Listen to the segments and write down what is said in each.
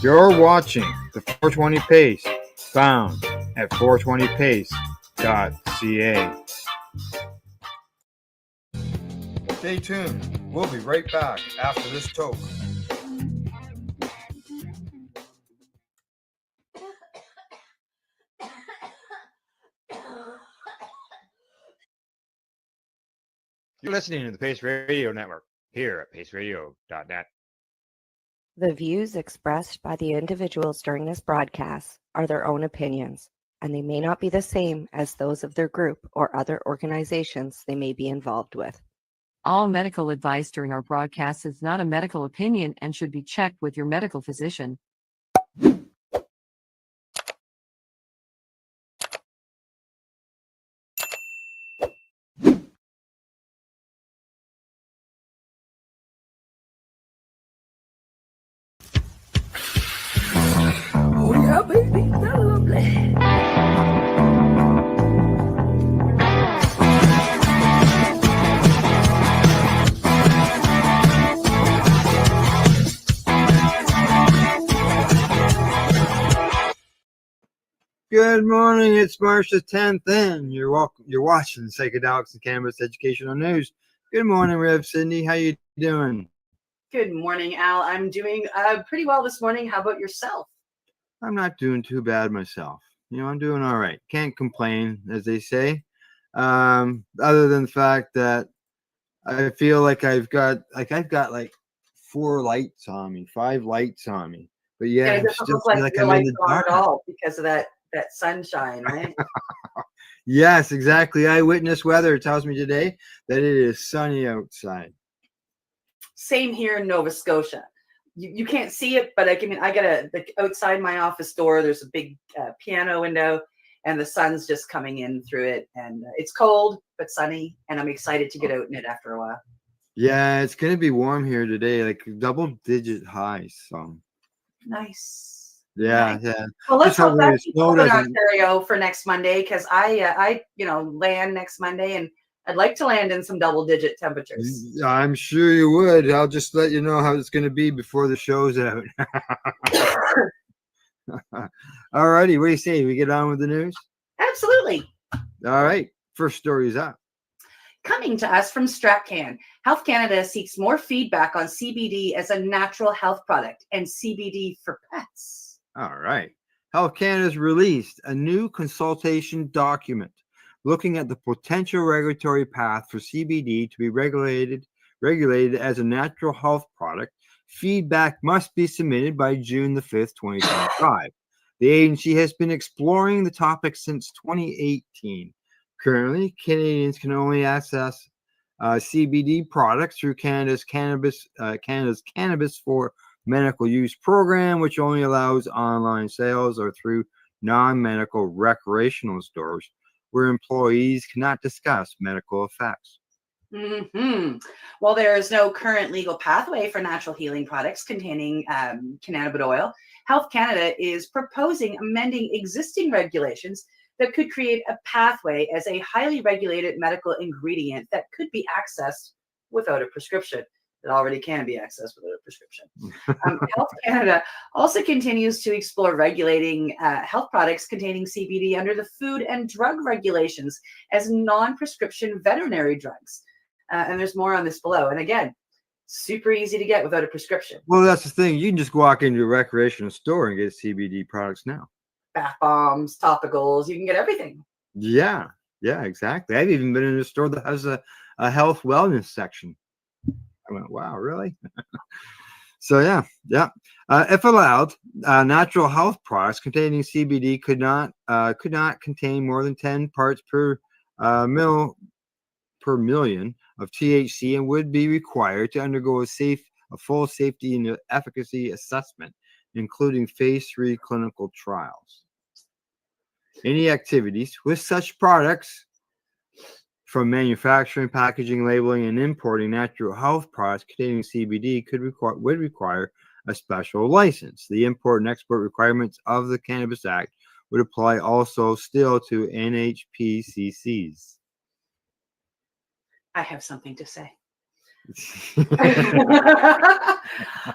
You're watching the 420 Pace, found at 420pace.ca. Stay tuned. We'll be right back after this toke. You're listening to the Pace Radio Network here at paceradio.net. The views expressed by the individuals during this broadcast are their own opinions, and they may not be the same as those of their group or other organizations they may be involved with. All medical advice during our broadcast is not a medical opinion and should be checked with your medical physician. Oh yeah, baby, that's lovely. Good morning. It's March the 10th, and you're watching Psychedelics and Cannabis Educational News. Good morning, Rev Cindy. How you doing? Good morning, Al. I'm doing pretty well this morning. How about yourself? I'm not doing too bad myself. I'm doing all right. Can't complain, as they say. Other than the fact that I feel like I've got like 4 lights on me, 5 lights on me. But yeah, it doesn't look like your lights are on at all because of that sunshine, right? Yes, exactly. Eyewitness weather tells me today that it is sunny outside. Same here in Nova Scotia. You can't see it, but I got outside my office door. There's a big piano window, and the sun's just coming in through it. And it's cold but sunny, and I'm excited to get out in it after a while. Yeah, it's gonna be warm here today, like double-digit highs. So nice. Yeah, nice. yeah. Well, let's hope that keeps in Ontario for next Monday, because I land next Monday, and I'd like to land in some double-digit temperatures. I'm sure you would. I'll just let you know how it's going to be before the show's out. All righty. What do you say? We get on with the news? Absolutely. All right. First story is up. Coming to us from StratCan, Health Canada seeks more feedback on CBD as a natural health product and CBD for pets. All right. Health Canada's released a new consultation document looking at the potential regulatory path for CBD to be regulated as a natural health product. Feedback must be submitted by June the 5th, 2025. The agency has been exploring the topic since 2018. Currently, Canadians can only access CBD products through Canada's Cannabis for Medical Use program, which only allows online sales, or through non-medical recreational stores, where employees cannot discuss medical effects. While there is no current legal pathway for natural healing products containing cannabis oil, Health Canada is proposing amending existing regulations that could create a pathway as a highly regulated medical ingredient that could be accessed without a prescription. It already can be accessed without a prescription. Health Canada also continues to explore regulating health products containing CBD under the food and drug regulations as non-prescription veterinary drugs. And there's more on this below. And again, super easy to get without a prescription. Well, that's the thing. You can just walk into a recreational store and get CBD products now. Bath bombs, topicals, you can get everything. Yeah, exactly. I've even been in a store that has a health wellness section. I went, wow, really? So yeah. If allowed, natural health products containing CBD could not contain more than 10 parts per million of THC, and would be required to undergo a full safety and efficacy assessment, including phase 3 clinical trials. Any activities with such products, from manufacturing, packaging, labeling, and importing natural health products containing CBD, would require a special license. The import and export requirements of the Cannabis Act would apply also still to NHPCCs. I have something to say.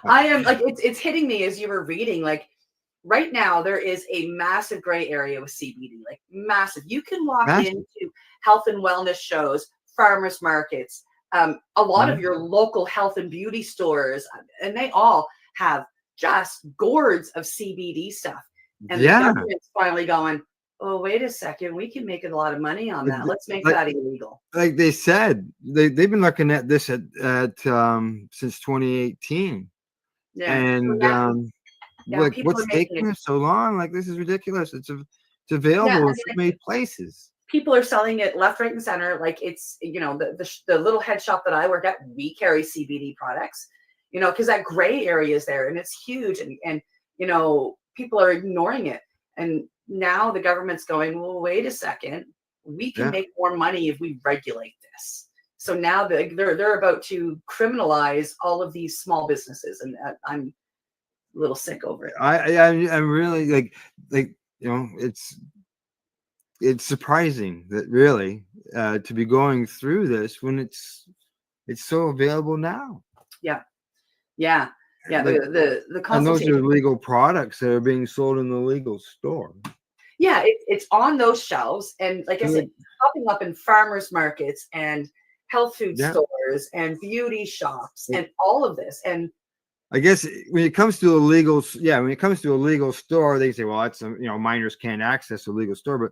I am like, it's hitting me as you were reading. Like right now, there is a massive gray area with CBD, like massive. You can walk Massive. into health and wellness shows, farmers markets, a lot of your local health and beauty stores, and they all have just gourds of CBD stuff. And the government's finally going, oh, wait a second, we can make a lot of money on that. Let's make that illegal. Like they said, they've been looking at this at since 2018. Yeah. And like, what's taking them so long? Like, this is ridiculous. It's available in so many places. People are selling it left, right, and center. Like it's, you know, the little head shop that I work at, we carry CBD products, you know, because that gray area is there and it's huge, and you know, people are ignoring it. And now the government's going, well, wait a second, we can make more money if we regulate this. So now they're about to criminalize all of these small businesses, and I'm a little sick over it. I'm really like you know, it's surprising that really to be going through this when it's so available now. Yeah. Like, the and those consultation. are legal products that are being sold in the legal store. Yeah, it's on those shelves, and like I said, popping up in farmers markets and health food stores and beauty shops and all of this. And I guess when it comes to a legal, when it comes to a legal store, they say, well, that's you know, minors can't access a legal store. But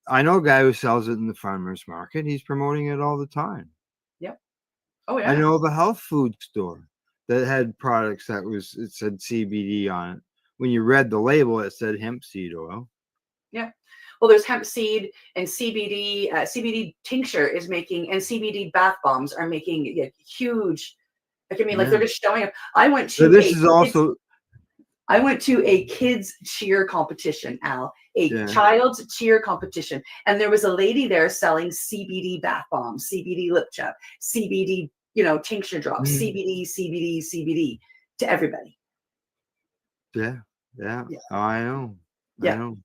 I know a guy who sells it in the farmers market. He's promoting it all the time. Yep. Oh yeah. I know of a health food store that had products that it said CBD on it. When you read the label, it said hemp seed oil. Yeah. Well, there's hemp seed and CBD. CBD tincture is making, and CBD bath bombs are making huge. Like, I mean, like they're just showing up. I went to a kids cheer competition, Al, child's cheer competition. And there was a lady there selling CBD bath bombs, CBD lip chap, CBD, you know, tincture drops, CBD to everybody. Yeah. Oh, I know. Yeah. I know.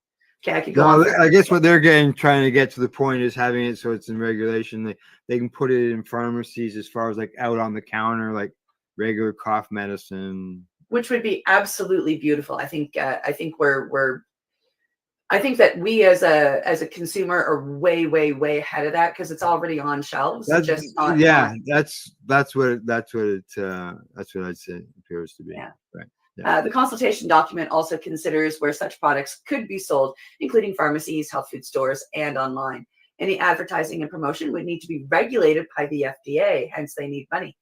Okay, I could go on. I guess what they're trying to get to the point is having it so it's in regulation. They can put it in pharmacies as far as like out on the counter, like regular cough medicine. Which would be absolutely beautiful. I think that we as a consumer are way ahead of that, because it's already on shelves. That's just what I'd say it appears to be. Yeah. Right. The consultation document also considers where such products could be sold, including pharmacies, health food stores, and online. Any advertising and promotion would need to be regulated by the FDA, hence they need money.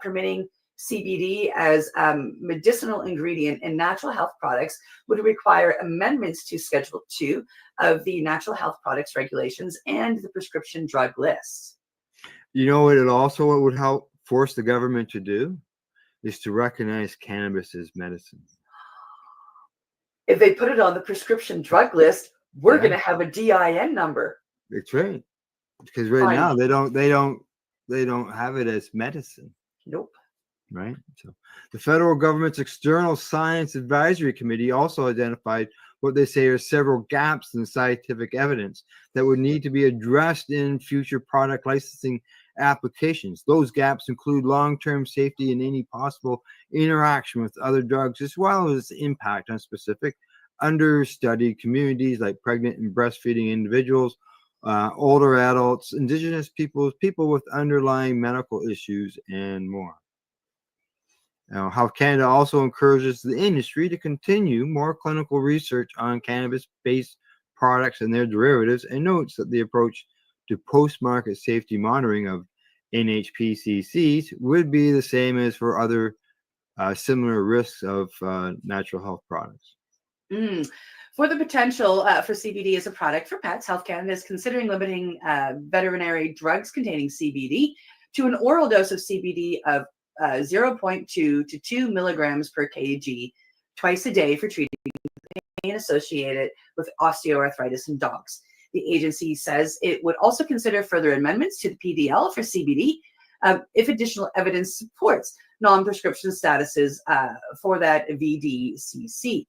Permitting CBD as medicinal ingredient in natural health products would require amendments to Schedule 2 of the Natural Health Products Regulations and the prescription drug list. You know what it would help force the government to do? Is to recognize cannabis as medicine. If they put it on the prescription drug list, we're going to have a DIN number. That's right. Because right now they don't have it as medicine. Nope. Right. So the federal government's External Science Advisory Committee also identified what they say are several gaps in scientific evidence that would need to be addressed in future product licensing applications. Those gaps include long-term safety and any possible interaction with other drugs, as well as impact on specific understudied communities like pregnant and breastfeeding individuals, older adults, indigenous peoples, people with underlying medical issues, and more. Now, Health Canada also encourages the industry to continue more clinical research on cannabis-based products and their derivatives, and notes that the approach to post-market safety monitoring of NHPCCs would be the same as for other similar risks of natural health products. For the potential for CBD as a product for pets, Health Canada is considering limiting veterinary drugs containing CBD to an oral dose of CBD of 0.2 to 2 milligrams per kg twice a day for treating pain associated with osteoarthritis in dogs. The agency says it would also consider further amendments to the PDL for CBD if additional evidence supports non-prescription statuses for that VDCC.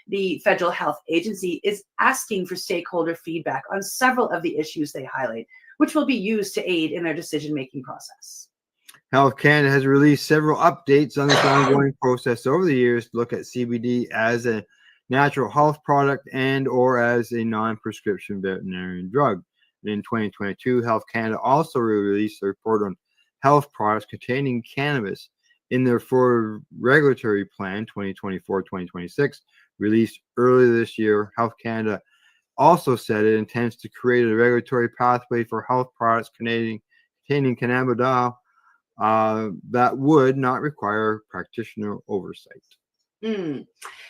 The Federal Health Agency is asking for stakeholder feedback on several of the issues they highlight, which will be used to aid in their decision-making process. Health Canada has released several updates on this ongoing process over the years to look at CBD as a natural health product and or as a non-prescription veterinarian drug. In 2022, Health Canada also released a report on health products containing cannabis in their forward regulatory plan 2024-2026, released earlier this year. Health Canada also said it intends to create a regulatory pathway for health products containing cannabidiol that would not require practitioner oversight. The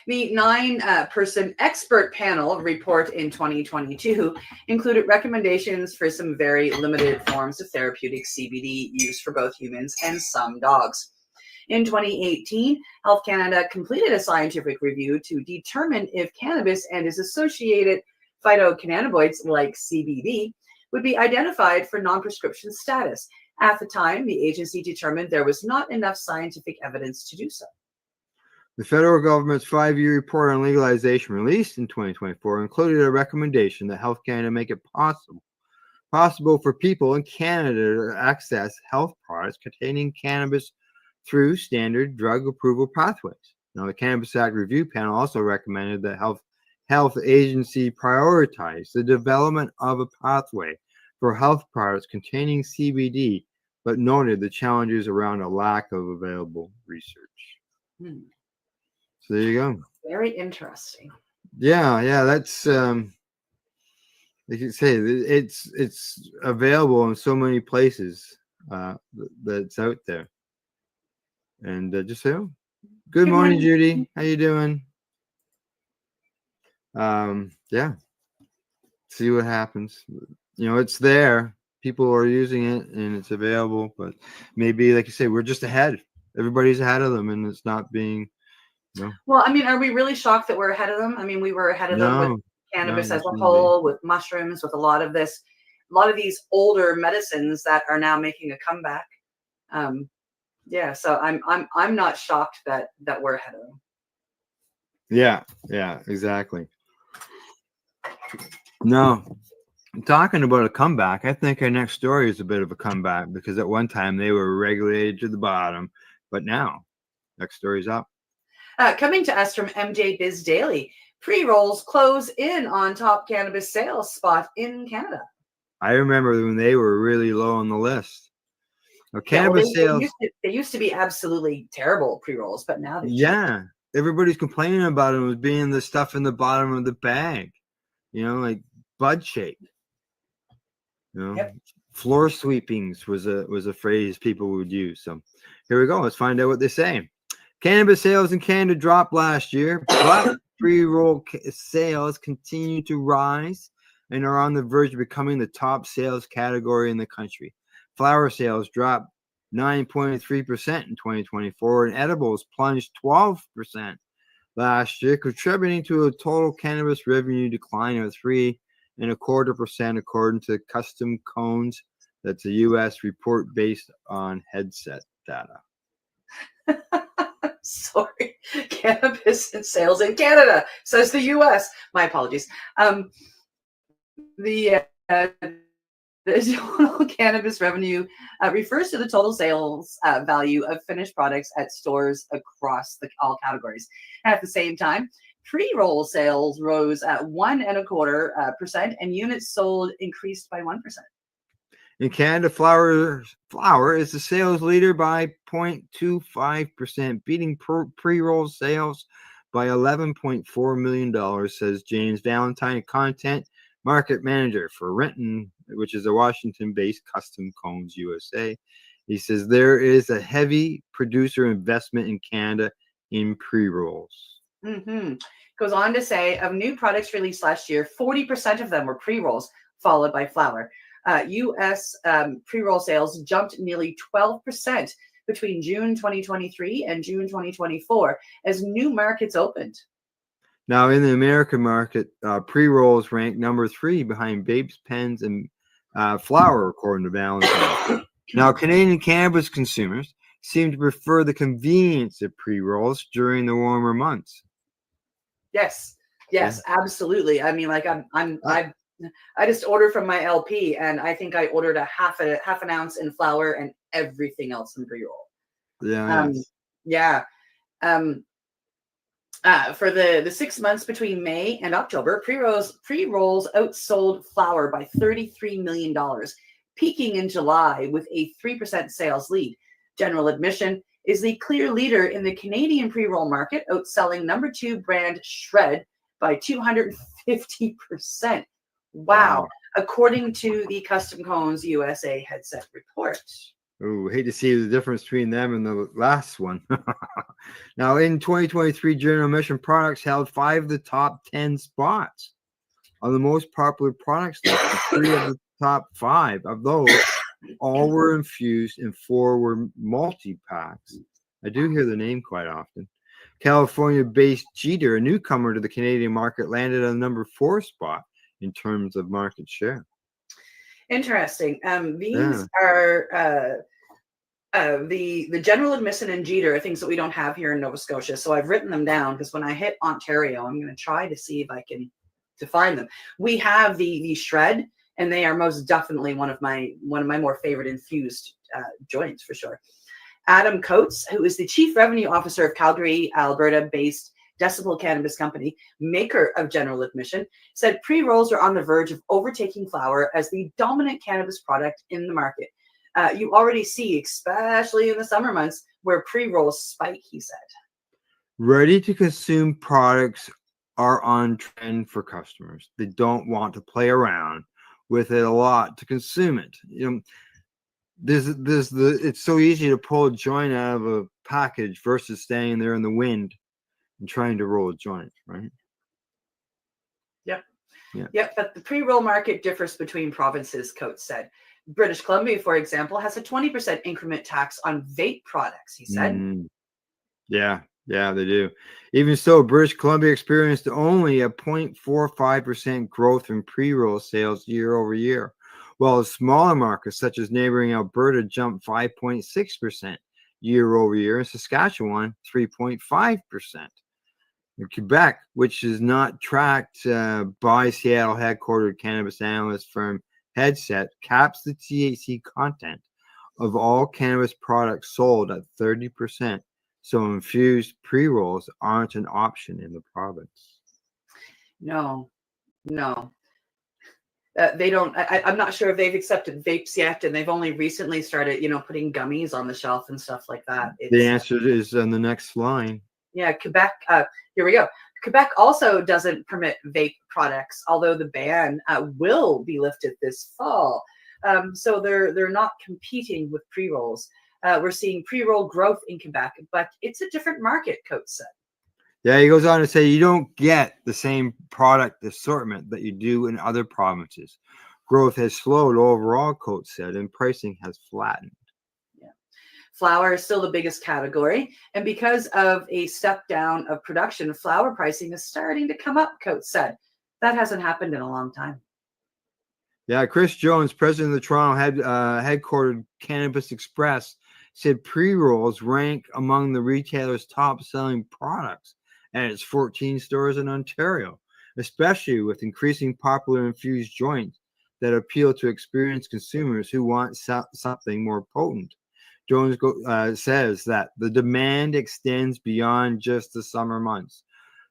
9-person expert panel report in 2022 included recommendations for some very limited forms of therapeutic CBD use for both humans and some dogs. In 2018, Health Canada completed a scientific review to determine if cannabis and its associated phytocannabinoids like CBD would be identified for non-prescription status. At the time, the agency determined there was not enough scientific evidence to do so. The federal government's 5-year report on legalization, released in 2024, included a recommendation that Health Canada make it possible for people in Canada to access health products containing cannabis through standard drug approval pathways. Now, the Cannabis Act Review Panel also recommended that health agency prioritize the development of a pathway for health products containing CBD, but noted the challenges around a lack of available research. So there you go. Very interesting. Yeah, that's like you say, it's available in so many places that's out there. And just say, oh, good morning, Judy. How you doing? Yeah. See what happens. You know, it's there. People are using it and it's available, but maybe, like you say, we're just ahead. Everybody's ahead of them, and it's not being. No. Well, I mean, are we really shocked that we're ahead of them? I mean, we were ahead of them with cannabis as a whole, with mushrooms, with a lot of these older medicines that are now making a comeback. Yeah, so I'm not shocked that we're ahead of them. Yeah, exactly. No, talking about a comeback, I think our next story is a bit of a comeback, because at one time they were regulated to the bottom, but now next story's up. Coming to us from MJ Biz Daily, pre-rolls close in on top cannabis sales spot in Canada. I remember when they were really low on the list. Now, cannabis sales. They used to be absolutely terrible pre-rolls, but now everybody's complaining about them as being the stuff in the bottom of the bag. You know, like bud shake. You know, floor sweepings was a phrase people would use. So here we go. Let's find out what they say. Cannabis sales in Canada dropped last year, but pre-roll sales continue to rise and are on the verge of becoming the top sales category in the country. Flower sales dropped 9.3% in 2024, and edibles plunged 12% last year, contributing to a total cannabis revenue decline of 3.25%, according to Custom Cones. That's a U.S. report based on Headset data. Sorry, cannabis and sales in Canada, says the U.S. My apologies. The total cannabis revenue refers to the total sales value of finished products at stores across all categories. At the same time, pre-roll sales rose at 1.25%, and units sold increased by 1%. In Canada, flower is the sales leader by 0.25%, beating pre-roll sales by $11.4 million, says James Valentine, content market manager for Renton, which is a Washington-based Custom Cones USA. He says there is a heavy producer investment in Canada in pre-rolls. Goes on to say, of new products released last year, 40% of them were pre-rolls, followed by flower. U.S. pre-roll sales jumped nearly 12% between June 2023 and June 2024 as new markets opened. Now, in the American market, pre-rolls rank number 3 behind vapes, pens, and flower, according to Valentine. Now, Canadian cannabis consumers seem to prefer the convenience of pre-rolls during the warmer months. Yes, absolutely. I mean, like I just ordered from my LP, and I think I ordered a half an ounce in flower and everything else in pre-roll. Yeah. Yeah. For the 6 months between May and October, pre-rolls outsold flour by $33 million, peaking in July with a 3% sales lead. General Admission is the clear leader in the Canadian pre-roll market, outselling number 2 brand Shred by 250%. Wow. According to the Custom Cones USA headset report. Oh, hate to see the difference between them and the last one. Now, in 2023, General Mission products held 5 of the top 10 spots on the most popular products list. 3 of the top 5 of those all were infused and 4 were multi-packs. I do hear the name quite often. California-based Jeter, a newcomer to the Canadian market, landed on the number 4 spot in terms of market share. Interesting. These are the General Admission and Jeter are things that we don't have here in Nova Scotia. So I've written them down because when I hit Ontario, I'm going to try to see if I can find them. We have the Shred, and they are most definitely one of my more favorite infused joints for sure. Adam Coates, who is the Chief Revenue Officer of Calgary, Alberta-based Decibel Cannabis Company, maker of General Admission, said pre-rolls are on the verge of overtaking flower as the dominant cannabis product in the market. You already see, especially in the summer months, where pre-rolls spike, he said. Ready-to-consume products are on trend for customers. They don't want to play around with it a lot to consume it. You know, it's so easy to pull a joint out of a package versus staying there in the wind and trying to roll a joint, right? Yep. Yeah. Yep. But the pre-roll market differs between provinces, Coates said. British Columbia, for example, has a 20% increment tax on vape products, he said. Yeah, they do. Even so, British Columbia experienced only a 0.45% growth in pre-roll sales year over year, while smaller markets such as neighboring Alberta jumped 5.6% year over year, and Saskatchewan 3.5%. Quebec, which is not tracked by Seattle headquartered cannabis analyst firm Headset, caps the THC content of all cannabis products sold at 30%. So infused pre-rolls aren't an option in the province. No. They don't. I'm not sure if they've accepted vapes yet, and they've only recently started, putting gummies on the shelf and stuff like that. The answer is on the next line. Yeah, Quebec. Here we go. Quebec also doesn't permit vape products, although the ban will be lifted this fall. So they're not competing with pre-rolls. We're seeing pre-roll growth in Quebec, but it's a different market, Coates said. Yeah, he goes on to say you don't get the same product assortment that you do in other provinces. Growth has slowed overall, Coates said, and pricing has flattened. Yeah. Flour is still the biggest category, and because of a step down of production, flour pricing is starting to come up, Coates said. That hasn't happened in a long time. Yeah, Chris Jones, president of the Toronto headquartered Cannabis Express, said pre-rolls rank among the retailer's top-selling products at its 14 stores in Ontario, especially with increasing popular infused joints that appeal to experienced consumers who want something more potent. Jones says that the demand extends beyond just the summer months,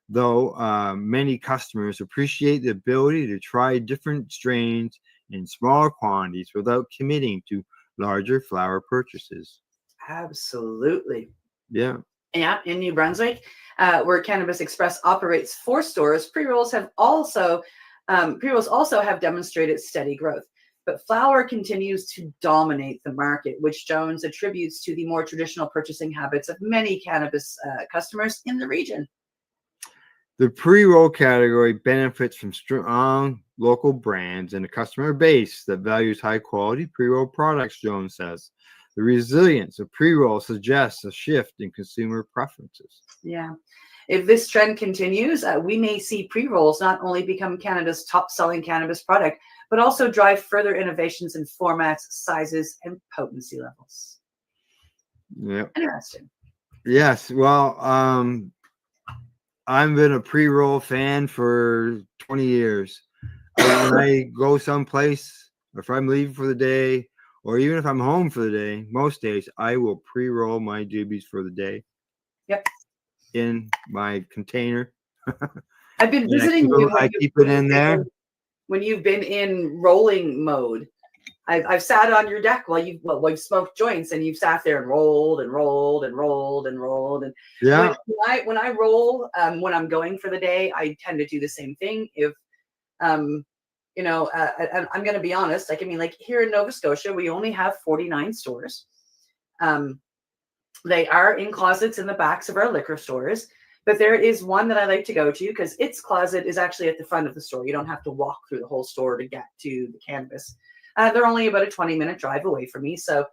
though many customers appreciate the ability to try different strains in smaller quantities without committing to larger flower purchases. Absolutely. Yeah. Yeah, in New Brunswick, where Cannabis Express operates 4 stores, pre-rolls also have demonstrated steady growth. But flower continues to dominate the market, which Jones attributes to the more traditional purchasing habits of many cannabis customers in the region. The pre-roll category benefits from strong local brands and a customer base that values high-quality pre-roll products, Jones says. The resilience of pre-roll suggests a shift in consumer preferences. Yeah. If this trend continues, we may see pre-rolls not only become Canada's top-selling cannabis product, but also drive further innovations in formats, sizes, and potency levels. Yeah. Interesting. Yes. Well, I've been a pre-roll fan for 20 years. When I go someplace, or if I'm leaving for the day, or even if I'm home for the day, most days I will pre-roll my doobies for the day. Yep. In my container. I've been And visiting you. I keep it in there. When you've been in rolling mode. I've sat on your deck while we've smoked joints, and you've sat there and rolled and rolled and rolled and rolled. And Yeah. when I roll, when I'm going for the day, I tend to do the same thing. If I'm going to be honest, like, I mean, like here in Nova Scotia, we only have 49 stores. They are in closets in the backs of our liquor stores, but there is one that I like to go to because its closet is actually at the front of the store. You don't have to walk through the whole store to get to the cannabis. They're only about a 20-minute drive away from me. So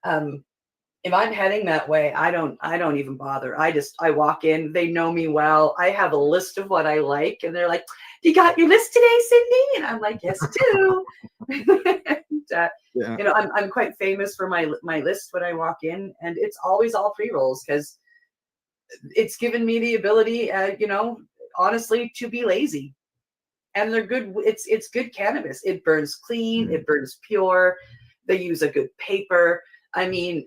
if I'm heading that way, I don't even bother. I walk in, they know me well. I have a list of what I like, and they're like, "You got your list today, Cindy?" And I'm like, "Yes, I do." And, Yeah. I'm quite famous for my list when I walk in, and it's always all pre-rolls because it's given me the ability, honestly, to be lazy. And they're good. It's good cannabis. It burns clean. It burns pure. They use a good paper. I mean,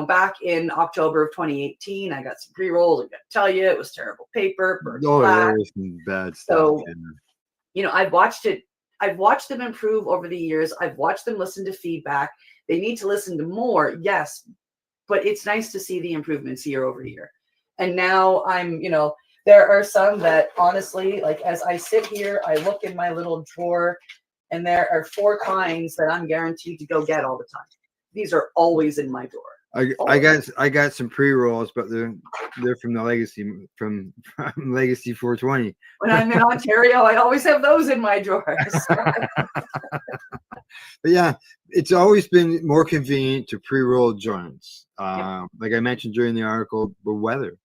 back in October of 2018, I got some pre-rolls. I got to tell you, it was terrible paper. Burned flat. There was some bad stuff. So, I've watched it. I've watched them improve over the years. I've watched them listen to feedback. They need to listen to more, yes, but it's nice to see the improvements year over year. And now there are some that honestly, like as I sit here, I look in my little drawer, and there are 4 kinds that I'm guaranteed to go get all the time. These are always in my drawer. I got some pre-rolls, but they're from the Legacy from Legacy 420. When I'm in Ontario, I always have those in my drawers. But yeah, it's always been more convenient to pre-roll joints. Like I mentioned during the article, the weather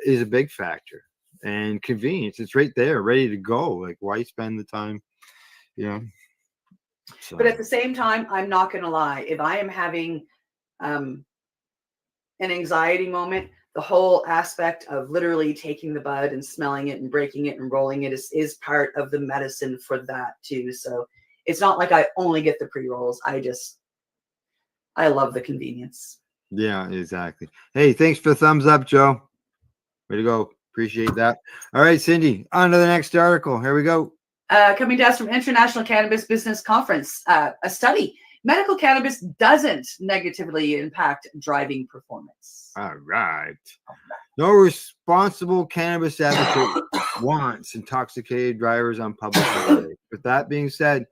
is a big factor, and convenience. It's right there, ready to go. Like, why spend the time? So. But at the same time, I'm not going to lie. If I am having an anxiety moment, the whole aspect of literally taking the bud and smelling it and breaking it and rolling it is part of the medicine for that too. So it's not like I only get the pre-rolls. I love the convenience. Yeah, exactly. Hey, thanks for the thumbs up, Joe. Way to go. Appreciate that. All right, Cindy, on to the next article. Here we go. Coming to us from International Cannabis Business Conference, a study. Medical cannabis doesn't negatively impact driving performance. All right. No responsible cannabis advocate wants intoxicated drivers on public highways. With that being said,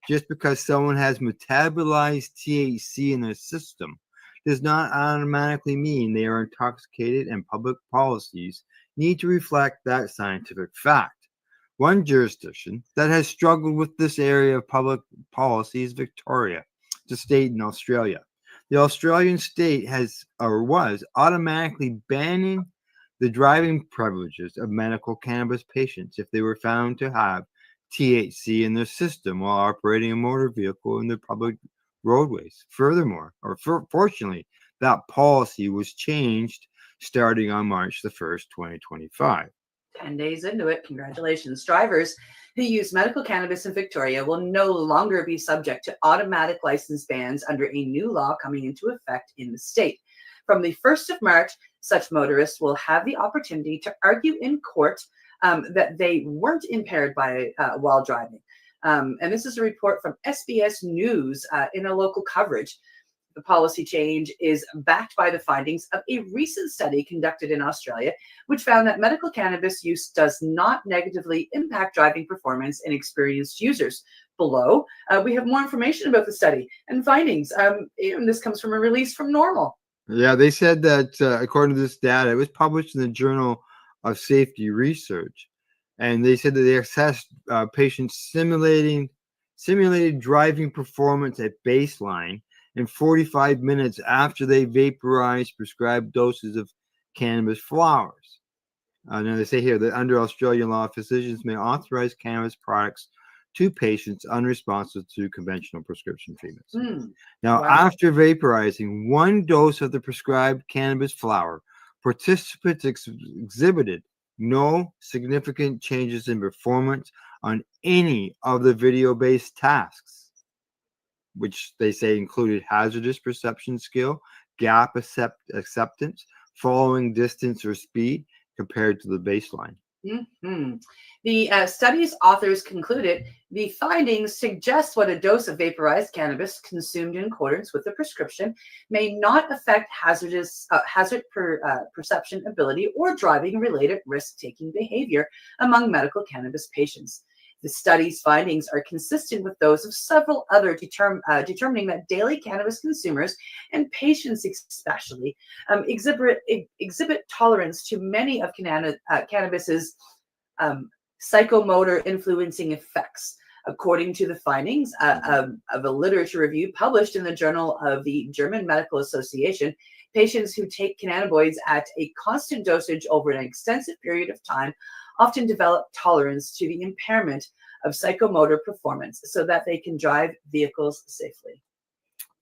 just because someone has metabolized THC in their system does not automatically mean they are intoxicated, and public policies need to reflect that scientific fact. One jurisdiction that has struggled with this area of public policy is Victoria, the state in Australia. The Australian state was automatically banning the driving privileges of medical cannabis patients if they were found to have THC in their system while operating a motor vehicle in the public roadways. Furthermore, fortunately, that policy was changed starting on March the 1st, 2025. 10 days into it, congratulations. Drivers who use medical cannabis in Victoria will no longer be subject to automatic license bans under a new law coming into effect in the state. From the 1st of March, such motorists will have the opportunity to argue in court that they weren't impaired while driving. And this is a report from SBS News in a local coverage. The policy change is backed by the findings of a recent study conducted in Australia, which found that medical cannabis use does not negatively impact driving performance in experienced users. Below, we have more information about the study and findings. And this comes from a release from Normal. Yeah, they said that according to this data, it was published in the Journal of Safety Research, and they said that they assessed patients' simulated driving performance at baseline in 45 minutes after they vaporized prescribed doses of cannabis flowers. Now they say here that under Australian law, physicians may authorize cannabis products to patients unresponsive to conventional prescription treatments. Now, after vaporizing 1 dose of the prescribed cannabis flower, participants exhibited no significant changes in performance on any of the video-based tasks. which they say included hazardous perception skill, gap acceptance, following distance or speed compared to the baseline. The study's authors concluded the findings suggest what a dose of vaporized cannabis consumed in accordance with the prescription may not affect hazard perception ability or driving related risk-taking behavior among medical cannabis patients. The study's findings are consistent with those of several other determining that daily cannabis consumers and patients especially exhibit tolerance to many of cannabis's psychomotor influencing effects. According to the findings of a literature review published in the Journal of the German Medical Association, patients who take cannabinoids at a constant dosage over an extensive period of time often develop tolerance to the impairment of psychomotor performance so that they can drive vehicles safely.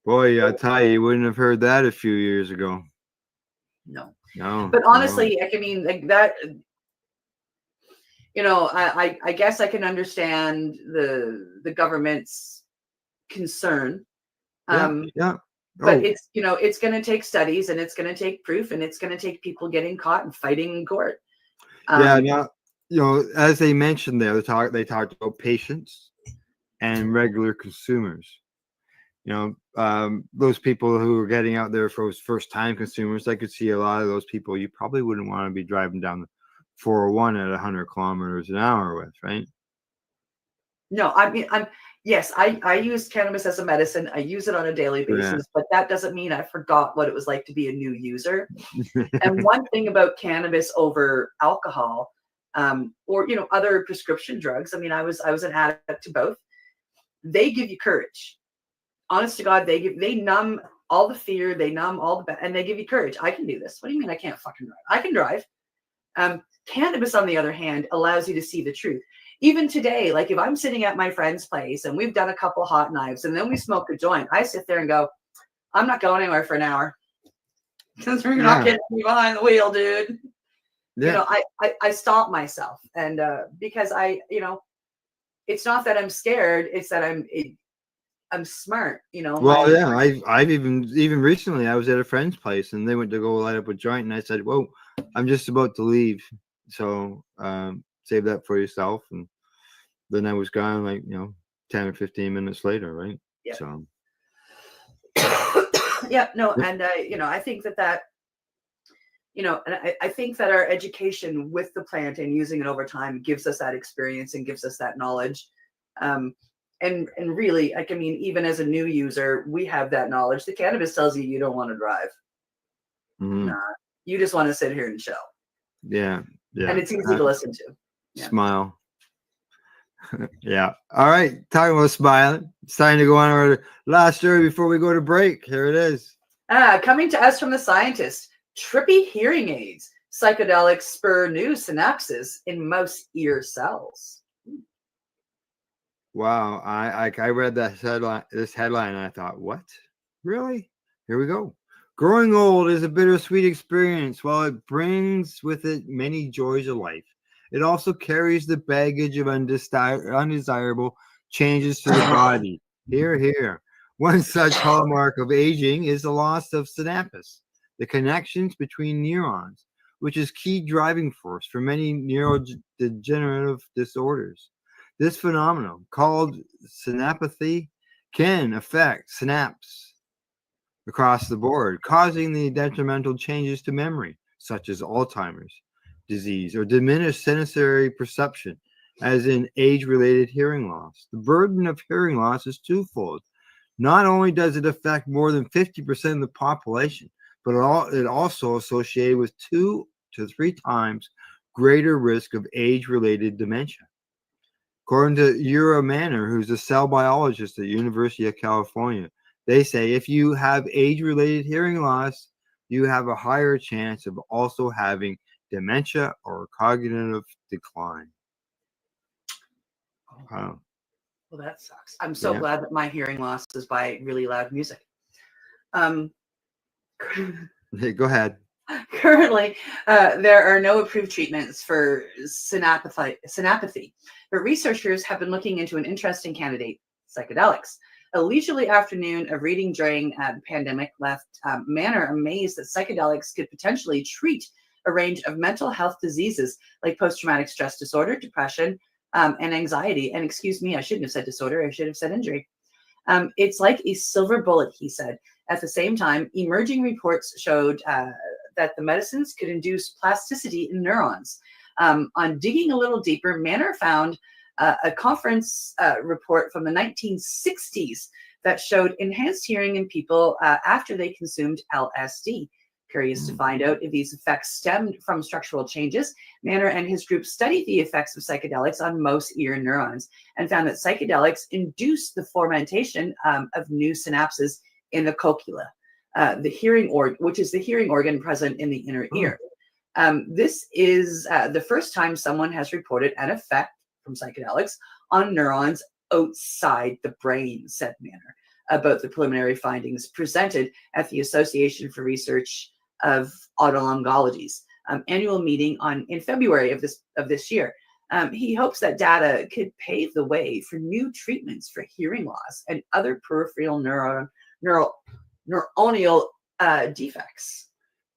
Boy, I tell you wouldn't have heard that a few years ago. No. No. But honestly, I mean, like that, you know, I guess I can understand the government's concern. Yeah. But it's, you know, it's going to take studies and it's going to take proof and it's going to take people getting caught and fighting in court. Now, you know, as they mentioned there, they talked about patients and regular consumers. You know, those people who are getting out there for first-time consumers, I could see a lot of those people you probably wouldn't want to be driving down the 401 at 100 kilometers an hour with, right? No, I mean, I use cannabis as a medicine. I use it on a daily basis, but that doesn't mean I forgot what it was like to be a new user. And one thing about cannabis over alcohol, or, you know, other prescription drugs, I mean, I was an addict to both. They give you courage. Honest to God, they numb all the fear, they numb all and they give you courage. I can do this. What do you mean I can't fucking drive? I can drive. Cannabis, on the other hand, allows you to see the truth. Even today, like if I'm sitting at my friend's place and we've done a couple hot knives and then we smoke a joint, I sit there and go, I'm not going anywhere for an hour because you're not getting me behind the wheel, dude. You know, I stop myself, and because you know, it's not that I'm scared, it's that I'm smart, you know. Well, I've even recently I was at a friend's place and they went to go light up a joint and I said, "Whoa, I'm just about to leave, so save that for yourself." And then I was gone, like, you know, 10 or 15 minutes later, right? Yeah. So yeah, no, and you know, I think that you know, and I think that our education with the plant and using it over time gives us that experience and gives us that knowledge. And really, like, I mean, even as a new user, we have that knowledge. The cannabis tells you don't want to drive. Nah, you just want to sit here and chill. Yeah. And it's easy to listen to. Yeah. Smile. Yeah. All right. Talking about smiling. It's time to go on our last story before we go to break. Here it is. Coming to us from the scientist. Trippy hearing aids. Psychedelics spur new synapses in mouse ear cells. Wow. I read this headline and I thought, what? Really? Here we go. Growing old is a bittersweet experience. While it brings with it many joys of life, it also carries the baggage of undesirable changes to the body. Hear, hear. One such hallmark of aging is the loss of synapse, the connections between neurons, which is key driving force for many neurodegenerative disorders. This phenomenon, called synaptopathy, can affect synapse across the board, causing the detrimental changes to memory, such as Alzheimer's disease or diminished sensory perception, as in age-related hearing loss. The burden of hearing loss is twofold. Not only does it affect more than 50% of the population, but it also associated with 2 to 3 times greater risk of age-related dementia. According to Ura Manor, who's a cell biologist at the University of California, they say if you have age-related hearing loss, you have a higher chance of also having dementia or cognitive decline. Wow. Well, that sucks. I'm so glad that my hearing loss is by really loud music. Hey, go ahead. Currently, there are no approved treatments for synaptopathy, but researchers have been looking into an interesting candidate, psychedelics. A leisurely afternoon of reading during the pandemic left Manor amazed that psychedelics could potentially treat a range of mental health diseases like post-traumatic stress disorder, depression, and anxiety. And excuse me, I shouldn't have said disorder. I should have said injury. It's like a silver bullet, he said. At the same time, emerging reports showed that the medicines could induce plasticity in neurons. On digging a little deeper, Manor found a conference report from the 1960s that showed enhanced hearing in people after they consumed LSD. Curious to find out if these effects stemmed from structural changes, Manor and his group studied the effects of psychedelics on mouse ear neurons and found that psychedelics induce the formation of new synapses in the cochlea, the hearing organ, which is the hearing organ present in the inner ear. This is the first time someone has reported an effect from psychedelics on neurons outside the brain, said Manor about the preliminary findings presented at the Association for Research of Otolaryngology's annual meeting in February of this year. He hopes that data could pave the way for new treatments for hearing loss and other peripheral neuronal defects.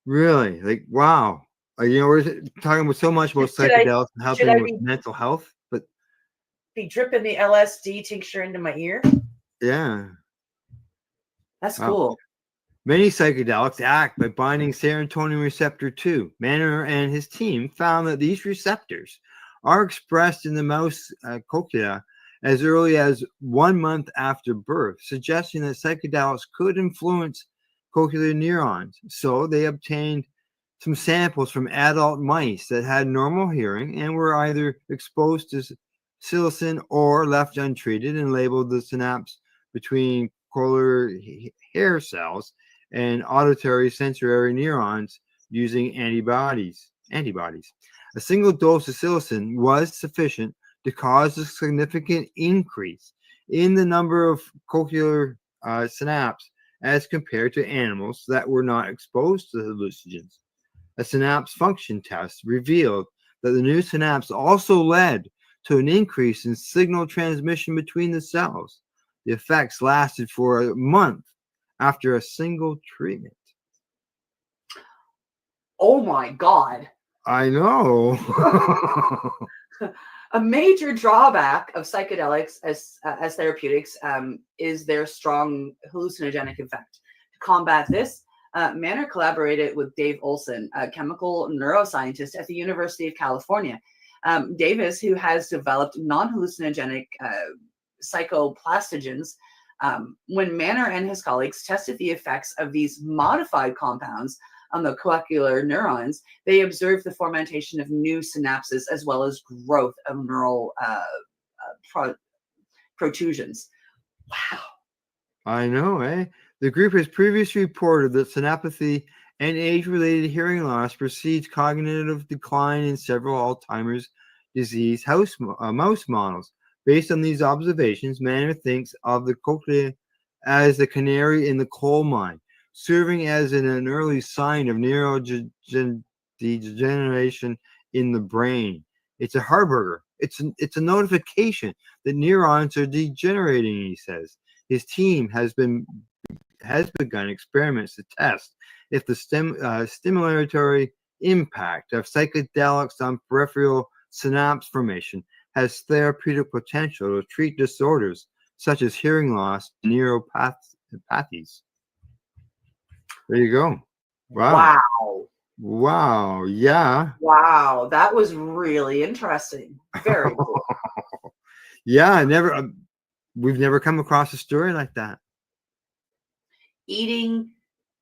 Really? Like, wow. We're talking about so much about psychedelics and helping with mental health, but be dripping the LSD tincture into my ear? Yeah. That's cool. Many psychedelics act by binding serotonin receptor 2. Manor and his team found that these receptors are expressed in the mouse cochlea as early as 1 month after birth, suggesting that psychedelics could influence cochlear neurons. So they obtained some samples from adult mice that had normal hearing and were either exposed to psilocin or left untreated, and labeled the synapse between cochlear hair cells and auditory sensory neurons using antibodies. A single dose of psilocin was sufficient to cause a significant increase in the number of cochlear synapses as compared to animals that were not exposed to hallucinogens. A synapse function test revealed that the new synapse also led to an increase in signal transmission between the cells. The effects lasted for a month after a single treatment. Oh my God. I know. A major drawback of psychedelics as therapeutics is their strong hallucinogenic effect. To combat this, Manor collaborated with Dave Olson, a chemical neuroscientist at the University of California. Davis, who has developed non-hallucinogenic psychoplastogens, when Manor and his colleagues tested the effects of these modified compounds on the cochlear neurons, they observed the formation of new synapses as well as growth of neural protrusions. Wow. I know, eh? The group has previously reported that synaptopathy and age-related hearing loss precedes cognitive decline in several Alzheimer's disease mouse models. Based on these observations, Manor thinks of the cochlea as the canary in the coal mine, serving as an early sign of neurodegeneration in the brain. It's a harbinger. It's a notification that neurons are degenerating, he says. His team has begun experiments to test if the stimulatory impact of psychedelics on peripheral synapse formation has therapeutic potential to treat disorders such as hearing loss and neuropathies. There you go. Wow. Wow. Yeah. Wow. That was really interesting. Very cool. Yeah. We've never come across a story like that. Eating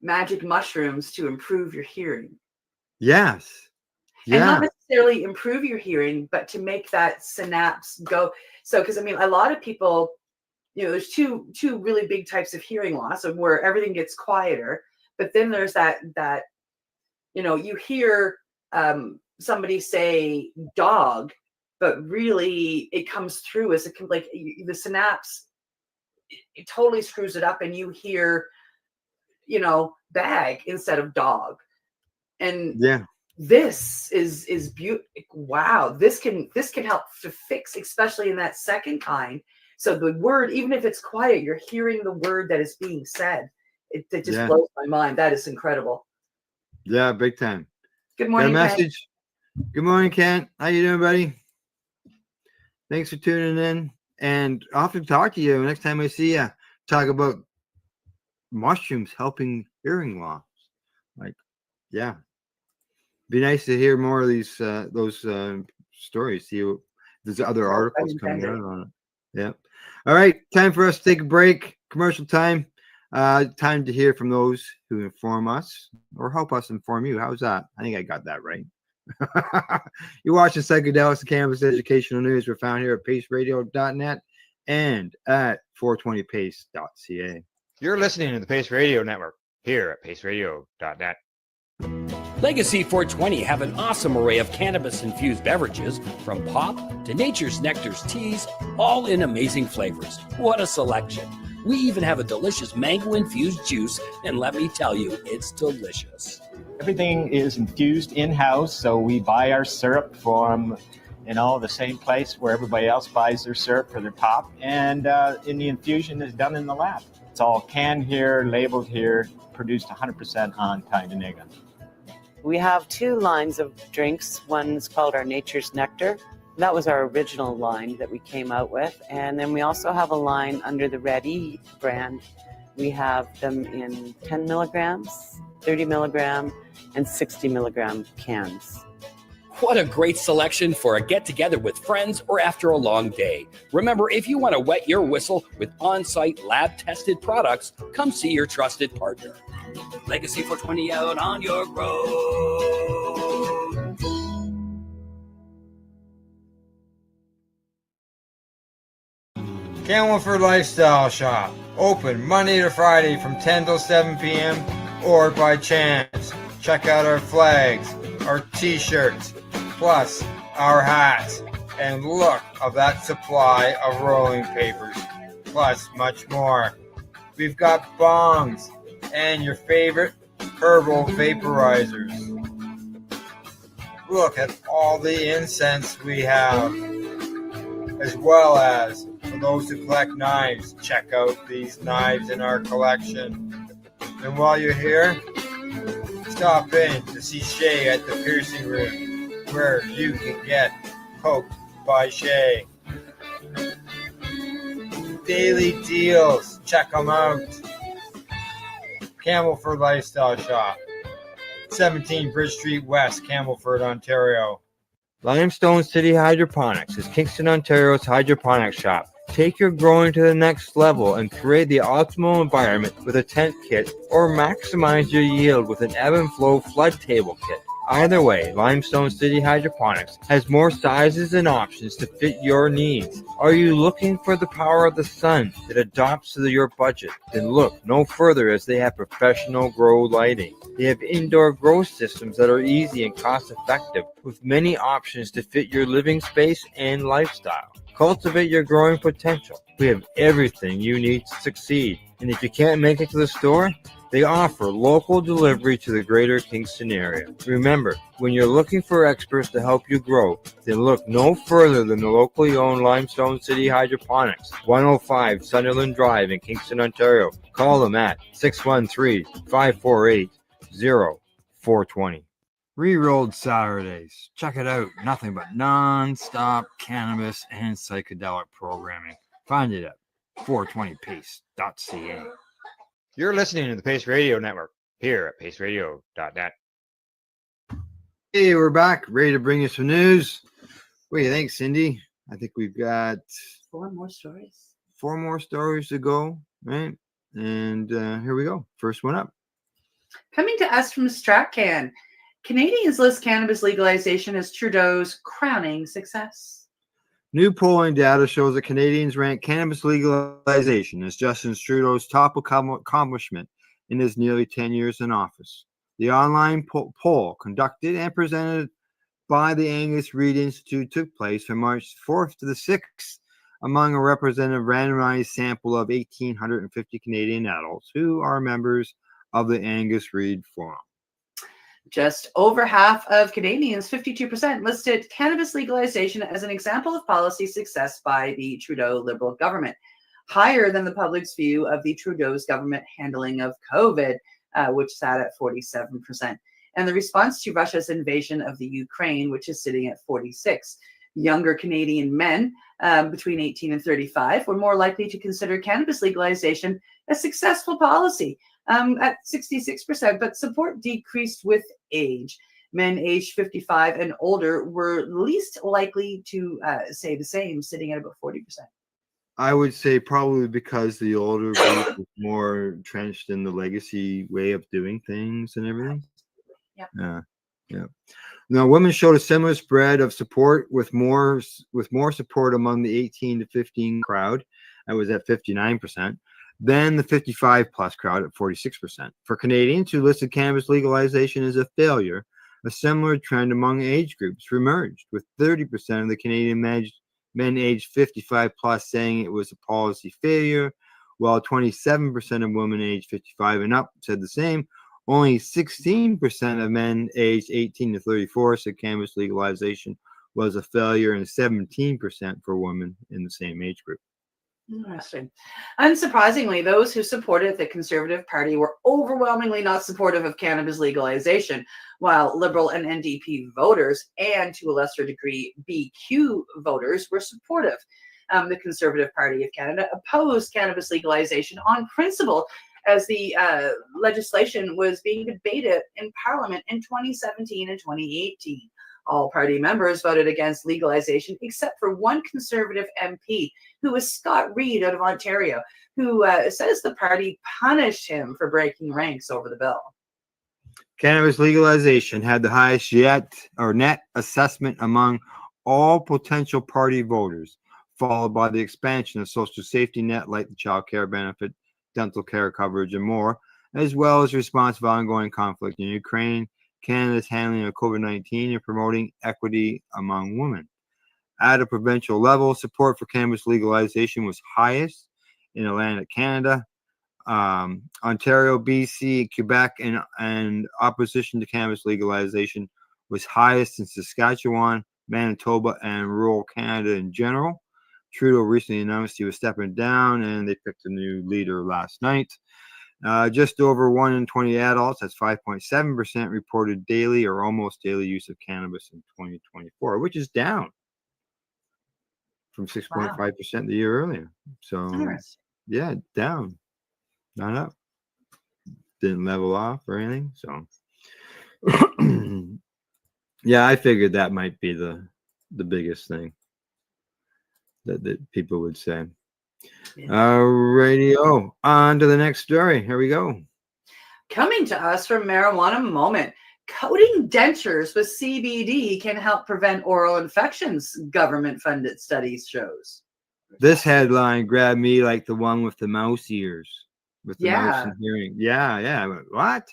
magic mushrooms to improve your hearing. Yes. Yeah. And not necessarily improve your hearing, but to make that synapse go. So, because I mean, a lot of people, there's two really big types of hearing loss, of where everything gets quieter. But then there's that you hear somebody say dog, but really it comes through as the synapse, it totally screws it up, and you hear, bag instead of dog. And yeah, this is beautiful. Wow, this can help to fix, especially in that second kind, So the word, even if it's quiet, you're hearing the word that is being said. It just Yeah. blows my mind. That is incredible. Yeah, big time. Good Got a morning, Ken. message. Good morning, Kent. How you doing, buddy? Thanks for tuning in. And I'll have to talk to you next time I see you. Talk about mushrooms helping hearing loss. Like, yeah. Be nice to hear more of these those stories. See what there's other articles coming out on it. Yeah. All right. Time for us to take a break. Commercial time. Time to hear from those who inform us or help us inform you. How's that? I think I got that right. You're watching Psychedelics and Cannabis Educational News. We're found here at paceradio.net and at 420pace.ca. You're listening to the Pace Radio Network here at paceradio.net. Legacy 420 have an awesome array of cannabis-infused beverages, from pop to Nature's Nectar's teas, all in amazing flavors. What a selection. We even have a delicious mango-infused juice, and let me tell you, it's delicious. Everything is infused in-house, so we buy our syrup from, the same place where everybody else buys their syrup for their pop, and the infusion is done in the lab. It's all canned here, labeled here, produced 100% on Tyndonega. We have 2 lines of drinks. One's called our Nature's Nectar. That was our original line that we came out with. And then we also have a line under the Red E brand. We have them in 10 milligrams, 30 milligram, and 60 milligram cans. What a great selection for a get-together with friends or after a long day. Remember, if you want to wet your whistle with on-site lab-tested products, come see your trusted partner. Legacy 420 out on your road. Camelford Lifestyle Shop. Open Monday to Friday from 10 till 7 p.m. or by chance. Check out our flags, our t-shirts, plus our hats. And look of that supply of rolling papers, plus much more. We've got bongs and your favorite herbal vaporizers. Look at all the incense we have, as well as for those who collect knives, check out these knives in our collection. And while you're here, stop in to see Shay at the piercing room, where you can get poked by Shay. Daily deals, check them out. Camelford Lifestyle Shop, 17 Bridge Street West, Camelford, Ontario. Limestone City Hydroponics is Kingston, Ontario's hydroponics shop. Take your growing to the next level and create the optimal environment with a tent kit, or maximize your yield with an ebb and flow flood table kit. Either way, Limestone City Hydroponics has more sizes and options to fit your needs. Are you looking for the power of the sun that adapts to your budget? Then look no further, as they have professional grow lighting. They have indoor grow systems that are easy and cost effective, with many options to fit your living space and lifestyle. Cultivate your growing potential. We have everything you need to succeed. And if you can't make it to the store, they offer local delivery to the greater Kingston area. Remember, when you're looking for experts to help you grow, then look no further than the locally owned Limestone City Hydroponics, 105 Sunderland Drive in Kingston, Ontario. Call them at 613-548-0420. Rerolled Saturdays. Check it out. Nothing but non-stop cannabis and psychedelic programming. Find it at 420pace.ca. You're listening to the Pace Radio Network here at paceradio.net. Hey, we're back, ready to bring you some news. What do you think, Cindy? I think we've got 4 more stories. 4 more stories to go, right? And here we go. First one up. Coming to us from StratCan, Canadians list cannabis legalization as Trudeau's crowning success. New polling data shows that Canadians rank cannabis legalization as Justin Trudeau's top accomplishment in his nearly 10 years in office. The online poll conducted and presented by the Angus Reid Institute took place from March 4th to the 6th among a representative randomized sample of 1,850 Canadian adults who are members of the Angus Reid Forum. Just over half of Canadians, 52%, listed cannabis legalization as an example of policy success by the Trudeau Liberal government, higher than the public's view of the Trudeau's government handling of COVID, which sat at 47%, and the response to Russia's invasion of the Ukraine, which is sitting at 46%. Younger Canadian men between 18 and 35 were more likely to consider cannabis legalization a successful policy at 66%, but support decreased with age. Men aged 55 and older were least likely to say the same, sitting at about 40%. I would say probably because the older group is more entrenched in the legacy way of doing things and everything. Yep. Yeah. Now, women showed a similar spread of support with more support among the 18 to 15 crowd. That was at 59%. Then the 55 plus crowd at 46%. For Canadians who listed cannabis legalization as a failure, a similar trend among age groups emerged, with 30% of the Canadian men aged 55 plus saying it was a policy failure, while 27% of women aged 55 and up said the same. Only 16% of men aged 18 to 34 said cannabis legalization was a failure, and 17% for women in the same age group. Interesting. Unsurprisingly, those who supported the Conservative Party were overwhelmingly not supportive of cannabis legalization, while Liberal and NDP voters, and to a lesser degree BQ voters, were supportive. The Conservative Party of Canada opposed cannabis legalization on principle as the legislation was being debated in Parliament in 2017 and 2018. All party members voted against legalization except for one Conservative MP, who was Scott Reid out of Ontario, who says the party punished him for breaking ranks over the bill. Cannabis legalization had the highest net assessment among all potential party voters, followed by the expansion of social safety net like the child care benefit, dental care coverage, and more, as well as response to ongoing conflict in Ukraine, Canada's handling of COVID-19, and promoting equity among women. At a provincial level, support for cannabis legalization was highest in Atlantic Canada, Ontario, BC, Quebec, and opposition to cannabis legalization was highest in Saskatchewan, Manitoba, and rural Canada in general. Trudeau recently announced he was stepping down, and they picked a new leader last night. Just over 1 in 20 adults, that's 5.7%, reported daily or almost daily use of cannabis in 2024, which is down from 6.5% the year earlier. So, yeah, down, not up. Didn't level off or anything. So, yeah, I figured that might be the biggest thing that people would say. Yeah. Alrighty, on to the next story. Here we go. Coming to us from Marijuana Moment, coating dentures with CBD can help prevent oral infections, government-funded studies shows. This headline grabbed me like the one with the mouse ears, with the mouse and hearing. Yeah. What?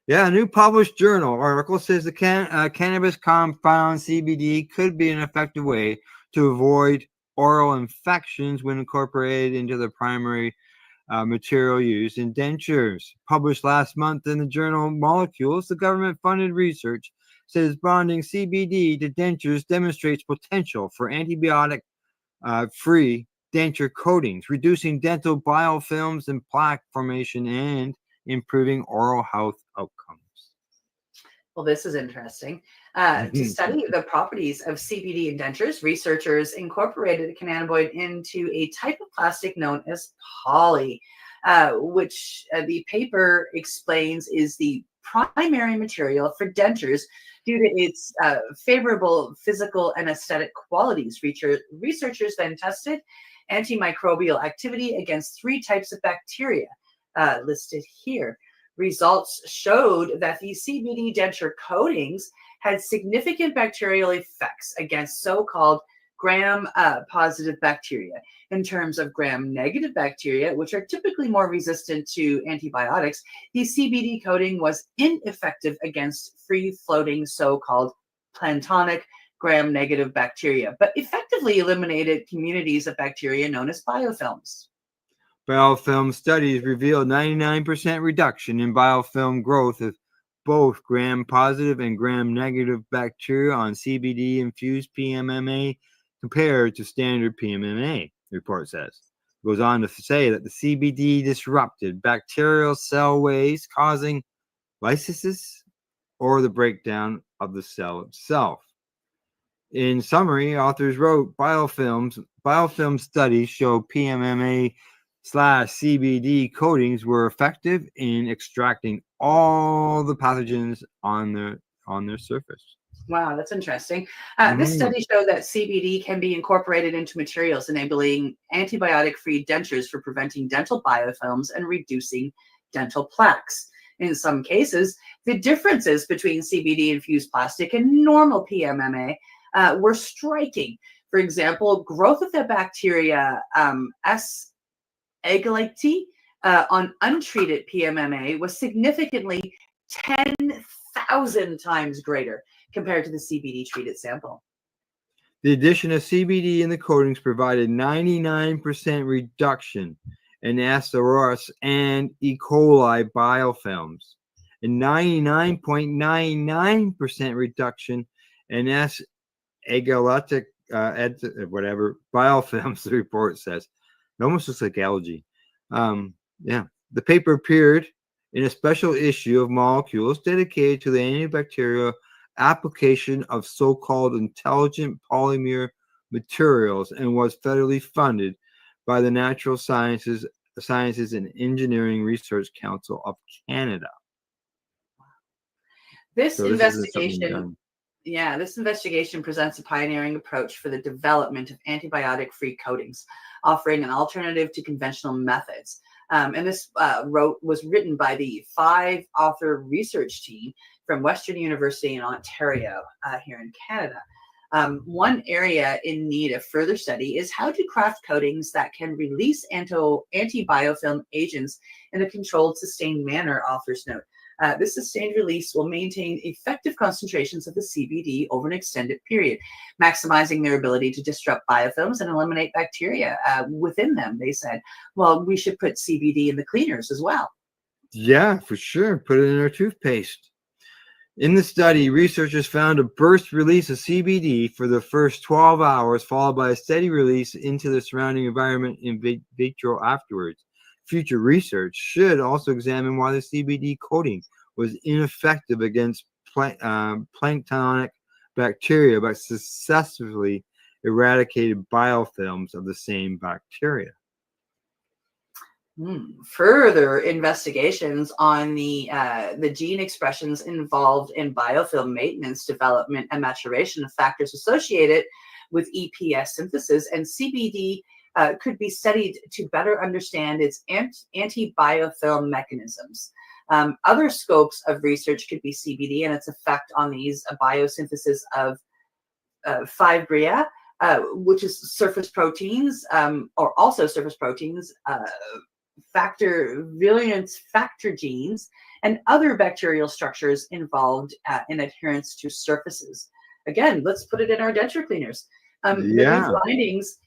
Yeah, a new published journal article says the cannabis compound CBD could be an effective way to avoid oral infections when incorporated into the primary material used in dentures. Published last month in the journal Molecules, the government-funded research says bonding CBD to dentures demonstrates potential for antibiotic-free denture coatings, reducing dental biofilms and plaque formation, and improving oral health outcomes. Well, this is interesting. To study the properties of CBD in dentures, researchers incorporated a cannabinoid into a type of plastic known as poly, which the paper explains is the primary material for dentures due to its favorable physical and aesthetic qualities. Researchers then tested antimicrobial activity against 3 types of bacteria listed here. Results showed that the CBD denture coatings had significant bacterial effects against so-called gram-positive bacteria. In terms of gram-negative bacteria, which are typically more resistant to antibiotics, the CBD coating was ineffective against free-floating so-called planktonic gram-negative bacteria, but effectively eliminated communities of bacteria known as biofilms. Biofilm studies revealed 99% reduction in biofilm growth of both gram-positive and gram-negative bacteria on CBD-infused PMMA compared to standard PMMA, the report says. It goes on to say that the CBD disrupted bacterial cell ways, causing lysis or the breakdown of the cell itself. In summary, authors wrote, biofilm studies show PMMA/CBD coatings were effective in extracting all the pathogens on their surface. Wow, that's interesting. This study showed that CBD can be incorporated into materials, enabling antibiotic-free dentures for preventing dental biofilms and reducing dental plaques. In some cases, the differences between CBD-infused plastic and normal PMMA were striking. For example, growth of the bacteria S. agalacti on untreated PMMA was significantly 10,000 times greater compared to the CBD-treated sample. The addition of CBD in the coatings provided 99% reduction in Asteroris and E. coli biofilms, and 99.99% reduction in S. agalactic biofilms, the report says. It almost looks like algae. The paper appeared in a special issue of Molecules dedicated to the antibacterial application of so-called intelligent polymer materials and was federally funded by the Natural Sciences and Engineering Research Council of Canada. This investigation presents a pioneering approach for the development of antibiotic-free coatings, offering an alternative to conventional methods. And this was written by the 5-author research team from Western University in Ontario here in Canada. One area in need of further study is how to craft coatings that can release anti-biofilm agents in a controlled, sustained manner, authors note. This sustained release will maintain effective concentrations of the CBD over an extended period, maximizing their ability to disrupt biofilms and eliminate bacteria within them, they said. Well, we should put CBD in the cleaners as well. Yeah, for sure. Put it in our toothpaste. In the study, researchers found a burst release of CBD for the first 12 hours, followed by a steady release into the surrounding environment in vitro afterwards. Future research should also examine why the CBD coating was ineffective against planktonic bacteria, but successfully eradicated biofilms of the same bacteria. Further investigations on the gene expressions involved in biofilm maintenance, development, and maturation of factors associated with EPS synthesis and CBD could be studied to better understand its anti-biofilm mechanisms. Other scopes of research could be CBD and its effect on these biosynthesis of fibria, which is surface proteins, or also surface proteins, virulence factor genes, and other bacterial structures involved in adherence to surfaces. Again, let's put it in our denture cleaners. The new findings,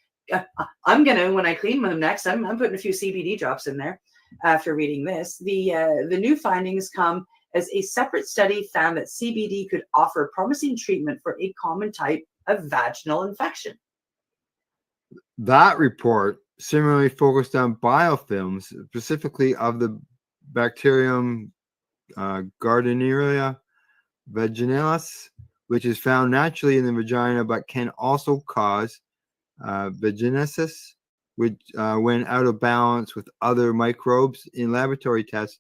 I'm gonna, when I clean them next, I'm putting a few CBD drops in there after reading this. The new findings come as a separate study found that CBD could offer promising treatment for a common type of vaginal infection. That report similarly focused on biofilms, specifically of the bacterium Gardnerella vaginalis, which is found naturally in the vagina but can also cause vaginosis, which when out of balance with other microbes. In laboratory tests,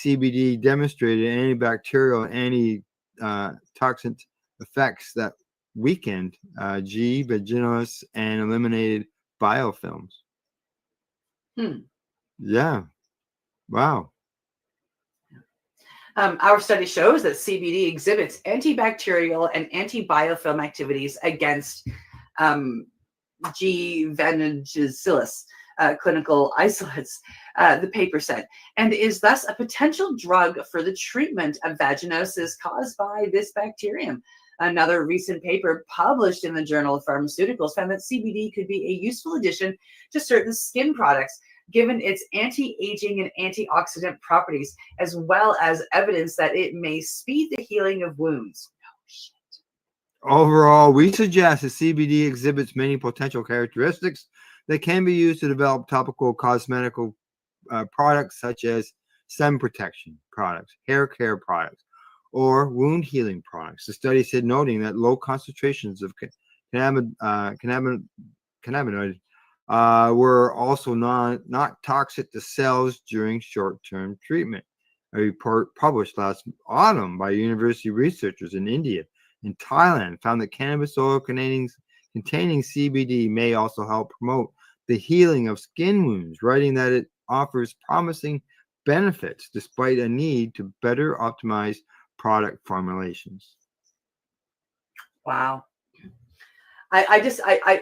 CBD demonstrated antibacterial and antitoxin effects that weakened G. vaginalis and eliminated biofilms. Yeah. Wow. Our study shows that CBD exhibits antibacterial and antibiofilm activities against G. vaginicillus clinical isolates, the paper said, and is thus a potential drug for the treatment of vaginosis caused by this bacterium. Another recent paper published in the Journal of Pharmaceuticals found that CBD could be a useful addition to certain skin products given its anti-aging and antioxidant properties, as well as evidence that it may speed the healing of wounds. Overall, we suggest that CBD exhibits many potential characteristics that can be used to develop topical cosmetical products such as sun protection products, hair care products, or wound healing products. The study said, noting that low concentrations of cannabinoid were also not toxic to cells during short-term treatment. A report published last autumn by university researchers in India and Thailand found that cannabis oil containing CBD may also help promote the healing of skin wounds, writing that it offers promising benefits despite a need to better optimize product formulations. Wow. I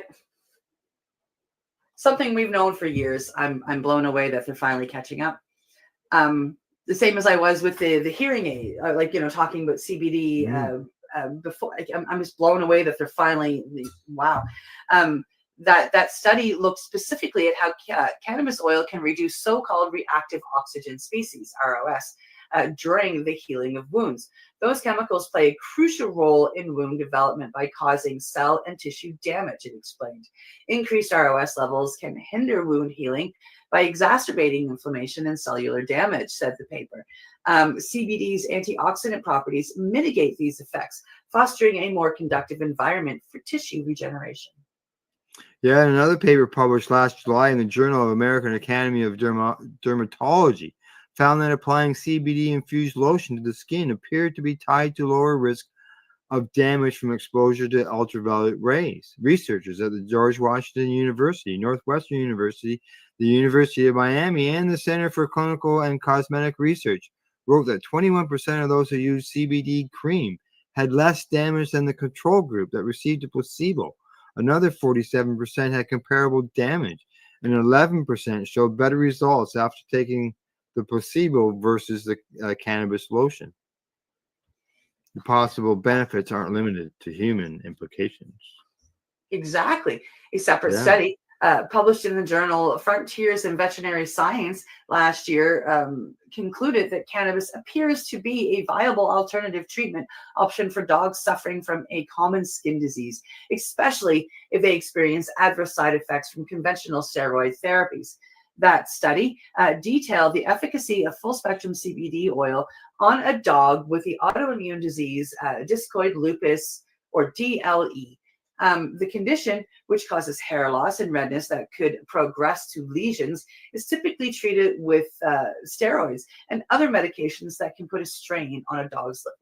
something we've known for years. I'm blown away that they're finally catching up. The same as I was with the hearing aid, talking about CBD before. I'm just blown away that they're finally, wow. That study looked specifically at how cannabis oil can reduce so-called reactive oxygen species, ROS, during the healing of wounds. Those chemicals play a crucial role in wound development by causing cell and tissue damage, it explained. Increased ROS levels can hinder wound healing by exacerbating inflammation and cellular damage, said the paper. CBD's antioxidant properties mitigate these effects, fostering a more conducive environment for tissue regeneration. Yeah, and another paper published last July in the Journal of American Academy of Dermatology found that applying CBD-infused lotion to the skin appeared to be tied to lower risk of damage from exposure to ultraviolet rays. Researchers at the George Washington University, Northwestern University, the University of Miami, and the Center for Clinical and Cosmetic Research wrote that 21% of those who used CBD cream had less damage than the control group that received a placebo. Another 47% had comparable damage, and 11% showed better results after taking the placebo versus the cannabis lotion. The possible benefits aren't limited to human implications. Exactly. A separate Yeah. study published in the journal Frontiers in Veterinary Science last year concluded that cannabis appears to be a viable alternative treatment option for dogs suffering from a common skin disease, especially if they experience adverse side effects from conventional steroid therapies. That study detailed the efficacy of full-spectrum CBD oil on a dog with the autoimmune disease discoid lupus, or DLE. The condition, which causes hair loss and redness that could progress to lesions, is typically treated with steroids and other medications that can put a strain on a dog's liver.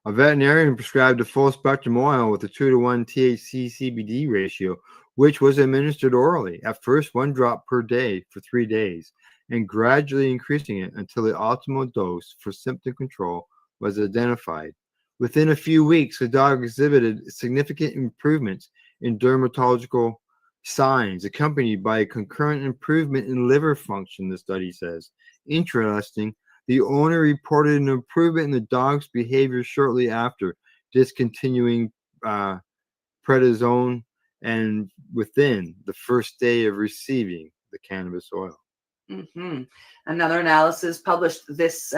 A veterinarian prescribed a full-spectrum oil with a 2-to-1 THC-CBD ratio, which was administered orally, at first 1 drop per day for 3 days, and gradually increasing it until the optimal dose for symptom control was identified. Within a few weeks, the dog exhibited significant improvements in dermatological signs, accompanied by a concurrent improvement in liver function, the study says. Interesting, the owner reported an improvement in the dog's behavior shortly after discontinuing prednisone and within the first day of receiving the cannabis oil. Mm-hmm. Another analysis published this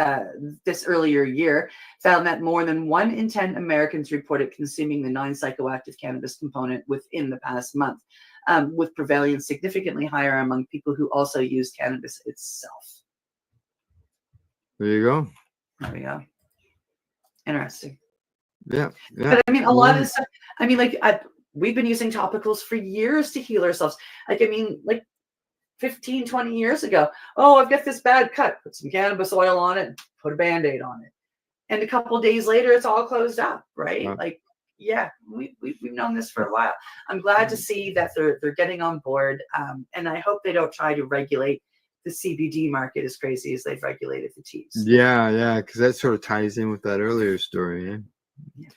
earlier year found that more than 1 in 10 Americans reported consuming the non-psychoactive cannabis component within the past month, with prevalence significantly higher among people who also use cannabis itself. There you go. There we go. Interesting. Yeah. But I mean, a lot of this stuff, I mean, we've been using topicals for years to heal ourselves. 15, 20 years ago. Oh, I've got this bad cut. Put some cannabis oil on it, put a Band-Aid on it. And a couple of days later, it's all closed up, right? We've known this for a while. I'm glad to see that they're getting on board. And I hope they don't try to regulate the CBD market as crazy as they've regulated the teas. Yeah, because that sort of ties in with that earlier story. Yeah.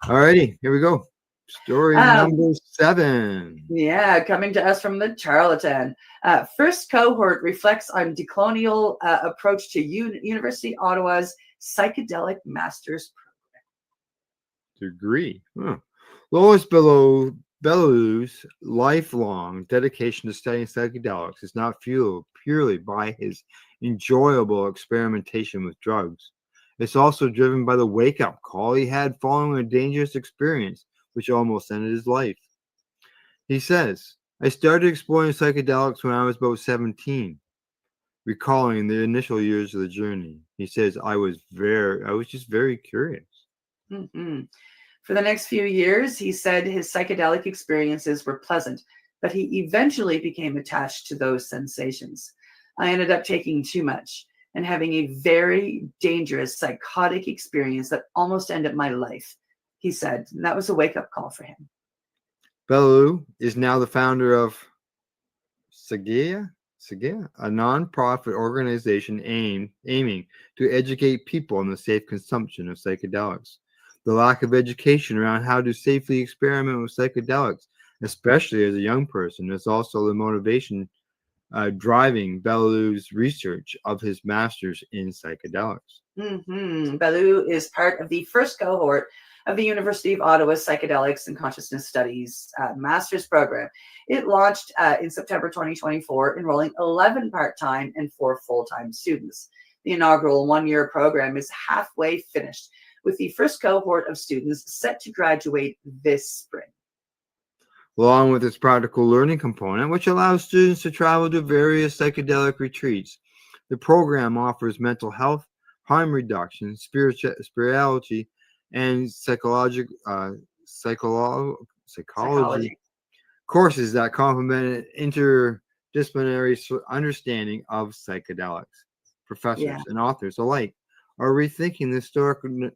All righty, here we go. Story number 7. Yeah, coming to us from the Charlatan. First cohort reflects on decolonial approach to University Ottawa's psychedelic master's program. Degree. Huh. Lowest below Belu's lifelong dedication to studying psychedelics is not fueled purely by his enjoyable experimentation with drugs. It's also driven by the wake-up call he had following a dangerous experience which almost ended his life. He says, I started exploring psychedelics when I was about 17, recalling the initial years of the journey. He says, I was just very curious. Mhm. For the next few years, he said his psychedelic experiences were pleasant, but he eventually became attached to those sensations. I ended up taking too much and having a very dangerous psychotic experience that almost ended my life, he said. And that was a wake-up call for him. Belu is now the founder of Sagea, a non-profit organization aiming to educate people on the safe consumption of psychedelics. The lack of education around how to safely experiment with psychedelics, especially as a young person, is also the motivation driving Belu's research of his master's in psychedelics. Belu is part of the first cohort of the University of Ottawa's Psychedelics and Consciousness Studies master's program. It launched in September 2024, enrolling 11 part-time and 4 full-time students. The inaugural one-year program is halfway finished, with the first cohort of students set to graduate this spring. Along with its practical learning component, which allows students to travel to various psychedelic retreats, the program offers mental health, harm reduction, spirituality, and psychology courses that complement an interdisciplinary understanding of psychedelics. Professors and authors alike are rethinking the historical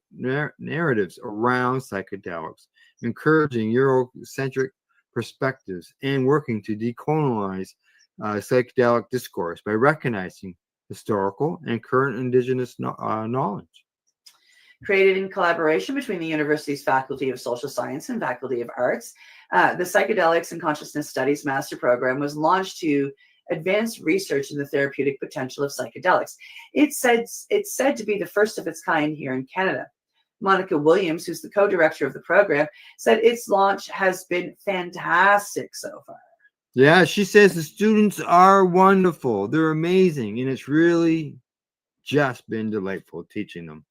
narratives around psychedelics, encouraging Eurocentric perspectives, and working to decolonize psychedelic discourse by recognizing historical and current Indigenous knowledge. Created in collaboration between the university's Faculty of Social Science and Faculty of Arts, the Psychedelics and Consciousness Studies Master Program was launched to advance research in the therapeutic potential of psychedelics. It's said to be the first of its kind here in Canada. Monica Williams, who's the co-director of the program, said its launch has been fantastic so far. Yeah, she says the students are wonderful. They're amazing, and it's really just been delightful teaching them.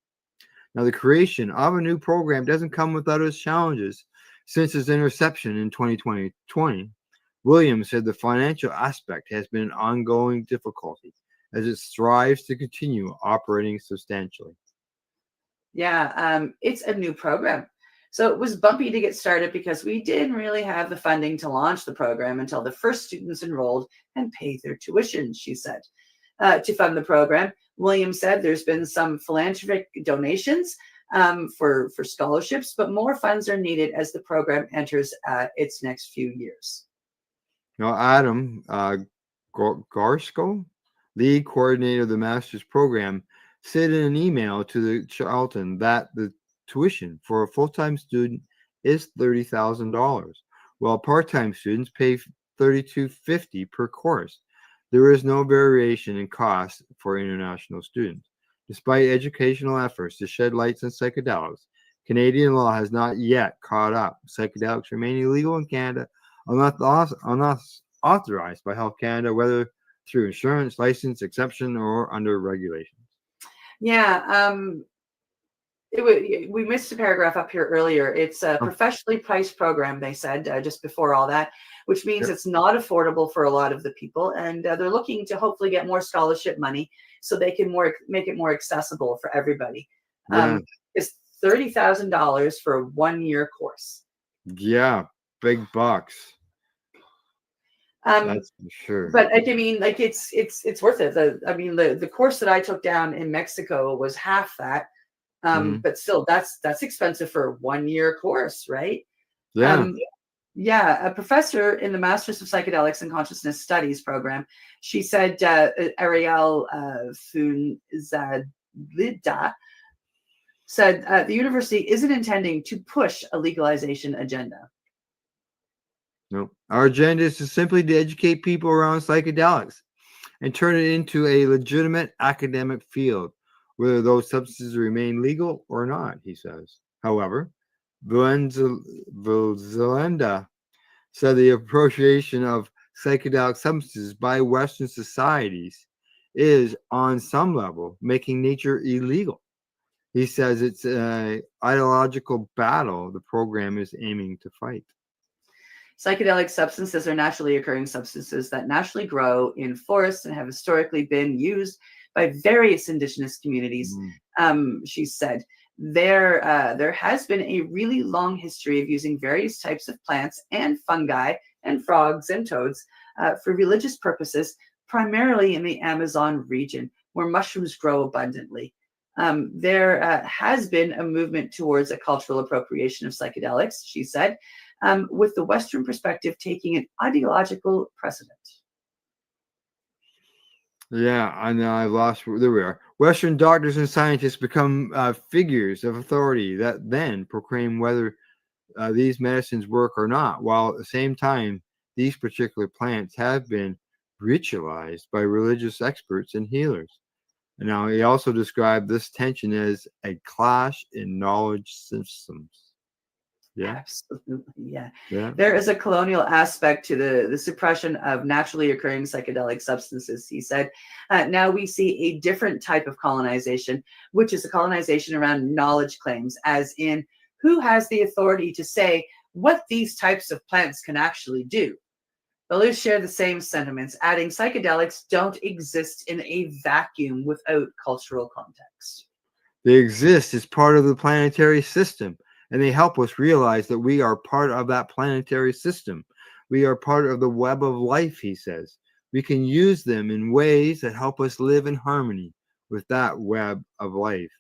Now, the creation of a new program doesn't come without its challenges. Since its inception in 2020, Williams said the financial aspect has been an ongoing difficulty as it strives to continue operating substantially. Yeah, it's a new program. So it was bumpy to get started because we didn't really have the funding to launch the program until the first students enrolled and paid their tuition, she said. To fund the program, Williams said there's been some philanthropic donations for scholarships, but more funds are needed as the program enters its next few years. Now, Adam Garsko, lead coordinator of the master's program, said in an email to the Charlton that the tuition for a full-time student is $30,000, while part-time students pay $32.50 per course. There is no variation in cost for international students. Despite educational efforts to shed light on psychedelics, Canadian law has not yet caught up. Psychedelics remain illegal in Canada unless authorized by Health Canada, whether through insurance, license, exception, or under regulations. Yeah, we missed a paragraph up here earlier. It's a professionally priced program, they said, just before all that, which means it's not affordable for a lot of the people. And they're looking to hopefully get more scholarship money so they can make it more accessible for everybody. It's $30,000 for a one-year course. Yeah, big bucks. That's for sure. But I mean, like it's worth it. The course that I took down in Mexico was half that. But still, that's expensive for a one-year course, right? Yeah. A professor in the Masters of Psychedelics and Consciousness Studies program, she said, Ariel Funzadlida, said the university isn't intending to push a legalization agenda. No, our agenda is to simply to educate people around psychedelics and turn it into a legitimate academic field, whether those substances remain legal or not, he says. However, Vilzelanda said the appropriation of psychedelic substances by Western societies is, on some level, making nature illegal. He says it's an ideological battle the program is aiming to fight. Psychedelic substances are naturally occurring substances that naturally grow in forests and have historically been used by various indigenous communities. She said there has been a really long history of using various types of plants and fungi and frogs and toads for religious purposes, primarily in the Amazon region, where mushrooms grow abundantly. There has been a movement towards a cultural appropriation of psychedelics, she said, with the Western perspective taking an ideological precedent. Yeah, and I've lost. There we are. Western doctors and scientists become figures of authority that then proclaim whether these medicines work or not, while at the same time, these particular plants have been ritualized by religious experts and healers. And now he also described this tension as a clash in knowledge systems. Yeah. Absolutely. Yeah. Yeah. There is a colonial aspect to the suppression of naturally occurring psychedelic substances, he said. Now we see a different type of colonization, which is a colonization around knowledge claims, as in who has the authority to say what these types of plants can actually do. Others share the same sentiments, adding psychedelics don't exist in a vacuum without cultural context. They exist as part of the planetary system, and they help us realize that we are part of that planetary system. We are part of the web of life, he says. We can use them in ways that help us live in harmony with that web of life.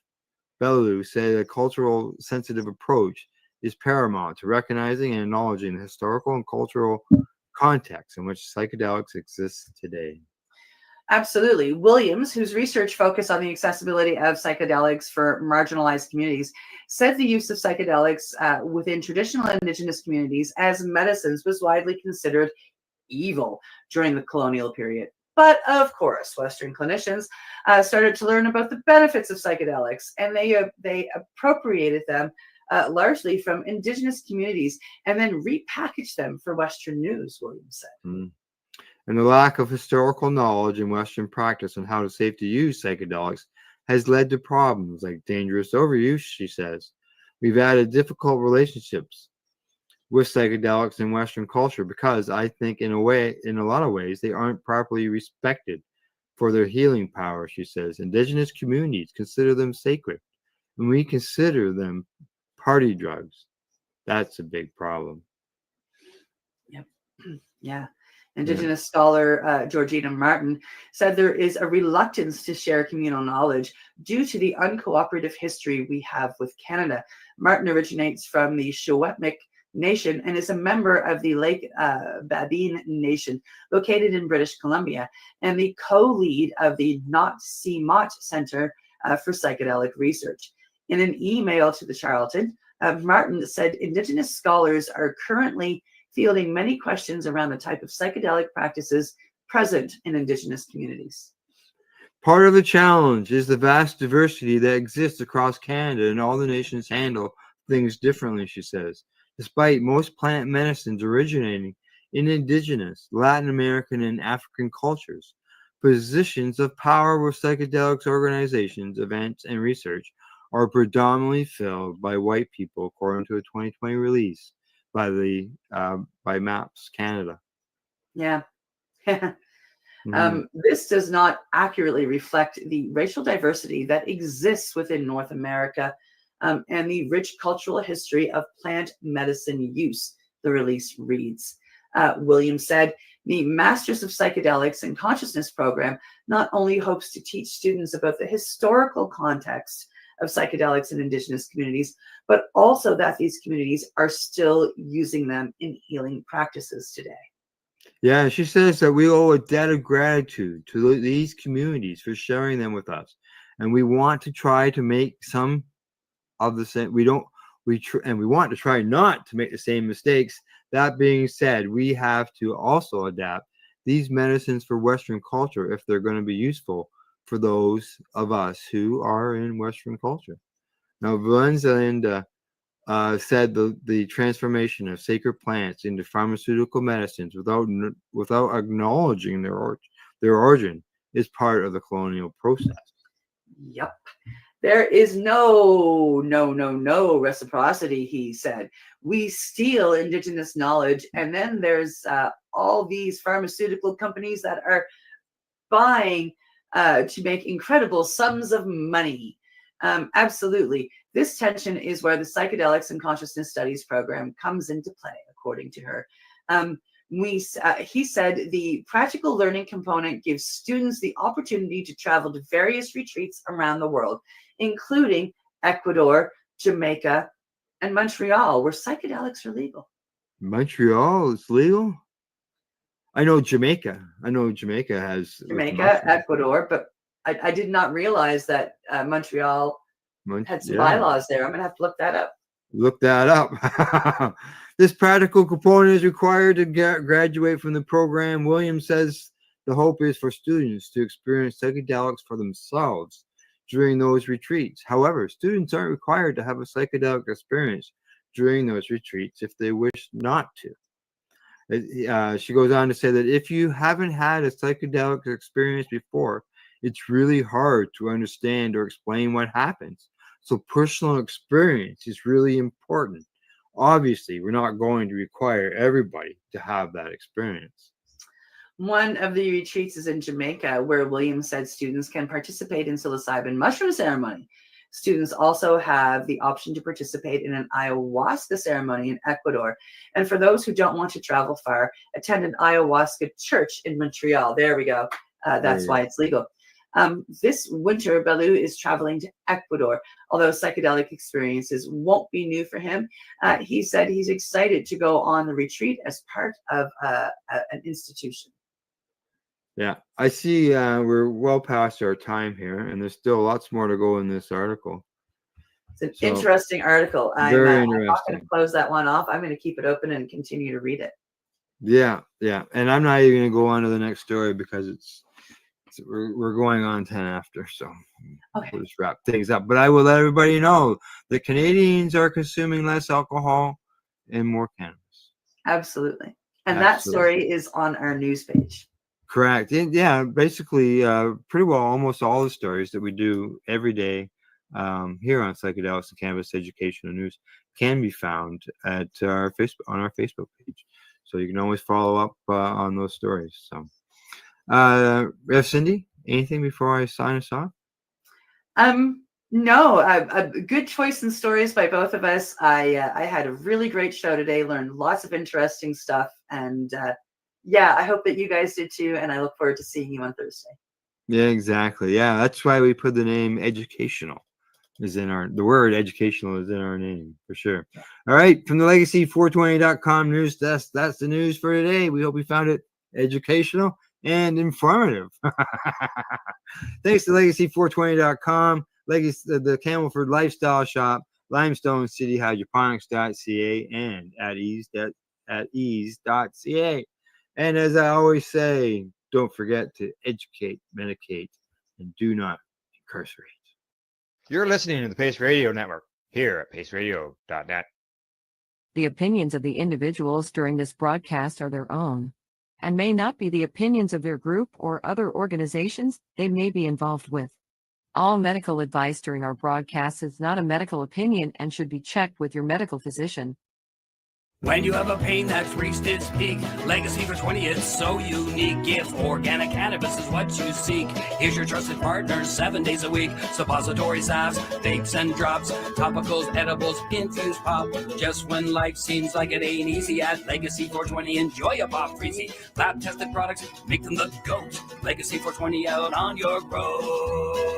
Bellou said a cultural sensitive approach is paramount to recognizing and acknowledging the historical and cultural context in which psychedelics exist today. Absolutely. Williams, whose research focused on the accessibility of psychedelics for marginalized communities, said the use of psychedelics within traditional indigenous communities as medicines was widely considered evil during the colonial period. But of course, Western clinicians started to learn about the benefits of psychedelics, and they appropriated them largely from indigenous communities and then repackaged them for Western news, Williams said. And the lack of historical knowledge in Western practice on how to safely use psychedelics has led to problems like dangerous overuse, she says. We've added difficult relationships with psychedelics in Western culture because I think in a lot of ways, they aren't properly respected for their healing power, she says. Indigenous communities consider them sacred, and we consider them party drugs. That's a big problem. Yep. Yeah. Indigenous scholar Georgina Martin said there is a reluctance to share communal knowledge due to the uncooperative history we have with Canada. Martin originates from the Secwepemc Nation and is a member of the Lake Babine Nation located in British Columbia and the co-lead of the Not CMOT Center for Psychedelic Research. In an email to the Charlton, Martin said Indigenous scholars are currently fielding many questions around the type of psychedelic practices present in Indigenous communities. Part of the challenge is the vast diversity that exists across Canada, and all the nations handle things differently, she says. Despite most plant medicines originating in Indigenous, Latin American, and African cultures, positions of power with psychedelics organizations, events, and research are predominantly filled by white people, according to a 2020 release by Maps Canada. Yeah. This does not accurately reflect the racial diversity that exists within North America and the rich cultural history of plant medicine use, the release reads. Williams said, the Masters of Psychedelics and Consciousness program not only hopes to teach students about the historical context of psychedelics in Indigenous communities, but also that these communities are still using them in healing practices today. Yeah, she says that we owe a debt of gratitude to these communities for sharing them with us, and we want to try to make some of the same. We want to try not to make the same mistakes. That being said, we have to also adapt these medicines for Western culture if they're going to be useful for those of us who are in Western culture. Now, Valenza and said the transformation of sacred plants into pharmaceutical medicines without acknowledging their origin is part of the colonial process. Yep. There is no reciprocity, he said. We steal indigenous knowledge, and then there's all these pharmaceutical companies that are buying to make incredible sums of money. Absolutely. This tension is where the Psychedelics and Consciousness Studies program comes into play, according to her. He said the practical learning component gives students the opportunity to travel to various retreats around the world, including Ecuador, Jamaica, and Montreal, where psychedelics are legal. Montreal is legal? I know Jamaica. Has Jamaica, Ecuador, but I did not realize that Montreal had some bylaws there. I'm going to have to look that up. Look that up. This practical component is required to graduate from the program. Williams says the hope is for students to experience psychedelics for themselves during those retreats. However, students aren't required to have a psychedelic experience during those retreats if they wish not to. She goes on to say that if you haven't had a psychedelic experience before, it's really hard to understand or explain what happens. So personal experience is really important. Obviously, we're not going to require everybody to have that experience. One of the retreats is in Jamaica, where Williams said students can participate in psilocybin mushroom ceremony. Students also have the option to participate in an ayahuasca ceremony in Ecuador. And for those who don't want to travel far, attend an ayahuasca church in Montreal. There we go. That's why it's legal. This winter, Bellew is traveling to Ecuador. Although psychedelic experiences won't be new for him, he said he's excited to go on the retreat as part of an institution. Yeah, I see we're well past our time here, and there's still lots more to go in this article. It's an interesting article. I'm not going to close that one off. I'm going to keep it open and continue to read it. Yeah. And I'm not even going to go on to the next story because we're going on 10 after, so we'll just wrap things up. But I will let everybody know that Canadians are consuming less alcohol and more cannabis. Absolutely. And that story is on our news page. Correct. Yeah, basically, pretty well almost all the stories that we do every day here on Psychedelics and Cannabis Educational News can be found at our Facebook page. So you can always follow up on those stories. So, Rev Cindy, anything before I sign us off? No, a good choice in stories by both of us. I had a really great show today, learned lots of interesting stuff, and I hope that you guys did too, and I look forward to seeing you on Thursday. Yeah, exactly. Yeah, that's why we put the name educational the word educational is in our name for sure. All right, from the Legacy420.com news desk, that's the news for today. We hope you found it educational and informative. Thanks to Legacy420.com, the Campbellford Lifestyle Shop, Limestone City Hydroponics.ca, and at ease.ca. And as I always say, don't forget to educate, medicate, and do not incarcerate. You're listening to the Pace Radio Network here at paceradio.net. The opinions of the individuals during this broadcast are their own and may not be the opinions of their group or other organizations they may be involved with. All medical advice during our broadcast is not a medical opinion and should be checked with your medical physician. When you have a pain that's reached its peak, Legacy for 20 is so unique. If organic cannabis is what you seek, here's your trusted partner 7 days a week. Suppository salves, vapes and drops, topicals, edibles, infused pop. Just when life seems like it ain't easy, at Legacy 420 enjoy a pop freezy. Lab tested products make them the GOAT. Legacy 420 out on your road.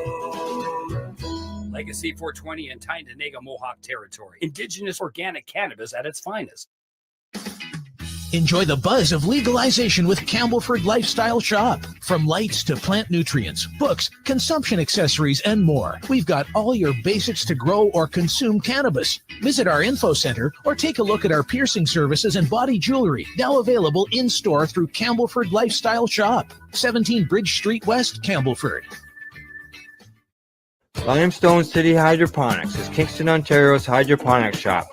Legacy 420 in Tyndonega Mohawk territory. Indigenous organic cannabis at its finest. Enjoy the buzz of legalization with Campbellford Lifestyle Shop. From lights to plant nutrients, books, consumption accessories, and more. We've got all your basics to grow or consume cannabis. Visit our info center or take a look at our piercing services and body jewelry, now available in-store through Campbellford Lifestyle Shop, 17 Bridge Street West, Campbellford. Limestone City Hydroponics is Kingston, Ontario's hydroponics shop.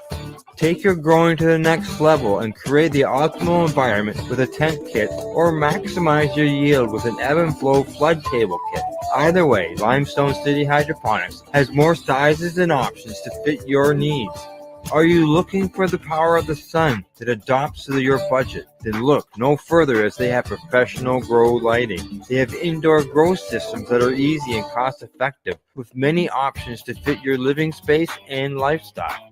Take your growing to the next level and create the optimal environment with a tent kit, or maximize your yield with an ebb and flow flood table kit. Either way, Limestone City Hydroponics has more sizes and options to fit your needs. Are you looking for the power of the sun that adapts to your budget? Then look no further, as they have professional grow lighting. They have indoor grow systems that are easy and cost effective, with many options to fit your living space and lifestyle.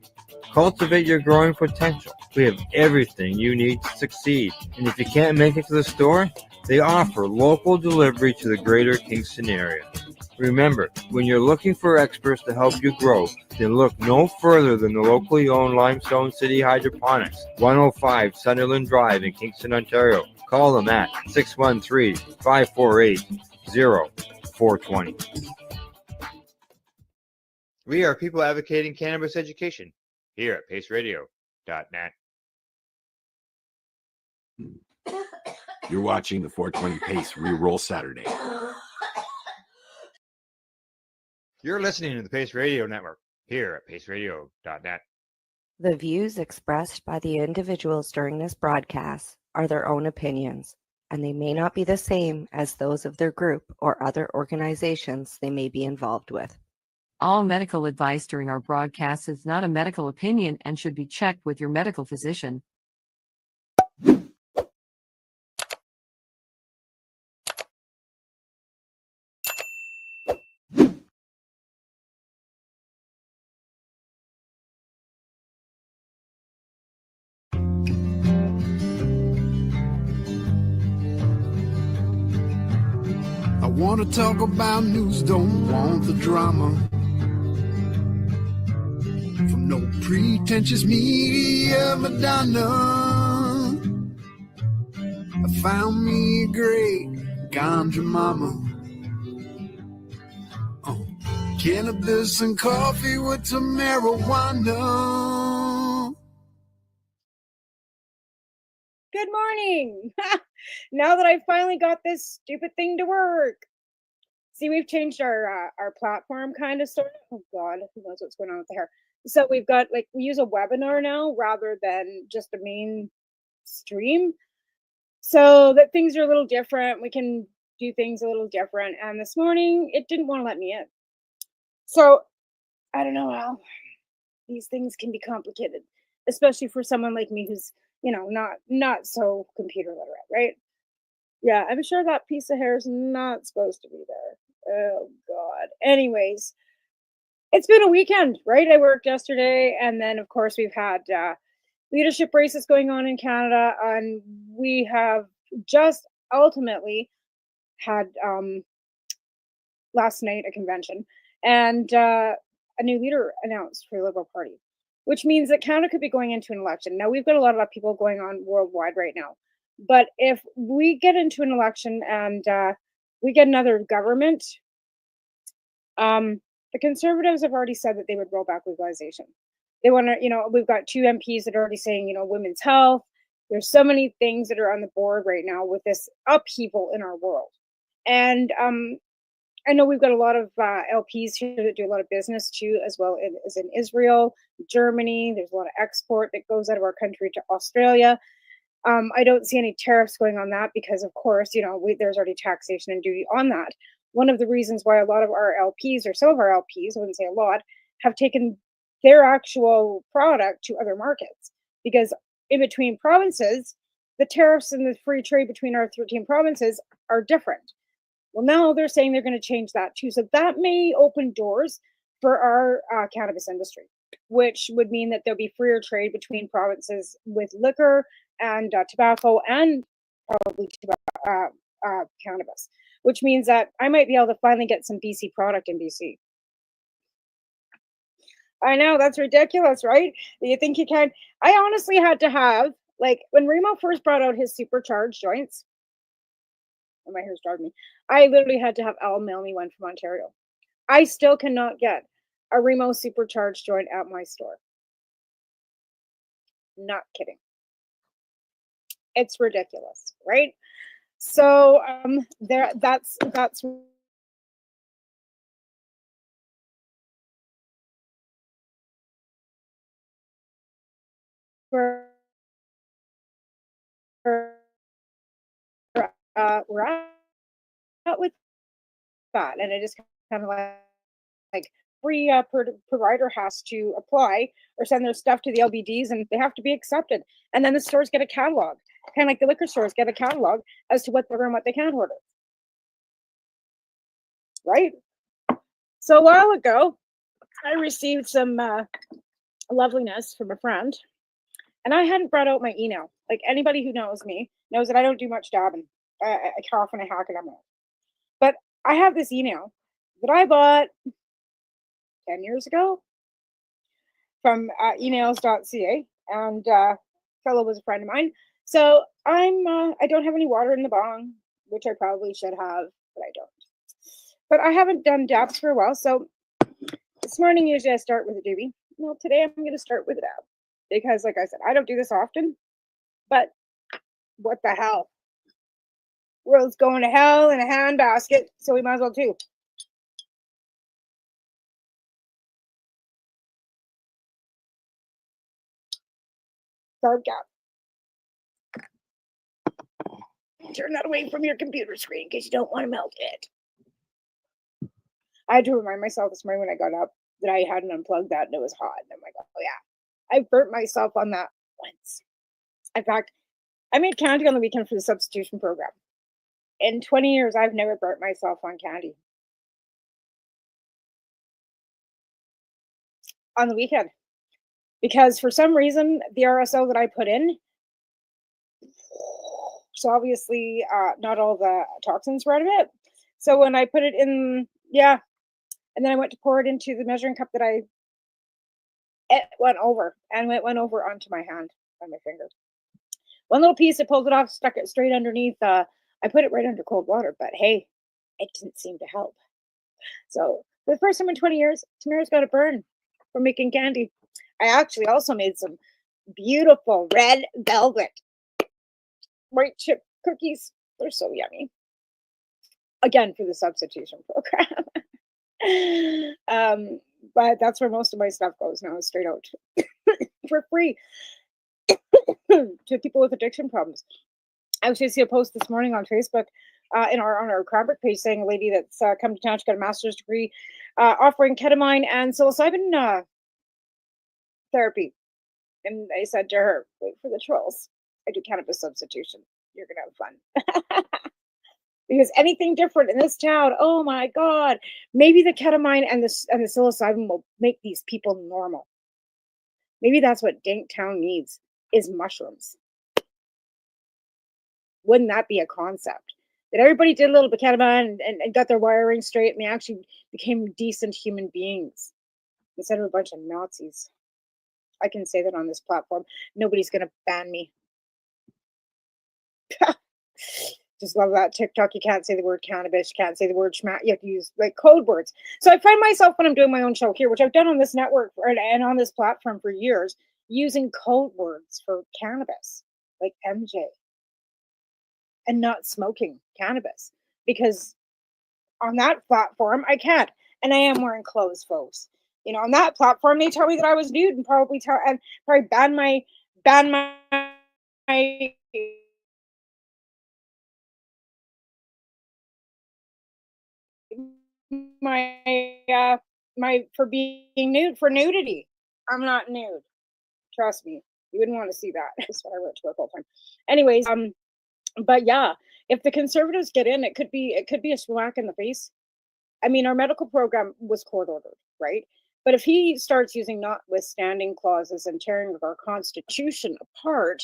Cultivate your growing potential. We have everything you need to succeed. And if you can't make it to the store, they offer local delivery to the greater Kingston area. Remember, when you're looking for experts to help you grow, then look no further than the locally owned Limestone City Hydroponics, 105 Sunderland Drive in Kingston, Ontario. Call them at 613-548-0420. We are people advocating cannabis education here at paceradio.net. You're watching the 420 Pace Reroll Saturday. You're listening to the Pace Radio Network here at paceradio.net. The views expressed by the individuals during this broadcast are their own opinions, and they may not be the same as those of their group or other organizations they may be involved with. All medical advice during our broadcast is not a medical opinion and should be checked with your medical physician. I want to talk about news, don't want the drama. From no pretentious media Madonna. I found me a great ganja mama. Cannabis and coffee with some marijuana. Good morning. Now that I finally got this stupid thing to work. See, we've changed our platform kind of sort of. Oh God, who knows what's going on with the hair. So we've got we use a webinar now rather than just a main stream. So that things are a little different. We can do things a little different. And this morning it didn't want to let me in. So I don't know how these things can be complicated, especially for someone like me who's, not so computer literate, right? Yeah, I'm sure that piece of hair is not supposed to be there. Oh God. Anyways, it's been a weekend, right? I worked yesterday, and then of course we've had leadership races going on in Canada, and we have just ultimately had last night a convention and a new leader announced for the Liberal Party, which means that Canada could be going into an election. Now, we've got a lot of people going on worldwide right now, but if we get into an election and we get another government, the Conservatives have already said that they would roll back legalization. They want to, we've got 2 MPs that are already saying, women's health. There's so many things that are on the board right now with this upheaval in our world. And I know we've got a lot of LPs here that do a lot of business too, as well as in Israel, Germany. There's a lot of export that goes out of our country to Australia. I don't see any tariffs going on that because, of course, there's already taxation and duty on that. One of the reasons why a lot of our LPs, or some of our LPs, I wouldn't say a lot, have taken their actual product to other markets, because in between provinces, the tariffs and the free trade between our 13 provinces are different. Well, now they're saying they're going to change that too. So that may open doors for our cannabis industry, which would mean that there'll be freer trade between provinces with liquor and tobacco, and probably cannabis, which means that I might be able to finally get some BC product in BC. I know, that's ridiculous, right? You think you can? I honestly had to have, when Remo first brought out his supercharged joints, and my hair's driving me, I literally had to have Al mail me one from Ontario. I still cannot get a Remo supercharged joint at my store. Not kidding. It's ridiculous, right? So that's where we're at with that, and it is kind of like every provider has to apply or send their stuff to the LBDs, and they have to be accepted. And then the stores get a catalog, kind of like the liquor stores get a catalog as to what they're and what they can't order. Right? So a while ago, I received some loveliness from a friend, and I hadn't brought out my email. Like anybody who knows me knows that I don't do much dabbing. I cough and I hack and I'm out. But I have this email that I bought 10 years ago from emails.ca, and fellow was a friend of mine. So I don't have any water in the bong, which I probably should have, but I don't. But I haven't done dabs for a while, so this morning usually I start with a doobie. Well, today I'm going to start with a dab because, like I said, I don't do this often. But what the hell? World's going to hell in a handbasket, so we might as well too. Carb gap. Turn that away from your computer screen because you don't want to melt it. I had to remind myself this morning when I got up that I hadn't unplugged that and it was hot. And I'm like, oh yeah, I burnt myself on that once. In fact, I made candy on the weekend for the substitution program. In 20 years, I've never burnt myself on candy. On the weekend. Because for some reason, the RSO that I put in, so obviously not all the toxins were out of it. So when I put it in, yeah, and then I went to pour it into the measuring cup that it went over, and it went over onto my hand, on my finger. One little piece, I pulled it off, stuck it straight underneath. I put it right under cold water, but hey, it didn't seem to help. So for the first time in 20 years, Tamara's got a burn from making candy. I actually also made some beautiful red velvet white chip cookies. They're so yummy. Again, for the substitution program. But that's where most of my stuff goes now, straight out for free to people with addiction problems. I actually see a post this morning on Facebook on our Cranbrook page saying a lady that's come to town, she got a master's degree offering ketamine and psilocybin therapy. And I said to her, wait for the trolls. I do cannabis substitution. You're going to have fun. Because anything different in this town, oh my God, maybe the ketamine and the psilocybin will make these people normal. Maybe that's what Dank Town needs, is mushrooms. Wouldn't that be a concept? That everybody did a little bit of ketamine and got their wiring straight, and they actually became decent human beings instead of a bunch of Nazis. I can say that on this platform. Nobody's going to ban me. Just love that TikTok. You can't say the word cannabis. You can't say the word schmack. You have to use like code words. So I find myself when I'm doing my own show here, which I've done on this network and on this platform for years, using code words for cannabis, like MJ, and not smoking cannabis, because on that platform I can't, and I am wearing clothes, folks. You know, on that platform they tell me that I was nude and probably ban my for being nude, for nudity. I'm not nude. Trust me. You wouldn't want to see that. That's what I wrote to work all the time. Anyways, but yeah, if the conservatives get in, it could be a smack in the face. I mean, our medical program was court ordered, right? But if he starts using notwithstanding clauses and tearing our Constitution apart,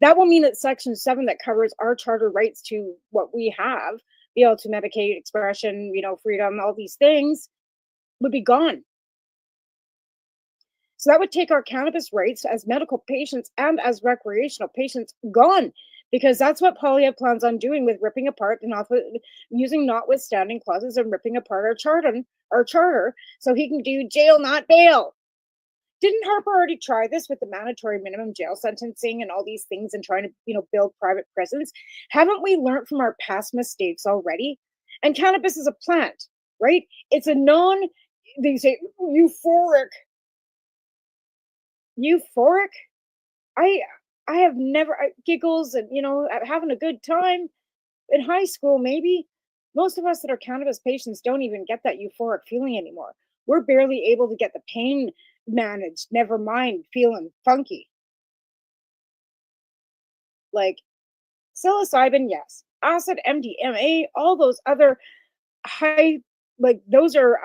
that will mean that Section 7 that covers our charter rights to what we have, be able to medicate, expression, freedom, all these things, would be gone. So that would take our cannabis rights as medical patients and as recreational patients gone, because that's what Poilievre plans on doing with ripping apart and using notwithstanding clauses and ripping apart our charter so he can do jail, not bail. Didn't Harper already try this with the mandatory minimum jail sentencing and all these things and trying to, build private prisons? Haven't we learned from our past mistakes already? And cannabis is a plant, right? It's a they say euphoric. I have never giggles and having a good time in high school. Maybe most of us that are cannabis patients don't even get that euphoric feeling anymore. We're barely able to get the pain managed. Never mind feeling funky. Like psilocybin, yes. Acid, MDMA, all those other high, like those are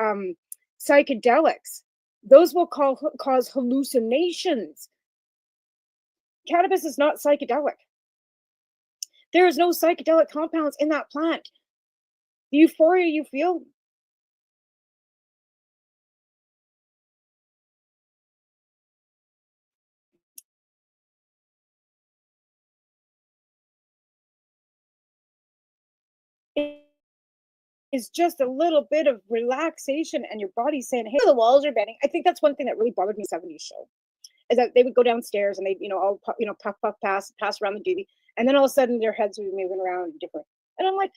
psychedelics. Those will cause hallucinations. Cannabis is not psychedelic. There is no psychedelic compounds in that plant. The euphoria you feel is just a little bit of relaxation and your body's saying, hey, the walls are bending. I think that's one thing that really bothered me 70s show is that they would go downstairs and they, all puff, pass around the doobie. And then all of a sudden their heads would be moving around different. And I'm like,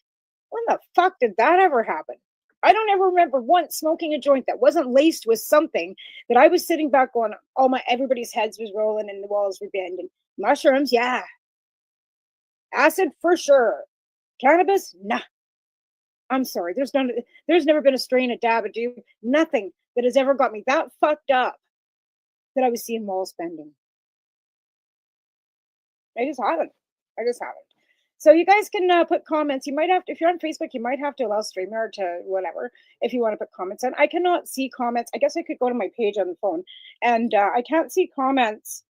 when the fuck did that ever happen? I don't ever remember once smoking a joint that wasn't laced with something that I was sitting back on. Everybody's heads was rolling and the walls were bending. Mushrooms, yeah. Acid for sure. Cannabis, nah. I'm sorry. There's never been a strain of Dabadoo, nothing that has ever got me that fucked up that I was seeing walls bending. I just haven't. So you guys can put comments. You might have to, if you're on Facebook, you might have to allow StreamYard to whatever, if you want to put comments in. I cannot see comments. I guess I could go to my page on the phone and I can't see comments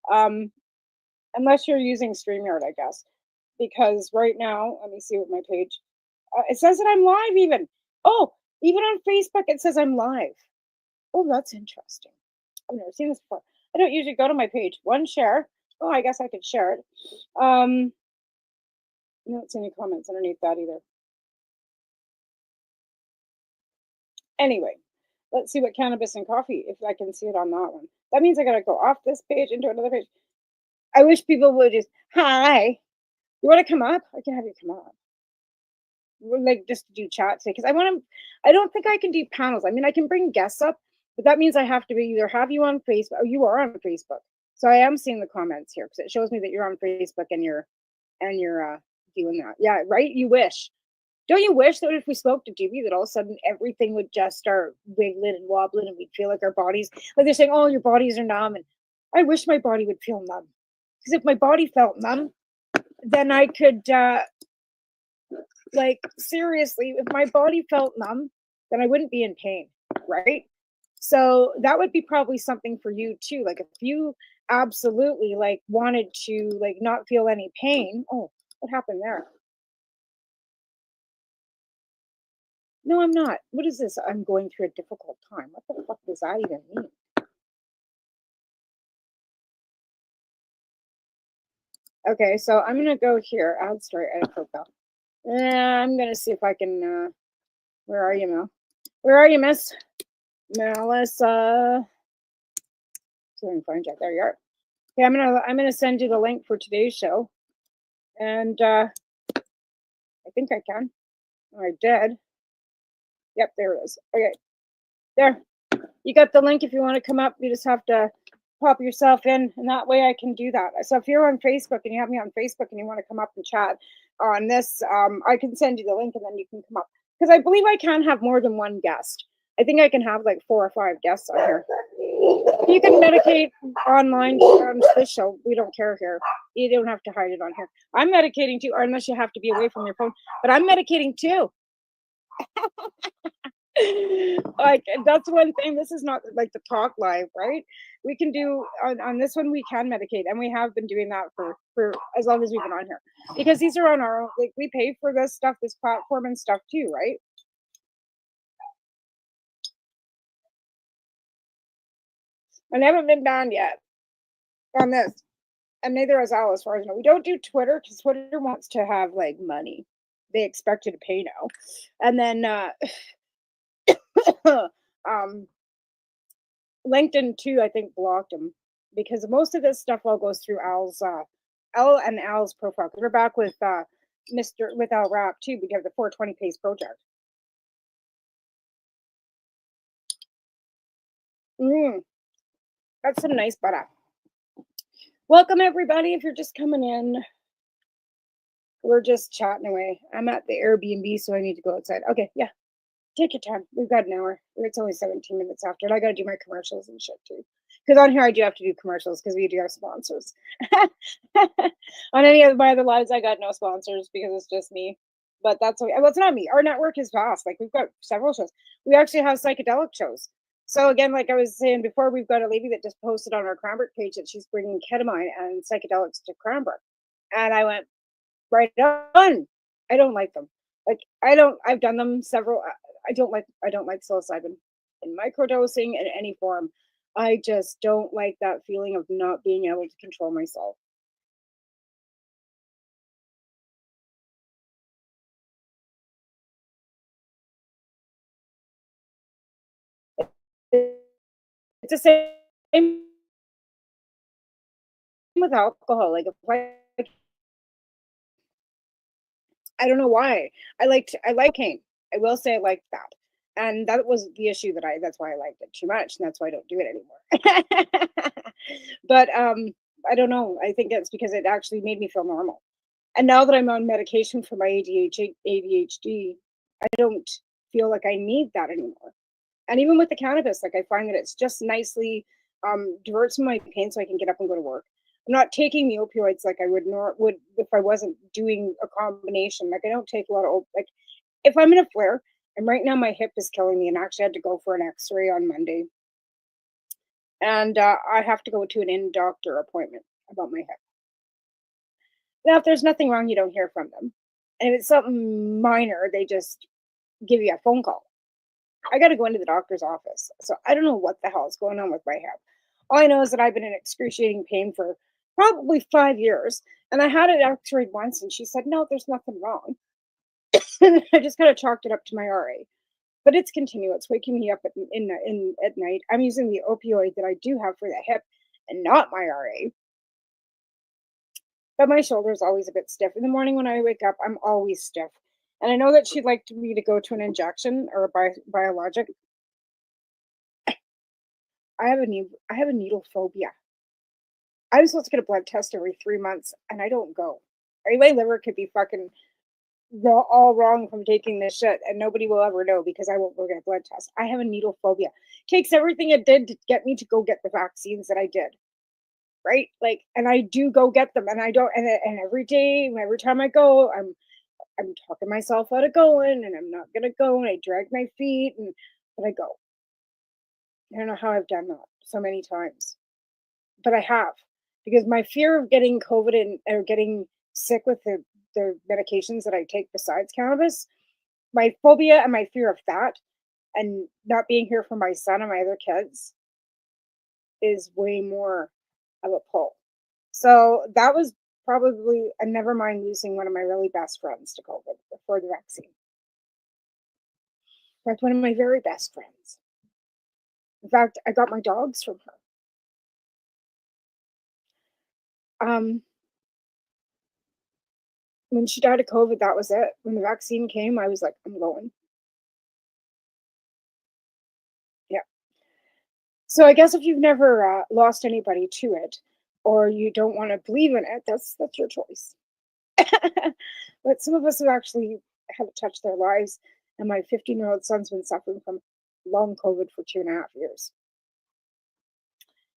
unless you're using StreamYard, I guess, because right now, let me see what my page, it says that I'm live even. Oh, even on Facebook, it says I'm live. Oh, that's interesting. I've never seen this before. I don't usually go to my page. One share. Oh, I guess I could share it. I don't see any comments underneath that either. Anyway, let's see what cannabis and coffee, if I can see it on that one. That means I gotta go off this page into another page. I wish people would just, hi, you want to come up? I can have you come up. Like just to do chat today because I don't think I can do panels. I mean, I can bring guests up, but that means I have to either have you on Facebook or you are on Facebook. So I am seeing the comments here because it shows me that you're on Facebook and you're doing that. Yeah, right. You wish. Don't you wish that if we spoke to Doobie that all of a sudden everything would just start wiggling and wobbling and we'd feel like our bodies, like they're saying, oh, your bodies are numb. And I wish my body would feel numb because if my body felt numb, then I could, like seriously, if my body felt numb, then I wouldn't be in pain, right? So that would be probably something for you too. Like if you absolutely like wanted to like not feel any pain. Oh, what happened there? No, I'm not. What is this? I'm going through a difficult time. What the fuck does that even mean? Okay, so I'm gonna go here. Add story, edit profile. I'm gonna see if I can. Where are you, Mel? Where are you, Miss Melissa? So I can find you. There you are. Okay, I'm gonna send you the link for today's show, and I think I can. Oh, I did. Yep, there it is. Okay, there. You got the link if you want to come up. You just have to pop yourself in, and that way I can do that. So if you're on Facebook and you have me on Facebook and you want to come up and chat on this, I can send you the link and then you can come up. Because I believe I can have more than one guest. I think I can have like 4 or 5 guests on here. You can medicate online on this show. We don't care here. You don't have to hide it on here. I'm medicating too, or unless you have to be away from your phone. But I'm medicating too. Like that's one thing. This is not like the talk live, right? We can do on this one. We can medicate, and we have been doing that for as long as we've been on here, because these are on our own. Like we pay for this stuff, this platform and stuff too, right? I haven't been banned yet on this, and neither has Al, as far as I know. We don't do Twitter because Twitter wants to have like money. They expect you to pay now, and then LinkedIn too, I think blocked him because most of this stuff all goes through Al's profile. Because we're back with with Al Rapp too. We have the 420 Pace project. That's some nice butter. Welcome, everybody. If you're just coming in, we're just chatting away. I'm at the Airbnb, so I need to go outside. Okay, yeah. Take your time. We've got an hour. It's only 17 minutes after, and I got to do my commercials and shit too. Because on here, I do have to do commercials because we do have sponsors. On any of my other lives, I got no sponsors because it's just me. But that's okay. Well, it's not me. Our network is vast. Like, we've got several shows. We actually have psychedelic shows. So again, like I was saying before, we've got a lady that just posted on our Cranbrook page that she's bringing ketamine and psychedelics to Cranbrook. And I went, right on. I don't like them. Like, I've done them several. I don't like psilocybin in microdosing in any form. I just don't like that feeling of not being able to control myself. It's the same with alcohol. Like, if I don't know why. I like cane. I will say I liked that. And that was the issue that's why I liked it too much, and that's why I don't do it anymore. But I don't know. I think it's because it actually made me feel normal. And now that I'm on medication for my ADHD, I don't feel like I need that anymore. And even with the cannabis, like I find that it's just nicely diverts my pain so I can get up and go to work. I'm not taking the opioids like I would if I wasn't doing a combination. Like I don't take a lot of like if I'm in a flare, and right now my hip is killing me, and I actually had to go for an X-ray on Monday, and I have to go to an in-doctor appointment about my hip. Now, if there's nothing wrong, you don't hear from them, and if it's something minor, they just give you a phone call. I got to go into the doctor's office, so I don't know what the hell is going on with my hip. All I know is that I've been in excruciating pain for probably 5 years, and I had it X-rayed once, and she said, "No, there's nothing wrong." And I just kind of chalked it up to my RA. But it's continuous, waking me up at night. I'm using the opioid that I do have for the hip and not my RA. But my shoulder is always a bit stiff. In the morning when I wake up, I'm always stiff. And I know that she'd like me to go to an injection or a biologic. I have a needle phobia. I'm supposed to get a blood test every 3 months, and I don't go. My liver could be fucking all wrong from taking this shit, and nobody will ever know because I won't go get a blood test. I have a needle phobia. Takes everything it did to get me to go get the vaccines that I did, right? Like, and I do go get them, and I don't. And every day, every time I go, I'm talking myself out of going, and I'm not gonna go, and I drag my feet, but I go. I don't know how I've done that so many times, but I have because my fear of getting COVID or getting sick with the medications that I take besides cannabis, my phobia and my fear of that and not being here for my son and my other kids is way more of a pull. So that was probably, and never mind losing one of my really best friends to COVID before the vaccine. In fact, one of my very best friends. In fact, I got my dogs from her. When she died of COVID, that was it. When the vaccine came, I was like, I'm going. Yeah. So I guess if you've never lost anybody to it, or you don't want to believe in it, that's your choice. But some of us have actually had it touch their lives, and my 15-year-old son's been suffering from long COVID for 2.5 years.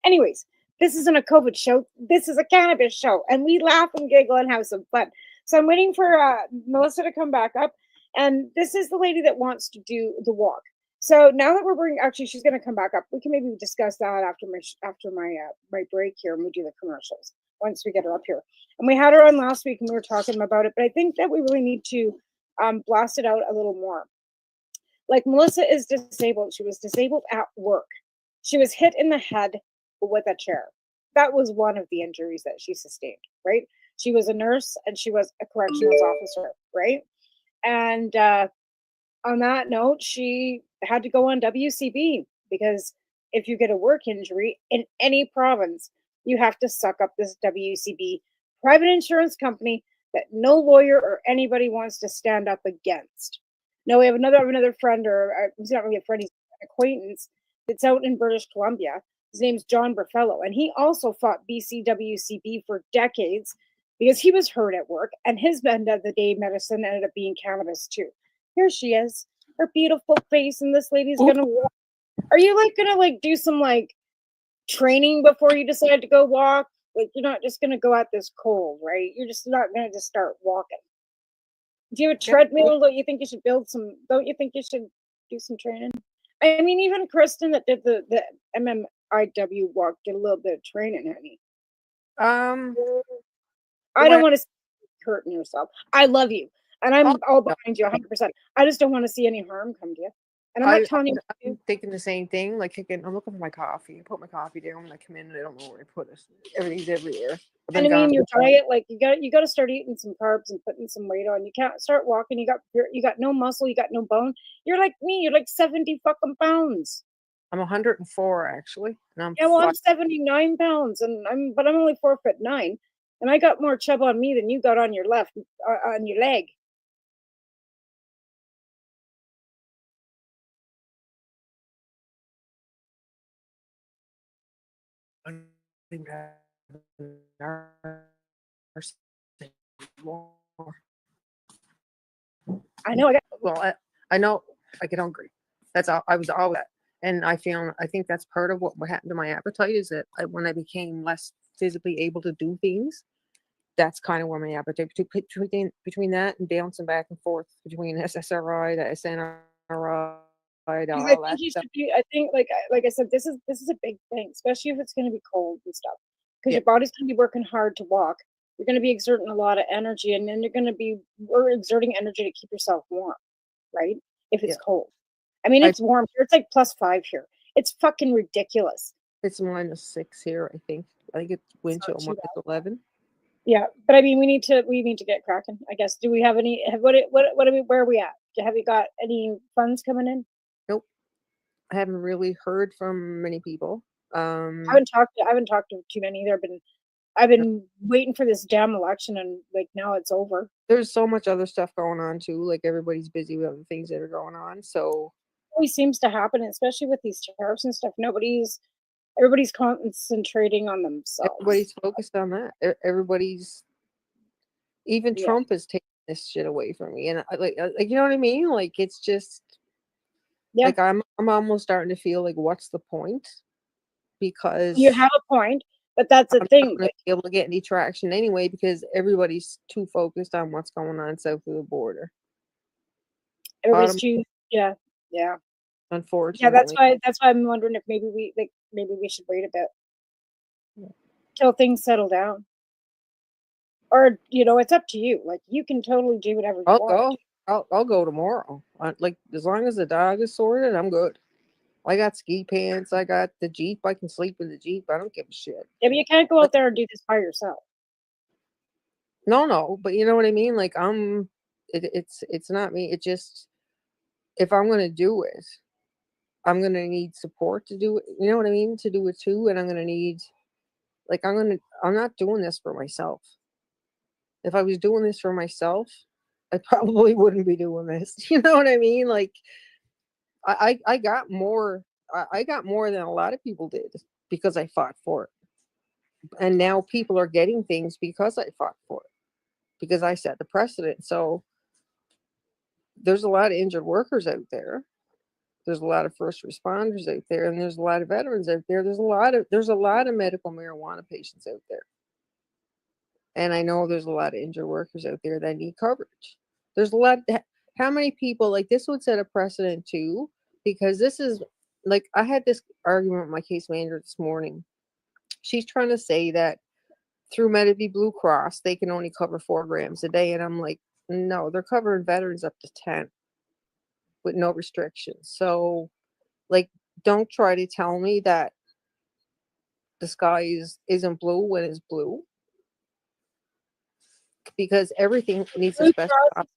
Anyways, this isn't a COVID show. This is a cannabis show, and we laugh and giggle and have some fun. So I'm waiting for Melissa to come back up, and this is the lady that wants to do the walk. So now that actually she's going to come back up. We can maybe discuss that after my break here, and we do the commercials once we get her up here. And we had her on last week, and we were talking about it, but I think that we really need to blast it out a little more. Like, Melissa is disabled. She was disabled at work. She was hit in the head with a chair. That was one of the injuries that she sustained, right? She was a nurse and she was a corrections officer, right? And on that note, she had to go on WCB because if you get a work injury in any province, you have to suck up this WCB private insurance company that no lawyer or anybody wants to stand up against. Now we have another friend, or he's not really a friend, he's an acquaintance that's out in British Columbia. His name's John Burfello, and he also fought BCWCB for decades because he was hurt at work, and his end of the day medicine ended up being cannabis too. Here she is, her beautiful face, and this lady's gonna walk. Are you like gonna like do some like training before you decide to go walk? Like you're not just gonna go out this cold, right? You're just not gonna just start walking. Do you have a treadmill? Don't you think you should build some? Don't you think you should do some training? I mean, even Kristen that did the MMIW walk did a little bit of training, honey. I don't want to see you hurting yourself. I love you, and I'm all behind you 100%. I just don't want to see any harm come to you. And I'm not telling you. I'm thinking the same thing. Like, I'm looking for my coffee. I put my coffee down when I come in, and I don't know where I put it. Everything's everywhere. And I mean, your diet, like you got to start eating some carbs and putting some weight on. You can't start walking. You got no muscle. You got no bone. You're like me. You're like 70 fucking pounds. I'm 104 actually. And I'm 79 pounds, and I'm only 4'9", and I got more chub on me than you got on your left on your leg. I know. I know. I get hungry. That's all. I was always that, and I think that's part of what happened to my appetite is that when I became less physically able to do things, that's kind of where my appetite between that and bouncing back and forth between SSRI, the SNRI. I think you should be. I think, like I said, this is a big thing, especially if it's going to be cold and stuff, because your body's going to be working hard to walk. You're going to be exerting a lot of energy, and then you're going to be exerting energy to keep yourself warm, right? If it's cold. I mean, it's warm here. It's like +5 here. It's fucking ridiculous. It's -6 here. I think it's wind chill -11. Yeah, but I mean, we need to get cracking. I guess. Do we have any? Where are we at? Have you got any funds coming in? Nope. I haven't really heard from many people. I haven't talked to too many either. I've been waiting for this damn election, and like now it's over. There's so much other stuff going on too. Like everybody's busy with other things that are going on. So it always seems to happen, especially with these tariffs and stuff. Everybody's concentrating on themselves. Everybody's focused on that. Even Trump is taking this shit away from me, and like you know what I mean? Like it's just like I'm almost starting to feel like what's the point? Because you have a point, but that's the thing. Not gonna be able to get any traction anyway because everybody's too focused on what's going on south of the border. Everybody's yeah. Unfortunately. Yeah, that's why I'm wondering if maybe we should wait a bit till things settle down. Or it's up to you. Like you can totally do whatever you want. I'll go tomorrow. Like as long as the dog is sorted, I'm good. I got ski pants. I got the Jeep. I can sleep in the Jeep. I don't give a shit. Yeah, but you can't go out there and do this by yourself. No, but you know what I mean? Like it's not me. It just, if I'm going to do it, I'm going to need support to do it. You know what I mean? To do it too. And I'm going to need, I'm not doing this for myself. If I was doing this for myself, I probably wouldn't be doing this. You know what I mean? Like I got more than a lot of people did because I fought for it. And now people are getting things because I fought for it, because I set the precedent. So there's a lot of injured workers out there. There's a lot of first responders out there, and there's a lot of veterans out there. There's a lot of medical marijuana patients out there. And I know there's a lot of injured workers out there that need coverage. There's a lot. How many people, like this would set a precedent too, because this is like, I had this argument with my case manager this morning. She's trying to say that through Medivie Blue Cross, they can only cover 4 grams a day. And I'm like, no, they're covering veterans up to 10 with no restrictions. So like, don't try to tell me that the sky isn't blue when it's blue. Because everything needs a special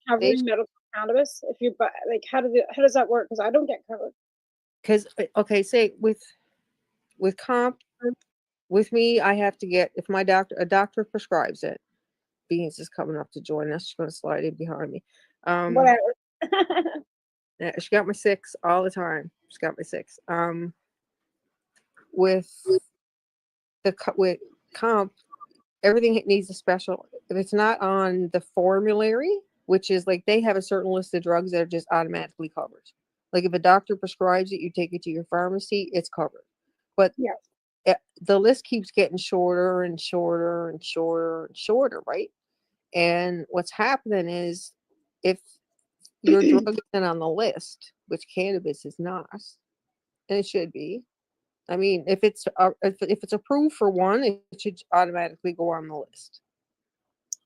covering medical cannabis. If you buy, like, how does that work? Because I don't get covered. Because say with comp, with me, I have to get, if a doctor prescribes it. Beans is coming up to join us. She's going to slide in behind me. Whatever. Yeah, she got my 6 all the time. She's got my 6. with with comp, everything needs a special. If it's not on the formulary, which is like they have a certain list of drugs that are just automatically covered. Like if a doctor prescribes it, you take it to your pharmacy, it's covered. But the list keeps getting shorter and shorter and shorter and shorter, right? And what's happening is if your drug isn't on the list, which cannabis is not, and it should be. I mean, if it's approved for one, it should automatically go on the list.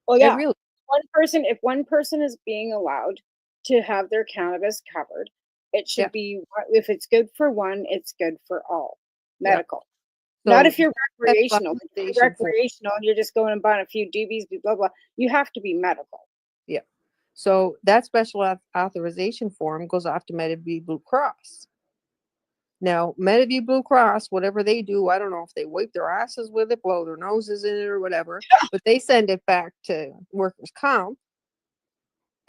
Well, It yeah. really, If one person is being allowed to have their cannabis covered, it should be, if it's good for one, it's good for all. Medical. Not So if you're recreational. If you're authorization for- recreational and you're just going and buying a few doobies, blah, blah. You have to be medical. Yeah. So that special authorization form goes off to Mediview Blue Cross. Now, Mediview Blue Cross, whatever they do, I don't know if they wipe their asses with it, blow their noses in it or whatever, but they send it back to workers' comp.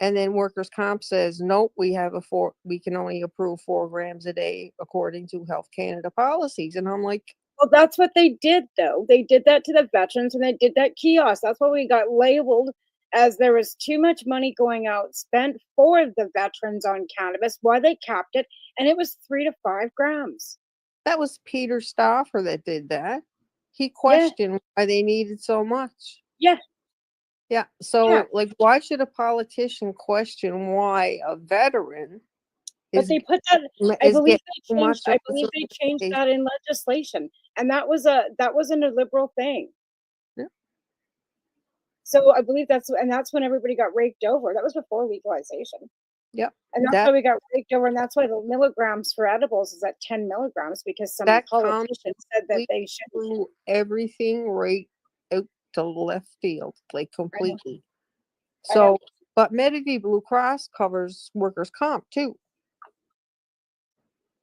And then workers' comp says, nope, we can only approve 4 grams a day according to Health Canada policies. And I'm like, well, that's what they did, though. They did that to the veterans and they did that kiosk. That's why we got labeled as there was too much money going out spent for the veterans on cannabis, why they capped it, and it was 3 to 5 grams. That was Peter Stauffer that did that. He questioned why they needed so much. Yeah. Yeah. So, like, why should a politician question why a veteran But they put that. I believe they changed that in legislation, and that wasn't a liberal thing. Yeah. So I believe that's when everybody got raked over. That was before legalization. Yep. And that's why we got raked over, and that's why the milligrams for edibles is at 10 milligrams because some politicians said that they should everything right out to left field, like completely. So, but Mediview Blue Cross covers workers' comp too.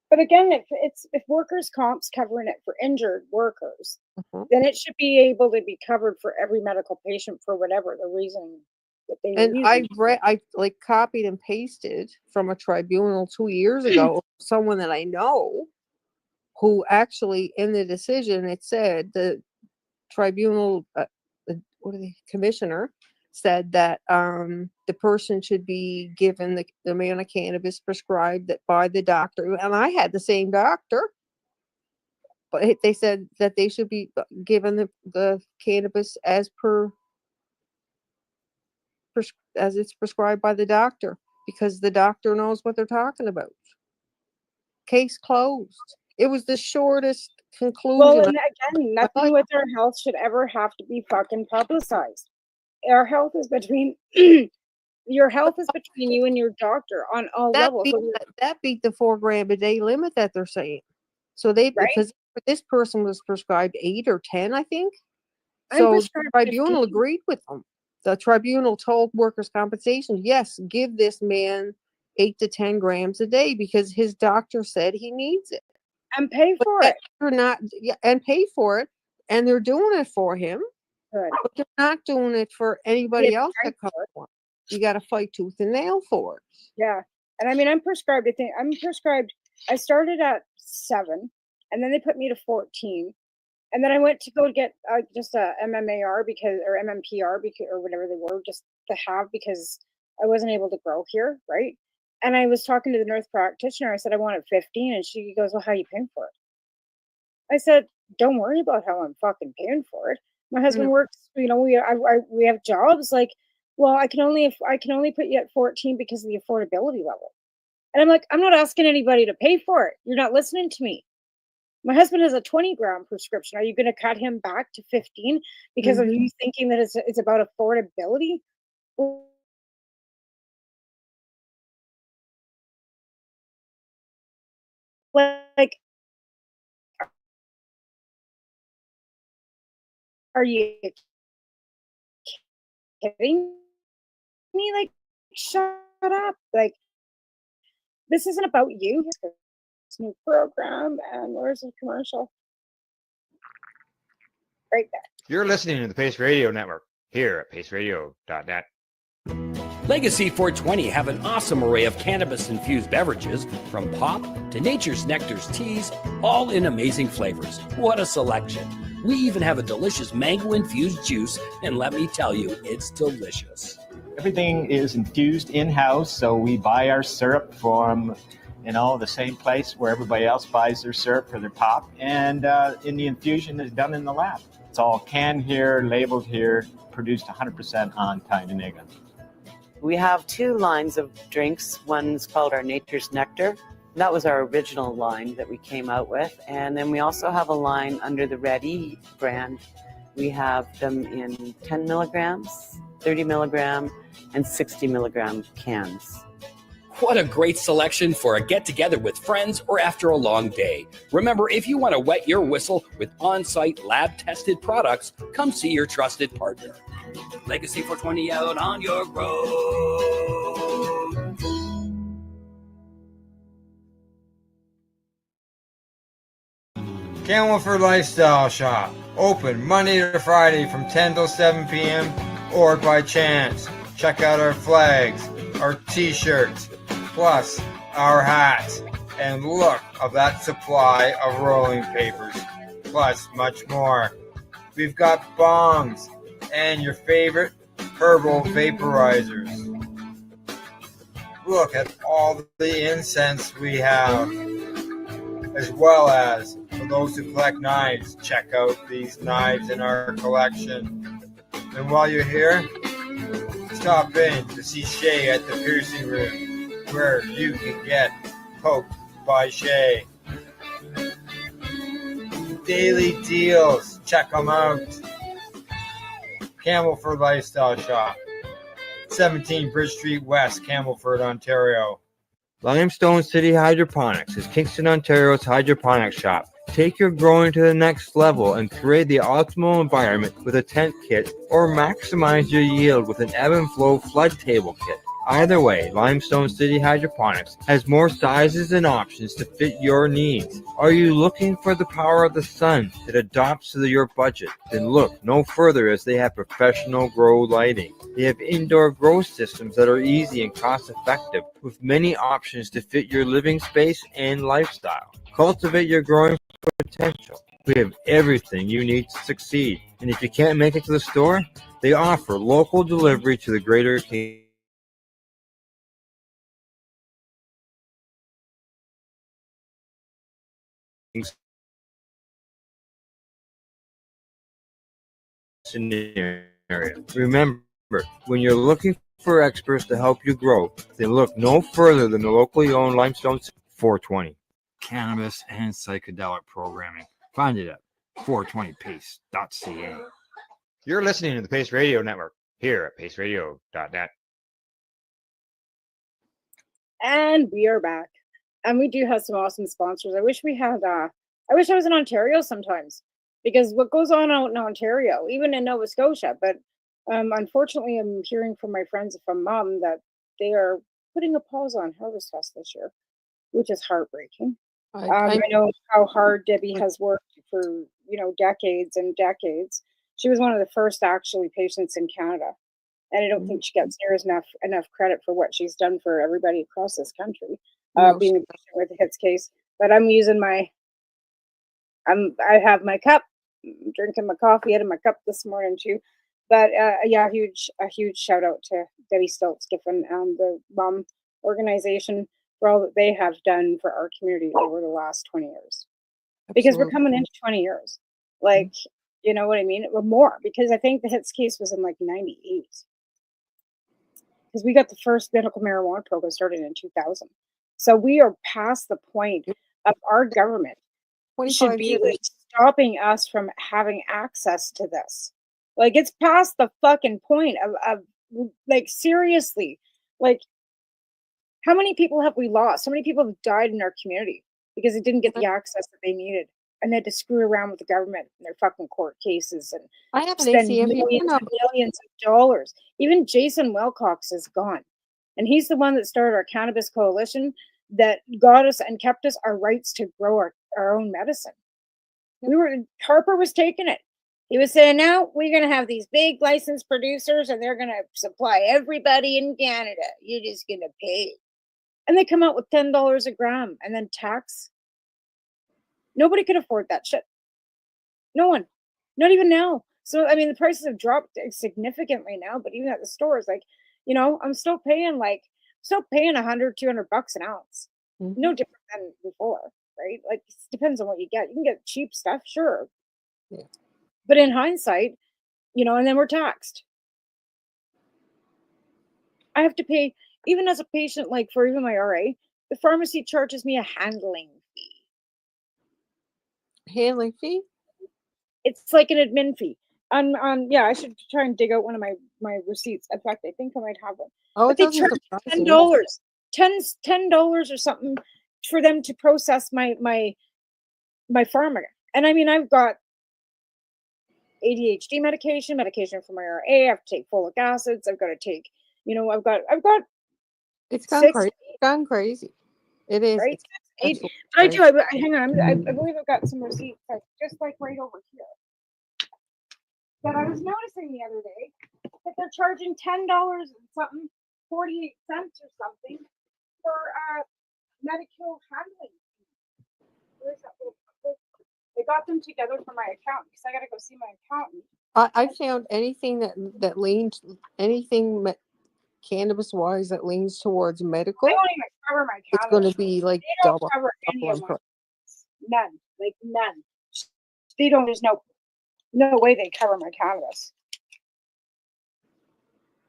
But again, if workers' comp's covering it for injured workers, then it should be able to be covered for every medical patient for whatever the reason that they were using. I like copied and pasted from a tribunal 2 years ago, someone that I know who actually in the decision, it said the tribunal, commissioner said that the person should be given the amount of cannabis prescribed by the doctor. And I had the same doctor, but they said that they should be given the cannabis as it's prescribed by the doctor, because the doctor knows what they're talking about. Case closed. It was the shortest conclusion. Well, and again, nothing with our health should ever have to be fucking publicized. Our health is between your health is between you and your doctor on all levels. That beat the 4 gram a day limit that they're saying. So because this person was prescribed 8 or 10, I think. So the tribunal agreed with them. The tribunal told workers' compensation, yes, give this man 8 to 10 grams a day because his doctor said he needs it. And pay for it. And pay for it. And they're doing it for him. Good. But they're not doing it for anybody else that comes one. You got to fight tooth and nail for it. Yeah. And I mean, I'm prescribed. I started at 7 and then they put me to 14. And then I went to go get just a MMAR or MMPR or whatever they were, just to have, because I wasn't able to grow here. Right. And I was talking to the nurse practitioner. I said, I wanted 15. And she goes, well, how are you paying for it? I said, don't worry about how I'm fucking paying for it. My husband works, we have jobs. Like, well, I can only put you at 14 because of the affordability level. And I'm like, I'm not asking anybody to pay for it. You're not listening to me. My husband has a 20 gram prescription. Are you going to cut him back to 15 because of you thinking that it's about affordability? Like, are you kidding me? Like, shut up. Like, this isn't about you. This new program, and where's the commercial? Right there. You're listening to the Pace Radio Network here at paceradio.net. Legacy 420 have an awesome array of cannabis-infused beverages, from pop to Nature's Nectar's teas, all in amazing flavors. What a selection! We even have a delicious mango-infused juice, and let me tell you, it's delicious. Everything is infused in-house, so we buy our syrup from the same place where everybody else buys their syrup for their pop, and in the infusion is done in the lab. It's all canned here, labeled here, produced 100% on Tyndonega. We have two lines of drinks. One's called our Nature's Nectar. That was our original line that we came out with. And then we also have a line under the Ready brand. We have them in 10 milligrams, 30 milligram, and 60 milligram cans. What a great selection for a get-together with friends or after a long day. Remember, if you want to wet your whistle with on-site lab-tested products, come see your trusted partner. Legacy 420 out on your road. Camelford Lifestyle Shop. Open Monday to Friday from 10 till 7 p.m. or by chance. Check out our flags, our t-shirts, plus our hats, and look of that supply of rolling papers, plus much more. We've got bongs and your favorite herbal vaporizers. Look at all the incense we have, as well as for those who collect knives, check out these knives in our collection. And while you're here, stop in to see Shay at the piercing room, where you can get poked by Shay. Daily deals, check them out. Camelford Lifestyle Shop, 17 Bridge Street West, Camelford, Ontario. Limestone City Hydroponics is Kingston, Ontario's hydroponics shop. Take your growing to the next level and create the optimal environment with a tent kit, or maximize your yield with an ebb and flow flood table kit. Either way, Limestone City Hydroponics has more sizes and options to fit your needs. Are you looking for the power of the sun that adapts to your budget? Then look no further, as they have professional grow lighting. They have indoor grow systems that are easy and cost effective, with many options to fit your living space and lifestyle. Cultivate your growing potential. We have everything you need to succeed. And if you can't make it to the store, they offer local delivery to the greater area. Remember, when you're looking for experts to help you grow, then look no further than the locally owned Limestone 420. Cannabis and psychedelic programming. Find it at 420pace.ca. You're listening to the Pace Radio Network here at paceradio.net. And we are back. And we do have some awesome sponsors. I wish we had I wish I was in Ontario sometimes, because what goes on out in Ontario, even in Nova Scotia, but unfortunately I'm hearing from my friends from Mom that they are putting a pause on Harvest Fest this year, which is heartbreaking. I know how hard Debbie has worked for, decades and decades. She was one of the first actually patients in Canada. And I don't think she gets near enough credit for what she's done for everybody across this country, being a patient with the HITS case. But I'm using I have my cup, I'm drinking my coffee out of my cup this morning too. But yeah, a huge shout out to Debbie Stoltz-Giffen and the Mom organization for all that they have done for our community over the last 20 years. Because we're coming into 20 years. Like, you know what I mean? Or more, because I think the HITS case was in like 98. Because we got the first medical marijuana program started in 2000. So we are past the point of our government should be like stopping us from having access to this. Like, it's past the fucking point of like, seriously, like, how many people have we lost? How many people have died in our community because they didn't get the access that they needed, and they had to screw around with the government and their fucking court cases and spend millions and millions of dollars. Even Jason Wilcox is gone. And he's the one that started our cannabis coalition that got us and kept us our rights to grow our own medicine. Harper was taking it. He was saying, now we're going to have these big licensed producers and they're going to supply everybody in Canada. You're just going to pay. And they come out with $10 a gram and then tax. Nobody could afford that shit. No one. Not even now. So, I mean, the prices have dropped significantly now, but even at the stores, like, you know, I'm still paying $100, $200 an ounce. No different than before, right? Like, it depends on what you get. You can get cheap stuff, sure. Yeah. But in hindsight, you know, and then we're taxed. I have to pay, even as a patient, like for even my RA, the pharmacy charges me a handling fee. Handling fee? It's like an admin fee. Yeah, I should try and dig out one of my receipts. In fact, I think I might have one. Oh, But it they doesn't charge surprise me. $10 or something for them to process my pharma. And I mean, I've got ADHD medication for my RA. I have to take folic acids. I've got to take, you know, I've got It's gone six, crazy. It's gone crazy. It is. right? It's 8. absolutely But I do. crazy. Hang on. I believe I've got some receipts, like, just like right over here. That I was noticing the other day that they're charging $10 and something, 48 cents or something for medical handling. Where's that little? They got them together for my account because I got to go see my accountant. I found anything that leans cannabis wise that leans towards medical. I don't even cover my It's cannabis. going to be like They don't double. cover any of my price. none, like none. They don't. There's no way they cover my cannabis.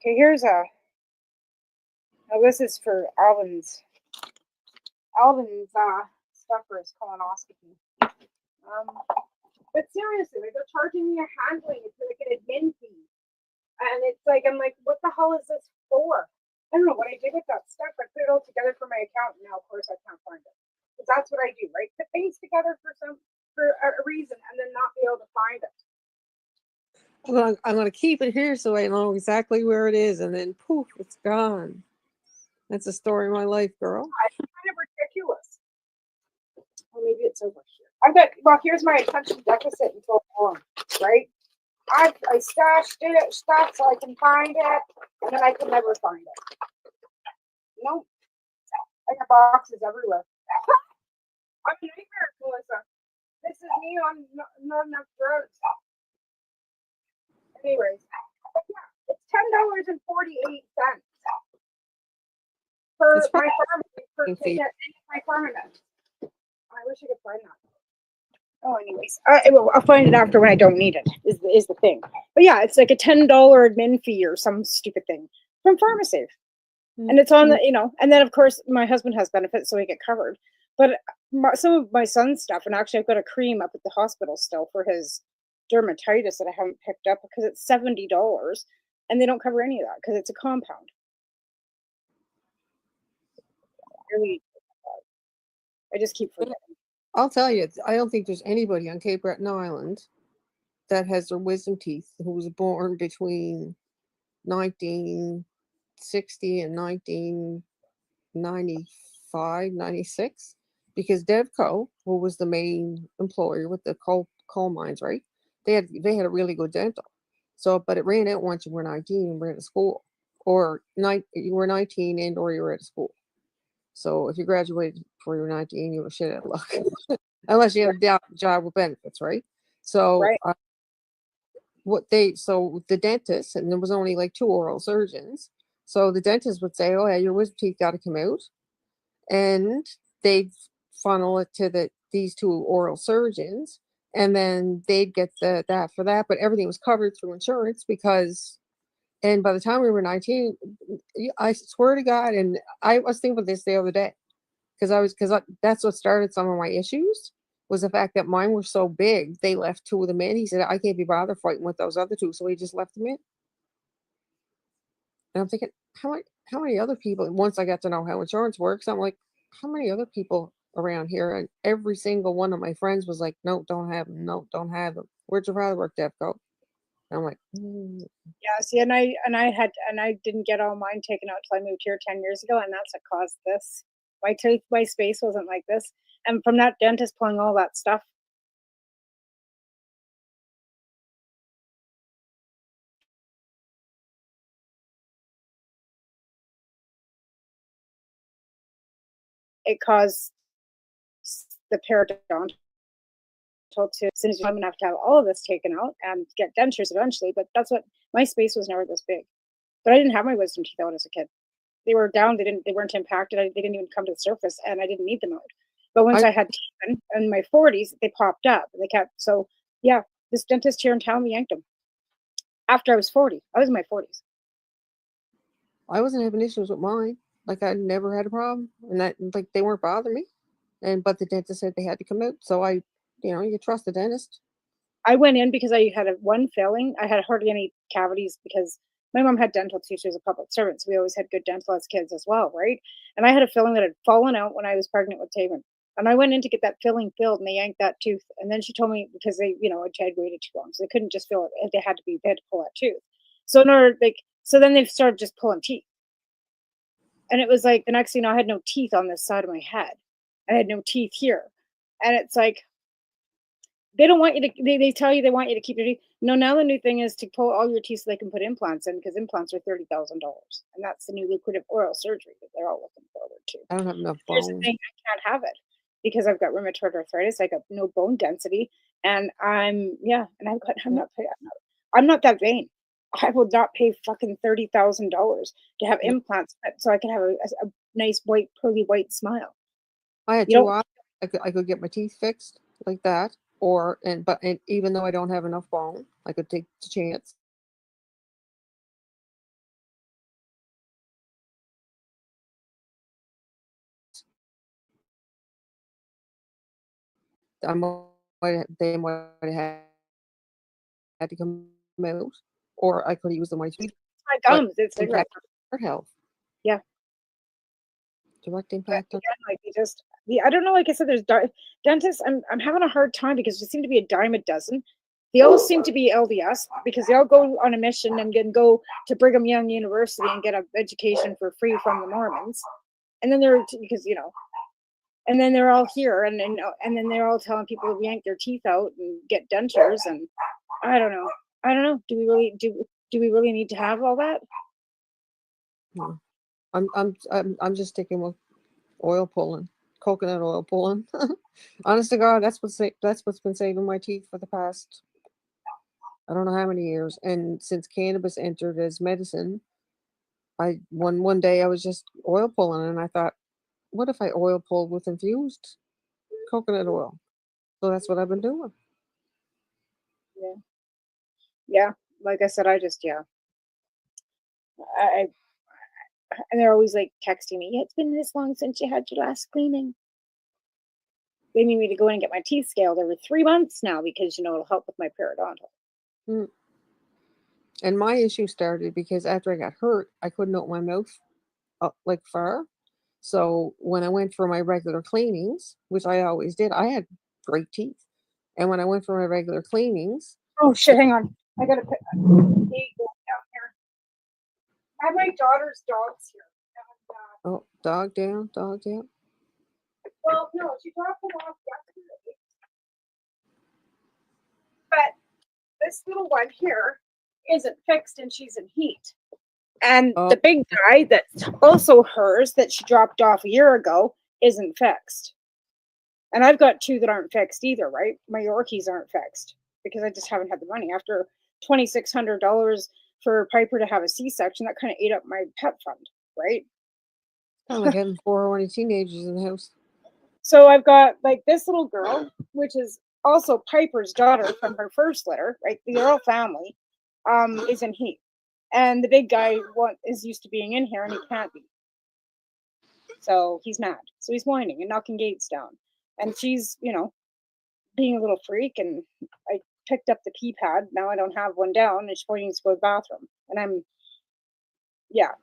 Okay, here's a. Now this is for Alvin's stuff for his colonoscopy. But seriously, like, they're charging me a handling. It's like an admin fee, and it's like, I'm like, what the hell is this for? I don't know what I did with that stuff. I put it all together for my account, and now of course I can't find it. Because that's what I do, right? Put things together for a reason, and then not be able to find it. I'm gonna keep it here so I know exactly where it is, and then poof, it's gone. That's the story of my life, girl. It's kind of ridiculous. Or maybe it's over here. Here's my attention deficit and so on, right? I stashed stuff so I can find it, and then I can never find it. Nope. I got boxes everywhere. I'm a nightmare, Melissa. This is me on not enough drugs. Anyways, yeah, it's $10.48 for It's my probably fee. pharmacy. I wish I could find that. Oh, anyways, I'll find it after when I don't need it. Is the thing. But yeah, it's like a $10 admin fee or some stupid thing from PharmaSafe, and it's on the, you know. And then of course my husband has benefits, so we get covered. But some of my son's stuff, and actually I've got a cream up at the hospital still for his dermatitis that I haven't picked up because it's $70, and they don't cover any of that because it's a compound. I just keep forgetting. I'll tell you, I don't think there's anybody on Cape Breton Island that has their wisdom teeth who was born between 1960 and 1995, 96, because Devco, who was the main employer with the coal mines, right? They had a really good dental. So, but it ran out once you were 19 and were at school, or you were 19 and or you were at school. So if you graduated before you were 19, you were shit out of luck. Unless you had a job with benefits, right? So Right. So the dentist, and there was only like 2 oral surgeons. So the dentist would say, "Oh yeah, your wisdom teeth got to come out," and they'd funnel it to these 2 oral surgeons, and then they'd get that for that. But everything was covered through insurance because. And by the time we were 19, I swear to God, and I was thinking about this the other day, because that's what started some of my issues, was the fact that mine were so big. They left 2 of them in. He said, I can't be bothered fighting with those other 2, so he just left them in. And I'm thinking, how many other people? Once I got to know how insurance works, I'm like, how many other people around here? And every single one of my friends was like, no, don't have them. No, don't have them. Where'd your father work, Devco? And I'm like, Yeah, see, and I didn't get all mine taken out till I moved here 10 years ago, and that's what caused this. My space wasn't like this, and from that dentist pulling all that stuff. it caused the periodontal to, as soon as I'm gonna have to have all of this taken out and get dentures eventually. But that's what my space was never this big. But I didn't have my wisdom teeth out as a kid. They were down. They weren't impacted. They didn't even come to the surface, and I didn't need them out. But once I had teeth in my 40s, they popped up. They kept so yeah. This dentist here in town, we yanked them after I was 40. I was in my 40s. I wasn't having issues with mine. Like I never had a problem, and that like they weren't bothering me. But the dentist said they had to come out, so I, you trust the dentist. I went in because I had one filling. I had hardly any cavities because my mom had dental too. She was a public servant, so we always had good dental as kids as well, right? And I had a filling that had fallen out when I was pregnant with Taven. And I went in to get that filling filled, and they yanked that tooth. And then she told me because they, I had waited too long, so they couldn't just fill it. They had to pull that tooth. So in order, so then they started just pulling teeth. And it was like the next thing I had no teeth on this side of my head. I had no teeth here. And it's like, they don't want you to, they tell you they want you to keep your teeth. No, now the new thing is to pull all your teeth so they can put implants in, because implants are $30,000. And that's the new lucrative oral surgery that they're all looking forward to. I don't have enough Here's the bone. thing, I can't have it because I've got rheumatoid arthritis. I got no bone density. And I'm not that vain. I will not pay fucking $30,000 to have implants so I can have a nice white, pearly white smile. I had two options. I could get my teeth fixed like that, but even though I don't have enough bone, I could take the chance. They might have had to come out, or I could use them my teeth. My gums, it's impact heart health. Yeah. Direct impact. I don't know. Like I said, there's dentists. I'm having a hard time because there seem to be a dime a dozen. They all seem to be LDS because they all go on a mission and can go to Brigham Young University and get an education for free from the Mormons. And then and then they're all here and then they're all telling people to yank their teeth out and get dentures. And I don't know. Do we really need to have all that? No. I'm just sticking with oil pulling, coconut oil pulling. Honest to God, that's what's been saving my teeth for the past, I don't know how many years. And since cannabis entered as medicine, one day I was just oil pulling, and I thought, what if I oil pulled with infused coconut oil? So that's what I've been doing. Yeah. Like I said, and they're always like texting me, it's been this long since you had your last cleaning. They need me to go in and get my teeth scaled every 3 months now because, it'll help with my periodontal. And my issue started because after I got hurt, I couldn't open my mouth up like far. So when I went for my regular cleanings, which I always did, I had great teeth. And when I went for my regular cleanings. Oh shit, hang on. I gotta put down here. I have my daughter's dogs here. Oh, dog down. Well, no, she dropped them off yesterday. But this little one here isn't fixed and she's in heat. And the big guy that's also hers that she dropped off a year ago isn't fixed. And I've got two that aren't fixed either, right? My Yorkies aren't fixed because I just haven't had the money. After $2,600 for Piper to have a C-section, that kind of ate up my pet fund, right? Kind of like having 4 teenagers in the house. So I've got like this little girl, which is also Piper's daughter from her first litter, right? They're all family, is in heat. And the big guy is used to being in here and he can't be. So he's mad. So he's whining and knocking gates down. And she's, being a little freak. And I picked up the pee pad. Now I don't have one down and she probably needs to go to the bathroom. And yeah.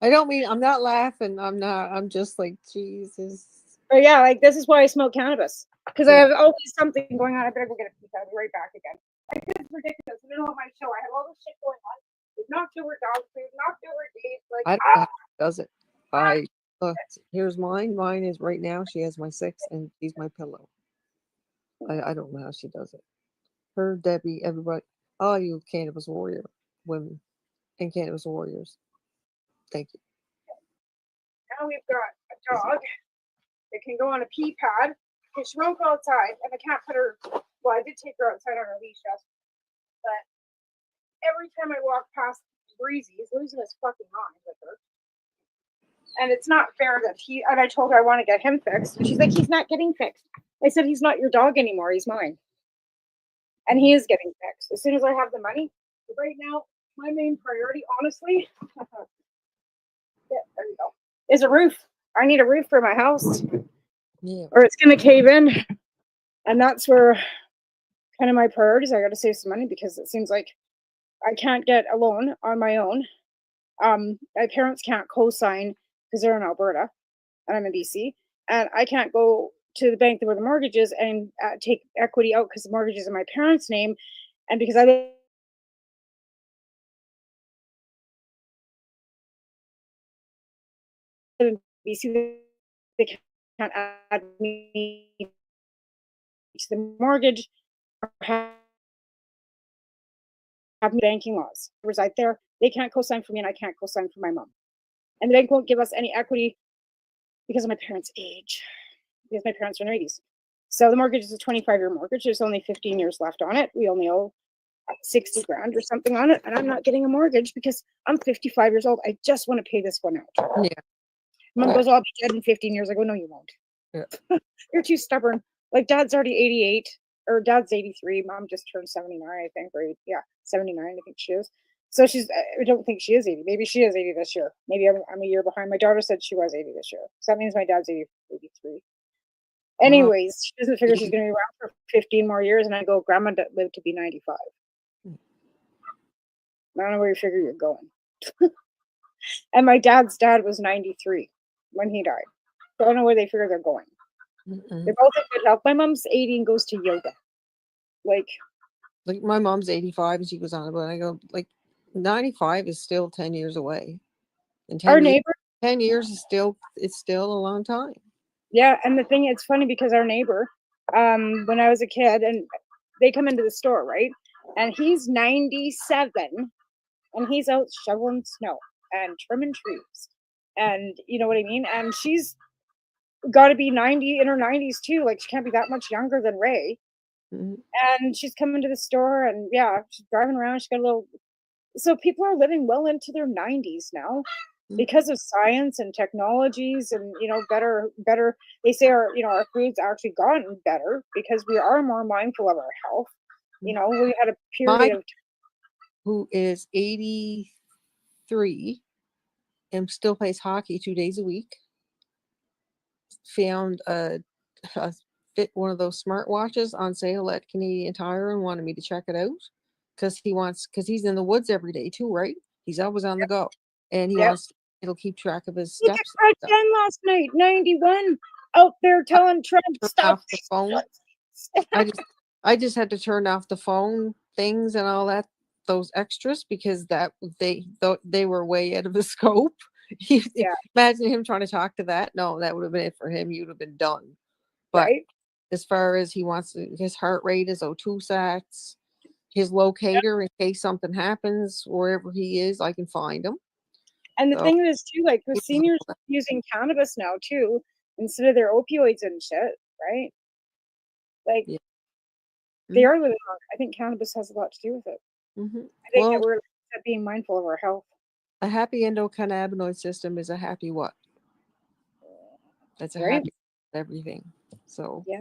I don't mean, I'm not laughing. I'm just like, Jesus. But yeah, like this is why I smoke cannabis. Because I have always something going on. I better go get a pee pad. I'll be right back again. Like, it's ridiculous. In the middle of my show, I have all this shit going on. We've knocked over dog food, knocked over dates. Like, I don't know how does it. Here's mine. Mine is right now. She has my 6 and she's my pillow. I don't know how she does it. Her, Debbie, everybody, all you cannabis warrior women and cannabis warriors. Thank you. Now we've got a dog that can go on a pee pad. Because she won't go outside, and I can't put her. Well, I did take her outside on her leash, yes, but every time I walk past Breezy, he's losing his fucking mind with her. And it's not fair that and I told her I want to get him fixed. And she's like, he's not getting fixed. I said, he's not your dog anymore. He's mine. And he is getting fixed. As soon as I have the money. But right now, my main priority, honestly, yeah, there you go, is a roof. I need a roof for my house. Yeah. Or it's going to cave in. And that's where kind of my priorities. I got to save some money because it seems like I can't get a loan on my own. My parents can't co-sign because they're in Alberta and I'm in BC, and I can't go to the bank where the mortgage is and take equity out because the mortgage is in my parents' name, and because I live in BC, they can't add me to the mortgage or have banking laws. Reside there, they can't co-sign for me, and I can't co-sign for my mom, and the bank won't give us any equity because of my parents' age. Because my parents are in their 80s. So the mortgage is a 25-year mortgage. There's only 15 years left on it. We only owe 60 grand or something on it. And I'm not getting a mortgage because I'm 55 years old. I just want to pay this one out. Yeah. Mom goes, I'll be dead in 15 years. I go, no, you won't. Yeah. You're too stubborn. Like dad's already 88 or dad's 83. Mom just turned 79, I think. Or yeah, 79, I think she is. So I don't think she is 80. Maybe she is 80 this year. Maybe I'm a year behind. My daughter said she was 80 this year. So that means my dad's 83. Anyways, she doesn't figure she's going to be around for 15 more years, and I go, Grandma lived to be 95. I don't know where you figure you're going. And my dad's dad was 93 when he died. So I don't know where they figure they're going. They're both in good health. My mom's 80 and goes to yoga. Like my mom's 85 and she goes on about it. I go, like, 95 is still 10 years away. And 10 our years, neighbor, 10 years is still a long time. yeah, and the thing, it's funny because our neighbor, when I was a kid, and they come into the store, right? And he's 97 and he's out shoveling snow and trimming trees. And you know what I mean? And she's got to be 90 in her 90s too. Like she can't be that much younger than Ray. Mm-hmm. And she's coming to the store and yeah, she's driving around. She's got a little, so people are living well into their 90s now because of science and technologies and better they say our food's actually gotten better because we are more mindful of our health. We had a period of who is 83 and still plays hockey 2 days a week found a fit one of those smartwatches on sale at Canadian Tire and wanted me to check it out because he's in the woods every day too, right? He's always on the go, and he wants it'll keep track of his Look at steps. Fred Jen last night, 91, out there telling Trump stuff. Off the phone. I just had to turn off the phone things and all that, those extras, because they were way out of the scope. Imagine him trying to talk to that. No, that would have been it for him. You'd have been done. But as far as he wants his heart rate is O2 sats, his locator in case something happens wherever he is, I can find him. And the thing is too, like the seniors using cannabis now too, instead of their opioids and shit, right? Like they are living longer. I think cannabis has a lot to do with it. Mm-hmm. I think that we're being mindful of our health. A happy endocannabinoid system is a happy what? That's a happy everything. So yeah.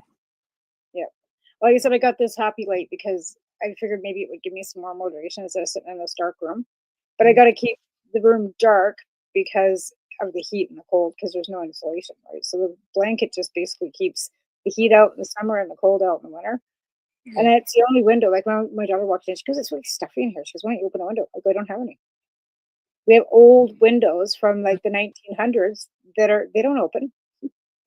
Like I said, I got this happy light because I figured maybe it would give me some more motivation instead of sitting in this dark room. But I got to keep the room dark because of the heat and the cold because there's no insulation, right? So the blanket just basically keeps the heat out in the summer and the cold out in the winter. And it's the only window. Like when my daughter walked in, she goes, "It's really stuffy in here." She goes, "Why don't you open a window?" I go, "I don't have any." We have old windows from like the 1900s they don't open.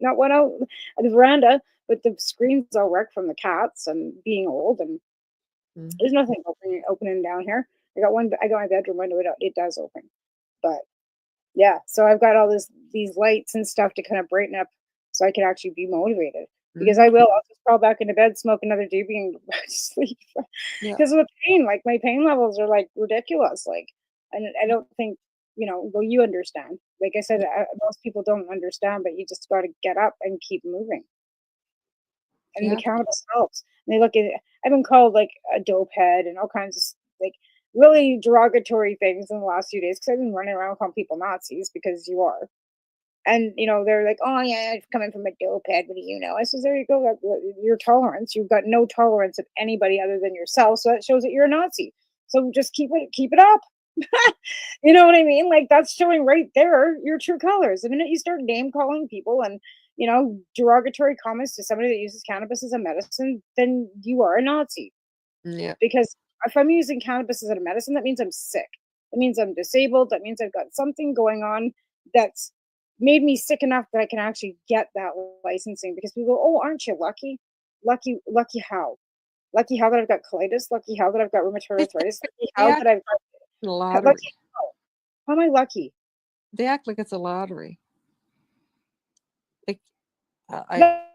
Not one out at the veranda, but the screen's all wrecked from the cats and being old, and there's nothing opening down here. I got my bedroom window. It does open, but yeah. So I've got all these lights and stuff to kind of brighten up, so I can actually be motivated. Because I'll just crawl back into bed, smoke another doobie, and go back to sleep. Because of the pain, like my pain levels are like ridiculous. Like, and I don't think well, you understand. Like I said, most people don't understand, but you just got to get up and keep moving. And the Yeah. cannabis helps. And they look at it. I've been called like a dope head and all kinds of like really derogatory things in the last few days because I've been running around calling people Nazis because you are. And they're like, "Oh yeah, it's coming from a dope head. What do you know?" I says, "There you go. Your tolerance. You've got no tolerance of anybody other than yourself. So that shows that you're a Nazi. So just keep it up." You know what I mean? Like that's showing right there your true colors. The minute you start name calling people and derogatory comments to somebody that uses cannabis as a medicine, then you are a Nazi. Yeah. Because if I'm using cannabis as a medicine, that means I'm sick. That means I'm disabled. That means I've got something going on that's made me sick enough that I can actually get that licensing. Because people go, "Oh, aren't you lucky? Lucky how? Lucky how that I've got colitis? Lucky how that I've got rheumatoid arthritis? Lucky how that I've got lottery. lucky how am I lucky?" They act like it's a lottery. Like I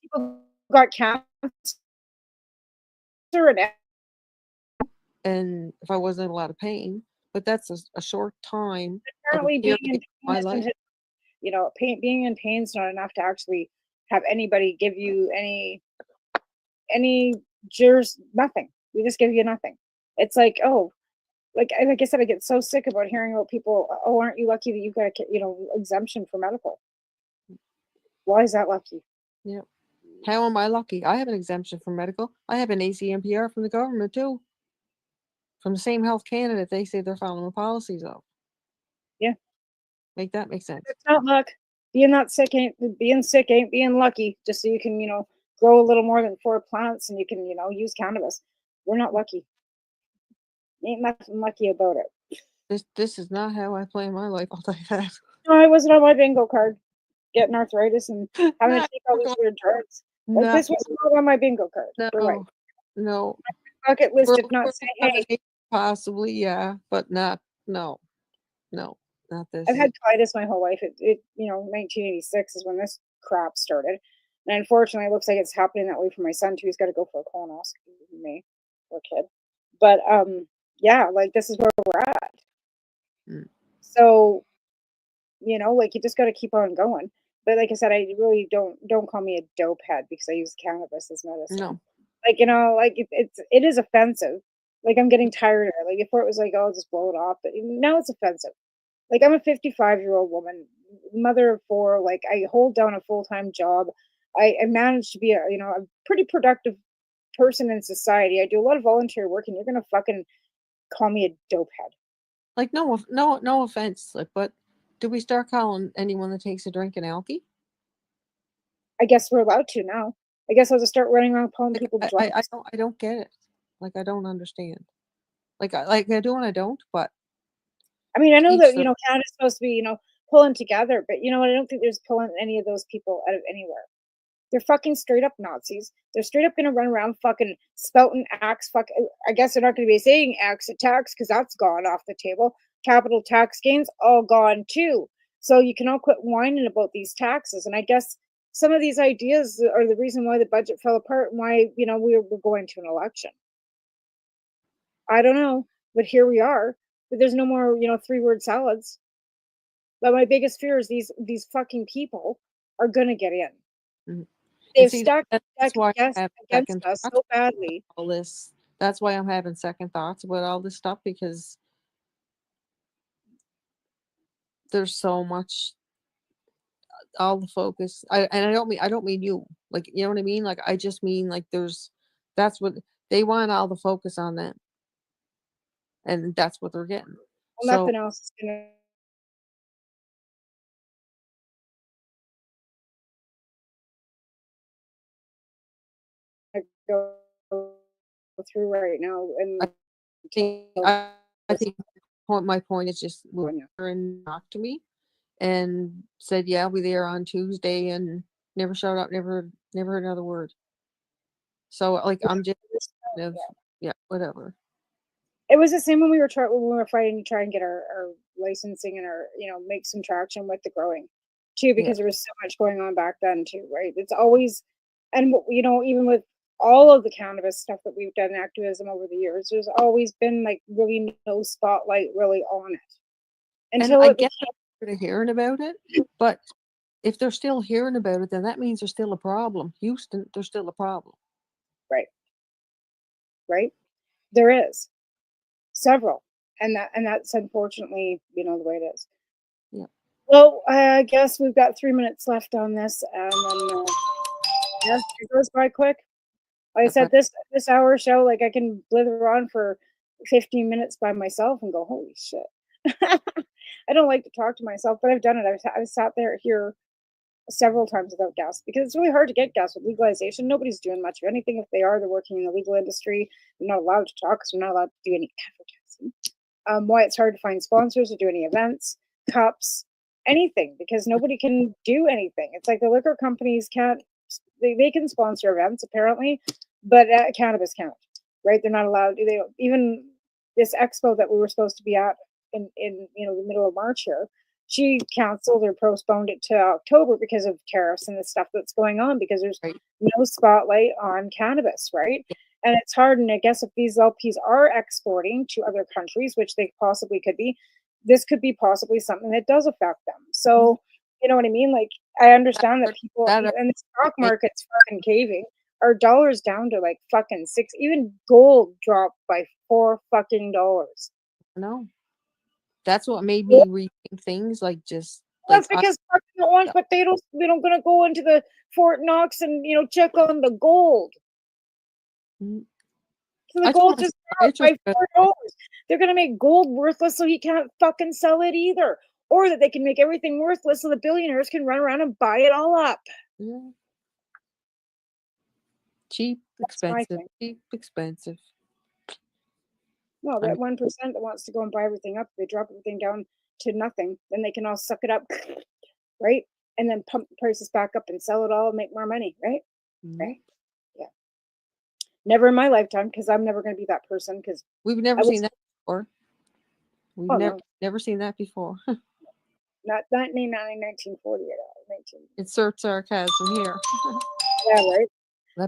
people got cancer and if I wasn't in a lot of pain, but that's a short time of a apparently being period in of my pain life. being in pain is not enough to actually have anybody give you any jurors, nothing. We just give you nothing. It's like, oh, like I said, I get so sick about hearing about people. "Oh, aren't you lucky that you got exemption for medical?" Why is that lucky? Yeah. How am I lucky? I have an exemption from medical. I have an ACMPR from the government too. From the same Health Canada they say they're following the policies of. Yeah. Make that make sense. It's not luck. Being sick ain't being lucky. Just so you can, grow a little more than 4 plants and you can, use cannabis. We're not lucky. Ain't nothing lucky about it. This is not how I plan my life, I'll tell you that. No, I wasn't on my bingo card. Getting arthritis and having to take all these weird drugs. Like No. this was not on my bingo card. You're right. No. My bucket list did World not War say, "Hey." II, possibly, yeah, but not no, not this. I've had colitis my whole life. 1986 is when this crap started. And unfortunately, it looks like it's happening that way for my son too. He's got to go for a colonoscopy with me, poor kid. But yeah, like this is where we're at. Mm. So, like you just got to keep on going. But like I said, I really don't call me a dope head because I use cannabis as medicine. No. Like like it is offensive. Like I'm getting tired of it. Like before it was like, "Oh, I'll just blow it off," but now it's offensive. Like I'm a 55-year-old woman, mother of 4. Like I hold down a full-time job. I managed to be a pretty productive person in society. I do a lot of volunteer work, and you're gonna fucking call me a dope head. Like no offense, like, but do we start calling anyone that takes a drink an alky? I guess we're allowed to now. I guess I'll just start running around calling people drunks. I don't get it. Like I don't understand. Like I do and I don't, but I mean, I know each that their Canada's supposed to be pulling together, but you know what? I don't think there's pulling any of those people out of anywhere. They're fucking straight up Nazis. They're straight up gonna run around fucking spouting axe. I guess they're not gonna be saying axe attacks because that's gone off the table. Capital tax gains all gone too. So you can all quit whining about these taxes. And I guess some of these ideas are the reason why the budget fell apart and why we're going to an election. I don't know, but here we are. But there's no more 3-word salads. But my biggest fear is these fucking people are gonna get in. Mhm. They've see, stuck that's why I have against second us thoughts so badly. about all this. That's why I'm having second thoughts about all this stuff because there's so much all the focus. I don't mean you. Like you know what I mean? Like I just mean like that's what they want, all the focus on them. And that's what they're getting. Well, So nothing else is gonna go through right now. And I think my point is just and talked to me and said, "Yeah, we there on Tuesday," and never showed up, never heard another word. So like I'm just kind of yeah, whatever. It was the same when we were fighting to try and get our licensing and our, make some traction with the growing too, because there was so much going on back then too, right? It's always, and even with all of the cannabis stuff that we've done activism over the years, there's always been like really no spotlight really on it. Until and I get they're hearing about it, but if they're still hearing about it, then that means there's still a problem. Houston, there's still a problem. Right. There is several, and that's unfortunately, the way it is. Yeah. Well, I guess we've got 3 minutes left on this, and then it goes by quick. Like I said, this hour show, like I can blither on for 15 minutes by myself and go, holy shit. I don't like to talk to myself, but I've done it. I've sat here several times without guests because it's really hard to get guests with legalization. Nobody's doing much of anything. If they are, they're working in the legal industry. They're not allowed to talk because they're not allowed to do any advertising. Why it's hard to find sponsors or do any events, cups, anything, because nobody can do anything. It's like the liquor companies can't, they can sponsor events apparently, but cannabis can't, right? They're not allowed. They even this expo that we were supposed to be at in the middle of March here, she canceled or postponed it to October because of tariffs and the stuff that's going on, because there's no spotlight on cannabis, right? And it's hard. And I guess if these LPs are exporting to other countries, which they possibly could be, this could be possibly something that does affect them. So, you know what I mean? Like, I understand that people, and the stock market's fucking caving. Our dollar's down to like fucking $6. Even gold dropped by $4 fucking. No. That's what made me rethink things, like just. That's because fucking don't want potatoes. They don't gonna go into the Fort Knox and check on the gold. So the gold just dropped by $4. They're gonna make gold worthless so he can't fucking sell it either, or that they can make everything worthless so the billionaires can run around and buy it all up. Yeah. Cheap, expensive. No, that 1% that wants to go and buy everything up, they drop everything down to nothing, then they can all suck it up, right? And then pump the prices back up and sell it all and make more money, right? Right? Yeah. Never in my lifetime, because I'm never going to be that person. Because we've never seen that before. We've never seen that before. Not 1940 at all. Insert sarcasm here. Yeah, right.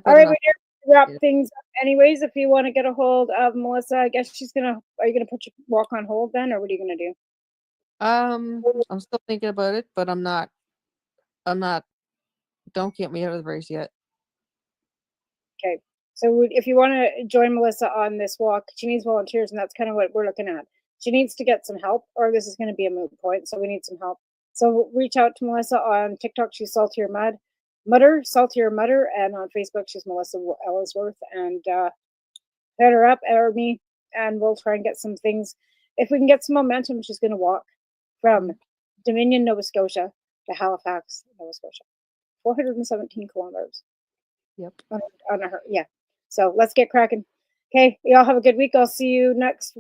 All right, we're here to wrap things up. Anyways, if you want to get a hold of Melissa, I guess are you gonna put your walk on hold then, or what are you gonna do? I'm still thinking about it, but I'm not. Don't get me out of the race yet. Okay, so if you want to join Melissa on this walk, she needs volunteers, and that's kind of what we're looking at. She needs to get some help, or this is going to be a moot point. So we need some help. So reach out to Melissa on TikTok. She's Saltier Mutter, and on Facebook she's Melissa Ellsworth. And hit her up or me, and we'll try and get some things. If we can get some momentum, she's going to walk from Dominion, Nova Scotia to Halifax, Nova Scotia, 417 kilometers. Yep. On her, yeah. So let's get cracking. Okay, y'all have a good week. I'll see you next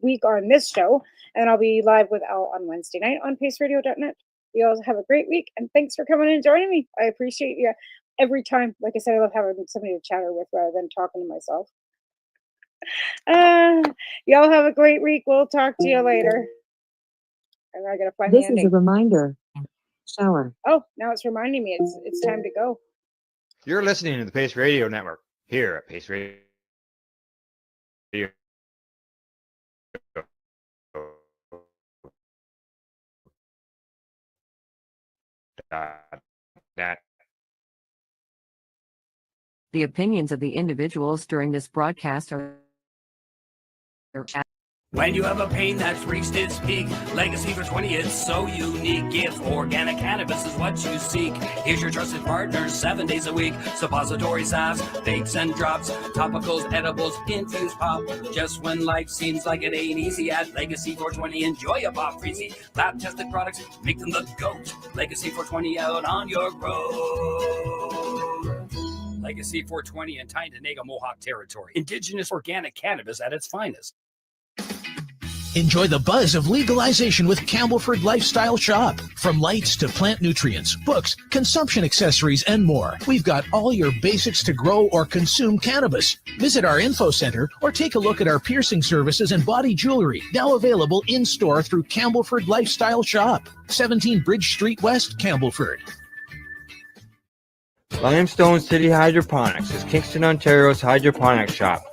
week on this show, and I'll be live with Al on Wednesday night on paceradio.net. You all have a great week, and thanks for coming and joining me. I appreciate you every time. Like I said, I love having somebody to chatter with rather than talking to myself. Y'all have a great week. We'll talk to you later. And I gotta find the ending. This is a reminder. Shower. Oh, now it's reminding me it's time to go. You're listening to the Pace Radio Network here at Pace Radio. The opinions of the individuals during this broadcast are. When you have a pain that's reached its peak, Legacy for 20, it's so unique. If organic cannabis is what you seek, here's your trusted partner 7 days a week. Suppository salves, bakes and drops, topicals, edibles, infused pop. Just when life seems like it ain't easy, at Legacy 420, enjoy a pop freezy. Lab tested products, make them the GOAT. Legacy 420 out on your road. Legacy 420 in Tyendinaga, Mohawk territory. Indigenous organic cannabis at its finest. Enjoy the buzz of legalization with Campbellford Lifestyle Shop. From lights to plant nutrients, books, consumption accessories, and more, we've got all your basics to grow or consume cannabis. Visit our info center or take a look at our piercing services and body jewelry, now available in-store through Campbellford Lifestyle Shop, 17 Bridge Street West, Campbellford. Limestone City Hydroponics is Kingston, Ontario's hydroponics shop.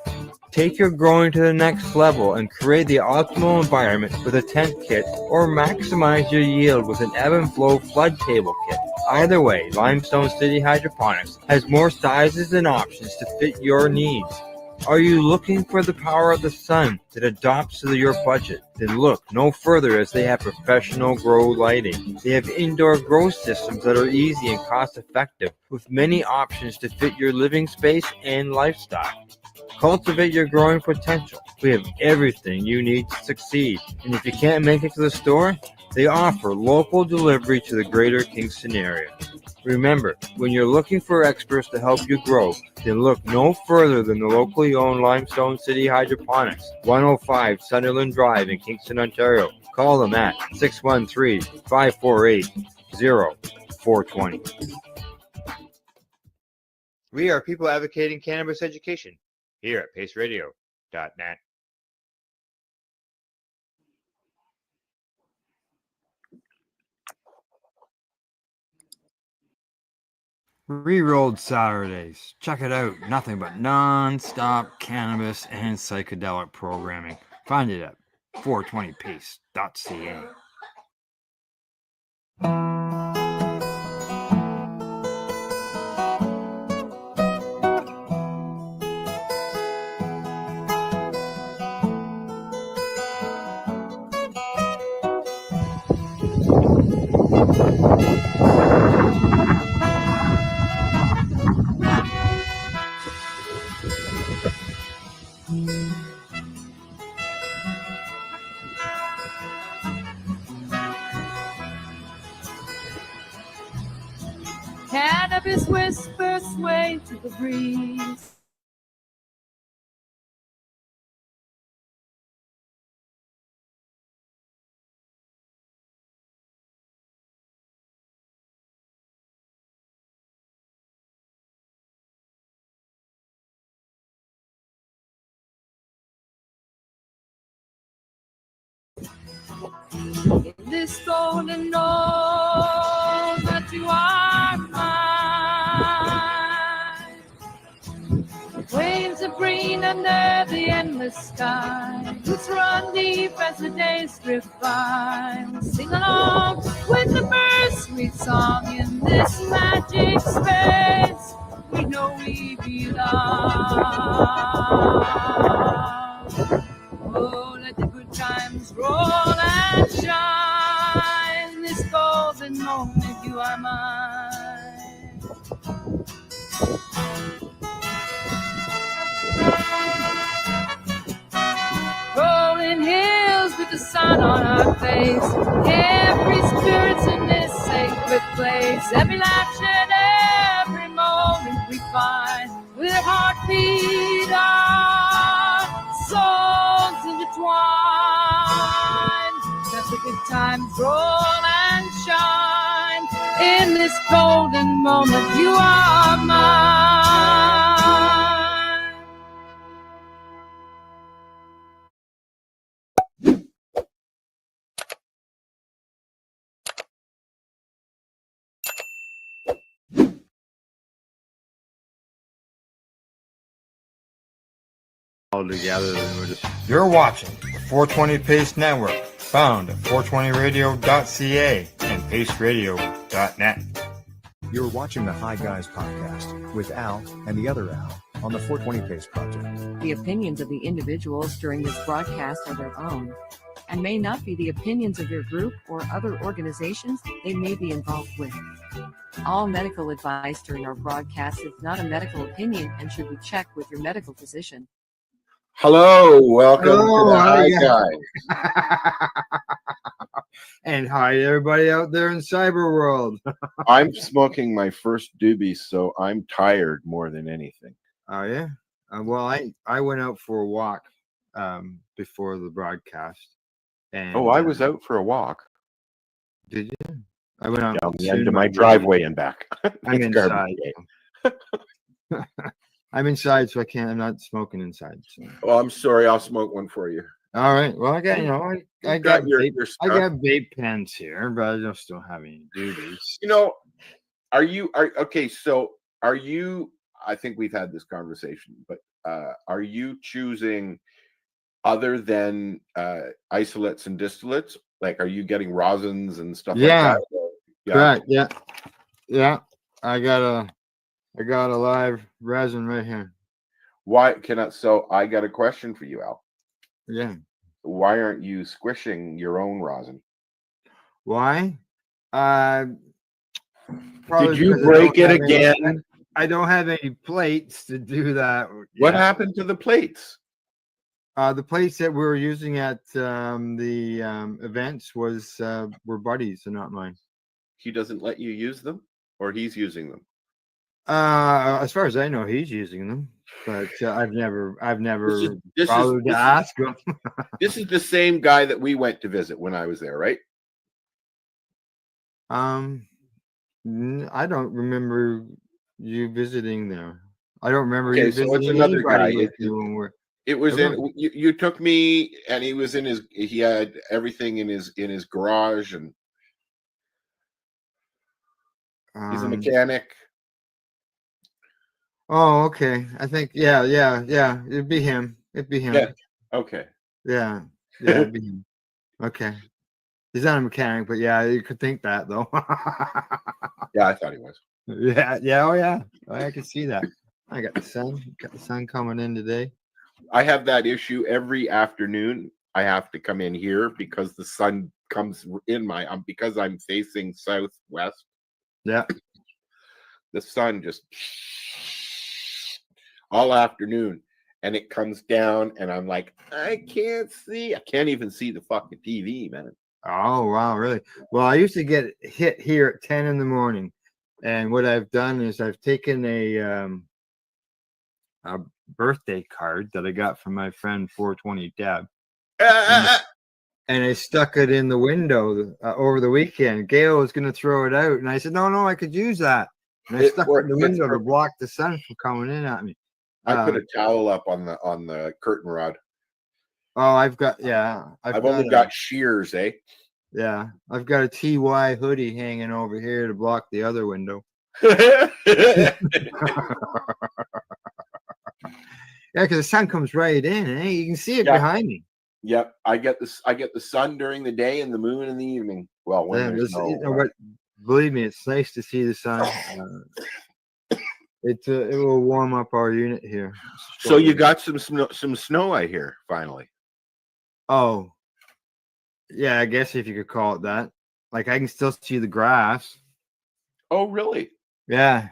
Take your growing to the next level and create the optimal environment with a tent kit or maximize your yield with an ebb and flow flood table kit. Either way, Limestone City Hydroponics has more sizes and options to fit your needs. Are you looking for the power of the sun that adapts to your budget? Then look no further, as they have professional grow lighting. They have indoor grow systems that are easy and cost effective with many options to fit your living space and lifestyle. Cultivate your growing potential. We have everything you need to succeed. And if you can't make it to the store, they offer local delivery to the greater Kingston area. Remember, when you're looking for experts to help you grow, then look no further than the locally owned Limestone City Hydroponics, 105 Sunderland Drive in Kingston, Ontario. Call them at 613-548-0420. We are people advocating cannabis education here at paceradio.net. Rerolled Saturdays. Check it out. Nothing but non-stop cannabis and psychedelic programming. Find it at 420pace.ca. Cannabis whispers sway to the breeze. In this golden know that you are mine. Waves of green under the endless sky, roots run deep as the days drift by. We'll sing along with the birds' sweet song in this magic space. We know we belong. Oh, let the good times roll and shine. This golden moment, you are mine. Rolling hills with the sun on our face. Every spirit's in this sacred place. Every laughter and every moment we find. With our heartbeat on, souls intertwined. Let the good times roll and shine. In this golden moment, you are mine. All together, and we're just... You're watching the 420 Pace Network, found at 420radio.ca and paceradio.net. You're watching the Hi Guys podcast with Al and the other Al on the 420 Pace Project. The opinions of the individuals during this broadcast are their own and may not be the opinions of their group or other organizations they may be involved with. All medical advice during our broadcast is not a medical opinion and should be checked with your medical physician. Hello, welcome to the Hi Guys. And hi to everybody out there in cyber world. I'm smoking my first doobie, so I'm tired more than anything. Oh yeah. Well, I went out for a walk before the broadcast. And Oh, I was out for a walk. Did you? I went out Down the soon end of my about- driveway and back. I'm It's garbage inside. day. I'm inside, so I can't. I'm not smoking inside. So. Well, I'm sorry. I'll smoke one for you. All right. Well, I got I You've got your vape, I stuff. got vape pens here, but I don't still have any duties. You know, are okay? So are you? I think we've had this conversation, but are you choosing other than isolates and distillates? Like, are you getting rosins and stuff Yeah. like that? Yeah. Correct. Yeah. Yeah. I got a live resin right here. Why cannot? So I got a question for you, Al. Yeah. Why aren't you squishing your own rosin? Why? Probably Did you because I break don't it have any- again? I don't have any plates to do that. What yet. happened to the plates? The plates that we were using at the events were Buddies and not mine. He doesn't let you use them, or he's using them. As far as I know, he's using them, but I've never This bothered to ask him. This is the same guy that we went to visit when I was there, right? I don't remember you visiting there. I don't remember Okay, you so visiting it's another anybody guy. with you when we're. It was Okay. in you took me, and he was in his. He had everything in his garage, and he's a mechanic. Oh, okay. I think yeah. It'd be him. Yeah. Okay. Yeah. It'd be him. Okay. He's not a mechanic, but yeah, you could think that though. Yeah, I thought he was. Yeah. Oh yeah. I can see that. I got the sun. Got the sun coming in today. I have that issue every afternoon. I have to come in here because the sun comes in because I'm facing southwest. Yeah. The sun just all afternoon, and it comes down, and I'm like, I can't see. I can't even see the fucking TV, man. Oh wow, really? Well, I used to get hit here at 10 in the morning, and what I've done is I've taken a birthday card that I got from my friend 420 Deb, and I stuck it in the window over the weekend. Gail was going to throw it out, and I said, "No, I could use that." And I stuck it in the window to block the sun from coming in at me. I put a towel up on the curtain rod. Oh, I've only got shears, eh? Yeah, I've got a TY hoodie hanging over here to block the other window. Yeah, because the sun comes right in, eh? You can see it behind me. Yep, I get the sun during the day and the moon in the evening. Well, when there's no, you know what? Believe me, it's nice to see the sun. It will warm up our unit here. So you got some snow, I hear, finally. Oh, yeah, I guess if you could call it that. Like I can still see the grass. Oh, really? Yeah.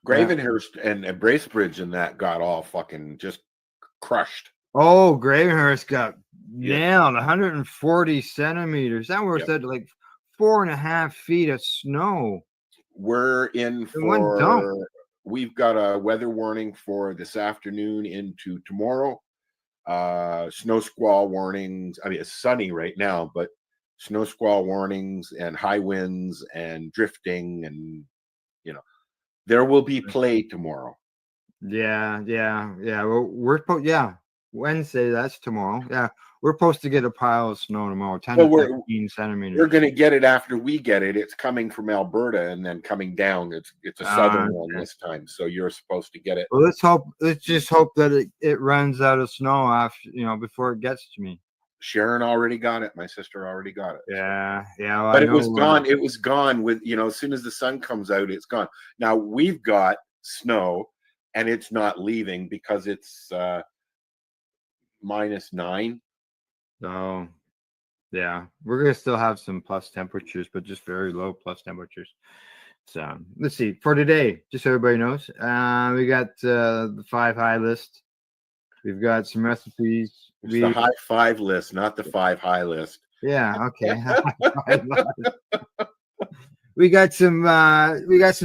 Gravenhurst and Bracebridge and that got all fucking just crushed. Oh, Gravenhurst got nailed 140 centimeters. That was at like 4.5 feet of snow. We're in we've got a weather warning for this afternoon into tomorrow. Snow squall warnings. I mean, it's sunny right now, but snow squall warnings and high winds and drifting, and there will be play tomorrow. Yeah. Well, Wednesday, that's tomorrow. Yeah, we're supposed to get a pile of snow tomorrow, 10 to 15 centimeters. We're going to get it after we get it. It's coming from Alberta and then coming down. It's a southern one this time, so you're supposed to get it. Well, let's just hope that it runs out of snow after before it gets to me. Sharon already got it. My sister already got it. Yeah. Well, but it was gone. It was gone with as soon as the sun comes out, it's gone. Now we've got snow, and it's not leaving because it's -9. Oh, yeah. We're gonna still have some plus temperatures, but just very low plus temperatures. So let's see for today. Just so everybody knows, we got the 5 high list. We've got some recipes. It's the high 5 list, not the 5 high list. Yeah. Okay. We got some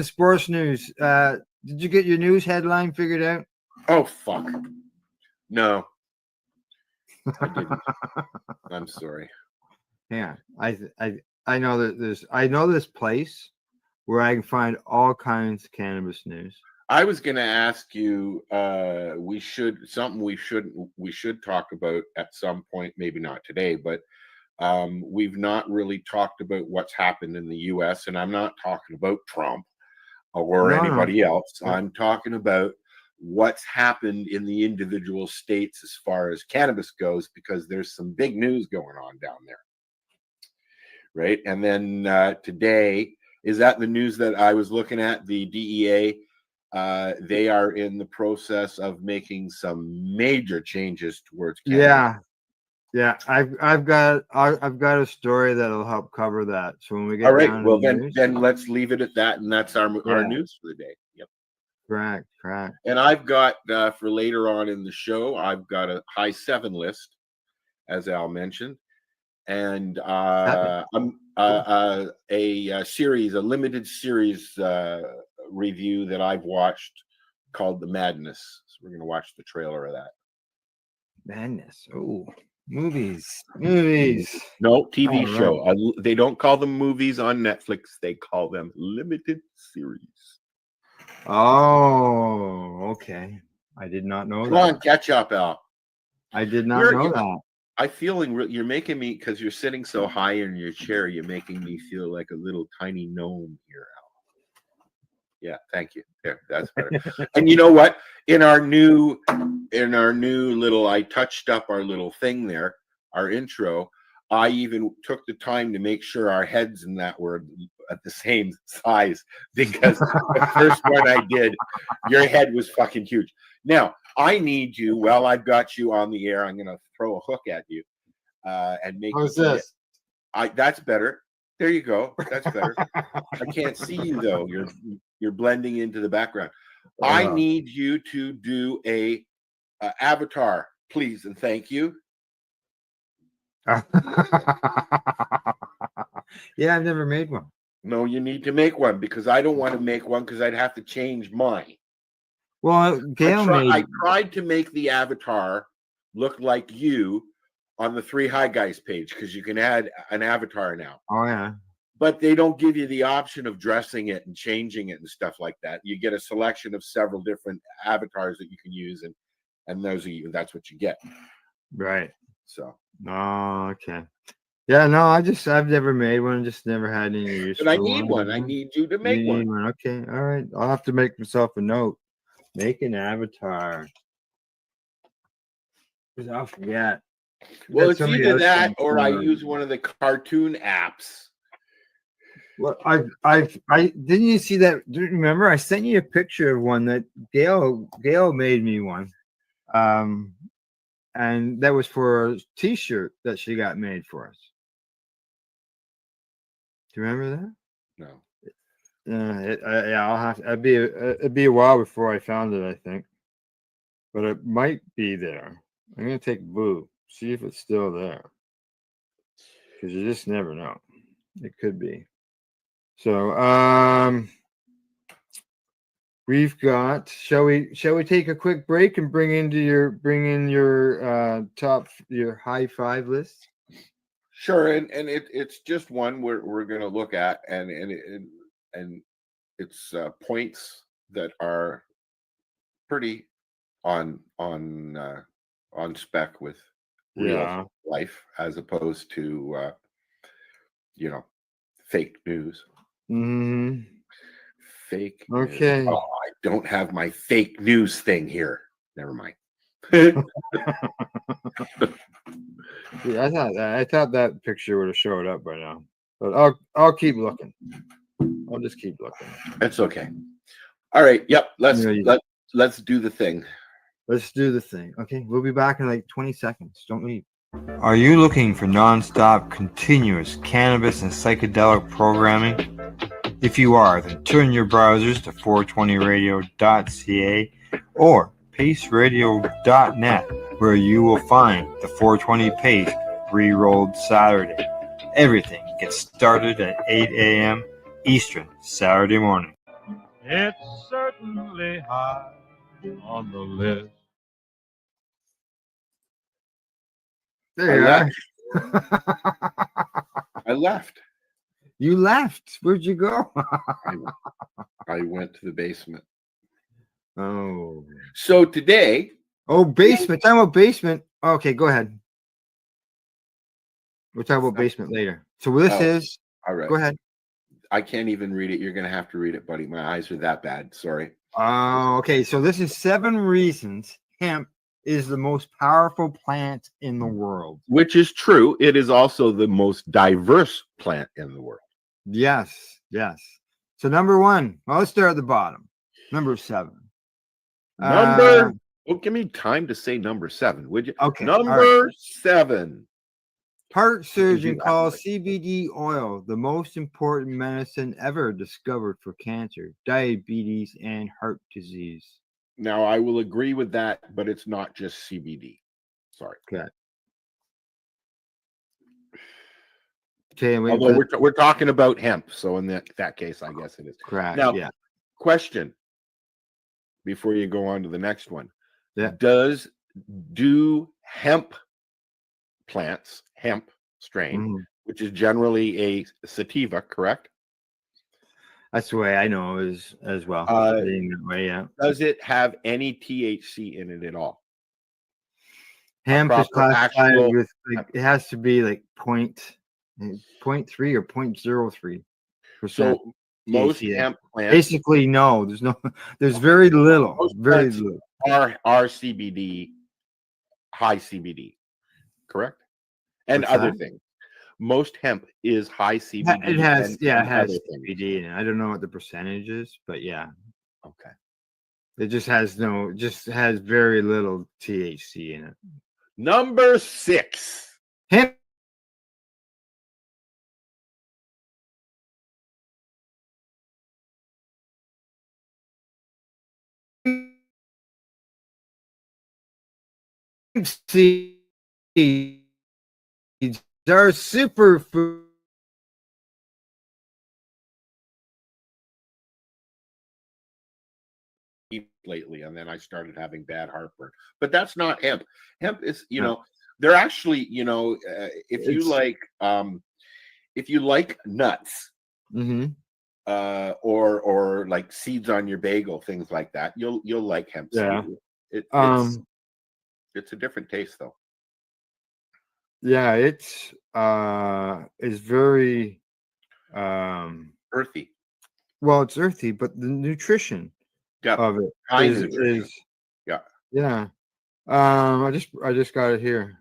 sports news. Did you get your news headline figured out? Oh fuck. No. I didn't. I'm sorry. Yeah, I know that I know this place where I can find all kinds of cannabis news. I was going to ask you. We should talk about at some point. Maybe not today, but we've not really talked about what's happened in the U.S. And I'm not talking about Trump or anybody else. I'm talking about what's happened in the individual states as far as cannabis goes, because there's some big news going on down there. Right. And then today, is that the news that I was looking at? The DEA, they are in the process of making some major changes towards cannabis. Yeah. I've got a story that'll help cover that. So when we get all right, down well to the news, then let's leave it at that, and that's our news for the day. Yep. Correct. And I've got for later on in the show, I've got a high 7 list, as Al mentioned, and I'm a series, a limited series review that I've watched called The Madness. So we're going to watch the trailer of that. Madness. Oh, movies. No, TV All show. They don't call them movies on Netflix. They call them limited series. Oh, okay. I did not know Come that. on, catch up, Al. I did not know that. I'm feeling you're making me, because you're sitting so high in your chair, you're making me feel like a little tiny gnome here, Al. Yeah, thank you. There, that's better. And you know what? In our new little, I touched up our little thing there, our intro. I even took the time to make sure our heads and that were at the same size, because the first one I did, your head was fucking huge. Now, I need you, well, I've got you on the air. I'm going to throw a hook at you and make How's this? That's better. There you go. That's better. I can't see you, though. You're blending into the background. I need you to do a avatar, please, and thank you. Yeah, I've never made one. No, you need to make one, because I don't want to make one, because I'd have to change mine. Well, I tried to make the avatar look like you on the 3 High Guys page, because you can add an avatar now. Oh, yeah. But they don't give you the option of dressing it and changing it and stuff like that. You get a selection of several different avatars that you can use, and that's what you get. Right. So. Oh, okay. Yeah, no, I've never made one, just never had any use. But I need one. I need you to make one. Okay, all right. I'll have to make myself a note. Make an avatar. Because I'll forget. Well, it's either that or I use one of the cartoon apps. Well, I didn't you see that? Remember, I sent you a picture of one that Gail made me one. And that was for a t-shirt that she got made for us. Do you remember that? No. Yeah, I'll have to, it'd be a while before I found it, I think. But it might be there. I'm gonna take Boo, see if it's still there. Because you just never know. It could be. So we've got, shall we take a quick break and bring in your high 5 list? Sure, and it's just one we're going to look at, and it's points that are pretty on spec with real life, as opposed to fake news. Mm-hmm. Fake okay news. Oh, I don't have my fake news thing here. Never mind. Yeah, I thought that picture would have showed up by now, but I'll keep looking. I'll just keep looking. It's okay. All right. Yep. Let's do the thing. Let's do the thing. Okay, we'll be back in like 20 seconds. Don't leave. Are you looking for non-stop, continuous cannabis and psychedelic programming? If you are, then turn your browsers to 420radio.ca or paceradio.net, where you will find the 420 Pace re-rolled Saturday. Everything gets started at 8 a.m. Eastern Saturday morning. It's certainly high on the list. There you are. I left. You left. Where'd you go? I went to the basement. Oh. So today. Oh, basement. Talking about basement. Okay, go ahead. We'll talk about basement later. So this is. All right. Go ahead. I can't even read it. You're going to have to read it, buddy. My eyes are that bad. Sorry. Okay. So this is 7 reasons hemp is the most powerful plant in the world. Which is true. It is also the most diverse plant in the world. Yes. Yes. So number 1. Well, let's start at the bottom. Number 7. Well, give me time to say number 7, would you? Okay. Number 7. Heart surgeon calls CBD oil the most important medicine ever discovered for cancer, diabetes, and heart disease. Now, I will agree with that, but it's not just CBD. Sorry. Okay. Although we're talking about hemp, so in that case, I guess it is. Correct. Now, yeah. Question before you go on to the next one. Yeah. Do hemp plants, hemp strain, which is generally a sativa, correct? That's the way I know as well. Being that way, yeah. Does it have any THC in it at all? Hemp is classified with it has to be like 0.3 or 0.03%. So most hemp plants basically no. There's very little. Very little. Are CBD, high CBD, correct? And What's other that? things. Most hemp is high CBD. It has it has CBD in it. I don't know what the percentage is, but yeah. Okay. It just has very little THC in it. Number 6. Hemp seeds are superfood. Lately, and then I started having bad heartburn. But that's not hemp. Hemp is, they're actually, if you like nuts, or like seeds on your bagel, things like that, you'll like hemp Yeah. seed. It's a different taste though. Yeah, it's very earthy. Well, it's earthy, but the nutrition of it is yeah. I just got it here.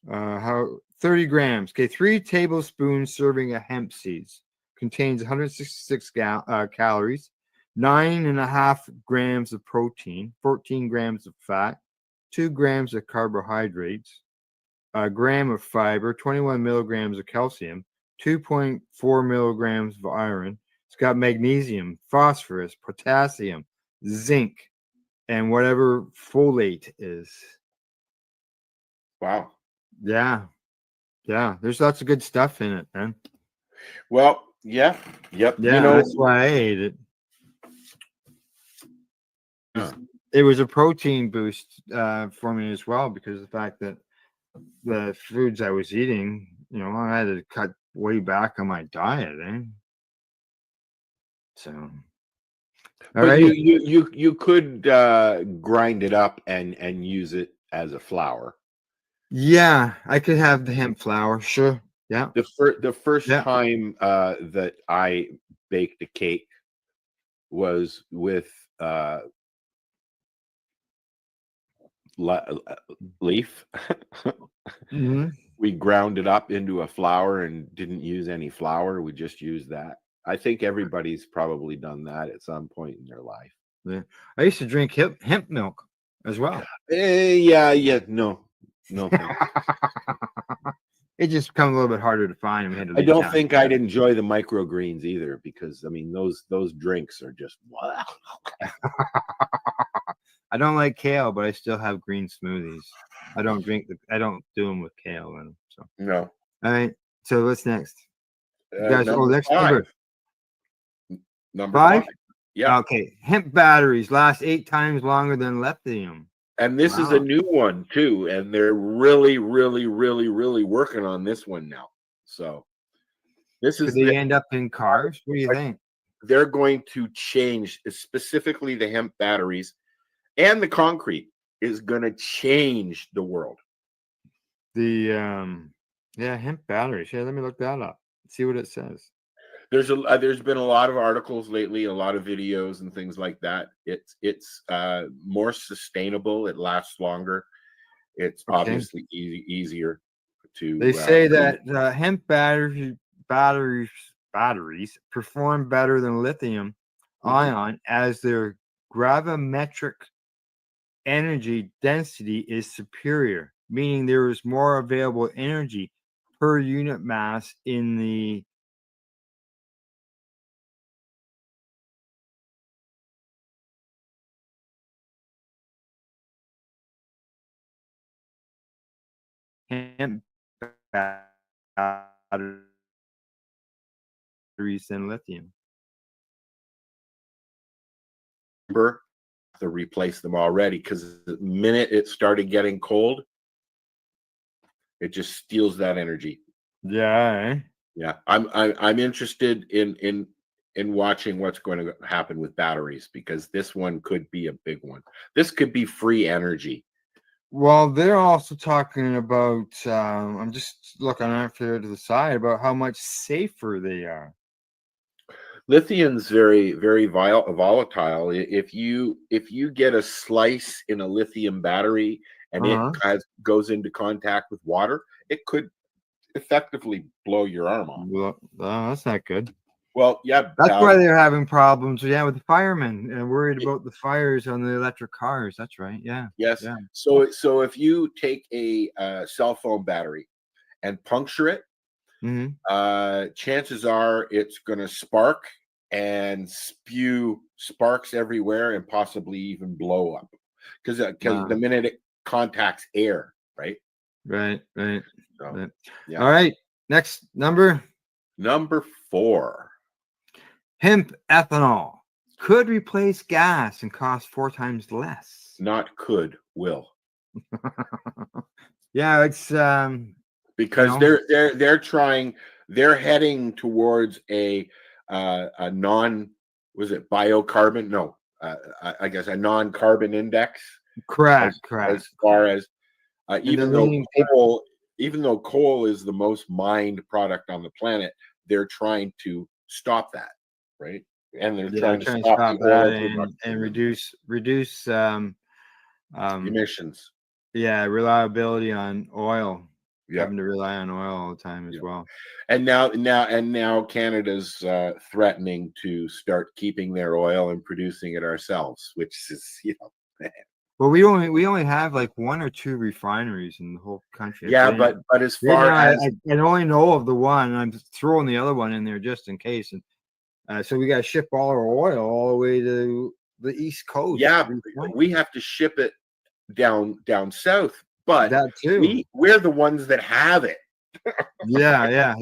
How 30 grams. Okay, 3 tablespoons serving of hemp seeds contains 166 calories, 9.5 grams of protein, 14 grams of fat, 2 grams of carbohydrates, a gram of fiber, 21 milligrams of calcium, 2.4 milligrams of iron. It's got magnesium, phosphorus, potassium, zinc, and whatever folate is. Wow. Yeah. Yeah. There's lots of good stuff in it, man. Well, yeah. Yep. Yeah, that's why I ate it. It was a protein boost for me as well, because of the fact that the foods I was eating, I had to cut way back on my diet, So, but you could grind it up and use it as a flour. Yeah, I could have the hemp flour, sure. Yeah. The first time that I baked a cake was with leaf. We ground it up into a flour and didn't use any flour. We just used that. I think everybody's probably done that at some point in their life. Yeah, I used to drink hemp milk as well. No. It just becomes a little bit harder to find. I don't think I'd enjoy the microgreens either, because I mean those drinks are just wow. I don't like kale, but I still have green smoothies. I don't do them with kale in them. So no. All right. So what's next? You guys, next 5. number. Number 5? Yeah. Okay. Hemp batteries last 8 times longer than lithium. And this is a Wow. new one too, and they're really, really, really, really working on this one now. So this Could is they end up in cars? What do you think? they're going to change specifically the hemp batteries, and the concrete is going to change the world. The hemp batteries. Yeah, let me look that up. See what it says. There's been a lot of articles lately, a lot of videos and things like that. It's more sustainable. It lasts longer. It's Okay. obviously easier to. They say that hemp batteries perform better than lithium ion as their gravimetric energy density is superior, meaning there is more available energy per unit mass in the hemp batteries than lithium. to replace them already, because the minute it started getting cold, it just steals that energy. Yeah. Yeah, I'm interested in watching what's going to happen with batteries, because this one could be a big one. This could be free energy. Well, they're also talking about, I'm just looking out here to the side about how much safer they are. Lithium's very, very volatile. If you get a slice in a lithium battery and it goes into contact with water, it could effectively blow your arm off. Well, that's not good. Well, yeah, that's why they're having problems. Yeah, with the firemen and worried about the fires on the electric cars. That's right. Yeah. Yes. Yeah. So if you take a cell phone battery and puncture it, chances are it's going to spark and spew sparks everywhere and possibly even blow up, because the minute it contacts air, right? Right. So, yeah. All right. Next number 4. Hemp ethanol could replace gas and cost 4 times less. Not could, will. Yeah, it's because they're heading towards a non, was it biocarbon? No, I guess a non-carbon index. Correct. As far as even though coal is the most mined product on the planet, they're trying to stop that, right? And they're trying to stop the oil production and reduce emissions. Yeah, reliability on oil. Yeah. Having to rely on oil all the time as well. And now Canada's threatening to start keeping their oil and producing it ourselves, which is, Well, we only have like 1 or 2 refineries in the whole country. Yeah, but as far as I only know of the one, and I'm throwing the other one in there just in case. And so we got to ship all our oil all the way to the East Coast. Yeah, we have to ship it down south, but that too. We're the ones that have it. Yeah.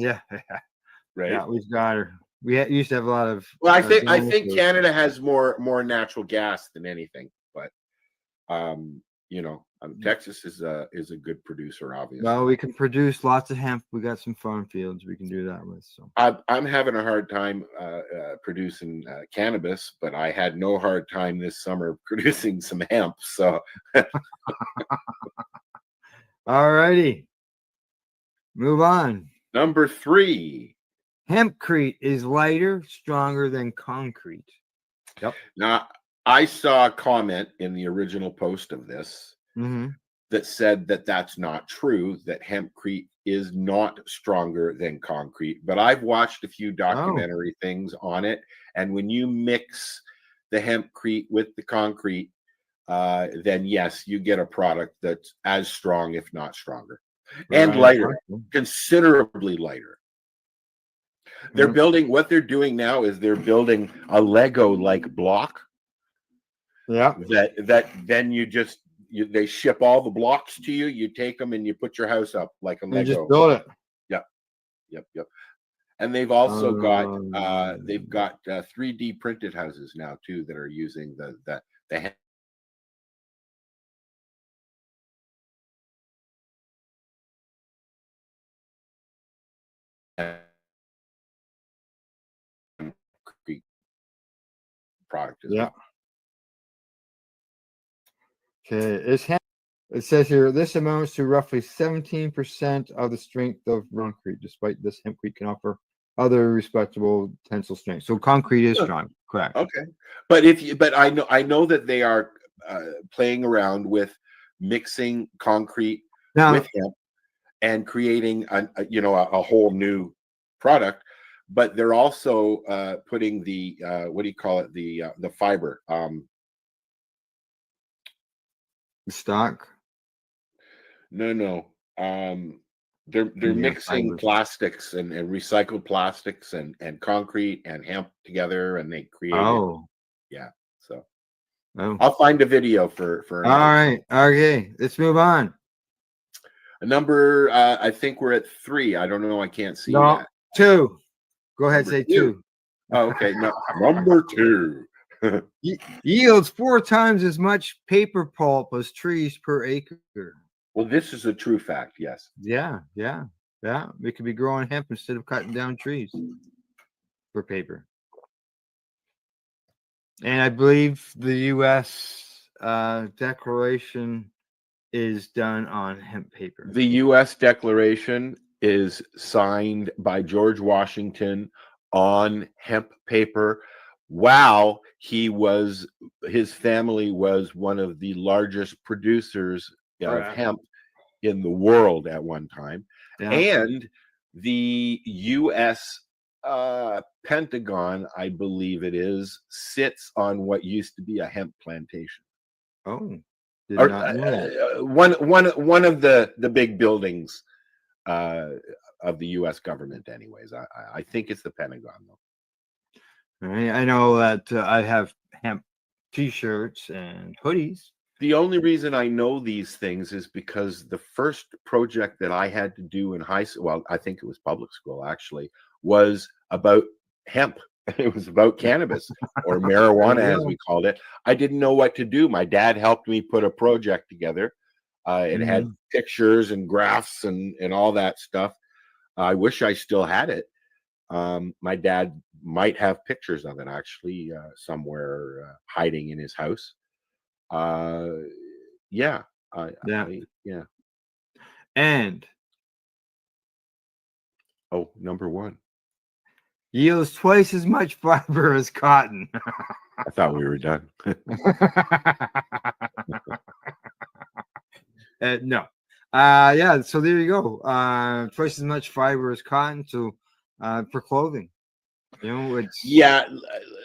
Right. Yeah, we've got her. We used to have a lot of. Well, I think Canada has more natural gas than anything, but Texas is a good producer, obviously. Well, we can produce lots of hemp. We got some farm fields we can do that with. So I'm having a hard time producing cannabis, but I had no hard time this summer producing some hemp. So, all righty, move on. Number 3. Hempcrete is lighter, stronger than concrete. Yep. Now, I saw a comment in the original post of this that said that that's not true, that hempcrete is not stronger than concrete. But I've watched a few documentary things on it, and when you mix the hempcrete with the concrete, then yes, you get a product that's as strong, if not stronger, and lighter, considerably lighter. They're building, what they're doing now is they're building a Lego-like block. Yeah. That then they ship all the blocks to you. You take them and you put your house up like a Lego. You just build it. Yep. And they've also got 3D printed houses now too that are using the product as Yeah. well. Okay, it says here this amounts to roughly 17% of the strength of concrete. Despite this, hempcrete can offer other respectable tensile strength. So concrete is strong, correct? Okay, but I know that they are playing around with mixing concrete with hemp and creating a whole new product. But they're also putting the what do you call it, the fiber, the stock. No. They're mixing fibers. plastics and recycled plastics and concrete and hemp together, and they created. Oh. Yeah. So Oh. I'll find a video for. All right. Okay. Let's move on. A number. I think we're at 3. I don't know. I can't see No, that. 2. Go ahead. Number Say 2. Oh, okay. No, number 2. Yields 4 times as much paper pulp as trees per acre. Well, this is a true fact. Yes. Yeah. We could be growing hemp instead of cutting down trees for paper. And I believe the U.S. declaration is done on hemp paper. The U.S. Declaration is signed by George Washington on hemp paper. Wow, his family was one of the largest producers of hemp in the world at one time. Yeah. And the U.S. Pentagon, I believe it is, sits on what used to be a hemp plantation. Oh, Or, one of the big buildings of the U.S. government. Anyways, I think it's the Pentagon, though. I know that I have hemp T-shirts and hoodies. The only reason I know these things is because the first project that I had to do in high school, well, I think it was public school actually, was about hemp. It was about cannabis or marijuana, as we called it. I didn't know what to do. My dad helped me put a project together. It had pictures and graphs and all that stuff. I wish I still had it. My dad might have pictures of it actually somewhere hiding in his house. Yeah. And number 1 yields twice as much fiber as cotton. I thought we were done. No. Yeah, so there you go. Twice as much fiber as cotton. So for clothing, it's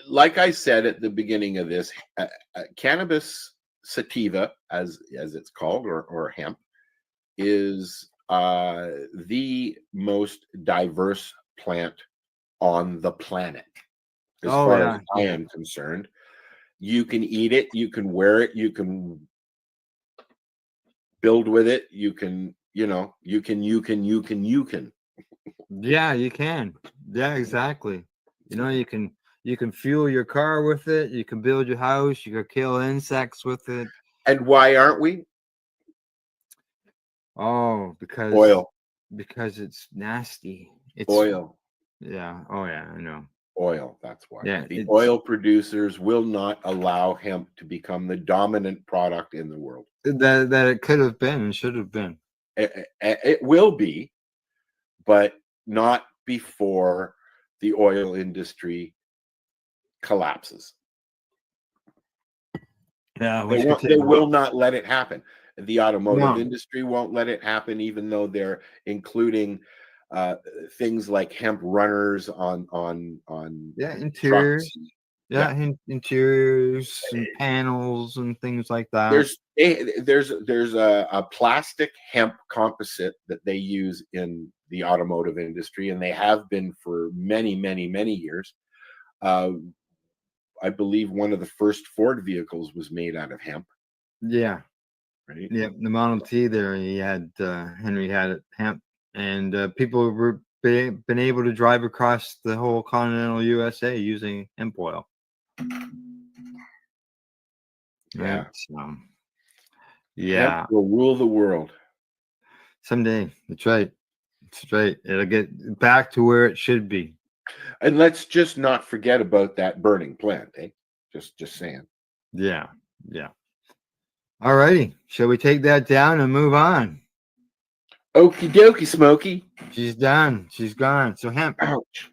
like I said at the beginning of this, cannabis sativa, as it's called, or hemp, is the most diverse plant on the planet, as far as I am concerned. You can eat it, you can wear it, you can build with it, you can. Yeah, you can. Yeah, exactly. You can fuel your car with it, you can build your house, you can kill insects with it. And why aren't we? Oh, because oil. Because it's nasty. It's oil. Yeah. Oh yeah, I know. Oil, that's why. Yeah, the oil producers will not allow hemp to become the dominant product in the world. That it could have been and should have been. It will be, but not before the oil industry collapses. Yeah, they will not let it happen. The automotive industry won't let it happen, even though they're including things like hemp runners on interiors. Trucks. Interiors and panels and things like that. There's a plastic hemp composite that they use in the automotive industry, and they have been for many years. I believe one of the first Ford vehicles was made out of hemp. Yeah. Right. Yeah, the Model T there, he had Henry had it hemp, and people were been able to drive across the whole continental USA using hemp oil. Yeah. Right? So, yeah. Hemp will rule the world Someday. That's right. Straight. It'll get back to where it should be. And let's just not forget about that burning plant, eh? Just saying. Yeah. Yeah. All righty. Shall we take that down and move on? Okie dokie, Smokey. She's done. She's gone. So hemp. Ouch.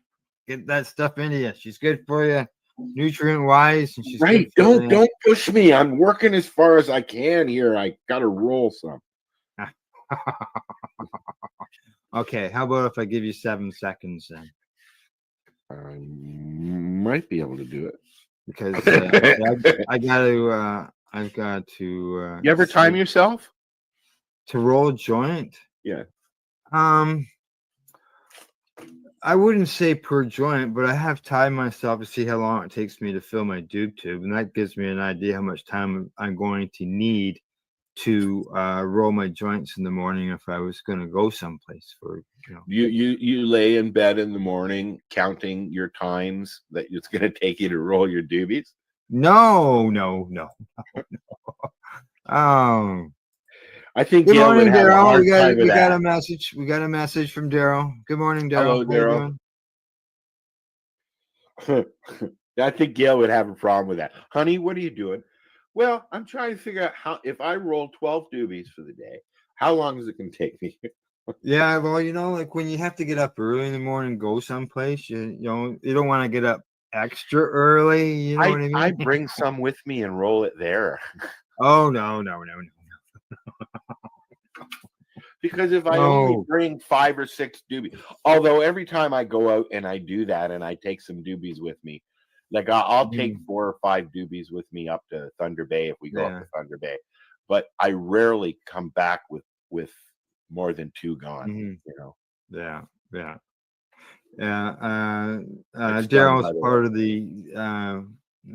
Get that stuff into you. She's good for you, nutrient wise, and she's Right. good for you. Don't push me. I'm working as far as I can here. I gotta roll some. Okay. How about if I give you 7 seconds then? I might be able to do it Because I got to. I've got to. You ever time yourself to roll a joint? Yeah. I wouldn't say per joint, but I have timed myself to see how long it takes me to fill my doob tube, and that gives me an idea how much time I'm going to need to roll my joints in the morning if I was going to go someplace for, you know. You lay in bed in the morning counting your times that it's going to take you to roll your doobies? No. I think Good Gail morning, would have a Daryl. hard We time with got that. a message. We got a message from Daryl. Good morning, Hello, Daryl. How you Daryl. I think Gail would have a problem with that. Honey, what are you doing? Well, I'm trying to figure out how, if I roll 12 doobies for the day, how long is it going to take me? Yeah, well, you know, like when you have to get up early in the morning and go someplace, you don't want to get up extra early. You know what I mean? I bring some with me and roll it there. Oh, no. Because if I only bring 5 or 6 doobies, although every time I go out and I do that and I take some doobies with me, like I'll take 4 or 5 doobies with me up to Thunder Bay if we go up to Thunder Bay, but I rarely come back with more than 2 gone. You know. Yeah. It's Daryl fun, by is the part way. of the.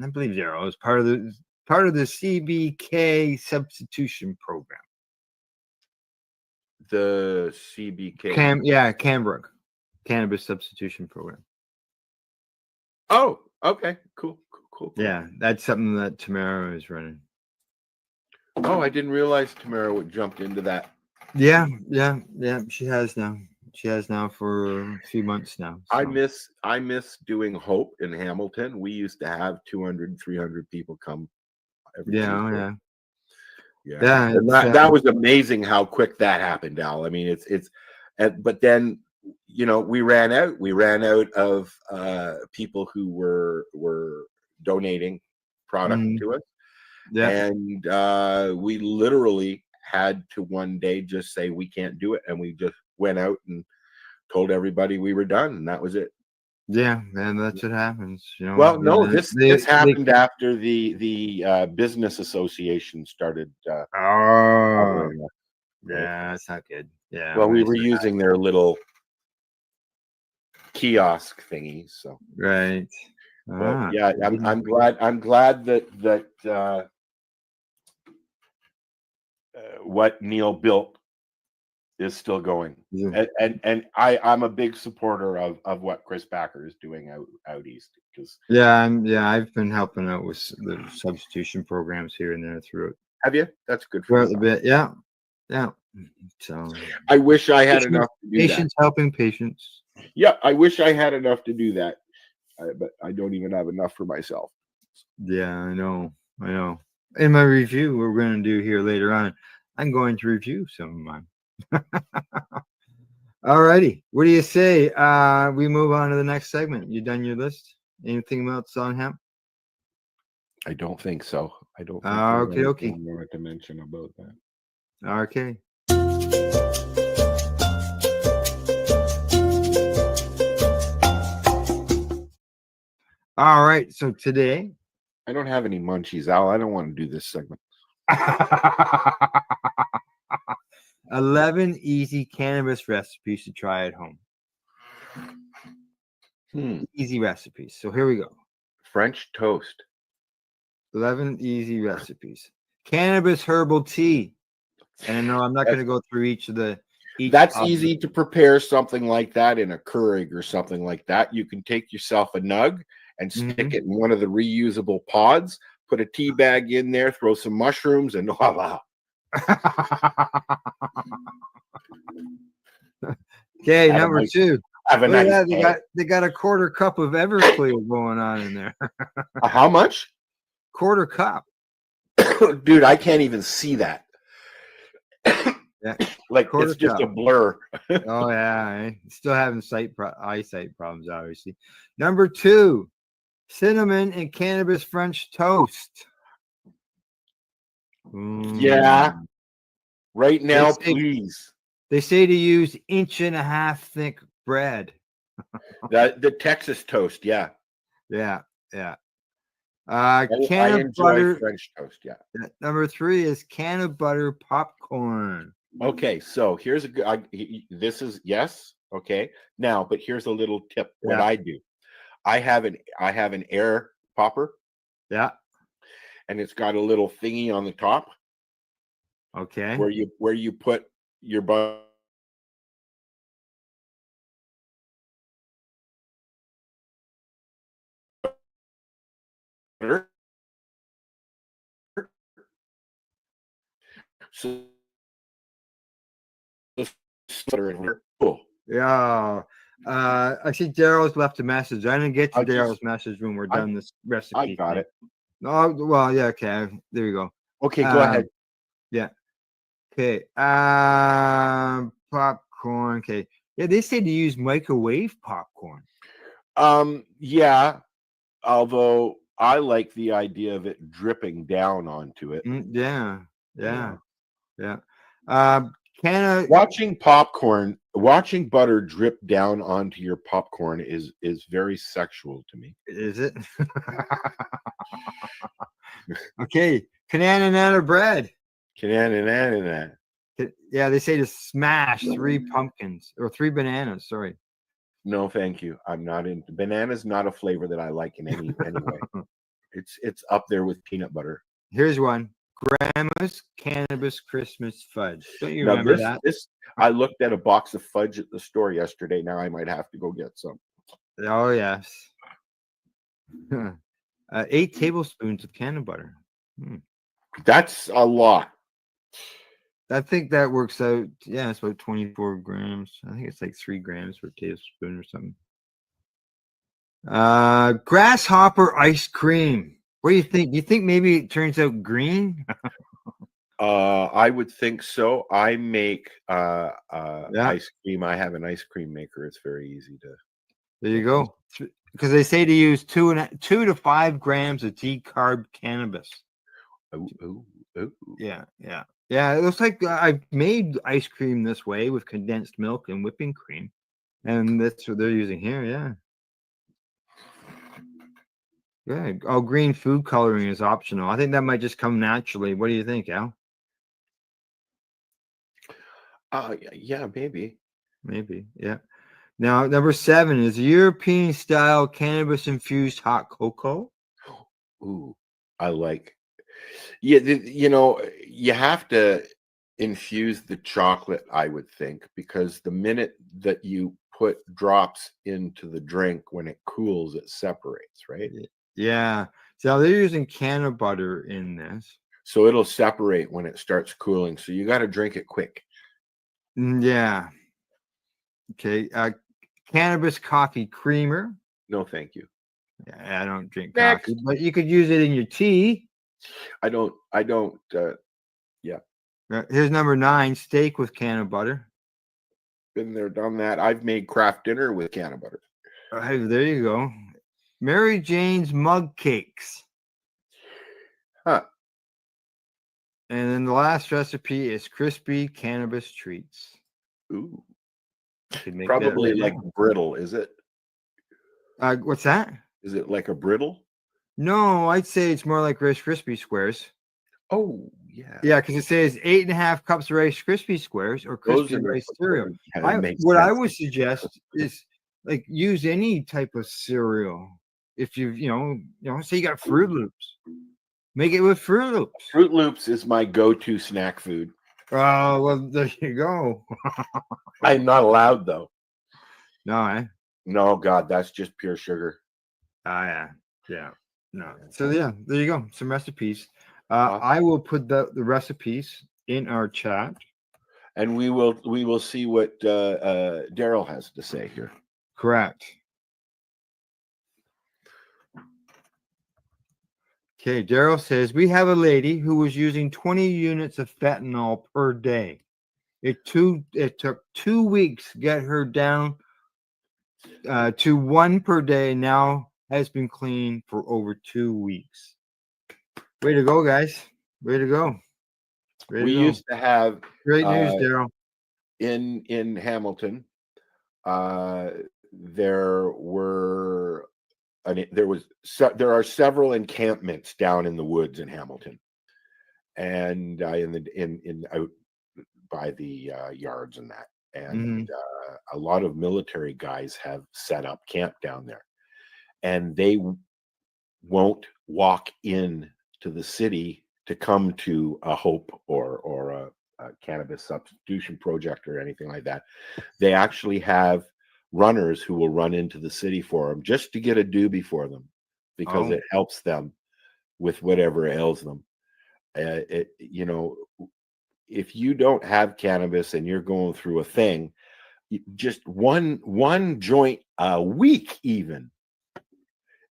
I believe Daryl is part of the CBK substitution program. The CBK. Cambrook Cannabis Substitution Program. Oh, okay, cool. Yeah, that's something that Tamara is running. Oh, I didn't realize Tamara would jump into that. Yeah. She has now. She has now for a few months now. So. I miss doing Hope in Hamilton. We used to have 200, 300 people come every Tuesday. Yeah. And that was amazing how quick that happened, Al. I mean, but then, you know, we ran out of people who were donating product to us. Yeah. And we literally had to one day just say we can't do it, and we just went out and told everybody we were done, and that was it. Yeah, man, that's what happens. You know. Well, no, this happened after the business association started. Yeah, that's not good. Yeah. Well, we were using their little kiosk thingies, so. Right. But yeah, I'm glad that what Neil built is still going. And I'm a big supporter of what Chris Backer is doing out east, because I've been helping out with the substitution programs here and there through it. Have you? That's good for a bit. Yeah. So I wish I had enough to do patients that. helping patients. Yeah, I wish I had enough to do that, but I don't even have enough for myself. Yeah, I know. In my review we're going to do here later on, I'm going to review some of mine. All righty. What do you say? We move on to the next segment. You done your list? Anything else on hemp? I don't think so. I don't think okay. more to mention about that. Okay. All right. So today, I don't have any munchies, Al. I don't want to do this segment. 11 easy cannabis recipes to try at home. Easy recipes. So here we go. French toast. 11 easy recipes. Cannabis herbal tea. And no, I'm not going to go through each of the. That's easy to prepare something like that in a Keurig or something like that. You can take yourself a nug and stick it in one of the reusable pods, put a tea bag in there, throw some mushrooms, and voila. Okay, Have a number nice- 2. Have a Look at nice that. day. They got a quarter cup of Everclear going on in there. How much? Quarter cup. Dude, I can't even see that. Yeah, Like quarter it's just cup. a blur. Oh yeah, still having eyesight problems, obviously. Number 2, cinnamon and cannabis French toast. Yeah. Mm. Right now, They say- please. They say to use 1.5 inch thick bread. The Texas toast, yeah. Yeah, yeah. I Can of enjoy butter. French toast, yeah. Number 3 is can of butter popcorn. Okay, so here's a good. This is yes. Okay, now, but here's a little tip. What Yeah. I do, I have an air popper, Yeah. and it's got a little thingy on the top Okay. where you put your butter. So cool. Yeah. I see Daryl's left a message. I didn't get to I just- Daryl's message when we're done this recipe. I got thing. it. Oh, well, yeah, okay. There you go. Okay, go ahead. Yeah. Okay. Popcorn. Okay. Yeah, they say to use microwave popcorn. Yeah. Although I like the idea of it dripping down onto it. Yeah. Watching butter drip down onto your popcorn is very sexual to me. Is it? Okay. Canana bread. Canana. Yeah, they say to smash 3 pumpkins or 3 bananas. Sorry. No, thank you. I'm not into banana's not a flavor that I like in any way. It's up there with peanut butter. Here's one. Grandma's cannabis Christmas fudge. Don't you Now remember that? this I looked at a box of fudge at the store yesterday. Now I might have to go get some. Oh yes. 8 tablespoons of canna butter. That's a lot. I think that works out. Yeah, it's about 24 grams. I think it's like 3 grams per tablespoon or something. Grasshopper ice cream. What do you think? You think maybe it turns out green? I would think so. I make ice cream. I have an ice cream maker. It's very easy to. There you go. Because they say to use 2 to 5 grams of decarb cannabis. Ooh. Yeah. It looks like I've made ice cream this way with condensed milk and whipping cream, and that's what they're using here. Yeah. Good. Oh, green food coloring is optional. I think that might just come naturally. What do you think, Al? Yeah, maybe. Maybe. Yeah. Now, number 7 is European style cannabis infused hot cocoa. Ooh, I like. Yeah, you have to infuse the chocolate, I would think, because the minute that you put drops into the drink, when it cools, it separates, right? Yeah. So they're using canna butter in this. So it'll separate when it starts cooling. So you got to drink it quick. Yeah. Okay. Cannabis coffee creamer. No, thank you. Yeah, I don't drink coffee, but you could use it in your tea. I don't. Yeah. Here's number 9, steak with canna butter. Been there, done that. I've made craft dinner with canna butter. There you go. Mary Jane's mug cakes. Huh. And then the last recipe is crispy cannabis treats. Ooh. Probably like brittle, is it? What's that? Is it like a brittle? No, I'd say it's more like Rice Krispie squares. Oh, yeah. Yeah, because it says 8.5 cups of Rice Krispie squares or crispy rice cereal. What I would suggest is like use any type of cereal. If you say you got Fruit Loops, make it with Fruit Loops. Fruit Loops is my go-to snack food. Oh, well, there you go. I'm not allowed though. No, eh? No, God, that's just pure sugar. Yeah. No. So yeah, there you go. Some recipes. I will put the recipes in our chat. And we will see what Daryl has to say here. Correct. Okay, Daryl says we have a lady who was using 20 units of fentanyl per day. It took 2 weeks to get her down to 1 per day. Now has been clean for over 2 weeks. Way to go, guys! Way to go! We used to have great news, Daryl. In Hamilton, there are several encampments down in the woods in Hamilton, and in out by the yards and that, and a lot of military guys have set up camp down there, and they won't walk in to the city to come to a Hope or a cannabis substitution project or anything like that. They actually have runners who will run into the city for them just to get a doobie for them, because it helps them with whatever ails them. You know, if you don't have cannabis and you're going through a thing, just one joint a week even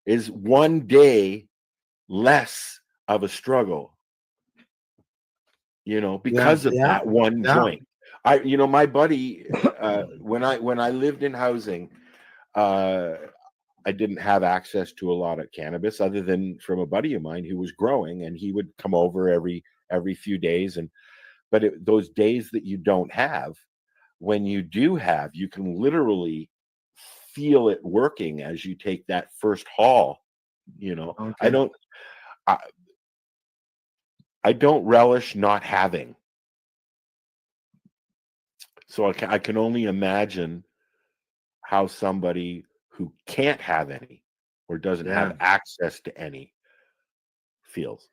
is 1 day less of a struggle, you know, because of that one joint. My buddy, when I lived in housing, I didn't have access to a lot of cannabis other than from a buddy of mine who was growing, and he would come over every few days. But those days that you don't have, when you do have, you can literally feel it working as you take that first haul. You know, I don't relish not having. So I can only imagine how somebody who can't have any or doesn't have access to any feels.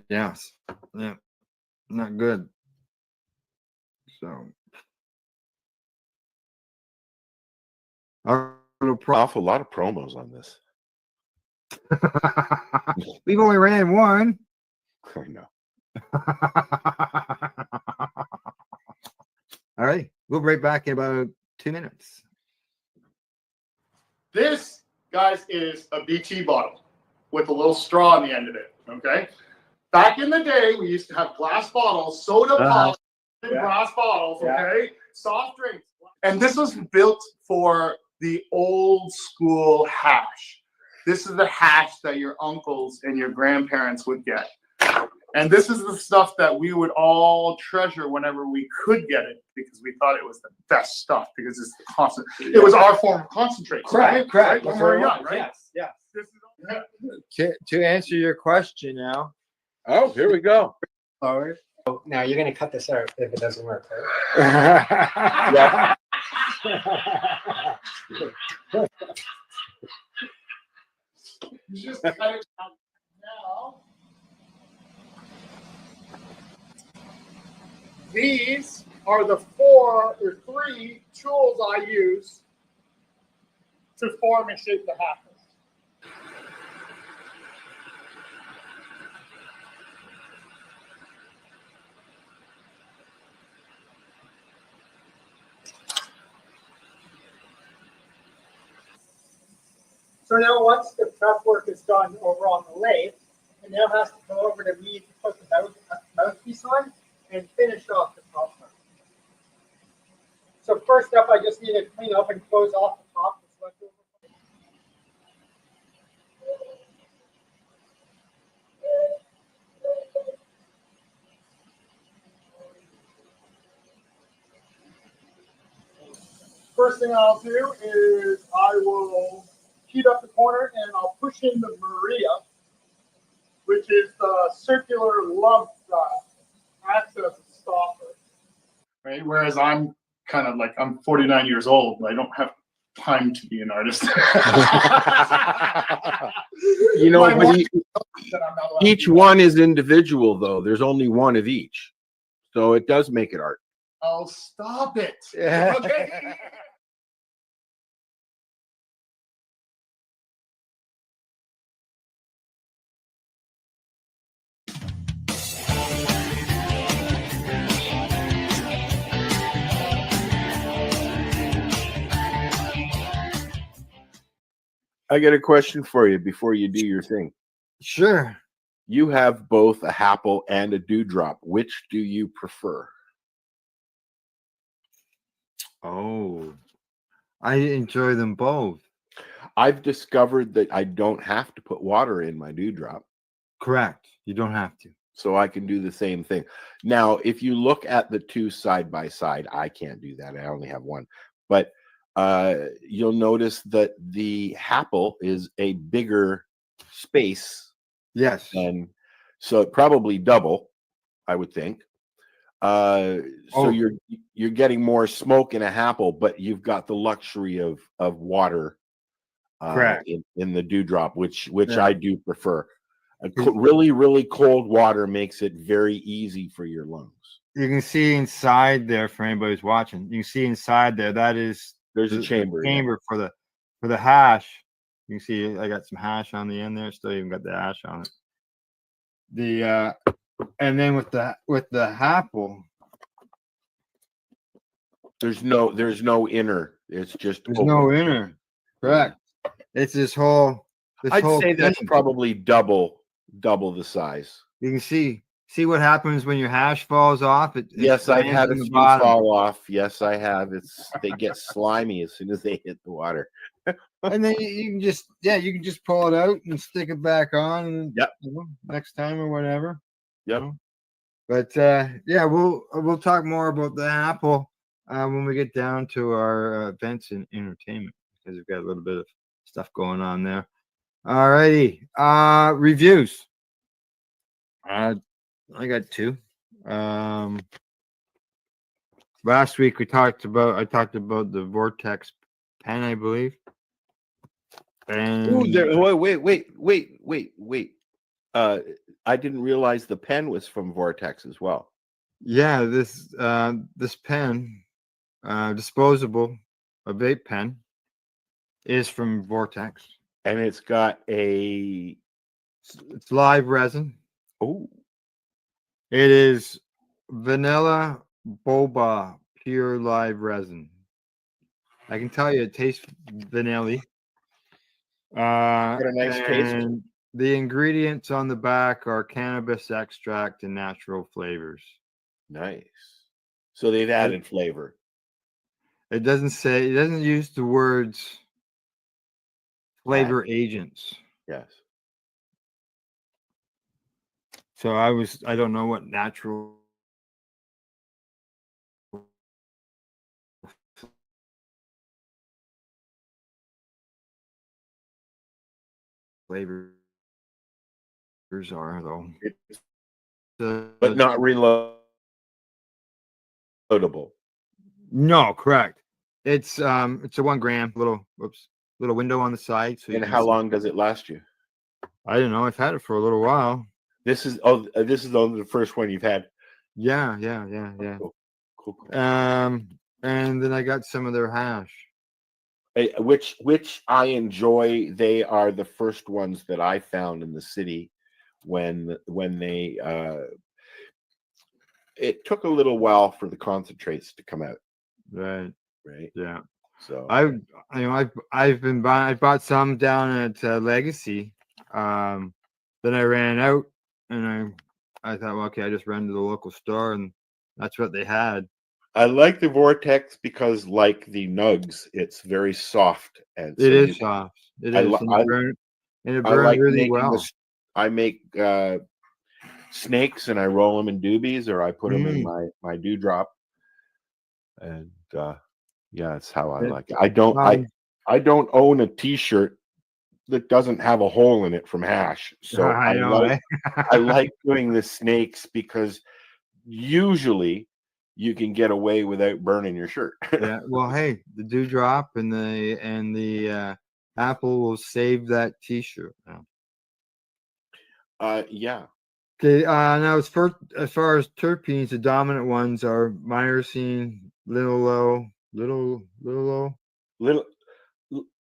Yes. Yeah. Not good. So. Awful lot of promos on this. We've only ran one. I know. All right. We'll be right back in about 2 minutes. This, guys, is a BT bottle with a little straw on the end of it. Okay. Back in the day, we used to have glass bottles, soda pop in glass bottles. Okay. Soft drinks. And this was built for the old school hash. This is the hash that your uncles and your grandparents would get. And this is the stuff that we would all treasure whenever we could get it, because we thought it was the best stuff, because it's constant. It was our form of concentrate. Correct. Right? When we were young, right? Yes. This is, To answer your question now. Oh, here we go. Forward. Oh, now you're going to cut this out if it doesn't work, right? Yeah. Just cut it out now. These are the 4 or 3 tools I use to form and shape the hashes. So now once the prep work is done over on the lathe, it now has to go over to me to put the mouthpiece on and finish off the top part. So first up, I just need to clean up and close off the top that's left over. First thing I'll do is I will heat up the corner and I'll push in the Maria, which is the circular lump that acts as a stopper. Right? Whereas I'm kind of like, I'm 49 years old, but I don't have time to be an artist. You know, each one is individual, though. There's only one of each. So it does make it art. Oh, stop it. Okay. I got a question for you before you do your thing. Sure. You have both a Happle and a dewdrop. Which do you prefer? Oh, I enjoy them both. I've discovered that I don't have to put water in my dewdrop. Correct. You don't have to. So I can do the same thing. Now, if you look at the two side by side, I can't do that. I only have one. But you'll notice that the Happle is a bigger space. Yes. And so it probably double, I would think. So you're getting more smoke in a Happle, but you've got the luxury of water Correct. in the dewdrop, which Yeah. I do prefer. Really, really cold water makes it very easy for your lungs. You can see inside there for anybody who's watching. You can see inside there. That is There's a chamber. The chamber for the hash. You can see I got some hash on the end there. Still even got the hash on it. The and then with the Happle, there's no inner. It's just there's open. no inner. Correct. It's this whole. I'd say that's probably double the size. You can see what happens when your hash falls off. Yes, I've had a in the few bottom. fall off. Yes, I have. They get slimy as soon as they hit the water. And then you can just pull it out and stick it back on. And, yep. Next time or whatever. Yep. But yeah, we'll talk more about the Happle when we get down to our events and entertainment, because we've got a little bit of stuff going on there. All righty. Reviews. I got two. Last week I talked about the Vortex pen, I believe. And wait. I didn't realize the pen was from Vortex as well. Yeah, this pen, disposable, a vape pen, is from Vortex. And it's got it's live resin. Oh. It is vanilla boba pure live resin. I can tell you it tastes vanilla. Got a nice taste. And the ingredients on the back are cannabis extract and natural flavors. Nice. So they've added flavor. It doesn't use the words flavor agents. Yes. So I don't know what natural flavors are though. But not reloadable. No, correct. It's a 1 gram little window on the side. So and how long does it last you? I don't know. I've had it for a little while. This is only the first one you've had. Yeah. Cool. And then I got some of their hash. Which I enjoy. They are the first ones that I found in the city when they it took a little while for the concentrates to come out. Right. Yeah. So I bought some down at Legacy. Then I ran out and I thought, well, okay, I just ran to the local store and that's what they had. I like the Vortex because, like the Nugs, it's very soft and it is soft. It is. It burns really well. I make snakes and I roll them in doobies, or I put them in my dewdrop, and yeah, it's how I like it. I don't own a T-shirt that doesn't have a hole in it from hash, so I like doing the snakes because usually you can get away without burning your shirt. Yeah. Well, hey, the dewdrop and the Apple will save that T-shirt now. Yeah. Okay. Now as far as terpenes, the dominant ones are myrcene, linalool,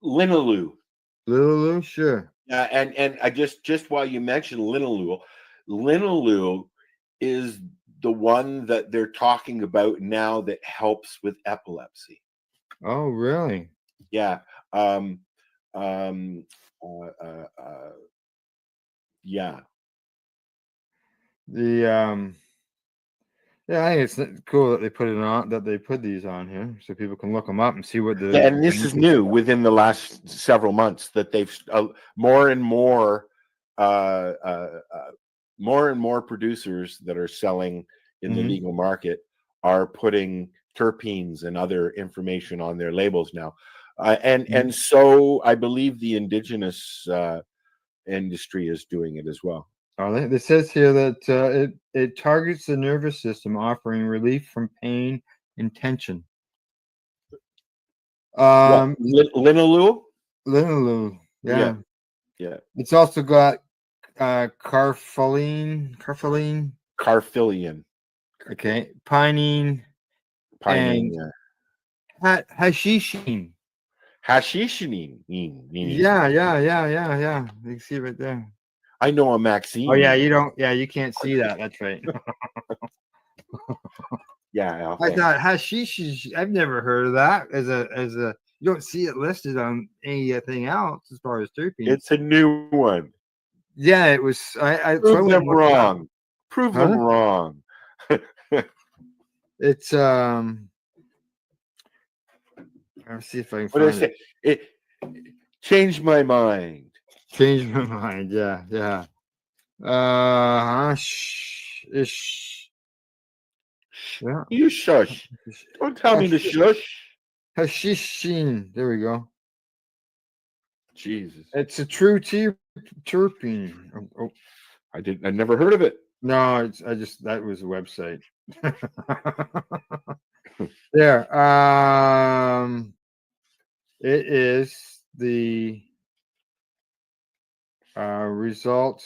linalool, sure. And I just while you mentioned linalool is the one that they're talking about now that helps with epilepsy. Oh, really? Yeah. Yeah. Yeah, I think it's cool that they put it on, that they put these on here so people can look them up and see what the. Yeah, and this is new within the last several months that they've more and more producers that are selling in the Mhm. legal market are putting terpenes and other information on their labels now, and so I believe the indigenous industry is doing it as well. It says here that it targets the nervous system, offering relief from pain and tension. Linalool? Linalool, yeah. Yeah. It's also got carfilene. Okay, pinene, Pinene, and hashishine. Hashishine. Yeah. You can see it right there. I know a Maxine. Oh yeah, you don't. Yeah, you can't see that. That's right. Yeah, I thought hashish is. I've never heard of that as a. You don't see it listed on anything else as far as terpenes. It's a new one. Yeah, it was. I prove them wrong. Prove them wrong. It's Let's see if I can What did I find say? It changed my mind. Changed my mind. Yeah. Yeah. You shush. Don't tell me to shush. Hashishine. There we go. Jesus. It's a true terpene. Oh. I never heard of it. No, that was a website. There. It is the result.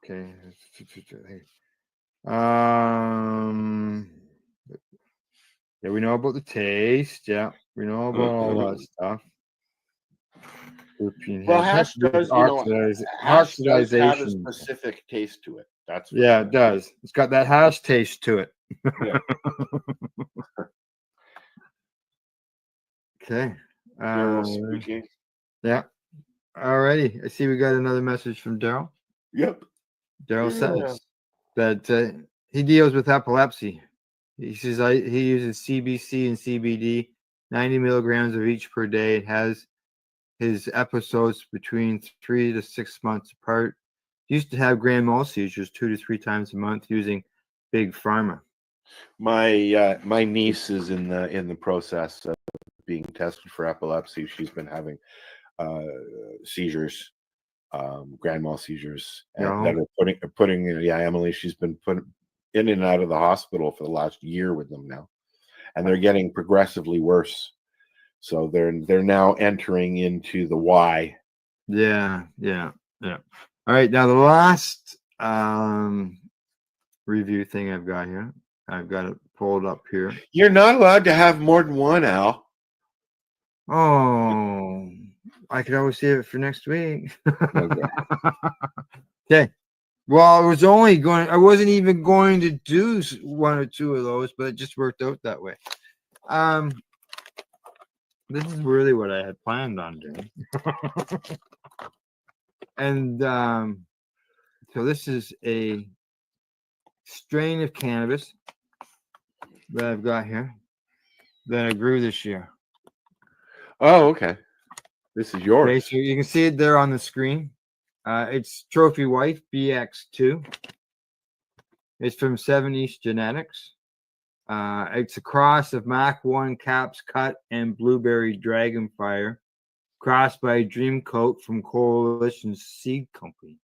Okay. Yeah, we know about the taste. Yeah, we know about all that stuff. Well, hash does, hash does have a specific taste to it. That's yeah, it does. It's got that hash taste to it. Yeah. Okay. Speaking. Yeah. Alrighty. I see we got another message from Daryl. Yep. Daryl says that he deals with epilepsy. He says he uses CBC and CBD, 90 milligrams of each per day. It has his episodes between 3 to 6 months apart. He used to have grand mal seizures 2 to 3 times a month using Big Pharma. My niece is in the process of being tested for epilepsy. She's been having seizures, grand mal seizures, that are putting Emily. She's been put in and out of the hospital for the last year with them now, and they're getting progressively worse. So they're now entering into the Y. Yeah. All right, now the last review thing I've got here. I've got it pulled up here. You're not allowed to have more than one, Al. Oh, I could always save it for next week. Okay. Well, I wasn't even going to do 1 or 2 of those, but it just worked out that way. This is really what I had planned on doing. And so this is a strain of cannabis that I've got here that I grew this year. Oh, okay. This is yours. Okay, so you can see it there on the screen. It's Trophy Wife BX2. It's from 7 East Genetics. It's a cross of Mach 1 Caps Cut and Blueberry Dragonfire, crossed by Dream Coat from Coalition Seed Company.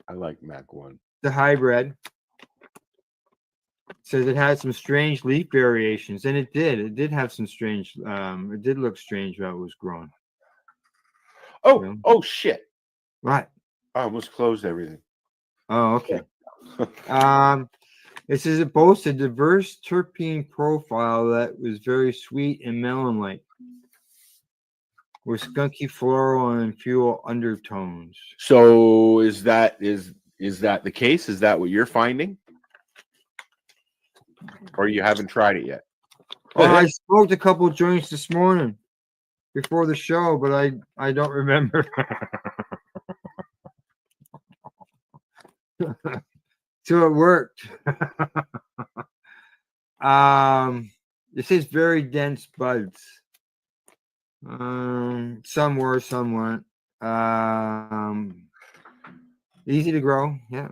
I like Mach 1. The hybrid. It says it had some strange leaf variations, and it did. It did have some strange. It did look strange while it was growing. Oh shit! What? I almost closed everything. Oh, okay. It says it boasts a diverse terpene profile that was very sweet and melon-like, with skunky floral and fuel undertones. So is that the case? Is that what you're finding? Or you haven't tried it yet? Well, I smoked a couple joints this morning. before the show, but I don't remember. So it worked. This is very dense buds. Some were, some weren't. Easy to grow. Yeah.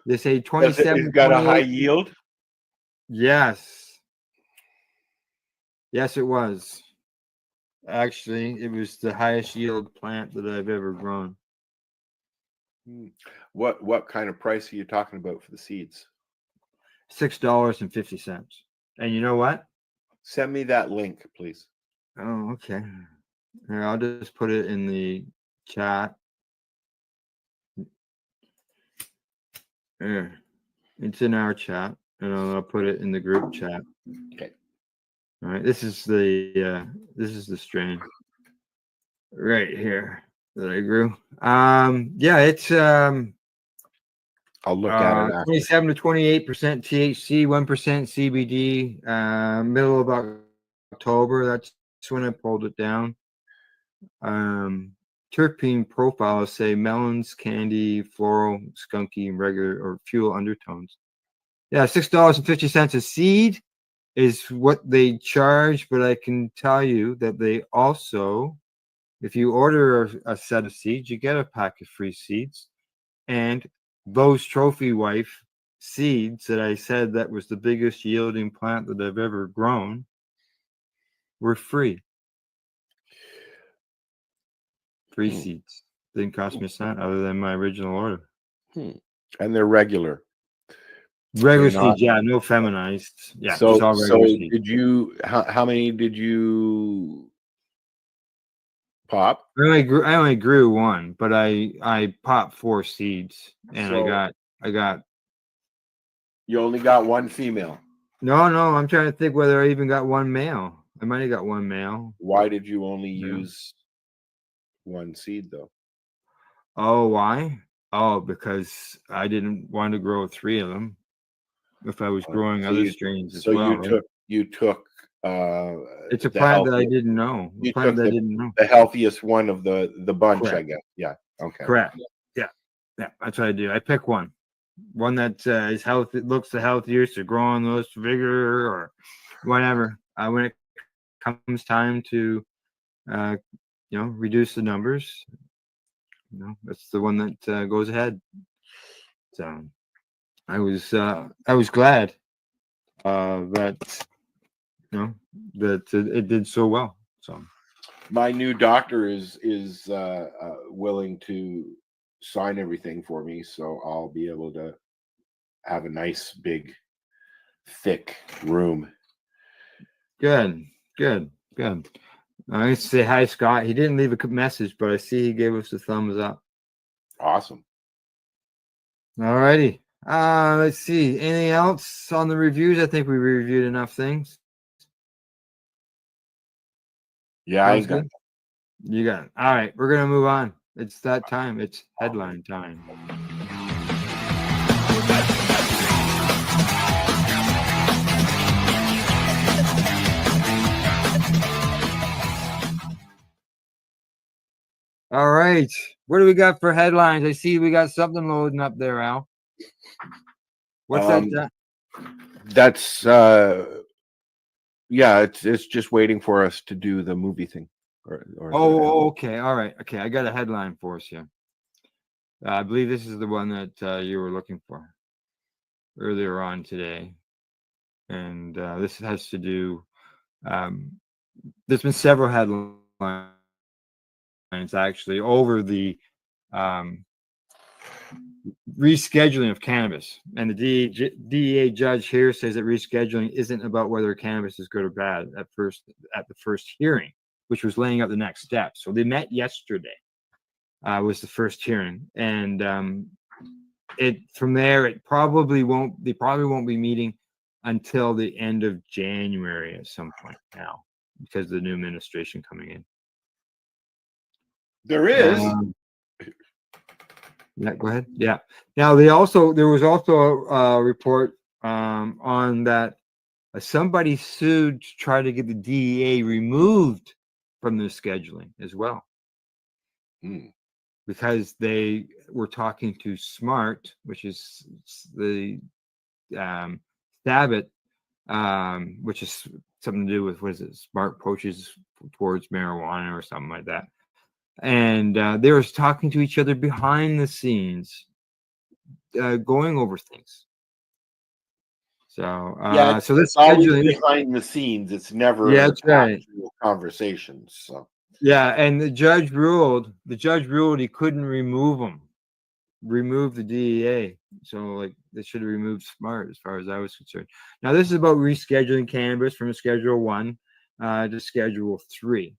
They say 27. It's got a high 28. yield. Yes. Yes, it was. Actually, it was the highest yield plant that I've ever grown. What kind of price are you talking about for the seeds? $6.50. And you know what? Send me that link, please. Oh, okay. Here, I'll just put it in the chat. Here. It's in our chat, and I'll put it in the group chat. Okay. All right. This is the strain right here that I grew. Yeah, it's I'll look at it after. 27 to 28% THC, 1% CBD. Middle of October, that's when I pulled it down. Terpene profiles say melons, candy, floral, skunky, and regular or fuel undertones. Yeah, $6.50 a seed is what they charge, but I can tell you that they also, if you order a set of seeds, you get a pack of free seeds. And those trophy wife seeds that I said that was the biggest yielding plant that I've ever grown were free. Free seeds. Didn't cost me a cent other than my original order. And they're regular. Regular They're not- seeds, yeah, no feminized. Yeah, So, it's all regular seeds. did you? How many did you pop? I only grew one, but I popped 4 seeds, and So- I got. You only got one female. No, I'm trying to think whether I even got one male. I might have got one male. Why did you only Yeah. use one seed though? Oh, why? Oh, because I didn't want to grow 3 of them. If I was growing So other you- strains as so well. you right? took. It's a the plant that I healthiest- didn't know. A You plant took that I didn't know. the healthiest one of the bunch, I Correct. guess. Yeah. Okay. Correct. Yeah. That's what I do. I pick one that is healthy, looks the healthiest, or growing the most vigor, or whatever. When it comes time to, reduce the numbers, that's the one that goes ahead. So I was glad that that it did so well. So My new doctor is willing to sign everything for me, so I'll be able to have a nice big thick room. good. I say hi, Scott. He didn't leave a message, but I see he gave us a thumbs up. Awesome. All righty. Let's see. Anything else on the reviews? I think we reviewed enough things. Yeah, I Sounds ain't got good. You got it. All right, we're gonna move on. It's that time. It's headline time. All right. What do we got for headlines? I see we got something loading up there, Al. What's that? That's yeah, it's just waiting for us to do the movie thing. Okay. All right. Okay, I got a headline for us here. I believe this is the one that you were looking for earlier on today, and this has to do. There's been several headlines actually over the rescheduling of cannabis, and the DEA judge here says that rescheduling isn't about whether cannabis is good or bad at the first hearing, which was laying out the next steps. So they met yesterday. Was the first hearing, and from there they probably won't be meeting until the end of January at some point now, because of the new administration coming in. There is. Yeah, go ahead. Yeah. Now there was also a report on that Somebody sued to try to get the DEA removed from their scheduling as well. Because they were talking to SMART, which is the Stabit, which is something to do with, what is it, smart approaches towards marijuana or something like that. And they were talking to each other behind the scenes, going over things. So, so this it's always scheduling behind the scenes. It's never that's right. actual conversations. So Yeah, and the judge ruled he couldn't remove the DEA. So like they should have removed SMART as far as I was concerned. Now this is about rescheduling cannabis from Schedule 1 to Schedule 3.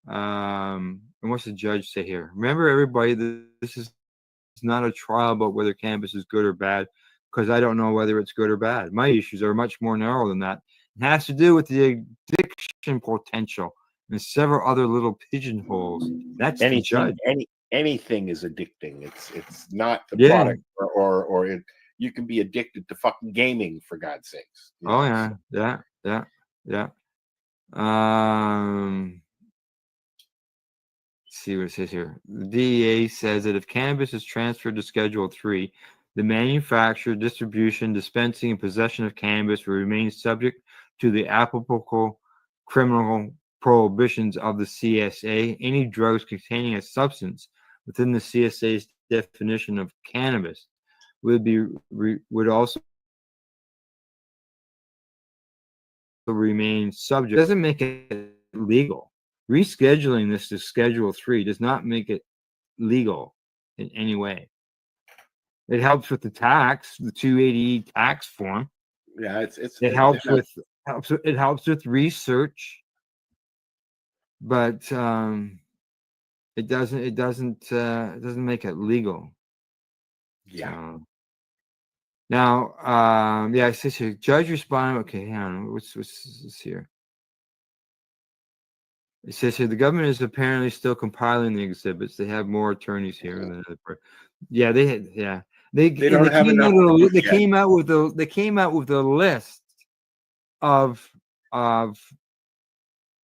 And what's the judge say here? Remember, everybody, this is not a trial about whether cannabis is good or bad, because I don't know whether it's good or bad. My issues are much more narrow than that. It has to do with the addiction potential and several other little pigeonholes. That's the judge. anything is addicting. It's not the Yeah. product or it. You can be addicted to fucking gaming, for God's sakes. You Oh know, yeah, so. yeah. See what it says here. The DEA says that if cannabis is transferred to Schedule 3, the manufacture, distribution, dispensing, and possession of cannabis will remain subject to the applicable criminal prohibitions of the CSA. Any drugs containing a substance within the CSA's definition of cannabis would also remain subject. It doesn't make it legal. Rescheduling this to Schedule 3 does not make it legal in any way. It helps with the tax, the 280E tax form. Yeah, it helps with research, but it doesn't make it legal. Yeah. Now, yeah, it says here, judge responded. Okay, hang on. What's this here? It says here the government is apparently still compiling the exhibits. They have more attorneys here than yeah, they don't have enough. They came out with a list of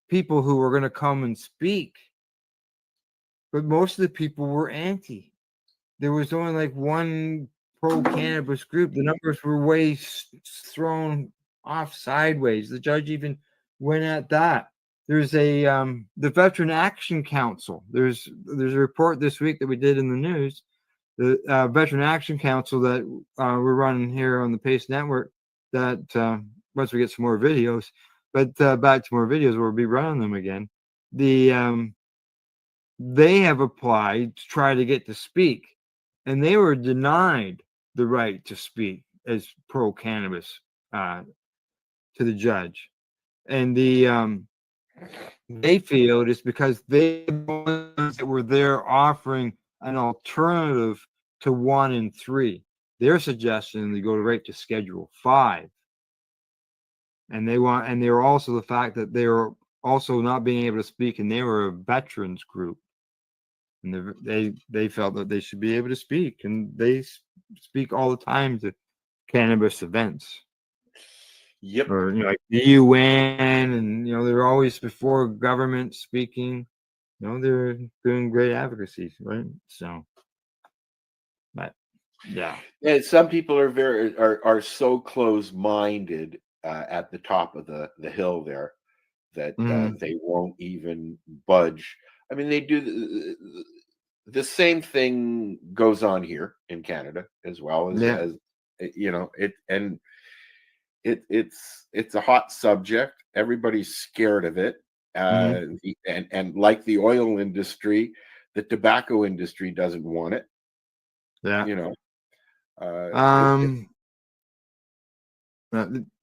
people who were going to come and speak, but most of the people were anti. There was only like one pro cannabis group. The numbers were way thrown off sideways. The judge even went at that. There's the Veteran Action Council. There's a report this week that we did in the news. The Veteran Action Council that we're running here on the Pace Network. That once we get some more videos, but back to more videos, we'll be running them again. They have applied to try to get to speak, and they were denied the right to speak as pro cannabis to the judge, and they feel it's because they were there offering an alternative to 1 and 3. They're suggesting they go right to Schedule 5, and they're also the fact that they were also not being able to speak, and they were a veterans group, and they felt that they should be able to speak, and they speak all the time to cannabis events. Yep. Or like the UN, and they're always before government speaking. They're doing great advocacy, right? So, but yeah. And some people are so close-minded at the top of the hill there that they won't even budge. I mean, they do the same thing goes on here in Canada as well as it's a hot subject. Everybody's scared of it. And like the oil industry, the tobacco industry doesn't want it. Yeah.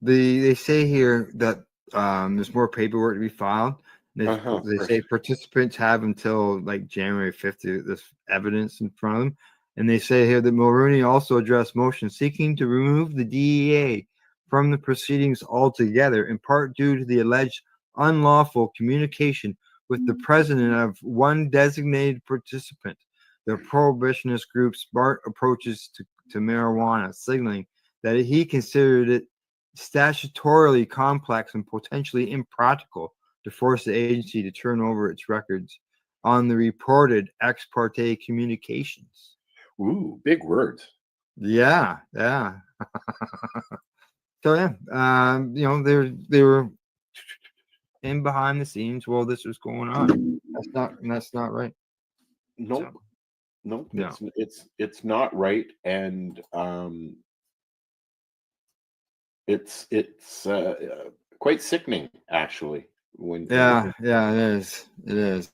They say here that there's more paperwork to be filed. They say participants have until like January 5th to this evidence in front of them. And they say here that Mulroney also addressed motions seeking to remove the DEA from the proceedings altogether, in part due to the alleged unlawful communication with the president of one designated participant. The prohibitionist group SMART approaches to marijuana, signaling that he considered it statutorily complex and potentially impractical to force the agency to turn over its records on the reported ex parte communications. Ooh, big words. Yeah, yeah. So yeah, they were in behind the scenes while this was going on. That's not right. Nope. So, Nope. no. It's not right, and it's quite sickening actually. When Yeah, yeah, it is. It is.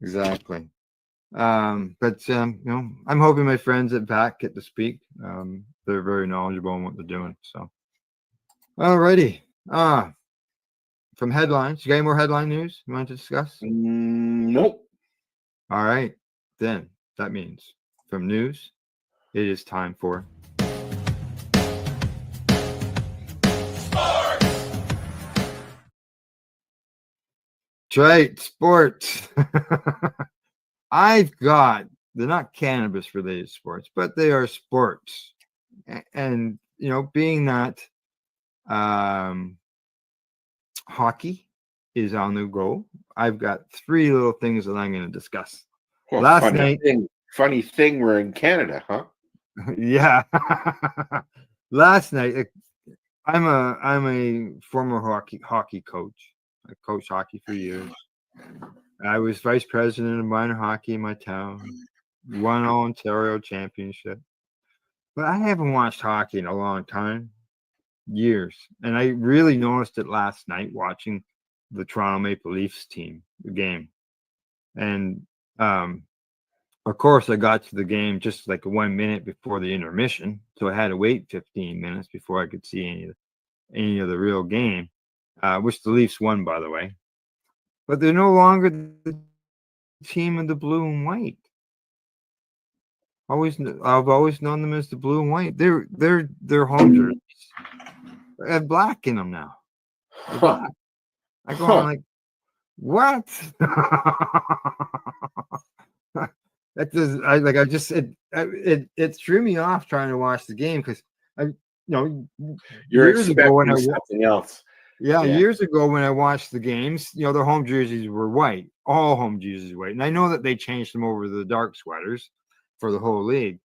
Exactly. But I'm hoping my friends at VAC get to speak. They're very knowledgeable on what they're doing. So, alrighty. From headlines, you got any more headline news you want to discuss? Nope. All right, then that means from news, it is time for right sports. I've got they're not cannabis related sports, but they are sports, and being that hockey is on the go, I've got three little things that I'm going to discuss. Well, Last night, funny thing, we're in Canada, huh? yeah. Last night, I'm a former hockey coach. I coached hockey for years. I was vice president of minor hockey in my town. Won all Ontario championship. But I haven't watched hockey in a long time, years. And I really noticed it last night watching the Toronto Maple Leafs team, the game. And of course, I got to the game just like 1 minute before the intermission, so I had to wait 15 minutes before I could see any of the real game, which the Leafs won, by the way. But they're no longer the team in the blue and white. I've always known them as the blue and white. They're home jerseys. They have black in them now. They're black. I go on like, what? That does it threw me off trying to watch the game because You're years ago when expecting something else. Yeah, years ago when I watched the games, their home jerseys were white. All home jerseys were white. And I know that they changed them over to the dark sweaters for the whole league.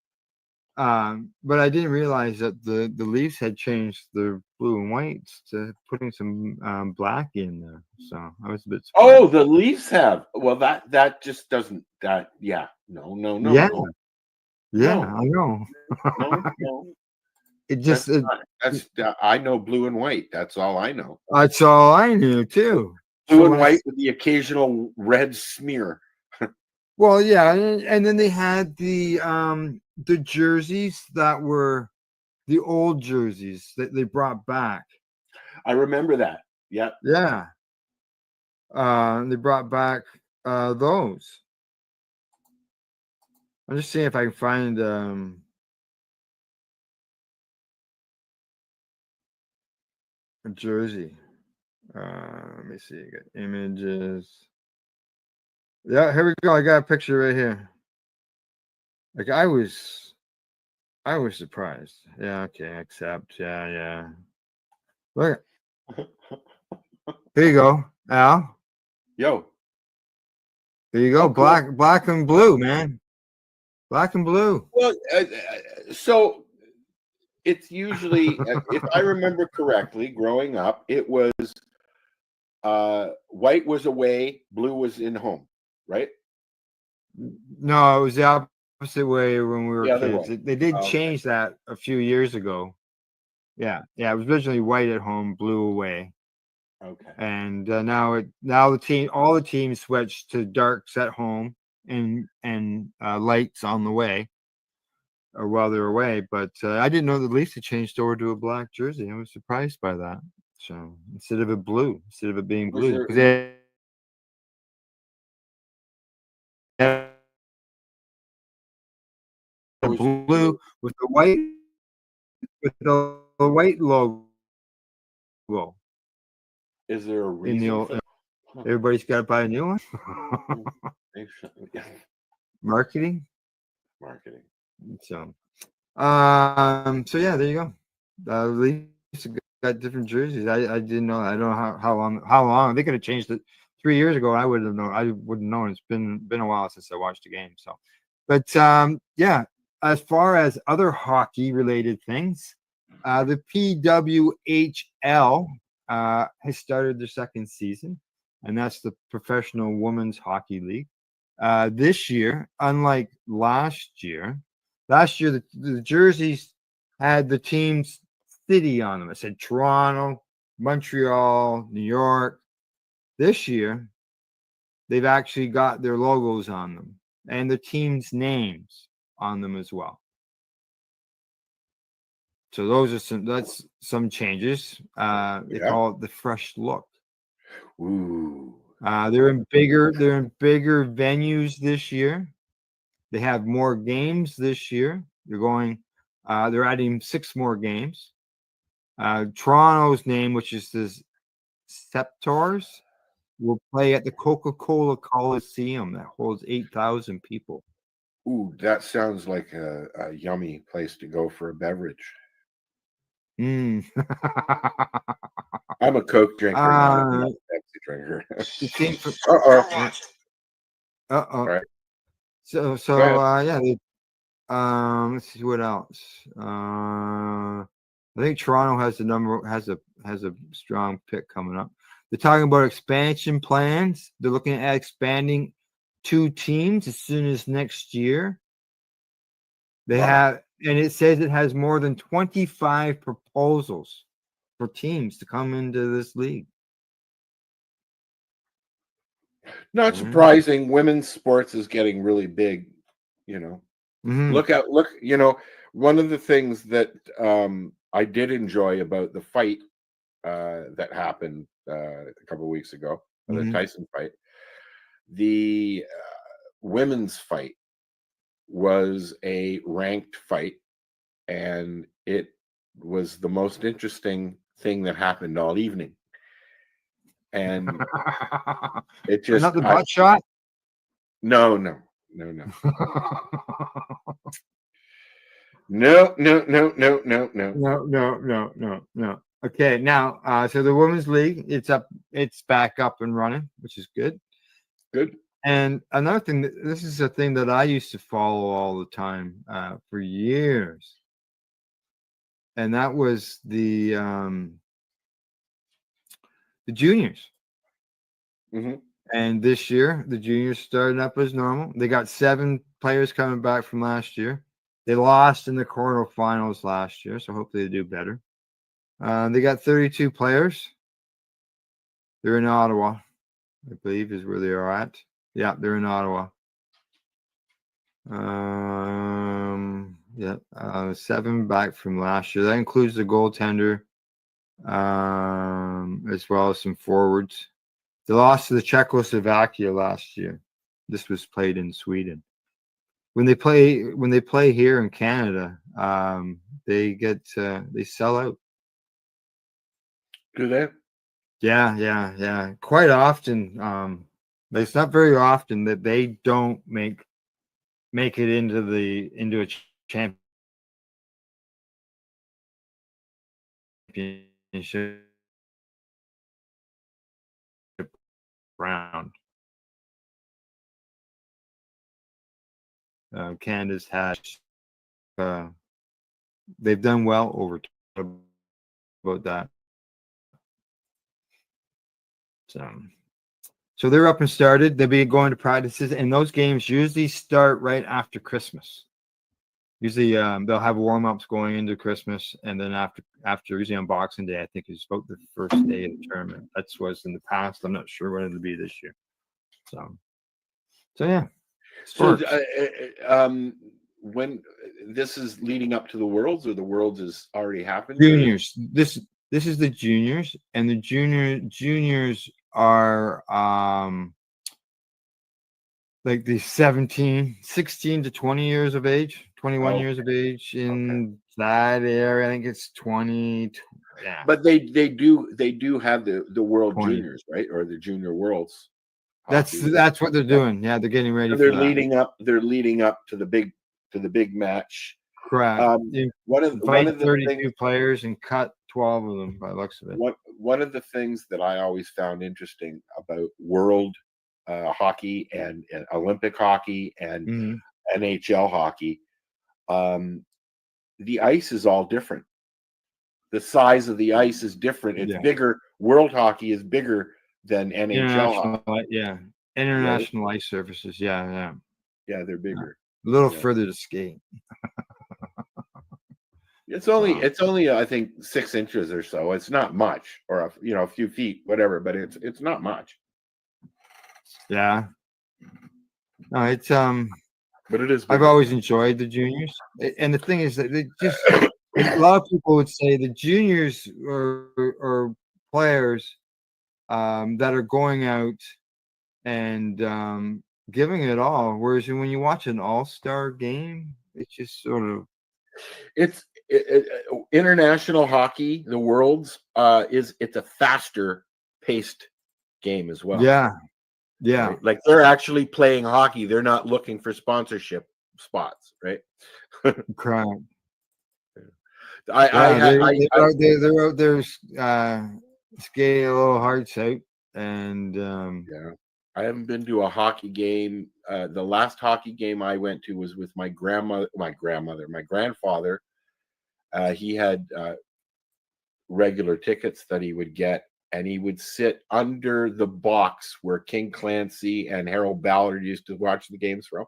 But I didn't realize that the Leafs had changed their blue and whites to putting some black in there. So I was a bit surprised. Oh, the Leafs have. Well, that just doesn't yeah. No. Yeah. No. Yeah, No. I know. No. It just I know blue and white. That's all I know. That's all I knew too. Blue and white with the occasional red smear. Well, yeah, and then they had the jerseys that were the old jerseys that they brought back. I remember that. Yeah. Yeah. They brought back those. I'm just seeing if I can find a jersey. Let me see. I got images. Yeah, here we go. I got a picture right here. Like I was surprised. Yeah, okay, accept. Yeah. Look. Here you go, Al. Yo. There you go. Black and blue, man. Black and blue. Well, so it's usually, if I remember correctly, growing up, it was white was away, blue was in home, right? No, it was the opposite way when we were The other kids. way. They did change that a few years ago. Yeah. It was originally white at home, blue away. Okay. And now all the teams switched to darks at home and lights on the way, or while they're away. But I didn't know the Leafs had changed over to a black jersey. I was surprised by that. So instead of it being blue, because they had blue with the white logo. Is there a reason? Everybody's got to buy a new one. Marketing. Marketing. So, So yeah, there you go. The Leafs got different jerseys. I didn't know. I don't know how long they could have changed it 3 years ago. I would have known. I wouldn't know. It's been a while since I watched a game. So, but yeah. As far as other hockey related things, the PWHL has started their second season, and that's the Professional Women's Hockey League. This year, unlike last year the jerseys had the team's city on them. It said Toronto, Montreal, New York. This year, they've actually got their logos on them and the team's names on them as well. So that's some changes. They call it the fresh look. Ooh. They're in bigger venues this year. They have more games this year. They're adding 6 more games. Toronto's name, which is the Septors, will play at the Coca-Cola Coliseum that holds 8,000 people. Ooh, that sounds like a yummy place to go for a beverage. Mm. I'm a Coke drinker, not a Pepsi drinker. Uh-oh. Right. So yeah, let's see what else. I think Toronto has a strong pick coming up. They're talking about expansion plans. They're looking at expanding 2 teams as soon as next year. They have, and it says it has more than 25 proposals for teams to come into this league. Not surprising. Women's sports is getting really big, you know. Look, you know, one of the things that I did enjoy about the fight that happened a couple of weeks ago, the Tyson fight, the women's fight was a ranked fight, and it was the most interesting thing that happened all evening. And it just not the butt shot. No. No. Okay, now so the women's league, it's back up and running, which is good. Good. And another thing, this is a thing that I used to follow all the time for years, and that was the juniors. And this year, the juniors started up as normal. They got 7 players coming back from last year. They lost in the quarterfinals last year, so hopefully they do better. They got 32 players. They're in Ottawa, I believe, is where they are at. Yeah, they're in Ottawa. 7 back from last year. That includes the goaltender, as well as some forwards. They lost to the Czechoslovakia last year. This was played in Sweden. When they play here in Canada, they sell out. Do they? Yeah. Quite often. It's not very often that they don't make it into a championship round. Canada's had they've done well over about that. So they're up and started. They'll be going to practices, and those games usually start right after Christmas. Usually they'll have warm-ups going into Christmas, and then after usually on Boxing Day, I think is about the first day of the tournament. That's was in the past. I'm not sure what it'll be this year. So yeah. Sports. So when this is leading up to the Worlds, or the Worlds has already happened? Juniors. This is the juniors, and the juniors are like the 16 to 20 years of age, 21 years of age in that area. I think it's 20. Yeah. But they do have the World 20. Juniors, right? Or the Junior Worlds. That's what they're doing. Yeah, they're getting ready. So they're leading up to the big match Correct. You One invite of the 32 things players and cut 12 of them by the looks of it. one of the things that I always found interesting about world hockey and Olympic hockey and Mhm. NHL hockey, the ice is all different. The size of the ice is different. It's Yeah. bigger. World hockey is bigger than NHL hockey. International, yeah. Right? International ice surfaces. Yeah, yeah. Yeah, they're bigger. A little Yeah. further to skate. It's only I think 6 inches or so. It's not much, or a few feet, whatever. But it's not much. Yeah. No, it's But it is. I've bigger. always enjoyed the juniors, and the thing is that they just a lot of people would say the juniors or players that are going out and giving it all, whereas when you watch an all-star game, it's just sort of It's international hockey. The world's it's a faster paced game as well. yeah, yeah, Right? Like they're actually playing hockey. They're not looking for sponsorship spots, right? correct. I They're out there skating a little hearts out, and yeah. I haven't been to a hockey game. The last hockey game I went to was with my grandfather. He had regular tickets that he would get, and he would sit under the box where King Clancy and Harold Ballard used to watch the games from.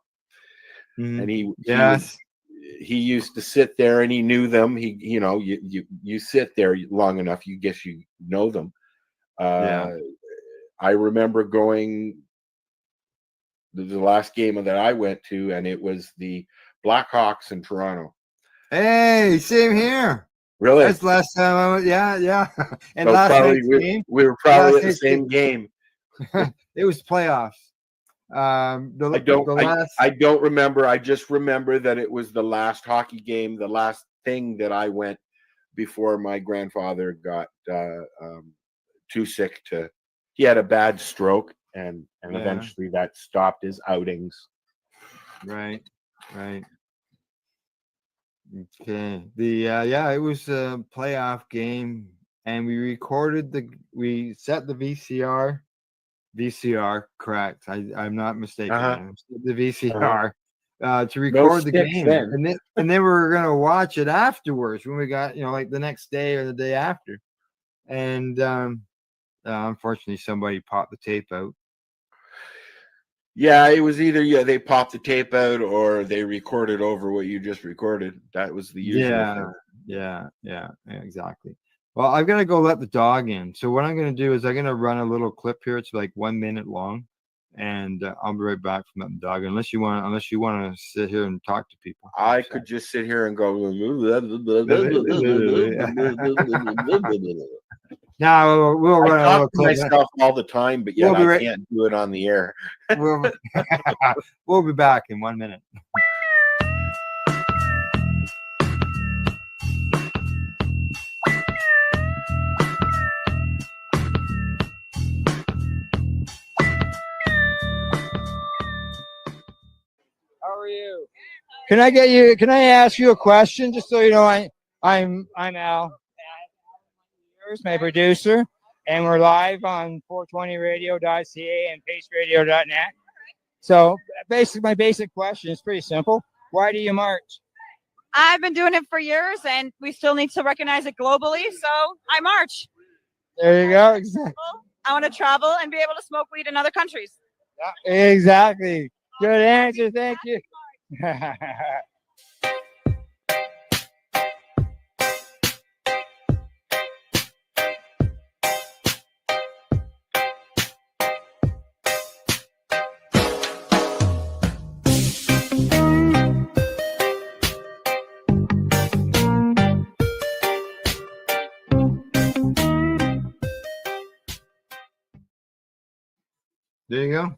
And yes, he used to sit there, and he knew them. You sit there long enough, you know them. Yeah. I remember going the last game that I went to, and it was the Blackhawks in Toronto. Hey, same here. Really? That's the last time I went. Yeah, yeah. And So last probably night's game, we were probably last at the night's same game. It was playoffs. I don't remember. I just remember that it was the last hockey game, the last thing that I went before my grandfather got too sick to. He had a bad stroke, and Yeah. eventually that stopped his outings. Right. Okay. It was a playoff game, and we set the VCR, correct. I'm not mistaken. Uh-huh. The VCR to No record the sticks game, then. and then we were gonna watch it afterwards when we got like the next day or the day after, and unfortunately somebody popped the tape out. Yeah, it was either they popped the tape out or they recorded over what you just recorded. That was the usual thing. Yeah, exactly. Well, I've got to go let the dog in. So what I'm going to do is I'm going to run a little clip here. It's like 1 minute long, and I'll be right back from letting the dog in. Unless you want to sit here and talk to people. I could just sit here and go. Now we'll run a I little talk to clip. myself all the time, but yet I can't do it on the air. We'll be back in 1 minute. How are you? Can I ask you a question just so you know I'm Al. Here's my producer, and we're live on 420radio.ca and paceradio.net. So basically my basic question is pretty simple. Why do you march? I've been doing it for years, and we still need to recognize it globally, so I march. There you go. Exactly. I want to travel and be able to smoke weed in other countries. Exactly. Good answer. Thank you. There you go.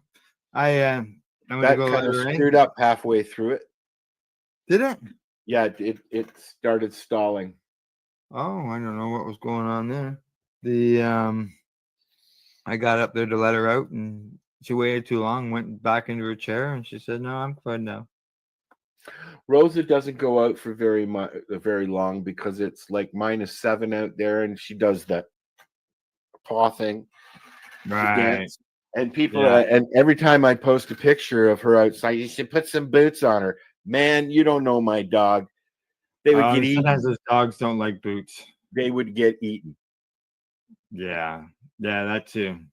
I'm gonna That go kind of let her in. screwed up halfway through it. Did it? Yeah, it started stalling. Oh, I don't know what was going on there. I got up there to let her out, and she waited too long, went back into her chair, and she said, "No, I'm fine now." Rosa doesn't go out for very long because it's like -7 out there, and she does that paw thing, the Right. dance. And people, Yeah. and every time I post a picture of her outside, you should put some boots on her. Man, you don't know my dog. They would get Sometimes eaten. those dogs don't like boots. They would get eaten. Yeah. Yeah, that too.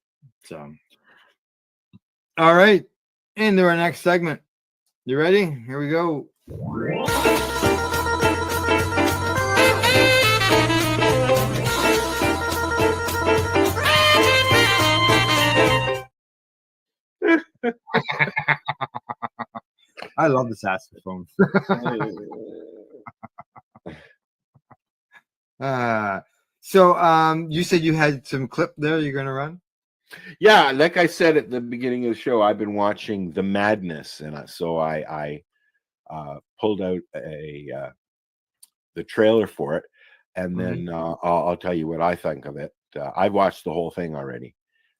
So, all right. Into our next segment. You ready? Here we go. I love the saxophone. So you said you had some clip there you're gonna run? Yeah, like I said at the beginning of the show, I've been watching The Madness, and so I pulled out the trailer for it, and then I'll tell you what I think of it. I watched the whole thing already.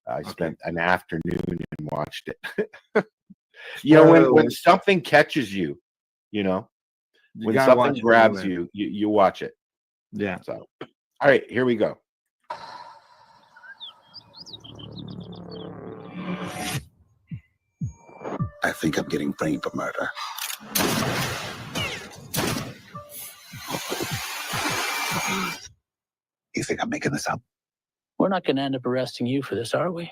I spent an afternoon and watched it. You know, when something catches you, you know, You when gotta something watch it grabs anyway. you watch it. Yeah. So, all right, here we go. I think I'm getting framed for murder. You think I'm making this up? We're not going to end up arresting you for this, are we?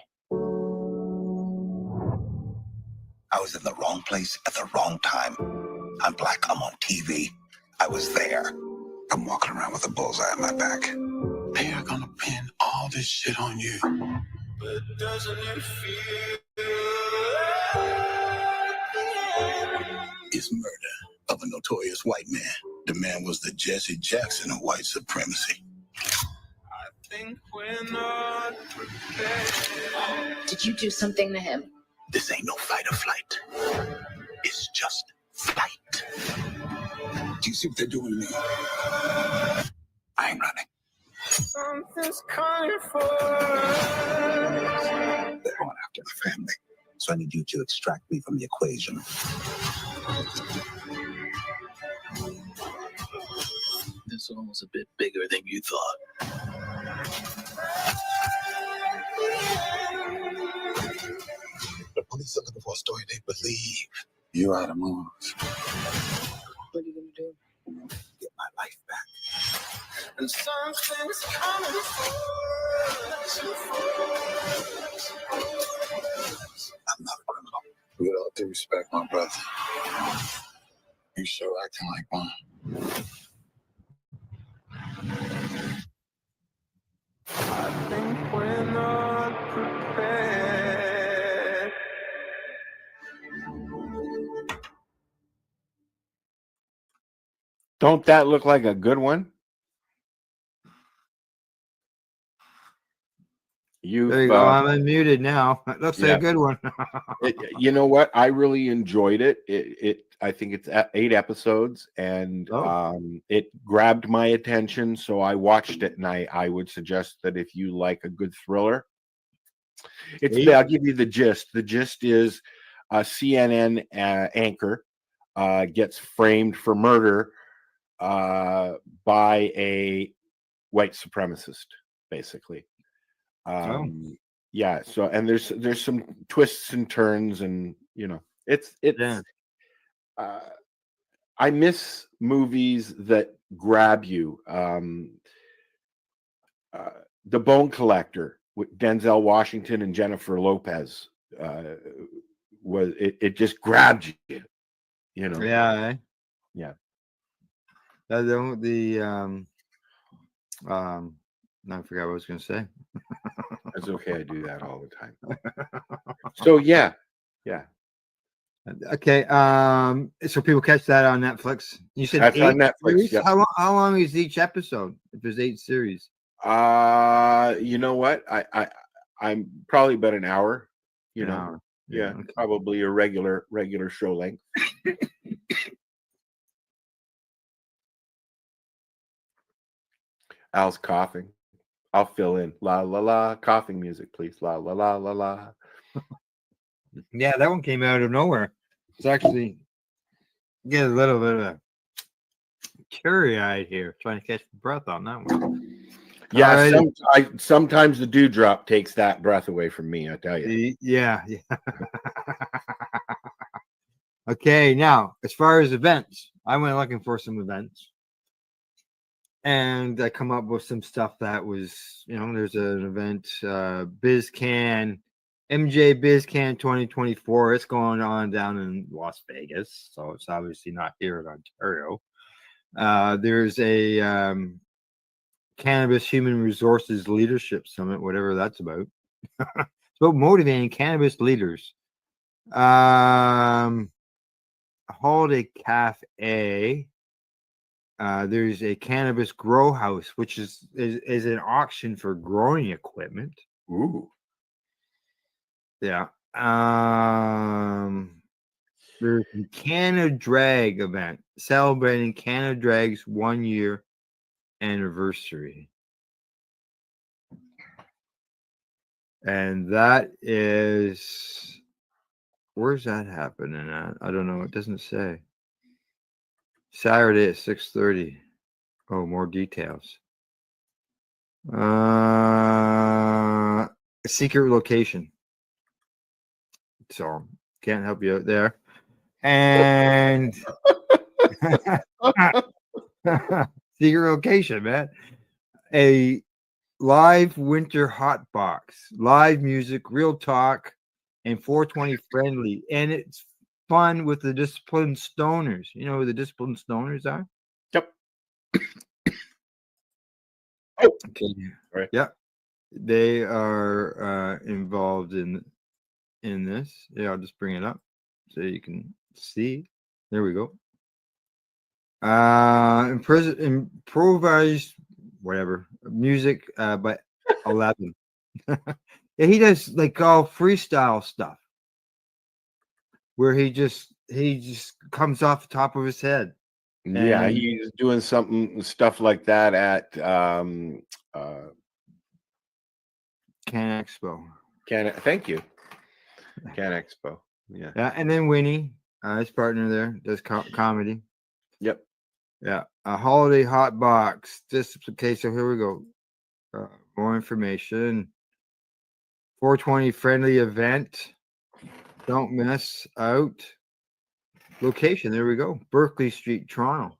I was in the wrong place at the wrong time. I'm black. I'm on TV. I was there. I'm walking around with a bullseye on my back. They are gonna pin all this shit on you. But doesn't it feel it's murder of a notorious white man. The man was the Jesse Jackson of white supremacy. I think we're not prepared. Did you do something to him? This ain't no fight or flight. It's just flight. Do you see what they're doing to me? I ain't running. Something's coming for us. They're going after the family. So I need you to extract me from the equation. This one was a bit bigger than you thought. The police are looking for a story they believe. You're out of moves. What are you going to do? Get my life back. And something's coming for us. I'm not a criminal. With all due respect, my brother. You sure acting like one. I think we're not prepared. Don't that look like a good one? There you go. I'm unmuted now. That looks like a good one. You know what? I really enjoyed it. I think it's 8 episodes, and it grabbed my attention, so I watched it. And I would suggest that if you like a good thriller, I'll give you the gist. The gist is a CNN anchor gets framed for murder by a white supremacist, basically. Yeah, so and there's some twists and turns, and you know it's I miss movies that grab you. The Bone Collector with Denzel Washington and Jennifer Lopez was it just grabbed you, you know. Yeah. Yeah. I forgot what I was going to say. It's okay. I do that all the time. So yeah. Okay. So people catch that on Netflix. You said that's 8 on Netflix. Series? Yep. How long is each episode? If there's 8 series. You know what? I'm probably about an hour. You know. Hour. Yeah. Okay. Probably a regular show length. Al's coughing. I'll fill in. La la la. Coughing music, please. La la la la la. Yeah, that one came out of nowhere. It's actually get a little bit of teary-eyed here, trying to catch the breath on that one. Yeah, Alrighty. sometimes the dewdrop takes that breath away from me, I tell you. Yeah. Okay, now as far as events, I went looking for some events, and I come up with some stuff that was, there's an event, BizCan, MJ BizCan 2024. It's going on down in Las Vegas, so it's obviously not here in Ontario. There's a Cannabis Human Resources Leadership Summit, whatever that's about. It's about motivating cannabis leaders. Holiday Cafe. There's a cannabis grow house, which is an auction for growing equipment. Ooh. Yeah. There's the Canada Drag event celebrating Canada Drag's 1 year anniversary. And that is, where's that happening at? I don't know. It doesn't say. Saturday at 6:30. Oh, more details. A secret location. So can't help you out there. And secret location, man. A live winter hot box, live music, real talk, and 420 friendly. And it's fun with the disciplined stoners. You know who the disciplined stoners are? Yep. Okay. Right. Yep. They are involved in this. Yeah, I'll just bring it up so you can see. There we go. Improvised whatever music by 11. Yeah, he does like all freestyle stuff where he just comes off the top of his head. Yeah, And he's doing stuff like that at Can Expo. Thank you. Can Expo. Yeah. Yeah, and then Winnie, his partner there, does comedy. Yep. Yeah, a holiday hot box. This okay, so here we go. More information. 420 friendly event. Don't miss out. Location. There we go. Berkeley Street, Toronto.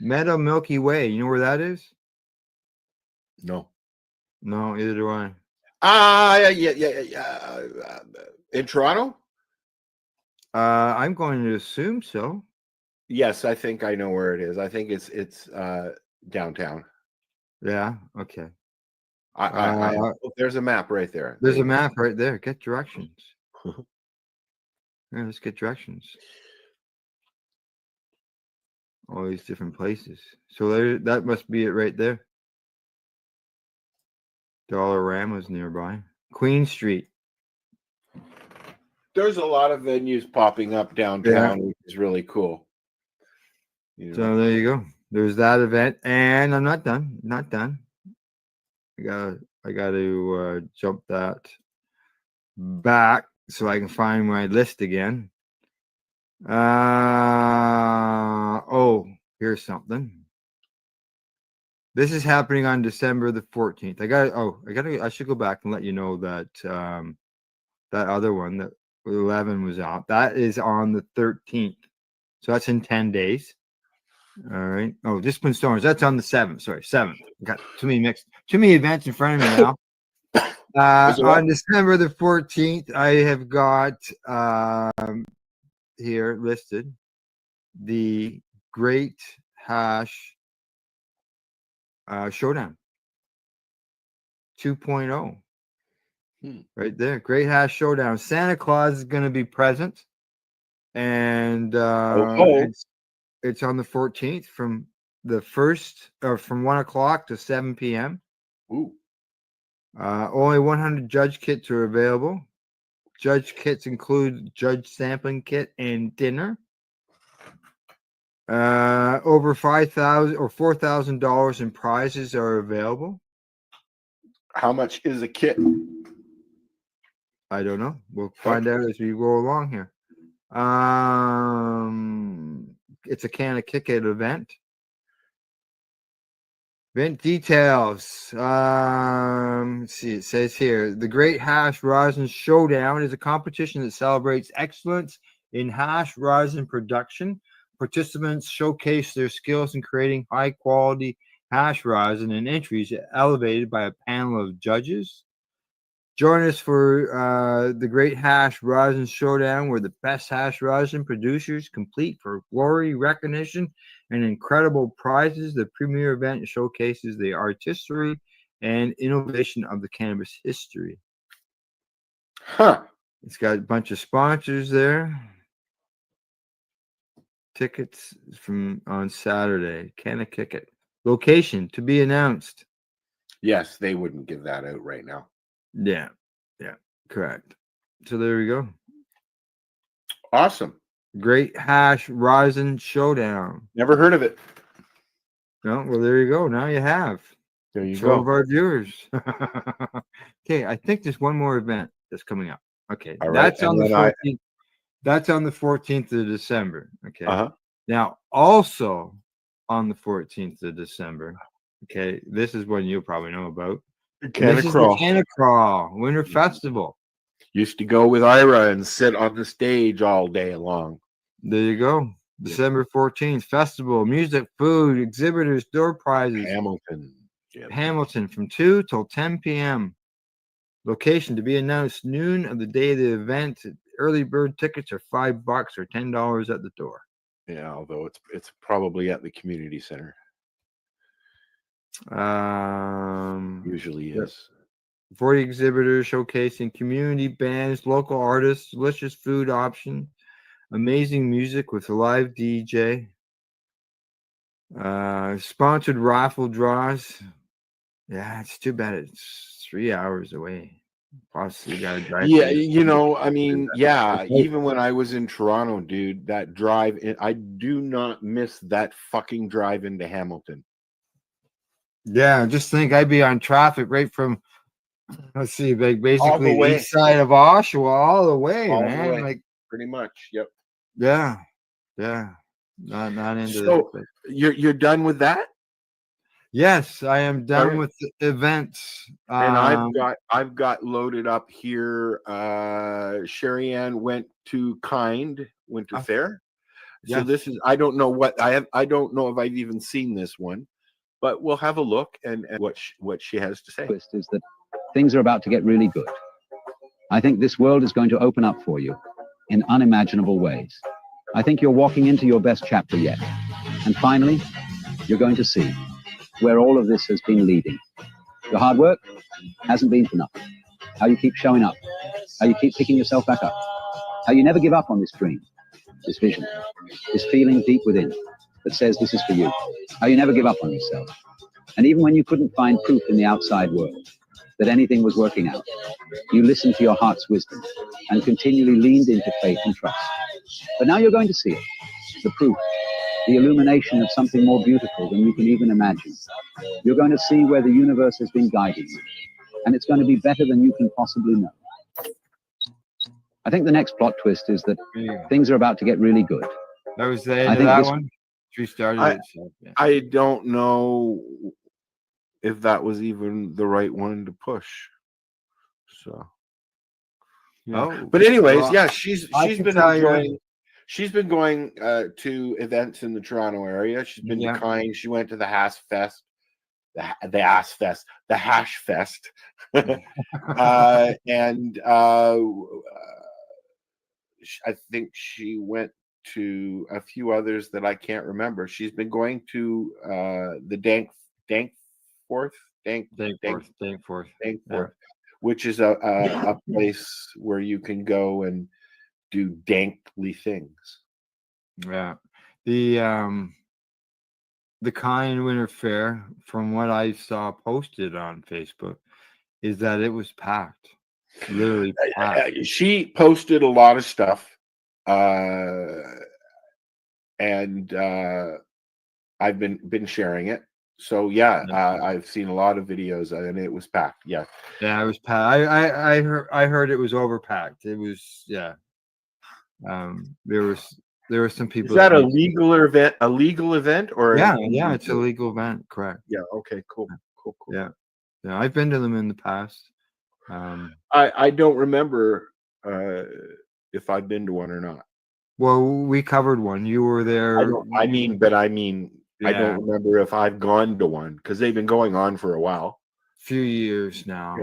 Meadow Milky Way. You know where that is? No. No, either do I. Yeah. In Toronto? I'm going to assume so. Yes, I think I know where it is. I think it's downtown. Yeah. Okay. There's a map right there. There's a map right there. Get directions. Yeah, let's get directions. All these different places. So that must be it right there. Dollarama's nearby. Queen Street. There's a lot of venues popping up downtown, which is really cool. So there you go. There's that event, and I'm not done. Not done. I got to jump that back so I can find my list again. Oh, here's something. This is happening on December the 14th. I should go back and let you know that that other one that 11 was out. That is on the 13th. So that's in 10 days. All right. Oh, Discipline Storms. That's on the 7th. Sorry, 7th. Got too many events in front of me now. On December the 14th, I have got here listed the Great Hash Showdown 2.0. Right there. Great Hash Showdown. Santa Claus is going to be present. And it's on the 14th from the 1st or from 1 o'clock to 7 p.m. Ooh. Only 100 judge kits are available. Judge kits include judge sampling kit and dinner. Over $5,000 or $4,000 in prizes are available. How much is a kit? I don't know. We'll find out as we go along here. It's a Can of Kick It event. Event details. Let's see. It says here the Great Hash Rosin Showdown is a competition that celebrates excellence in hash rosin production. Participants showcase their skills in creating high quality hash rosin, and entries elevated by a panel of judges. Join us for the Great Hash Rosin Showdown, where the best hash rosin producers compete for glory, recognition, and incredible prizes. The premier event showcases the artistry and innovation of the cannabis history. Huh. It's got a bunch of sponsors there. Tickets from on Saturday. Can I kick it? Location to be announced. Yes, they wouldn't give that out right now. Yeah, correct. So there we go. Awesome. Great Hash Rosin Showdown. Never heard of it. No, well, there you go. Now you have. There you Some of go. our viewers. Okay, I think there's one more event that's coming up. Okay, All right, that's on the 14th. That's on the 14th of December. Okay. Now, also on the 14th of December. Okay, this is one you'll probably know about. This is the Canna Crawl Winter Festival. Used to go with Ira and sit on the stage all day long. There you go. December 14th, festival, music, food, exhibitors, door prizes. Hamilton. Hamilton from 2 till 10 p.m. Location to be announced noon of the day of the event. Early bird tickets are $5 or $10 at the door. Yeah, although it's probably at the community center. Usually is. 40 exhibitors showcasing community bands, local artists, delicious food options, amazing music with a live DJ, sponsored raffle draws. Yeah, it's too bad it's 3 hours away. Plus, you gotta drive. Yeah, you know, I mean, yeah, even when I was in Toronto, dude, that drive in, I do not miss that fucking drive into Hamilton. Yeah, just think I'd be on traffic right from, let's see, like All basically the the way. east side of Oshawa all the way, All the man. way. Like, Pretty much. Yep. yeah, not into So this. you're done with that? Yes, I am done Alright. with the events. And I've got loaded up here. Sherry Ann went to Kind Winter Fair. So yes. this is, I don't know what I don't know if I've even seen this one, but we'll have a look and what she has to say. Twist is that things are about to get really good. I think this world is going to open up for you in unimaginable ways. I think you're walking into your best chapter yet. And finally, you're going to see where all of this has been leading. Your hard work hasn't been for nothing. How you keep showing up. How you keep picking yourself back up. How you never give up on this dream, this vision, this feeling deep within that says this is for you. How you never give up on yourself. And even when you couldn't find proof in the outside world that anything was working out, you listened to your heart's wisdom and continually leaned into faith and trust. But now you're going to see it, the proof, the illumination of something more beautiful than you can even imagine. You're going to see where the universe has been guiding you, and it's going to be better than you can possibly know. I think the next plot twist is that things are about to get really good. That was the end of that one. She started it. So, yeah. I don't know if that was even the right one to push. So, yeah. Oh, But anyways, well, yeah, she's can been tell you- enjoying. She's been going to events in the Toronto area. She's been to Kind. She went to the Hash Fest, the Ass Fest, the Hash Fest, and I think she went to a few others that I can't remember. She's been going to the Dankforth, which is a place where you can go and do dankly things. Yeah. The Kind Winter Fair, from what I saw posted on Facebook, is that it was packed. Literally packed. She posted a lot of stuff. And I've been sharing it. So yeah, I've seen a lot of videos and it was packed. Yeah. Yeah, it was packed. I heard it was overpacked. It was, yeah. There there were some Is people. that a legal event? A legal event or? Yeah, yeah, it's a legal event. Correct. Yeah. Okay. Cool. Cool. Cool. Yeah, yeah. I've been to them in the past. I don't remember if I've been to one or not. Well, we covered one. You were there. I mean, I Yeah. don't remember if I've gone to one because they've been going on for a while. Few years now.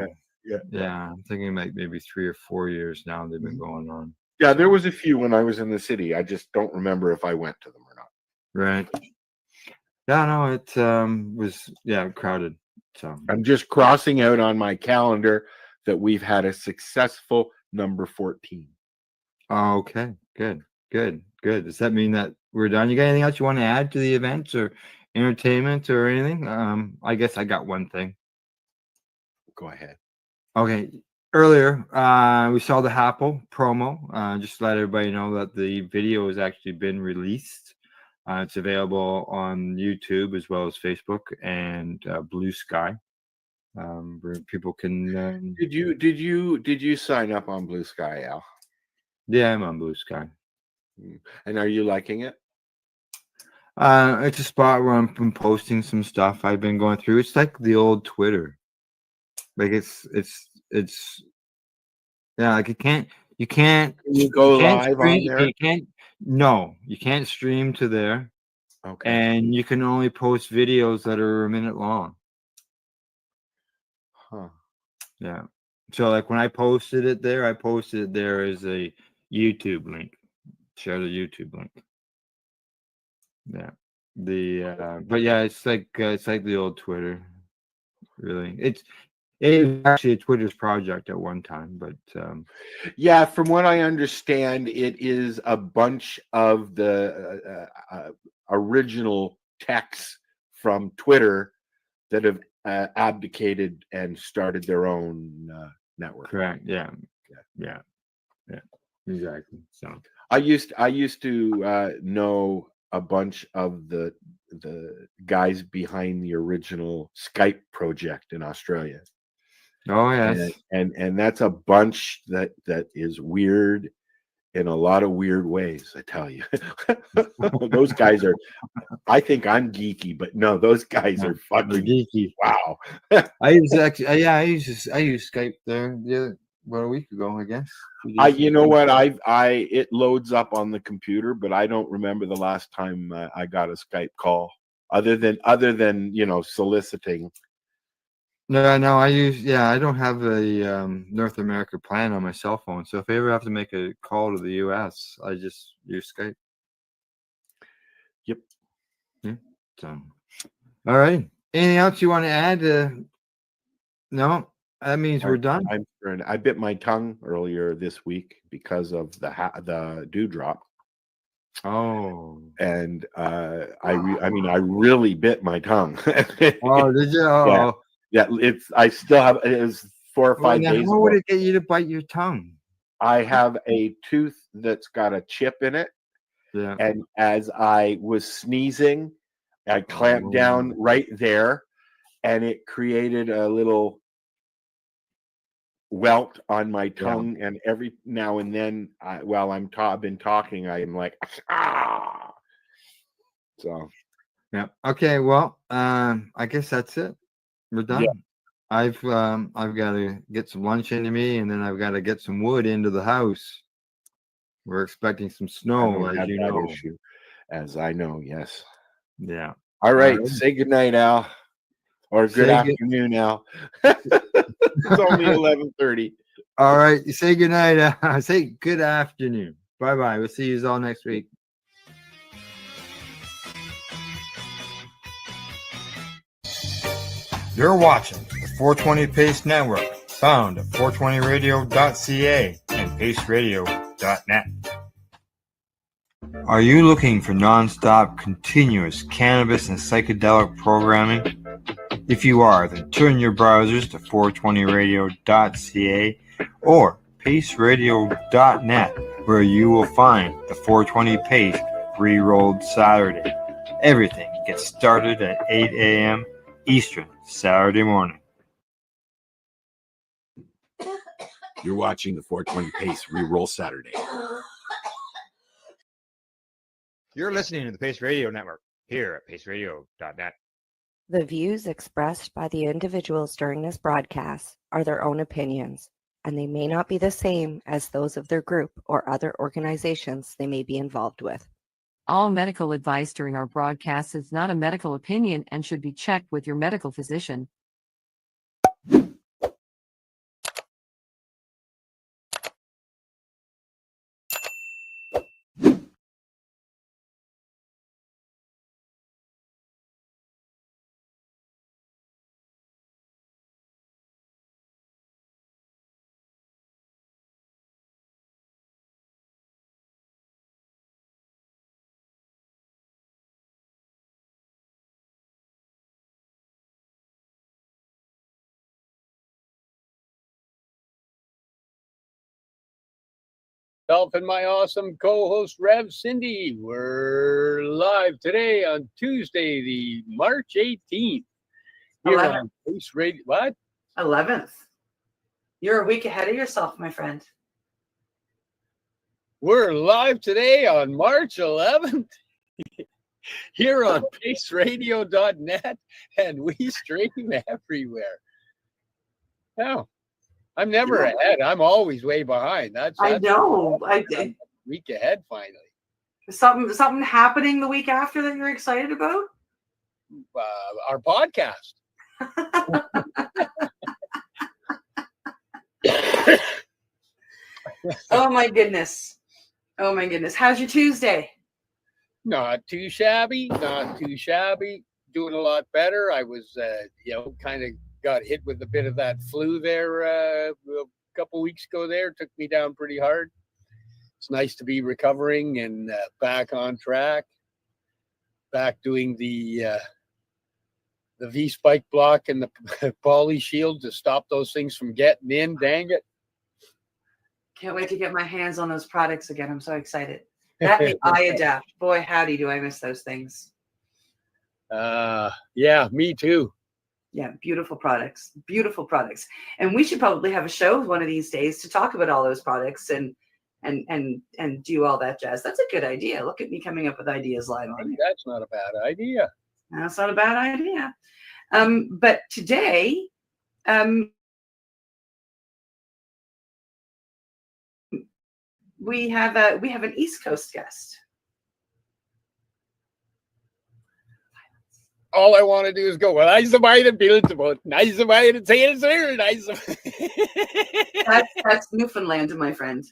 Yeah. I'm thinking like maybe 3 or 4 years now they've been going on. Yeah, there was a few when I was in the city. I just don't remember if I went to them or not. Right. Yeah, no, it was crowded. So I'm just crossing out on my calendar that we've had a successful number 14. Oh, okay, good. Does that mean that we're done? You got anything else you want to add to the events or entertainment or anything? I guess I got one thing. Go ahead. Okay. Earlier, we saw the Apple promo. Just to let everybody know that the video has actually been released. It's available on YouTube as well as Facebook and Blue Sky, where people can. Did you sign up on Blue Sky, Al? Yeah, I'm on Blue Sky. And are you liking it? It's a spot where I'm posting some stuff I've been going through. It's like the old Twitter. Like it's yeah, like you can't Can you go live on there? You can't stream to there. Okay. And you can only post videos that are a minute long. Huh. Yeah. So like when I posted it there as a YouTube link. Share the YouTube link. Yeah. But yeah, it's like the old Twitter. Really. It was actually a Twitter's project at one time, but yeah, from what I understand, it is a bunch of the original techs from Twitter that have abdicated and started their own network. Correct. Yeah. Exactly. So I used to know a bunch of the guys behind the original Skype project in Australia. Oh yes. And that's a bunch that is weird in a lot of weird ways, I tell you. Those guys are, I think I'm geeky, but no, those guys are fucking geeky. Wow. I use Skype there about a week ago, I guess. You know what? It loads up on the computer, but I don't remember the last time I got a Skype call other than soliciting. No, I don't have a North America plan on my cell phone. So if I ever have to make a call to the US, I just use Skype. Yep. Yeah. So all right. Anything else you want to add? No, that means we're done. I bit my tongue earlier this week because of the dewdrop. Oh. And I really bit my tongue. Oh, did you? Oh. Yeah, I still have it was 4 or 5 days ago. How would it get you to bite your tongue? I have a tooth that's got a chip in it. Yeah. And as I was sneezing, I clamped down right there, and it created a little welt on my tongue. Yeah. And every now and then, while I've been talking, I'm like, ah. So. Yeah. Okay. Well, I guess that's it. We're done. Yeah. I've got to get some lunch into me, and then I've got to get some wood into the house. We're expecting some snow, as you know. Issue, as I know, yes. Yeah. All right. Say good night, Al. Or good afternoon, Al. It's only 11:30. All right. You say good night, Al. Say good afternoon. Bye-bye. We'll see you all next week. You're watching the 420 Pace Network, found at 420radio.ca and paceradio.net. Are you looking for non-stop, continuous cannabis and psychedelic programming? If you are, then turn your browsers to 420radio.ca or paceradio.net, where you will find the 420 Pace Re-Rolled Saturday. Everything gets started at 8 a.m. Eastern Saturday morning. You're watching the 420 Pace Re-Roll Saturday. You're listening to the Pace Radio Network here at paceradio.net. The views expressed by the individuals during this broadcast are their own opinions, and they may not be the same as those of their group or other organizations they may be involved with. All medical advice during our broadcast is not a medical opinion and should be checked with your medical physician. Myself and my awesome co-host Rev Cindy. We're live today on Tuesday, the March 18th. Here 11th. on Pace Radio. What? 11th. You're a week ahead of yourself, my friend. We're live today on March 11th. Here on paceradio.net, and we stream everywhere. Now, I'm never ahead. I'm always way behind. I know. I'm week ahead finally. Something happening the week after that you're excited about? Our podcast. Oh my goodness. Oh my goodness. How's your Tuesday? Not too shabby. Not too shabby. Doing a lot better. I was, kind of got hit with a bit of that flu there a couple weeks ago there. Took me down pretty hard. It's nice to be recovering and back on track. Back doing the V-spike block and the poly shield to stop those things from getting in. Dang it. Can't wait to get my hands on those products again. I'm so excited. That and iAdapt. Boy, howdy, do I miss those things. Yeah, me too. Yeah, beautiful products. Beautiful products. And we should probably have a show one of these days to talk about all those products and do all that jazz. That's a good idea. Look at me coming up with ideas live on. That's not a bad idea. That's not a bad idea. But today, we have an East Coast guest. All I want to do is go, well, I survived and built about, I survived and say it's there, and I That's Newfoundland, my friend.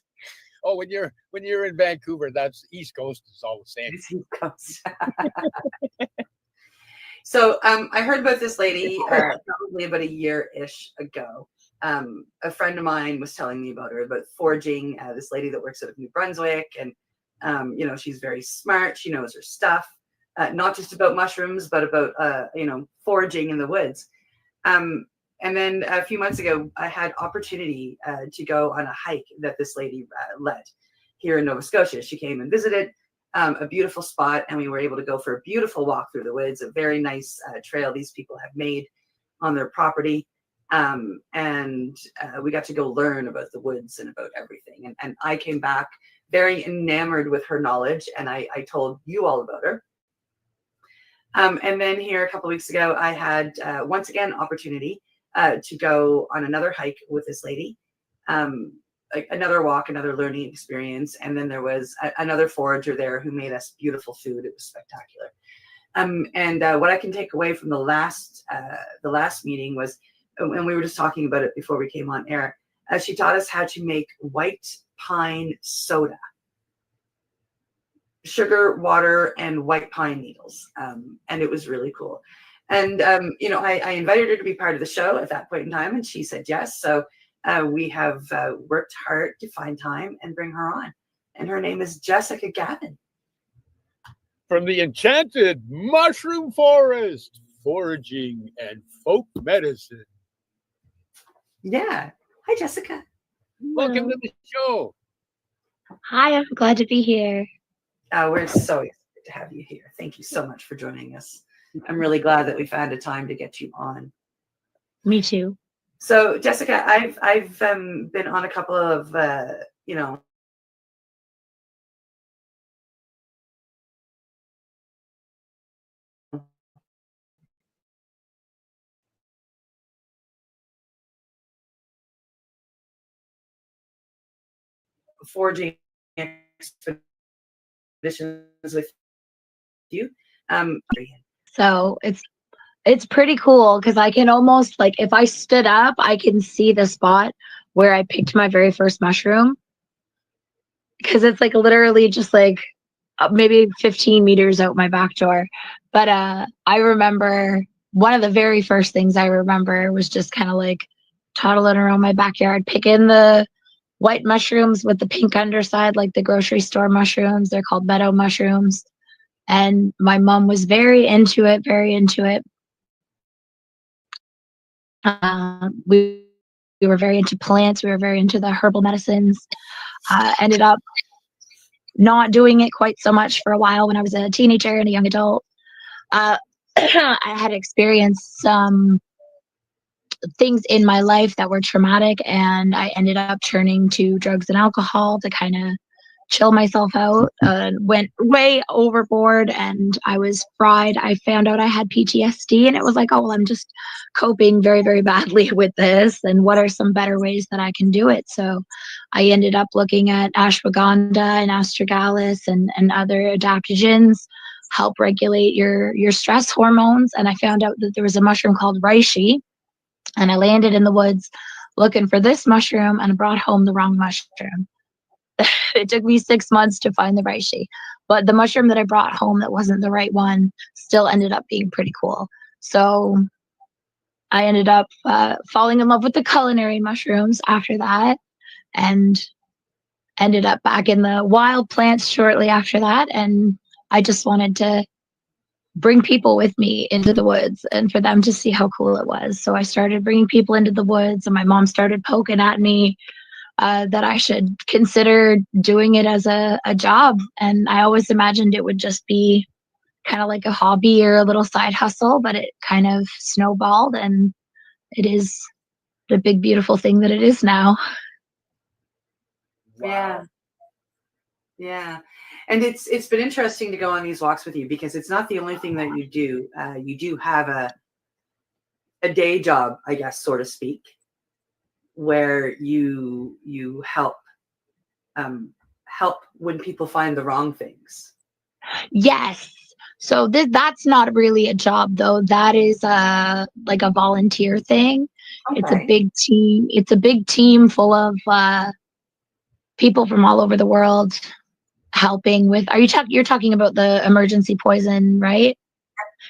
Oh, when you're in Vancouver, that's East Coast. It's all the same. It's East Coast. So I heard about this lady probably about a year-ish ago. A friend of mine was telling me about her, about foraging. This lady that works out of New Brunswick, and she's very smart. She knows her stuff, not just about mushrooms, but about foraging in the woods. And then a few months ago, I had opportunity to go on a hike that this lady led here in Nova Scotia. She came and visited a beautiful spot, and we were able to go for a beautiful walk through the woods, a very nice trail these people have made on their property. And we got to go learn about the woods and about everything. And I came back very enamored with her knowledge, and I told you all about her. And then here a couple of weeks ago, I had once again opportunity to go on another hike with this lady, another walk, another learning experience. And then there was another forager there who made us beautiful food. It was spectacular. And what I can take away from the last meeting was, and we were just talking about it before we came on air, she taught us how to make white pine soda. Sugar, water, and white pine needles. And it was really cool. And, I invited her to be part of the show at that point in time, and she said yes. So we have worked hard to find time and bring her on. And her name is Jessica Gavin. From the enchanted mushroom forest, foraging and folk medicine. Yeah. Hi, Jessica. Welcome to the show. Hi, I'm glad to be here. We're so excited to have you here. Thank you so much for joining us. I'm really glad that we found a time to get you on. Me too. So, Jessica, I've been on a couple of foraging expeditions with you. So it's pretty cool because I can almost, like, if I stood up, I can see the spot where I picked my very first mushroom, because it's like literally just like maybe 15 meters out my back door. But I remember one of the very first things I remember was just kind of like toddling around my backyard, picking the white mushrooms with the pink underside, like the grocery store mushrooms. They're called meadow mushrooms. And my mom was very into it, very into it. We were very into plants. We were very into the herbal medicines. Ended up not doing it quite so much for a while when I was a teenager and a young adult. I had experienced some things in my life that were traumatic, and I ended up turning to drugs and alcohol to kind of chill myself out. Went way overboard and I was fried. I found out I had PTSD, and it was like, oh, well, I'm just coping very, very badly with this. And what are some better ways that I can do it? So I ended up looking at ashwagandha and astragalus and other adaptogens help regulate your stress hormones. And I found out that there was a mushroom called reishi, and I landed in the woods looking for this mushroom and brought home the wrong mushroom. It took me 6 months to find the reishi, but the mushroom that I brought home that wasn't the right one still ended up being pretty cool. So I ended up falling in love with the culinary mushrooms after that, and ended up back in the wild plants shortly after that. And I just wanted to bring people with me into the woods and for them to see how cool it was. So I started bringing people into the woods, and my mom started poking at me that I should consider doing it as a job. And I always imagined it would just be kind of like a hobby or a little side hustle, but it kind of snowballed, and it is the big, beautiful thing that it is now. Yeah. Yeah. And it's been interesting to go on these walks with you, because it's not the only thing that you do. You do have a day job, I guess, so to speak, where you help when people find the wrong things. Yes. So that's not really a job, though. That is like a volunteer thing. Okay. It's a big team. It's a big team full of people from all over the world helping with. You're talking about the emergency poison, right?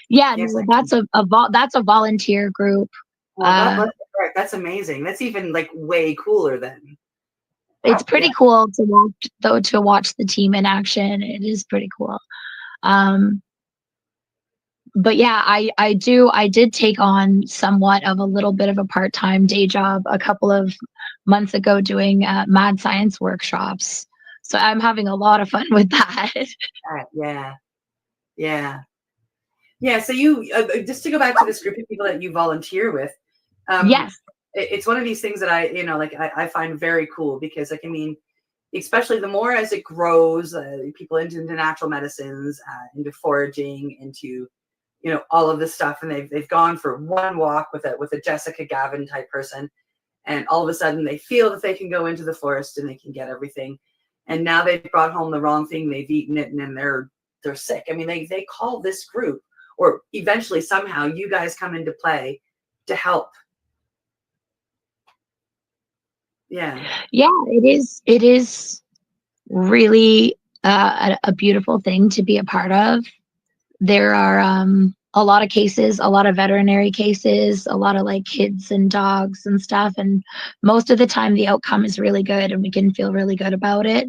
Yeah, yes, no, that's a volunteer group. Well, that's amazing. That's even like way cooler then. It's pretty cool to watch the team in action. It is pretty cool. But yeah, I did take on somewhat of a little bit of a part-time day job a couple of months ago doing mad science workshops. So I'm having a lot of fun with that. Yeah. So you just to go back to this group of people that you volunteer with. Yes. It's one of these things that I find very cool, because like, I mean, especially the more as it grows, people into natural medicines, into foraging, into all of this stuff, and they've gone for one walk with a Jessica Gavin type person, and all of a sudden they feel that they can go into the forest and they can get everything, and now they've brought home the wrong thing, they've eaten it, and then they're sick. I mean, they call this group, or eventually somehow you guys come into play to help. Yeah, it is really a beautiful thing to be a part of. There are a lot of cases, a lot of veterinary cases, a lot of like kids and dogs and stuff, and most of the time the outcome is really good and we can feel really good about it.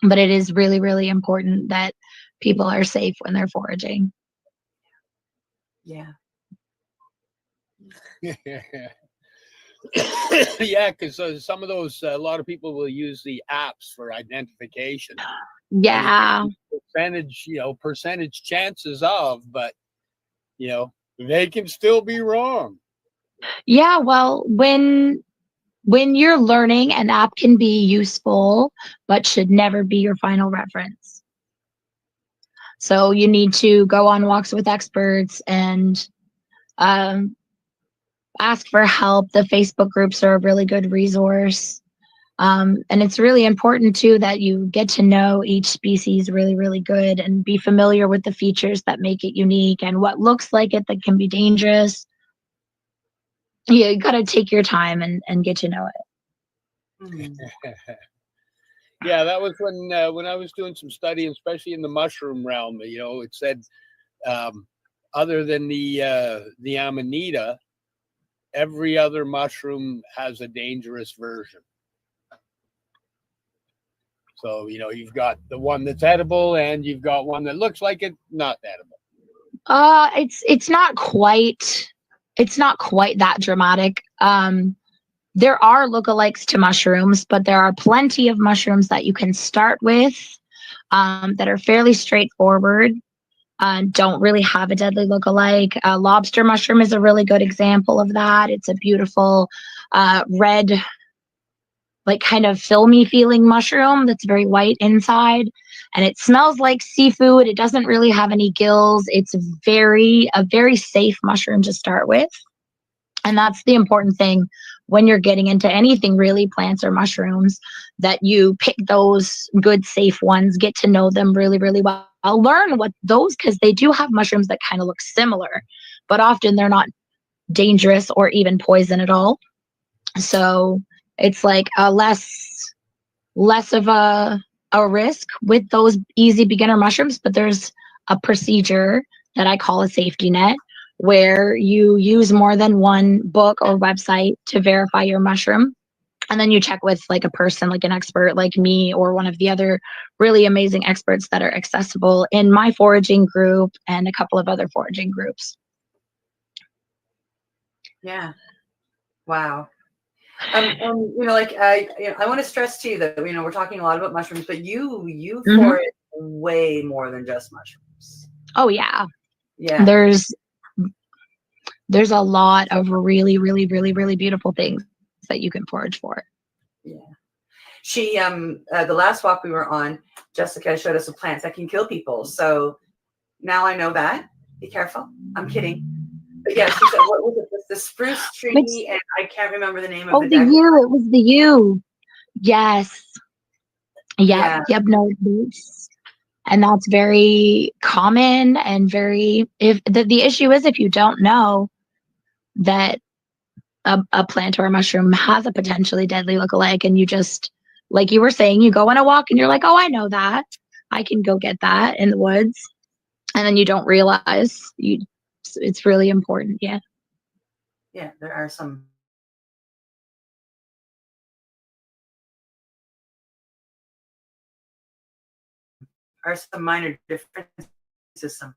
But it is really, really important that people are safe when they're foraging. Yeah. Yeah, because some of those, a lot of people will use the apps for identification. Yeah. Percentage chances of, but they can still be wrong. Yeah, well, when you're learning, an app can be useful, but should never be your final reference. So you need to go on walks with experts and ask for help. The Facebook groups are a really good resource. And it's really important too that you get to know each species really, really good and be familiar with the features that make it unique and what looks like it that can be dangerous. Yeah, you got to take your time and get to know it. Yeah, that was when I was doing some study, especially in the mushroom realm. You know, it said other than the amanita, every other mushroom has a dangerous version. So, you know, you've got the one that's edible and you've got one that looks like it not edible. It's not quite that dramatic. There are lookalikes to mushrooms, but there are plenty of mushrooms that you can start with that are fairly straightforward. Don't really have a deadly lookalike. Lobster mushroom is a really good example of that. It's a beautiful red, like kind of filmy feeling mushroom that's very white inside, and it smells like seafood. It doesn't really have any gills. It's a very safe mushroom to start with. And that's the important thing when you're getting into anything really, plants or mushrooms, that you pick those good, safe ones, get to know them really, really well. I'll learn what those, because they do have mushrooms that kind of look similar, but often they're not dangerous or even poison at all. So it's like a less of a risk with those easy beginner mushrooms, but there's a procedure that I call a safety net, where you use more than one book or website to verify your mushroom. And then you check with like a person, like an expert like me, or one of the other really amazing experts that are accessible in my foraging group and a couple of other foraging groups. Yeah. Wow. You know, like I want to stress to you that, you know, we're talking a lot about mushrooms, but you forage way more than just mushrooms. Oh yeah. Yeah. There's a lot of really, really, really, really beautiful things that you can forage for. Yeah. She the last walk we were on, Jessica showed us some plants that can kill people. So now I know that. Be careful. I'm kidding. But yeah, she said, what was it? The spruce tree, and I can't remember the name of Oh, the the deck. yew. It was the yew. Yes. Yeah. Yep. No, and that's very common and very. If the issue is, if you don't know that a plant or a mushroom has a potentially deadly lookalike, and you just, like you were saying, you go on a walk and you're like, oh, I know that, I can go get that in the woods, and then you don't realize it's really important. Yeah. Yeah, there are some. Are some minor differences sometimes.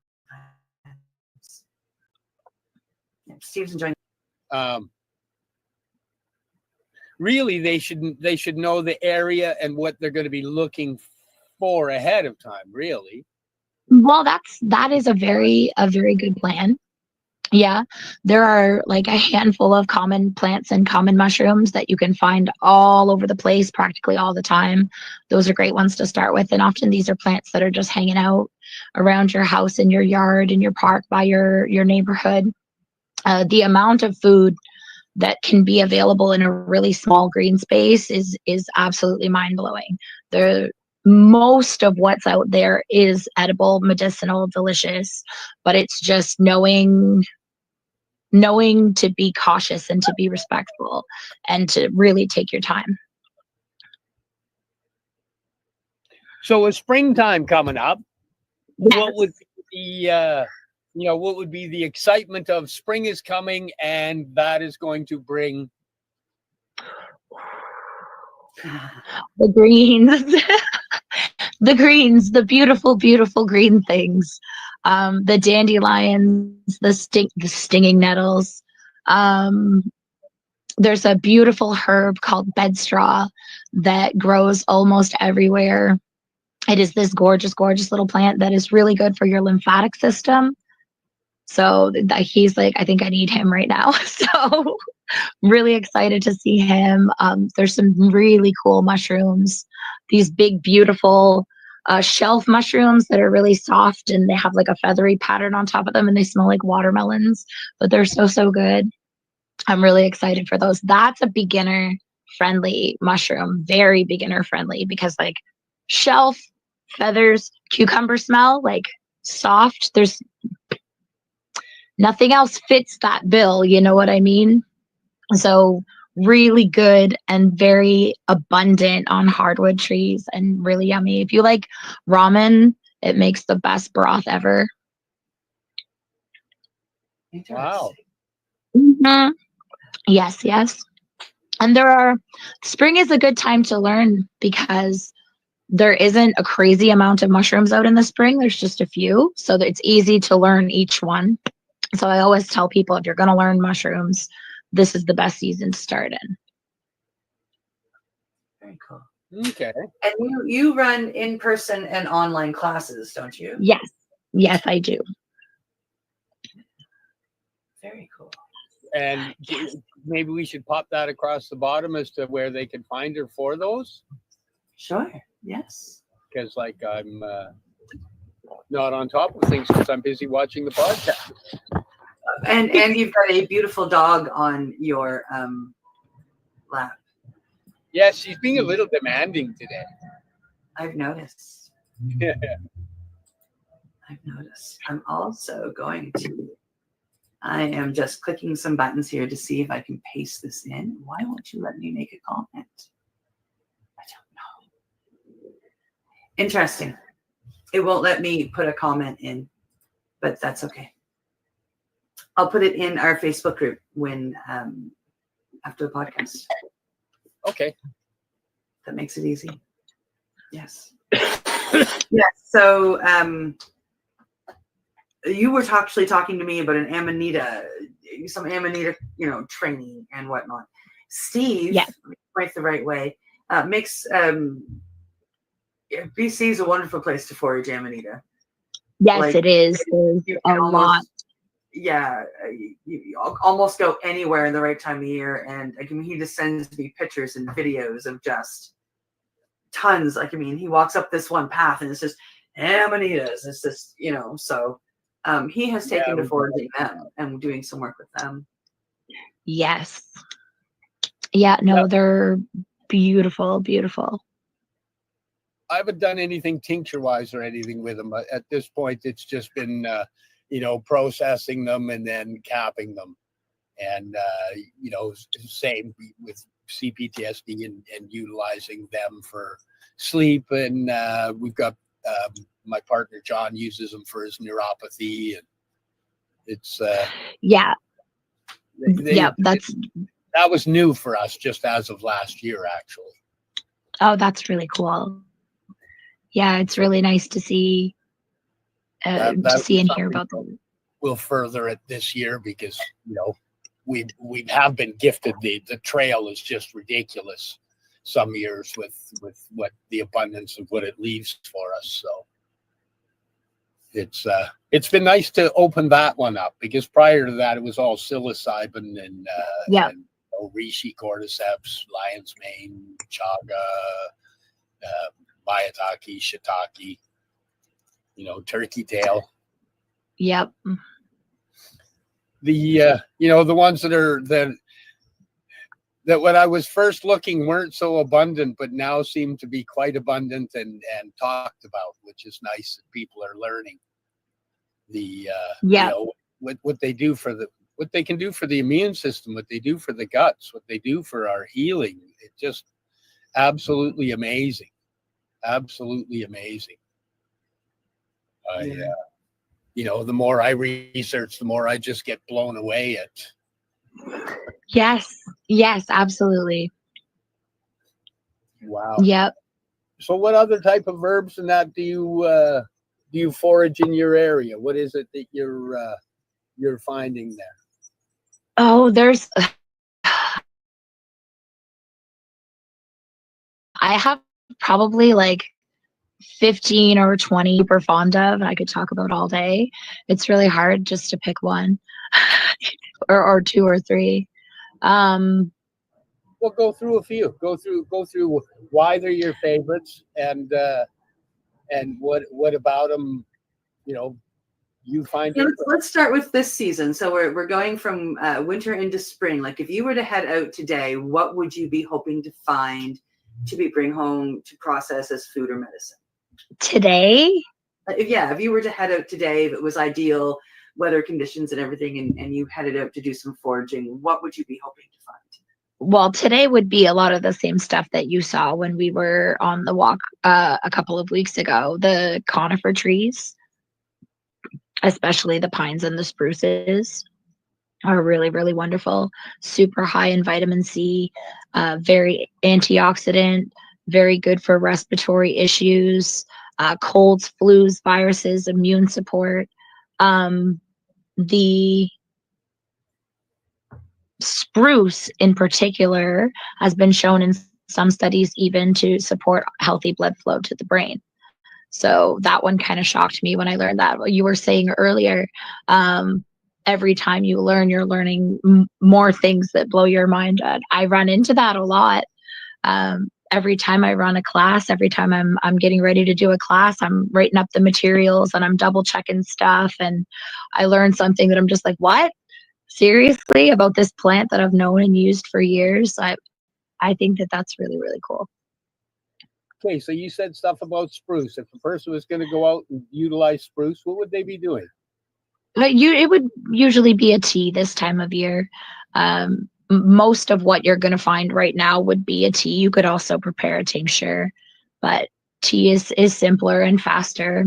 Yeah, Steve's enjoying. Really, they should know the area and what they're going to be looking for ahead of time. Really. Well, that is a very good plan. Yeah, there are like a handful of common plants and common mushrooms that you can find all over the place, practically all the time. Those are great ones to start with. And often these are plants that are just hanging out around your house, in your yard, in your park, by your neighborhood. The amount of food that can be available in a really small green space is absolutely mind-blowing. Most of what's out there is edible, medicinal, delicious, but it's just knowing to be cautious and to be respectful and to really take your time. So with springtime coming up, yes. What would be what would be the excitement of spring is coming, and that is going to bring the greens. The greens, the beautiful, beautiful green things, the dandelions, the stinging nettles. There's a beautiful herb called bedstraw that grows almost everywhere. It is this gorgeous, gorgeous little plant that is really good for your lymphatic system. So he's like, I think I need him right now. So really excited to see him. There's some really cool mushrooms, these big, beautiful shelf mushrooms that are really soft, and they have like a feathery pattern on top of them, and they smell like watermelons, but they're so good. I'm really excited for those. That's a beginner friendly mushroom, very beginner friendly, because like shelf, feathers, cucumber smell, like soft. There's nothing else fits that bill. You know what I mean? So really good and very abundant on hardwood trees and really yummy. If you like ramen, it makes the best broth ever. Wow. Mhm. Yes, yes. And spring is a good time to learn because there isn't a crazy amount of mushrooms out in the spring. There's just a few. So that it's easy to learn each one. So I always tell people, if you're going to learn mushrooms, this is the best season to start in. Very cool. Okay. And you run in-person and online classes, don't you? Yes. Yes, I do. Very cool. And maybe we should pop that across the bottom as to where they can find her for those. Sure. Yes. Because like I'm not on top of things because I'm busy watching the podcast. And you've got a beautiful dog on your lap. Yes, she's being a little demanding today. I've noticed. Yeah. I've noticed. I'm also going to. I am just clicking some buttons here to see if I can paste this in. Why won't you let me make a comment? I don't know. Interesting. It won't let me put a comment in, but that's okay. I'll put it in our Facebook group when after the podcast. Okay. That makes it easy. Yes. Yes. So you were actually talking to me about an Amanita, some Amanita, training and whatnot. Steve, right the right way, makes BC is a wonderful place to forage Amanita. Yes, it is. There's a lot. Yeah, you almost go anywhere in the right time of year, and he just sends me pictures and videos of just tons. He walks up this one path, and it's just Amanitas. It's just so. He has taken to foraging them and doing some work with them. Yes. Yeah, no, they're beautiful, beautiful. I haven't done anything tincture-wise or anything with them. At this point, it's just been, processing them and then capping them. And, same with CPTSD and utilizing them for sleep. And we've got my partner, John, uses them for his neuropathy. And it's... yeah. That was new for us just as of last year, actually. Oh, that's really cool. Yeah, it's really nice to see and hear about them. We'll further it this year because we have been gifted. The trail is just ridiculous some years with what the abundance of what it leaves for us. So it's been nice to open that one up because prior to that it was all psilocybin and reishi, cordyceps, lion's mane, chaga, maitake, shiitake, turkey tail. Yep. The the ones that when I was first looking weren't so abundant, but now seem to be quite abundant and talked about, which is nice that people are learning what they do what they can do for the immune system, what they do for the guts, what they do for our healing. It's just absolutely amazing. Absolutely amazing. The more I research, the more I just get blown away at. Yes, absolutely. Wow. Yep. So what other type of herbs and that do you forage in your area? What is it that you're finding there? Oh, there's I have probably like 15 or 20 super fond of, and I could talk about all day. It's really hard just to pick one or two or three. Well, go through a few. Go through why they're your favorites and what about them, you find Yeah, it? let's start with this season. So we're going from winter into spring. Like if you were to head out today, what would you be hoping to find to bring home to process as food or medicine? Today? If you were to head out today, if it was ideal weather conditions and everything, and you headed out to do some foraging, what would you be hoping to find? Well, today would be a lot of the same stuff that you saw when we were on the walk a couple of weeks ago. The conifer trees, especially the pines and the spruces, are really, really wonderful. Super high in vitamin C, very antioxidant, very good for respiratory issues, colds, flus, viruses, immune support. The spruce in particular has been shown in some studies even to support healthy blood flow to the brain. So that one kind of shocked me when I learned that. What you were saying earlier, every time you learn, you're learning more things that blow your mind. I run into that a lot. Every time I run a class, every time I'm getting ready to do a class, I'm writing up the materials and I'm double checking stuff, and I learn something that I'm just like, what? Seriously, about this plant that I've known and used for years. I think that that's really, really cool. Okay, so you said stuff about spruce. If a person was going to go out and utilize spruce, what would they be doing? It would usually be a tea this time of year. Most of what you're going to find right now would be a tea. You could also prepare a tincture, but tea is simpler and faster.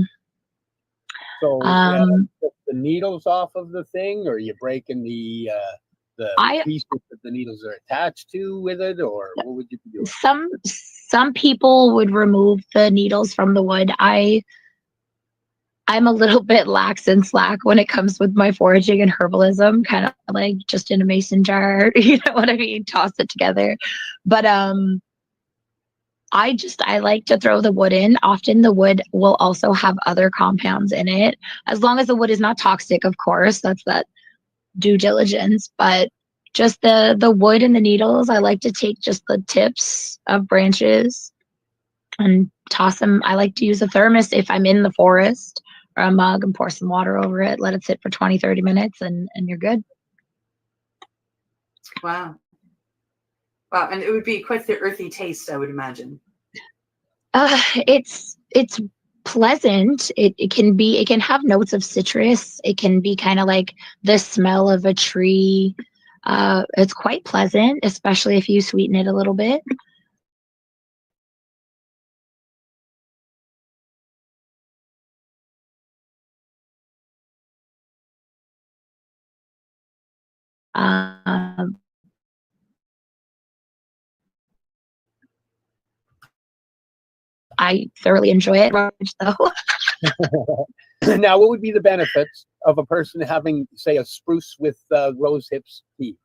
So the needles off of the thing, or are you breaking the pieces that the needles are attached to with it, or what would you be doing? Some people would remove the needles from the wood. I'm a little bit lax and slack when it comes with my foraging and herbalism, kind of like just in a mason jar, you know what I mean? Toss it together. But I like to throw the wood in. Often the wood will also have other compounds in it, as long as the wood is not toxic, of course. That's that due diligence. But just the wood and the needles, I like to take just the tips of branches and toss them. I like to use a thermos if I'm in the forest, or a mug, and pour some water over it, let it sit for 20-30 minutes, and you're good. Wow. Wow, and it would be quite the earthy taste, I would imagine. It's pleasant. It can have notes of citrus. It can be kind of like the smell of a tree. It's quite pleasant, especially if you sweeten it a little bit. I thoroughly enjoy it, though. Now, what would be the benefits of a person having, say, a spruce with rose hips tea?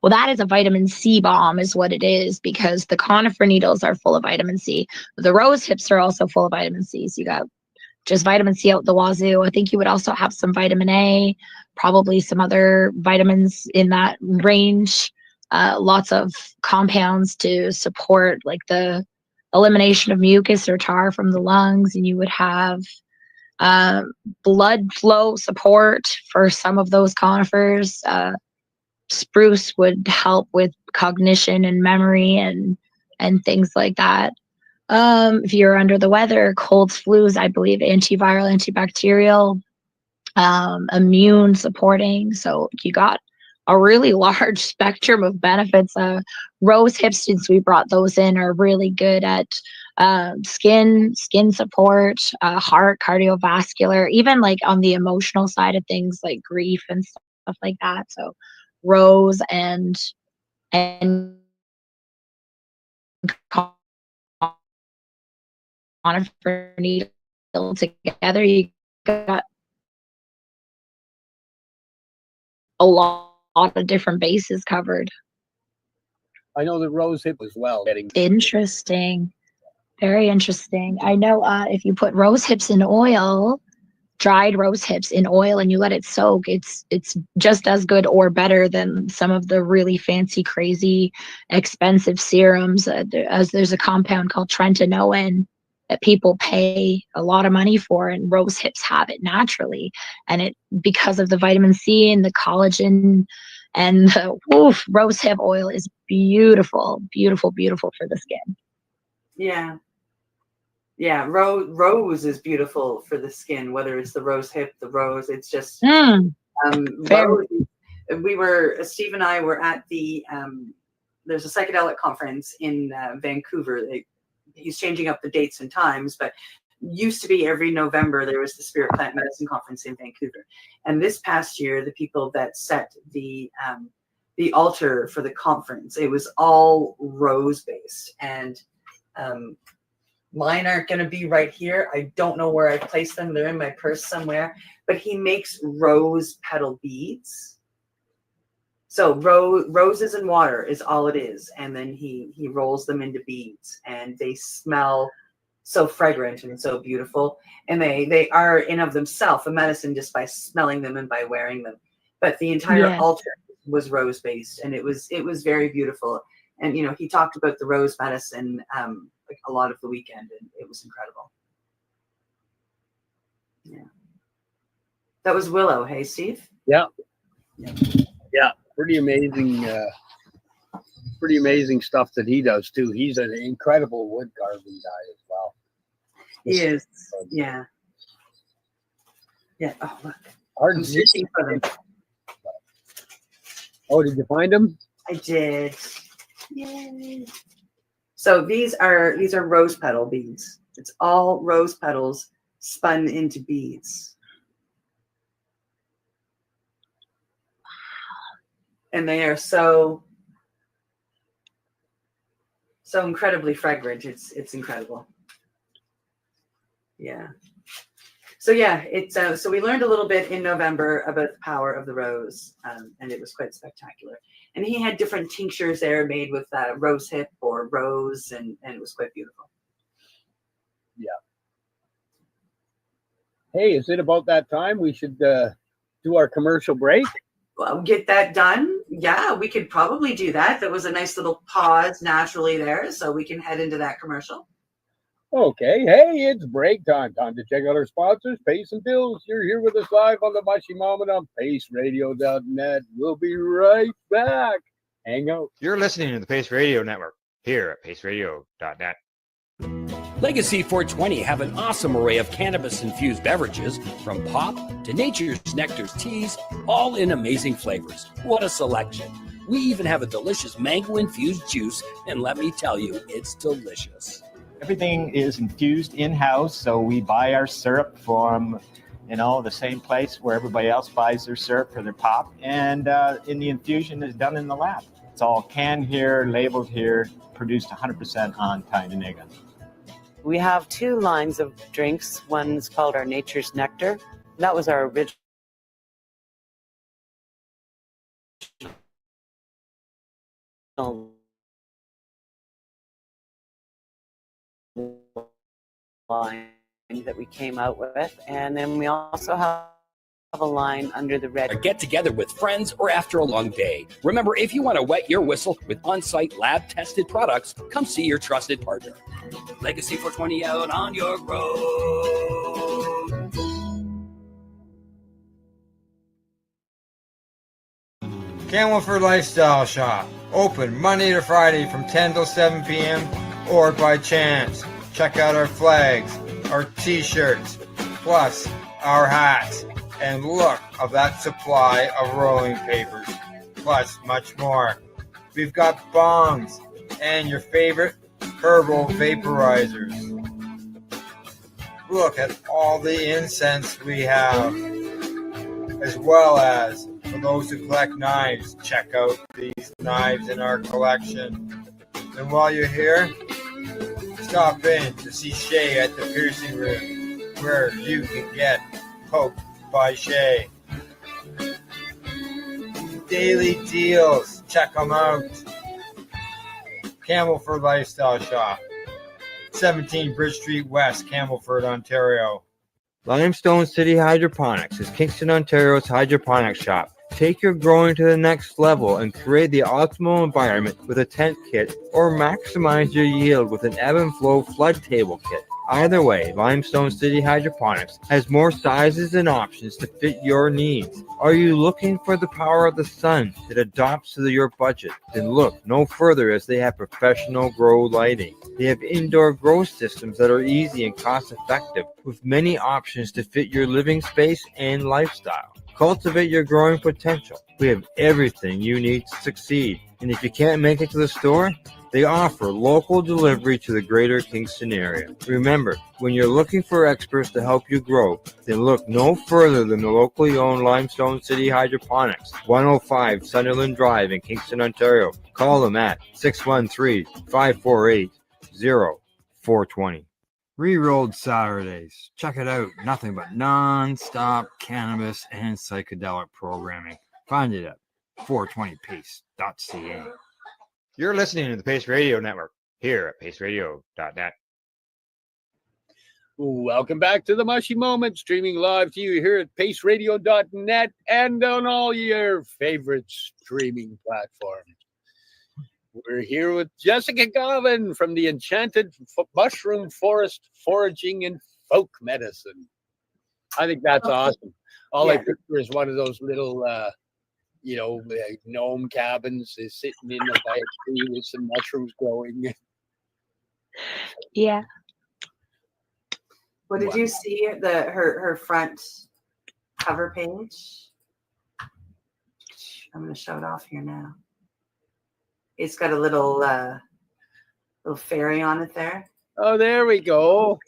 Well, that is a vitamin C bomb is what it is, because the conifer needles are full of vitamin C. The rose hips are also full of vitamin C. So you got just vitamin C out the wazoo. I think you would also have some vitamin A, probably some other vitamins in that range. Lots of compounds to support like the elimination of mucus or tar from the lungs. And you would have blood flow support for some of those conifers. Spruce would help with cognition and memory and things like that. If you're under the weather, colds, flus, I believe antiviral, antibacterial, immune supporting. So you got a really large spectrum of benefits. Rose hips, since we brought those in, are really good at skin support, heart, cardiovascular, even like on the emotional side of things like grief and stuff like that. So rose and conifer needle together, you got a lot of different bases covered. I know the rose hip as well. Interesting. Very interesting. I know if you put rose hips in oil, dried rose hips in oil, and you let it soak, it's just as good or better than some of the really fancy, crazy, expensive serums. As there's a compound called tretinoin that people pay a lot of money for, and rose hips have it naturally. And it, because of the vitamin C and the collagen and the rose hip oil is beautiful, beautiful, beautiful for the skin. Yeah. Yeah, rose is beautiful for the skin, whether it's the rose hip, the rose, it's just rose. Steve and I were at the there's a psychedelic conference in Vancouver. He's changing up the dates and times, but used to be every November there was the Spirit Plant Medicine Conference in Vancouver. And this past year, the people that set the altar for the conference, it was all rose based. And mine aren't going to be right here. I don't know where I placed them. They're in my purse somewhere. But he makes rose petal beads. So roses and water is all it is. And then he rolls them into beads. And they smell so fragrant and so beautiful. And they are in of themselves a medicine just by smelling them and by wearing them. But the entire altar was rose-based. And it was very beautiful. And, you know, he talked about the rose medicine a lot of the weekend, and it was incredible. Yeah. That was Willow. Hey, Steve? Yeah. Pretty amazing stuff that he does too. He's an incredible wood carving guy as well. He is. Yeah. Yeah. Oh, look. I'm searching for them. Oh, did you find them? I did. Yay. So these are rose petal beads. It's all rose petals spun into beads. And they are so incredibly fragrant. It's incredible. Yeah. So yeah, so we learned a little bit in November about the power of the rose, and it was quite spectacular. And he had different tinctures there made with rose hip or rose, and it was quite beautiful. Yeah. Hey, is it about that time we should do our commercial break? Well, get that done. Yeah, we could probably do that. There was a nice little pause naturally there, so we can head into that commercial. Okay, hey, it's break time. Time to check out our sponsors, pay some bills. You're here with us live on the Mushy Moment on paceradio.net. We'll be right back. Hang out. You're listening to the Pace Radio Network here at paceradio.net. Legacy 420 have an awesome array of cannabis-infused beverages, from pop to Nature's Nectar's teas, all in amazing flavors. What a selection. We even have a delicious mango-infused juice, and let me tell you, it's delicious. Everything is infused in-house, so we buy our syrup from, the same place where everybody else buys their syrup for their pop, and in the infusion is done in the lab. It's all canned here, labeled here, produced 100% on Tyndonega. We have two lines of drinks. One's called our Nature's Nectar. That was our original line that we came out with, and then we also have a line under the red. Or get together with friends or after a long day. Remember, if you want to wet your whistle with on-site lab-tested products, come see your trusted partner. Legacy 420 out on your road. Camelford Lifestyle Shop. Open Monday to Friday from 10 till 7 p.m. or by chance. Check out our flags, our t-shirts, plus our hats. And look of that supply of rolling papers, plus much more. We've got bongs and your favorite herbal vaporizers. Look at all the incense we have, as well as for those who collect knives, check out these knives in our collection. And while you're here, stop in to see Shay at the Piercing Room, where you can get poked by Shay. Daily deals, check them out. Camelford Lifestyle Shop, 17 Bridge Street West, Camelford, Ontario. Limestone City Hydroponics is Kingston, Ontario's hydroponics shop. Take your growing to the next level and create the optimal environment with a tent kit, or maximize your yield with an ebb and flow flood table kit. Either way, Limestone City Hydroponics has more sizes and options to fit your needs. Are you looking for the power of the sun that adapts to your budget? Then look no further, as they have professional grow lighting. They have indoor grow systems that are easy and cost effective, with many options to fit your living space and lifestyle. Cultivate your growing potential. We have everything you need to succeed. And if you can't make it to the store, they offer local delivery to the greater Kingston area. Remember, when you're looking for experts to help you grow, then look no further than the locally owned Limestone City Hydroponics, 105 Sunderland Drive in Kingston, Ontario. Call them at 613-548-0420. Rerolled Saturdays. Check it out. Nothing but non-stop cannabis and psychedelic programming. Find it at 420pace.ca. You're listening to the Pace Radio Network here at paceradio.net. Welcome back to the Mushy Moment, streaming live to you here at paceradio.net and on all your favorite streaming platforms. We're here with Jessica Govan from the Enchanted Mushroom Forest Foraging and Folk Medicine. I think that's awesome. All I picture is one of those little, gnome cabins is sitting in the by a tree with some mushrooms growing. Yeah. What did you see? Her front cover page. I'm going to show it off here now. It's got a little fairy on it there. Oh, there we go.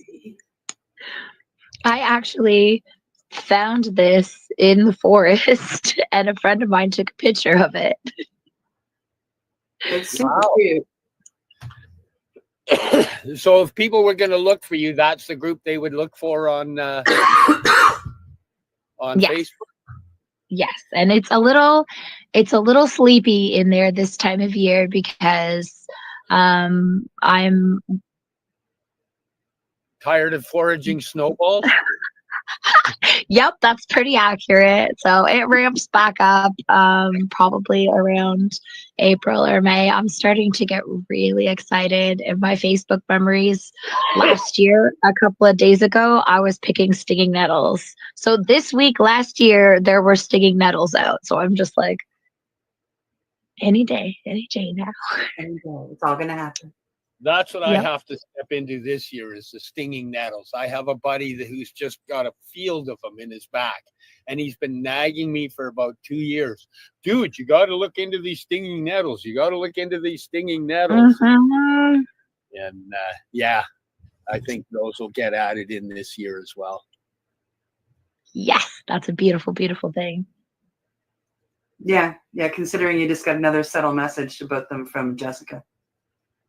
I actually found this in the forest, and a friend of mine took a picture of it. It's super cute. So if people were going to look for you, that's the group they would look for on Facebook. Yes, and it's a little sleepy in there this time of year because I'm tired of foraging snowballs. Yep, that's pretty accurate. So it ramps back up probably around April or May. I'm starting to get really excited. In my Facebook memories last year, a couple of days ago, I was picking stinging nettles. So this week last year, there were stinging nettles out. So I'm just like, any day now. Any day. It's all going to happen. That's what I have to step into this year is the stinging nettles. I have a buddy who's just got a field of them in his back, and he's been nagging me for about 2 years. Dude, you got to look into these stinging nettles. You got to look into these stinging nettles. Mm-hmm. And I think those will get added in this year as well. Yes, that's a beautiful, beautiful thing. Yeah, considering you just got another subtle message about them from Jessica.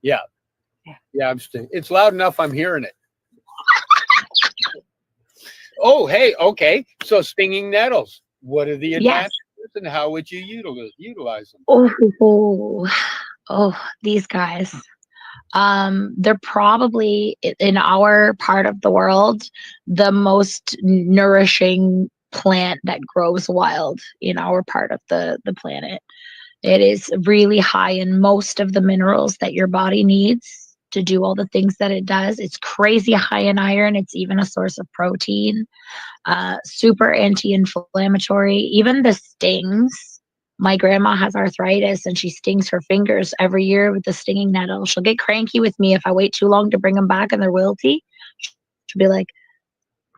Yeah, it's loud enough. I'm hearing it. Oh, hey, okay. So stinging nettles. What are the advantages, and how would you utilize them? Oh, these guys. They're probably, in our part of the world, the most nourishing plant that grows wild in our part of the planet. It is really high in most of the minerals that your body needs to do all the things that it does. It's crazy high in iron. It's even a source of protein. Super anti-inflammatory. Even the stings. My grandma has arthritis and she stings her fingers every year with the stinging nettle. She'll get cranky with me if I wait too long to bring them back and they're wilty. She'll be like,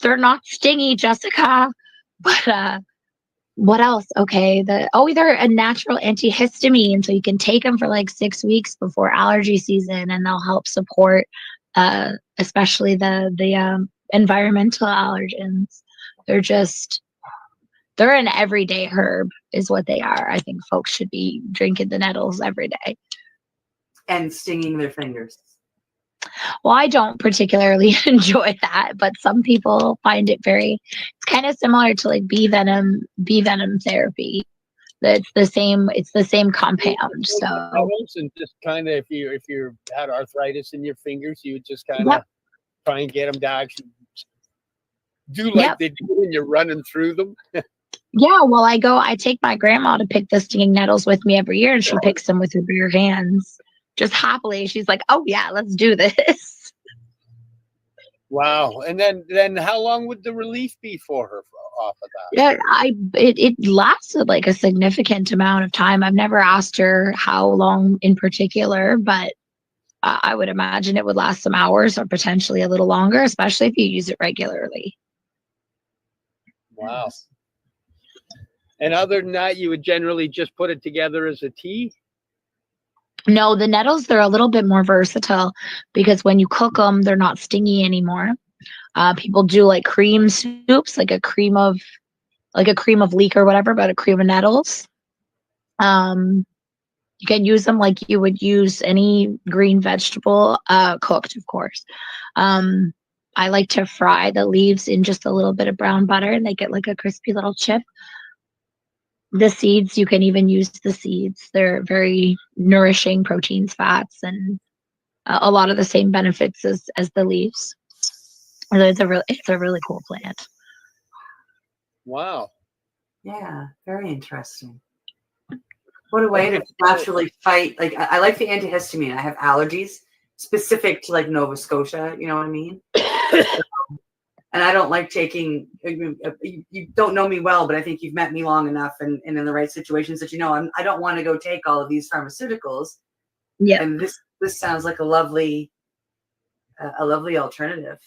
they're not stingy, Jessica. But what else? Okay, they're a natural antihistamine, so you can take them for like 6 weeks before allergy season, and they'll help support, especially the environmental allergens. They're an everyday herb, is what they are. I think folks should be drinking the nettles every day and stinging their fingers. Well, I don't particularly enjoy that, but some people find it it's kind of similar to like bee venom therapy. It's the same compound. So and just kind of if you had arthritis in your fingers, you would just kind of try and get them to actually do like they do when you're running through them. Yeah, well, I take my grandma to pick the stinging nettles with me every year, and she picks them with her bare hands. Just happily, she's like, "Oh yeah, let's do this." Wow. And then how long would the relief be for her off of that? Yeah, it lasted like a significant amount of time. I've never asked her how long in particular, but I would imagine it would last some hours or potentially a little longer, especially if you use it regularly. Wow. And other than that, you would generally just put it together as a tea? No, the nettles, they're a little bit more versatile because when you cook them, they're not stingy anymore. People do like cream soups, like a cream of leek or whatever, but a cream of nettles. You can use them like you would use any green vegetable, cooked, of course. I like to fry the leaves in just a little bit of brown butter and they get like a crispy little chip. The seeds, you can even use the seeds. They're very nourishing, proteins, fats, and a lot of the same benefits as the leaves. So it's a really cool plant. Wow. Yeah, very interesting. What a way to naturally fight. Like, I like the antihistamine. I have allergies specific to like Nova Scotia. You know what I mean? And I don't like taking, you don't know me well, but I think you've met me long enough and in the right situations that you know, I don't want to go take all of these pharmaceuticals. Yeah. And this sounds like a lovely alternative.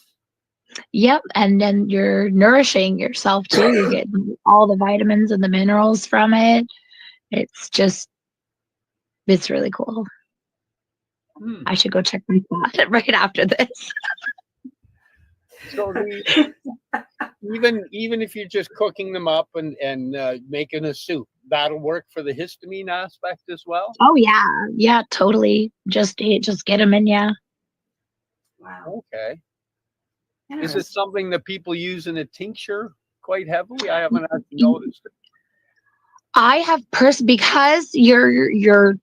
Yep. And then you're nourishing yourself too. You get all the vitamins and the minerals from it. It's really cool. I should go check my spot right after this. So even if you're just cooking them up and making a soup, that'll work for the histamine aspect as well. Oh yeah, totally. Just get them in, yeah. Wow. Okay. Is it something that people use in a tincture quite heavily? I haven't actually noticed it. I have because you're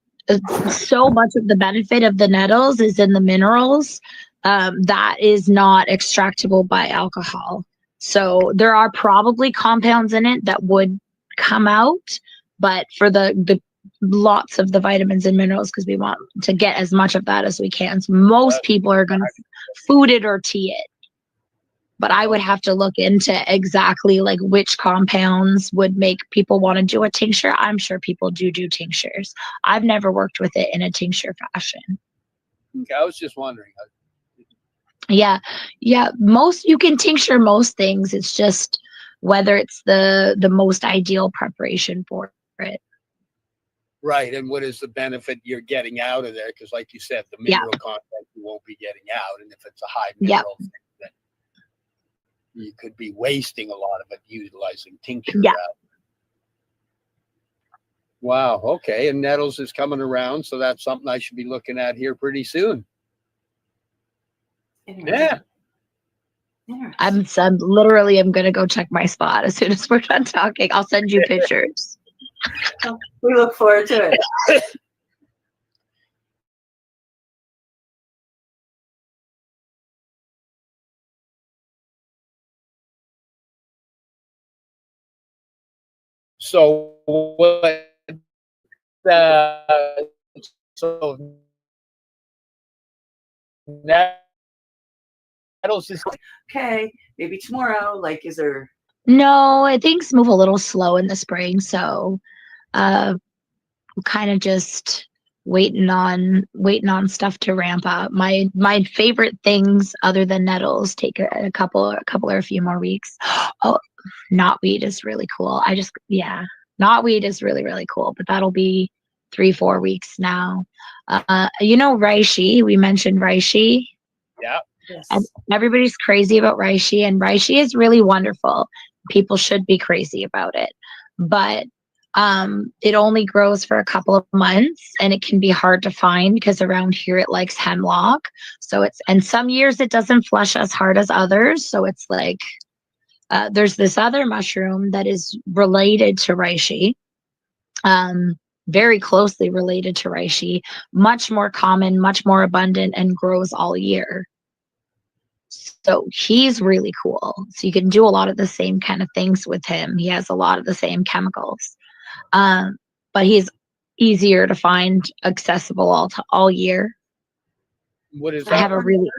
so much of the benefit of the nettles is in the minerals. That is not extractable by alcohol. So there are probably compounds in it that would come out, but for the lots of the vitamins and minerals, because we want to get as much of that as we can. So most people are going to food it or tea it. But I would have to look into exactly like which compounds would make people want to do a tincture. I'm sure people do tinctures. I've never worked with it in a tincture fashion. Okay, I was just wondering. Yeah. You can tincture most things. It's just whether it's the most ideal preparation for it. Right, and what is the benefit you're getting out of there? Because, like you said, the mineral content you won't be getting out, and if it's a high mineral thing, then you could be wasting a lot of it utilizing tincture. Yeah. Wow. Okay, and nettles is coming around, so that's something I should be looking at here pretty soon. Yeah. I'm literally I'm gonna go check my spot as soon as we're done talking. I'll send you pictures. We look forward to it. So what? So nettles is okay. Maybe tomorrow. Like, is there? No, things move a little slow in the spring, so kind of just waiting on stuff to ramp up. My favorite things other than nettles take a couple or a few more weeks. Oh, knotweed is really cool. Knotweed is really, really cool, but that'll be 3-4 weeks now. Reishi, we mentioned reishi. Yeah. And everybody's crazy about reishi, and reishi is really wonderful. People should be crazy about it, but it only grows for a couple of months, and it can be hard to find because around here it likes hemlock. And some years it doesn't flush as hard as others. So it's like there's this other mushroom that is related to reishi, very closely related to reishi, much more common, much more abundant, and grows all year. So he's really cool. So you can do a lot of the same kind of things with him. He has a lot of the same chemicals, but he's easier to find, accessible all year. What is I have a really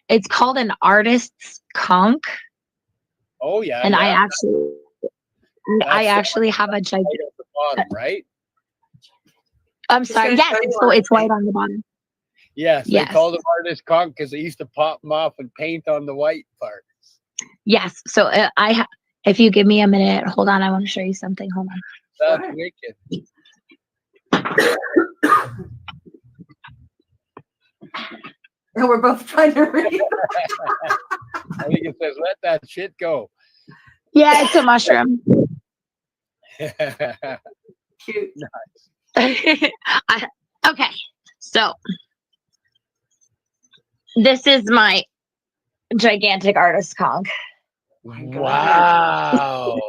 It's called an artist's conch, Oh yeah, and yeah. I That's actually have a gigantic. right at the bottom, right? I'm She's sorry. gonna Yes, show you it's on the it's white thing. on the bottom. Yes, they Yes. called them artist conch because they used to pop them off and paint on the white part. Yes. So if you give me a minute, hold on. I want to show you something. Hold on. That's wicked. And we're both trying to read. I think it says, "Let that shit go." Yeah, it's a mushroom. Cute. Okay, so this is my gigantic artist conch. Wow.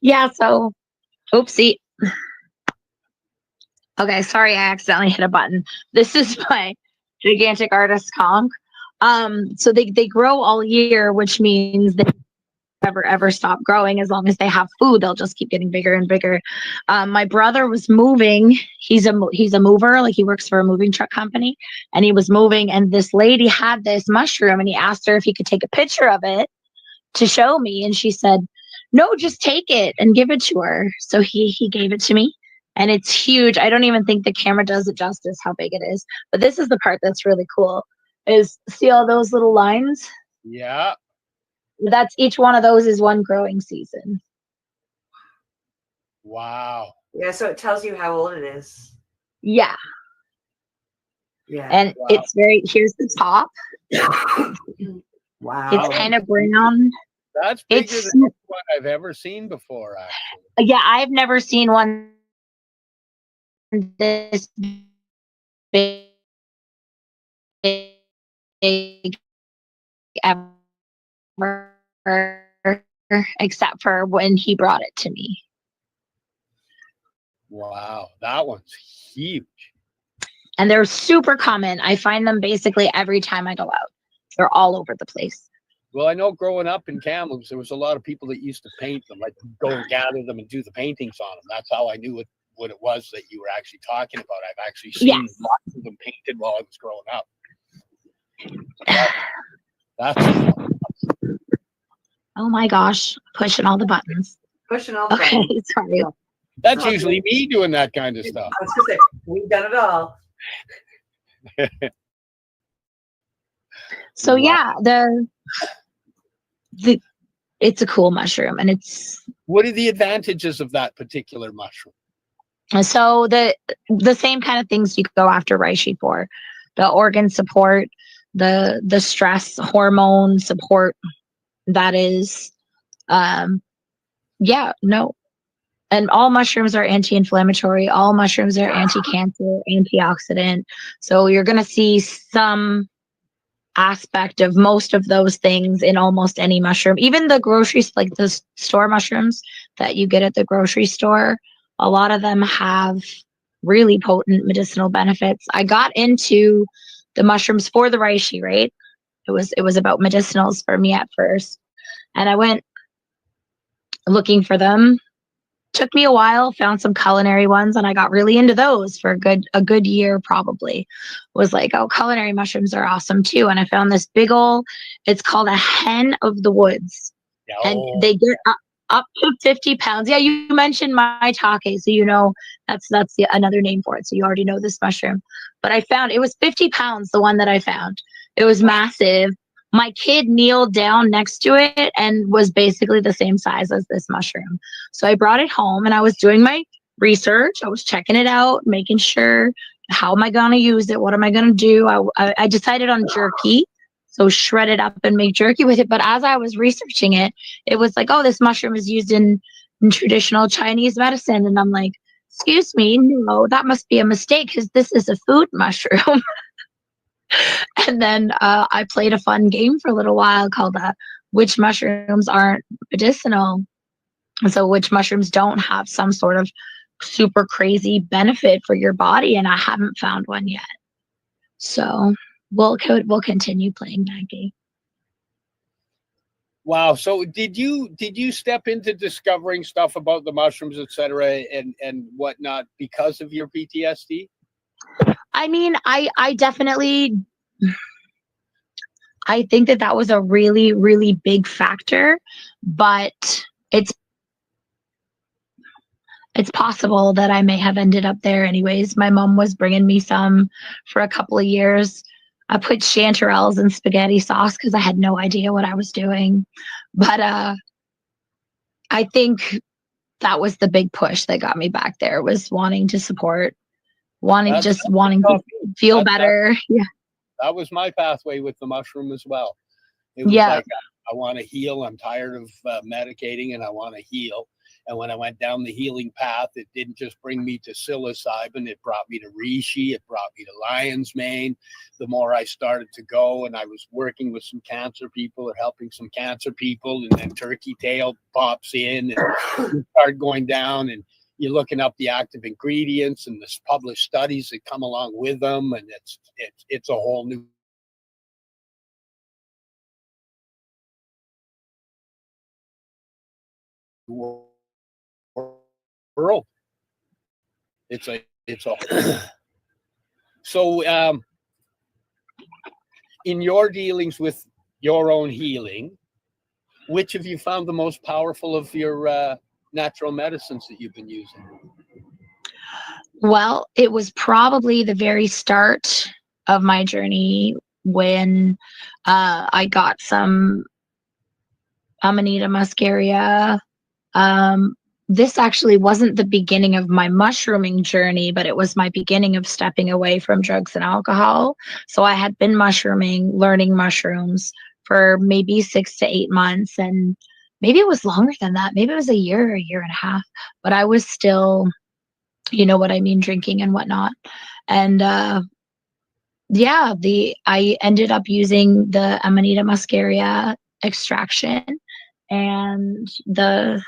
Yeah. So, oopsie. Okay, sorry, I accidentally hit a button. This is my gigantic artist conch. So they grow all year, which means they ever stop growing. As long as they have food, they'll just keep getting bigger and bigger. My brother was moving. He's a mover, like he works for a moving truck company, and he was moving. And this lady had this mushroom, and he asked her if he could take a picture of it to show me, and she said, "No, just take it and give it to her." So he gave it to me. And it's huge. I don't even think the camera does it justice how big it is. But this is the part that's really cool. Is see all those little lines? Yeah. That's each one of those is one growing season. Wow. Yeah, so it tells you how old it is. Yeah. Yeah. And it's very, here's the top. Wow. It's kind of brown. That's bigger It's than what I've ever seen before, actually. yeah, I've never seen one this big ever, except for when he brought it to me. Wow, that one's huge. And they're super common. I find them basically every time I go out. They're all over the place. Well, I know growing up in Kamloops, there was a lot of people that used to paint them, like go and gather them and do the paintings on them. That's how I knew what it was that you were actually talking about. I've actually seen lots of them painted while I was growing up. That's oh my gosh, pushing all the buttons. Pushing all the okay, buttons. Sorry. That's usually me doing that kind of stuff. I was gonna say, we've done it all. So yeah, the it's a cool mushroom, and it's. What are the advantages of that particular mushroom? So the same kind of things you go after reishi for, the organ support, the stress hormone support. That is, yeah, no. And all mushrooms are anti-inflammatory. All mushrooms are anti-cancer, antioxidant. So you're going to see some aspect of most of those things in almost any mushroom. Even the groceries, like the store mushrooms that you get at the grocery store, a lot of them have really potent medicinal benefits. I got into the mushrooms for the reishi, right? It was about medicinals for me at first. And I went looking for them. Took me a while, found some culinary ones, and I got really into those for a good year probably. Was like, oh, culinary mushrooms are awesome too. And I found this big ol', it's called a hen of the woods. And they get up to 50 pounds. Yeah, you mentioned my toke, so you know that's another name for it. So you already know this mushroom. But I found it was 50 pounds, the one that I found. It was massive. My kid kneeled down next to it and was basically the same size as this mushroom. So I brought it home and I was doing my research. I was checking it out, making sure how am I going to use it? What am I going to do? I decided on jerky. So shred it up and make jerky with it. But as I was researching it, it was like, oh, this mushroom is used in traditional Chinese medicine. And I'm like, excuse me, no, that must be a mistake because this is a food mushroom. And then I played a fun game for a little while called which mushrooms aren't medicinal. So which mushrooms don't have some sort of super crazy benefit for your body. And I haven't found one yet. So we'll continue playing that game. Wow. So did you step into discovering stuff about the mushrooms, et cetera, and whatnot because of your PTSD? I mean, I definitely, I think that was a really, really big factor, but it's possible that I may have ended up there anyways. My mom was bringing me some for a couple of years. I put chanterelles in spaghetti sauce because I had no idea what I was doing. But I think that was the big push that got me back there, was wanting to support, wanting to feel better. Yeah. That was my pathway with the mushroom as well. It was Yeah. like, I want to heal. I'm tired of medicating and I want to heal. And when I went down the healing path, it didn't just bring me to psilocybin. It brought me to reishi. It brought me to lion's mane. The more I started to go, and I was working with some cancer people or helping some cancer people, and then turkey tail pops in and you start going down, and you're looking up the active ingredients and the published studies that come along with them. And it's a whole new world. It's a so in your dealings with your own healing, which have you found the most powerful of your natural medicines that you've been using? Well, it was probably the very start of my journey when I got some Amanita muscaria. This actually wasn't the beginning of my mushrooming journey, but it was my beginning of stepping away from drugs and alcohol. So I had been mushrooming, learning mushrooms for maybe 6 to 8 months. And maybe it was longer than that. Maybe it was a year or a year and a half, but I was still, you know what I mean, drinking and whatnot. And yeah, I ended up using the Amanita muscaria extraction and the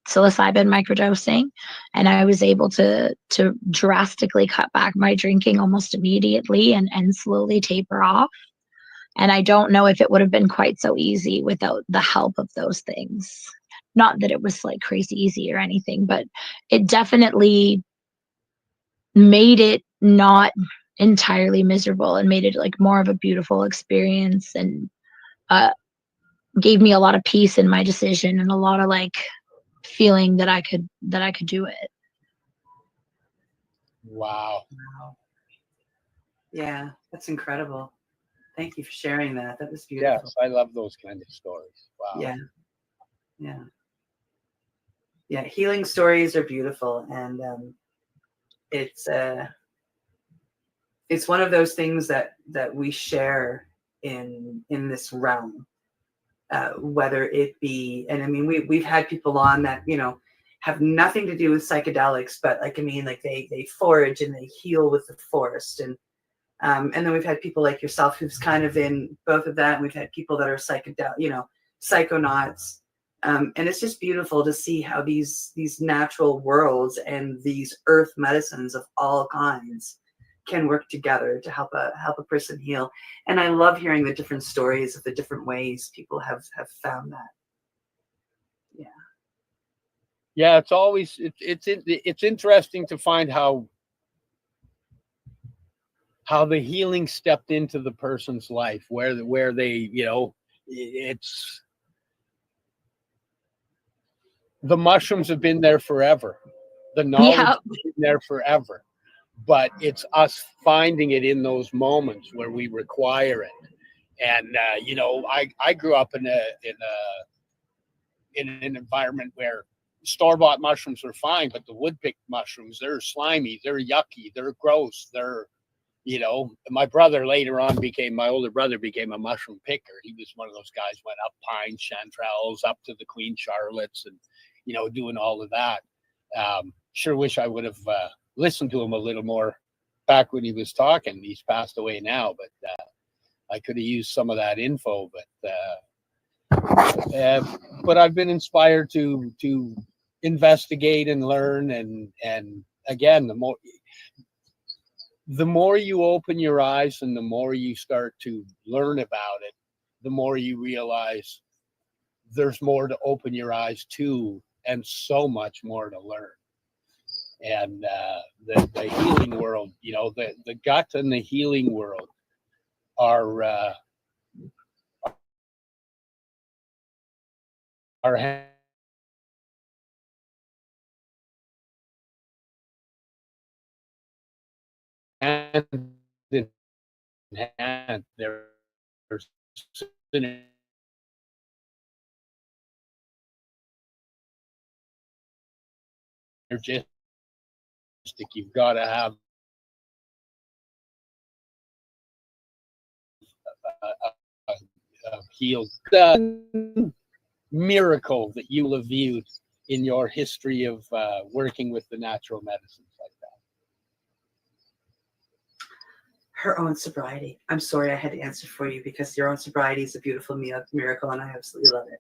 psilocybin microdosing, and I was able to drastically cut back my drinking almost immediately and slowly taper off. And I don't know if it would have been quite so easy without the help of those things. Not that it was like crazy easy or anything, but it definitely made it not entirely miserable and made it like more of a beautiful experience, and gave me a lot of peace in my decision and a lot of like feeling that I could do it. Wow. Yeah, that's incredible. Thank you for sharing that. That was beautiful. Yes, I love those kind of stories. Wow. Yeah. Yeah. Yeah. Healing stories are beautiful. And it's one of those things that we share in this realm. Whether it be, and I mean, we've had people on that, you know, have nothing to do with psychedelics, but like, I mean, like they forage and they heal with the forest. And then we've had people like yourself who's kind of in both of that. And we've had people that are psychonauts. And it's just beautiful to see how these natural worlds and these earth medicines of all kinds can work together to help a person heal. And I love hearing the different stories of the different ways people have found that. Yeah. Yeah, it's always it's interesting to find how the healing stepped into the person's life, where they, you know, it's the mushrooms have been there forever. The knowledge has been there forever. But it's us finding it in those moments where we require it. And you know, I grew up in an environment where store-bought mushrooms are fine, but the wood-picked mushrooms, they're slimy, they're yucky, they're gross, they're, you know. My older brother became a mushroom picker. He was one of those guys, went up pine chanterelles up to the Queen Charlottes, and, you know, doing all of that. Sure wish I would have listened to him a little more back when he was talking. He's passed away now, but I could have used some of that info. But I've been inspired to investigate and learn, and again, the more you open your eyes and the more you start to learn about it, the more you realize there's more to open your eyes to, and so much more to learn. And the healing world, you know, the gut and the healing world are hand in hand. They're synergistic. You've got to have a healed miracle that you will have viewed in your history of working with the natural medicines like that. Her own sobriety. I'm sorry I had to answer for you because your own sobriety is a beautiful miracle and I absolutely love it.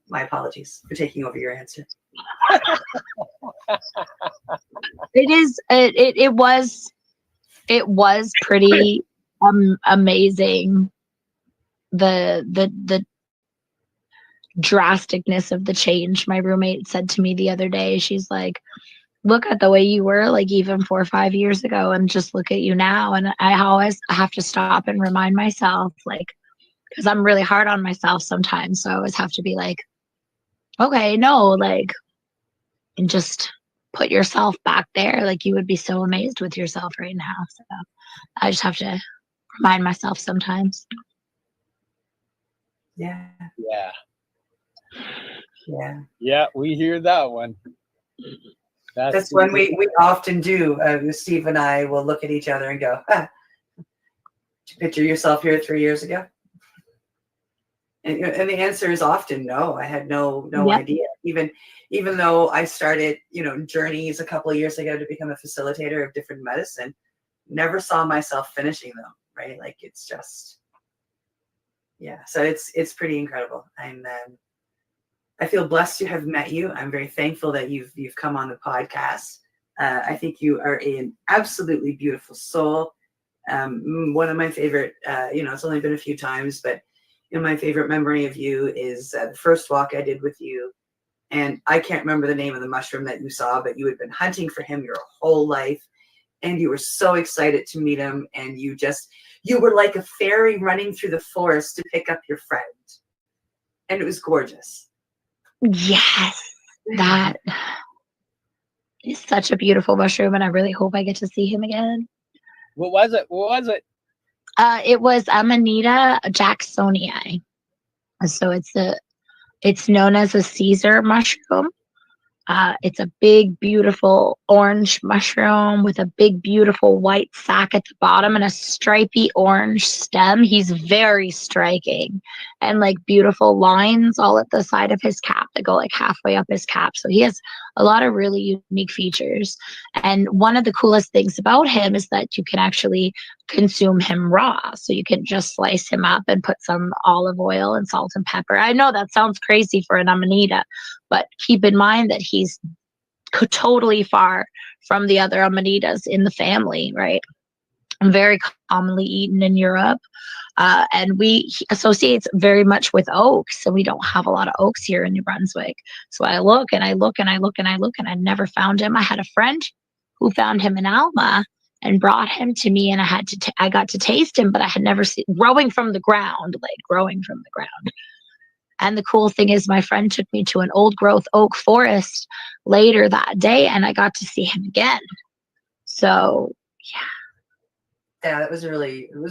My apologies for taking over your answer. It was pretty amazing, the drasticness of the change. My roommate said to me the other day, she's like, look at the way you were like even 4 or 5 years ago and just look at you now. And I always have to stop and remind myself, like, because I'm really hard on myself sometimes, so I always have to be like, okay, no, like, and just put yourself back there. Like, you would be so amazed with yourself right now. So I just have to remind myself sometimes. Yeah. Yeah. Yeah. Yeah, we hear that one. That's when we often do. Steve and I will look at each other and go, did you picture yourself here 3 years ago? And the answer is often no. I had no idea. Even though I started, journeys a couple of years ago to become a facilitator of different medicine, never saw myself finishing them. Right? Like, it's just, yeah. So it's pretty incredible. I feel blessed to have met you. I'm very thankful that you've come on the podcast. I think you are an absolutely beautiful soul. One of my favorite, it's only been a few times, but my favorite memory of you is the first walk I did with you. And I can't remember the name of the mushroom that you saw, but you had been hunting for him your whole life. And you were so excited to meet him. And you were like a fairy running through the forest to pick up your friend. And it was gorgeous. Yes, that is such a beautiful mushroom, and I really hope I get to see him again. What was it? It was Amanita jacksonii. So it's known as a Caesar mushroom. It's a big, beautiful orange mushroom with a big, beautiful white sac at the bottom and a stripy orange stem. He's very striking, and like beautiful lines all at the side of his cap that go like halfway up his cap. So he has a lot of really unique features. And one of the coolest things about him is that you can actually consume him raw. So you can just slice him up and put some olive oil and salt and pepper. I know that sounds crazy for an amanita, but keep in mind that he's totally far from the other amanitas in the family, right? Very commonly eaten in Europe. And he associates very much with oaks, so we don't have a lot of oaks here in New Brunswick. So I look and I look and I look and I look and I never found him. I had a friend who found him in Alma and brought him to me, and I got to taste him, but I had never seen growing from the ground. And the cool thing is my friend took me to an old growth oak forest later that day, and I got to see him again. So, yeah. Yeah, it was a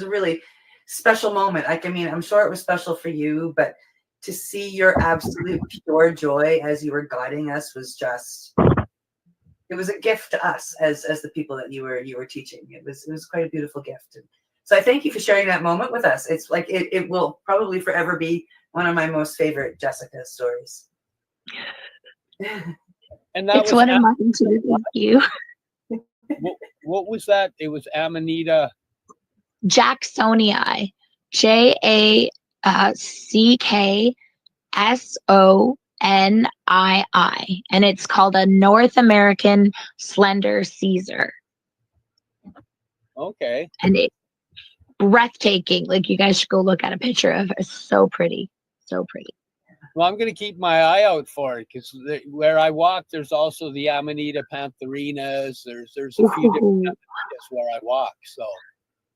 really special moment. Like, I mean, I'm sure it was special for you, but to see your absolute pure joy as you were guiding us was just, it was a gift to us as the people that you were teaching. It was quite a beautiful gift. And so I thank you for sharing that moment with us. It's like, it will probably forever be one of my most favorite Jessica stories. And that it's one of mine too. Thank you. What was that? It was Amanita jacksonii. JACKSONII, and it's called a North American slender Caesar. Okay. And it's breathtaking. Like, you guys should go look at a picture of it. It's so pretty. So pretty. Well, I'm going to keep my eye out for it, because where I walk, there's also the Amanita pantherinas. There's a few different Amanitas where I walk. So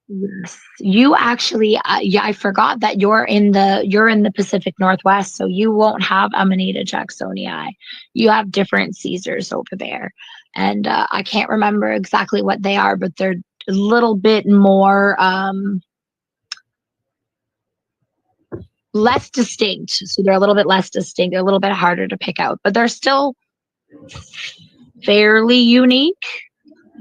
Yes. You actually, yeah, I forgot that you're in the Pacific Northwest, so you won't have Amanita jacksonii. You have different Caesars over there, and I can't remember exactly what they are, but they're a little bit more less distinct. So they're a little bit less distinct. They're a little bit harder to pick out, but they're still fairly unique.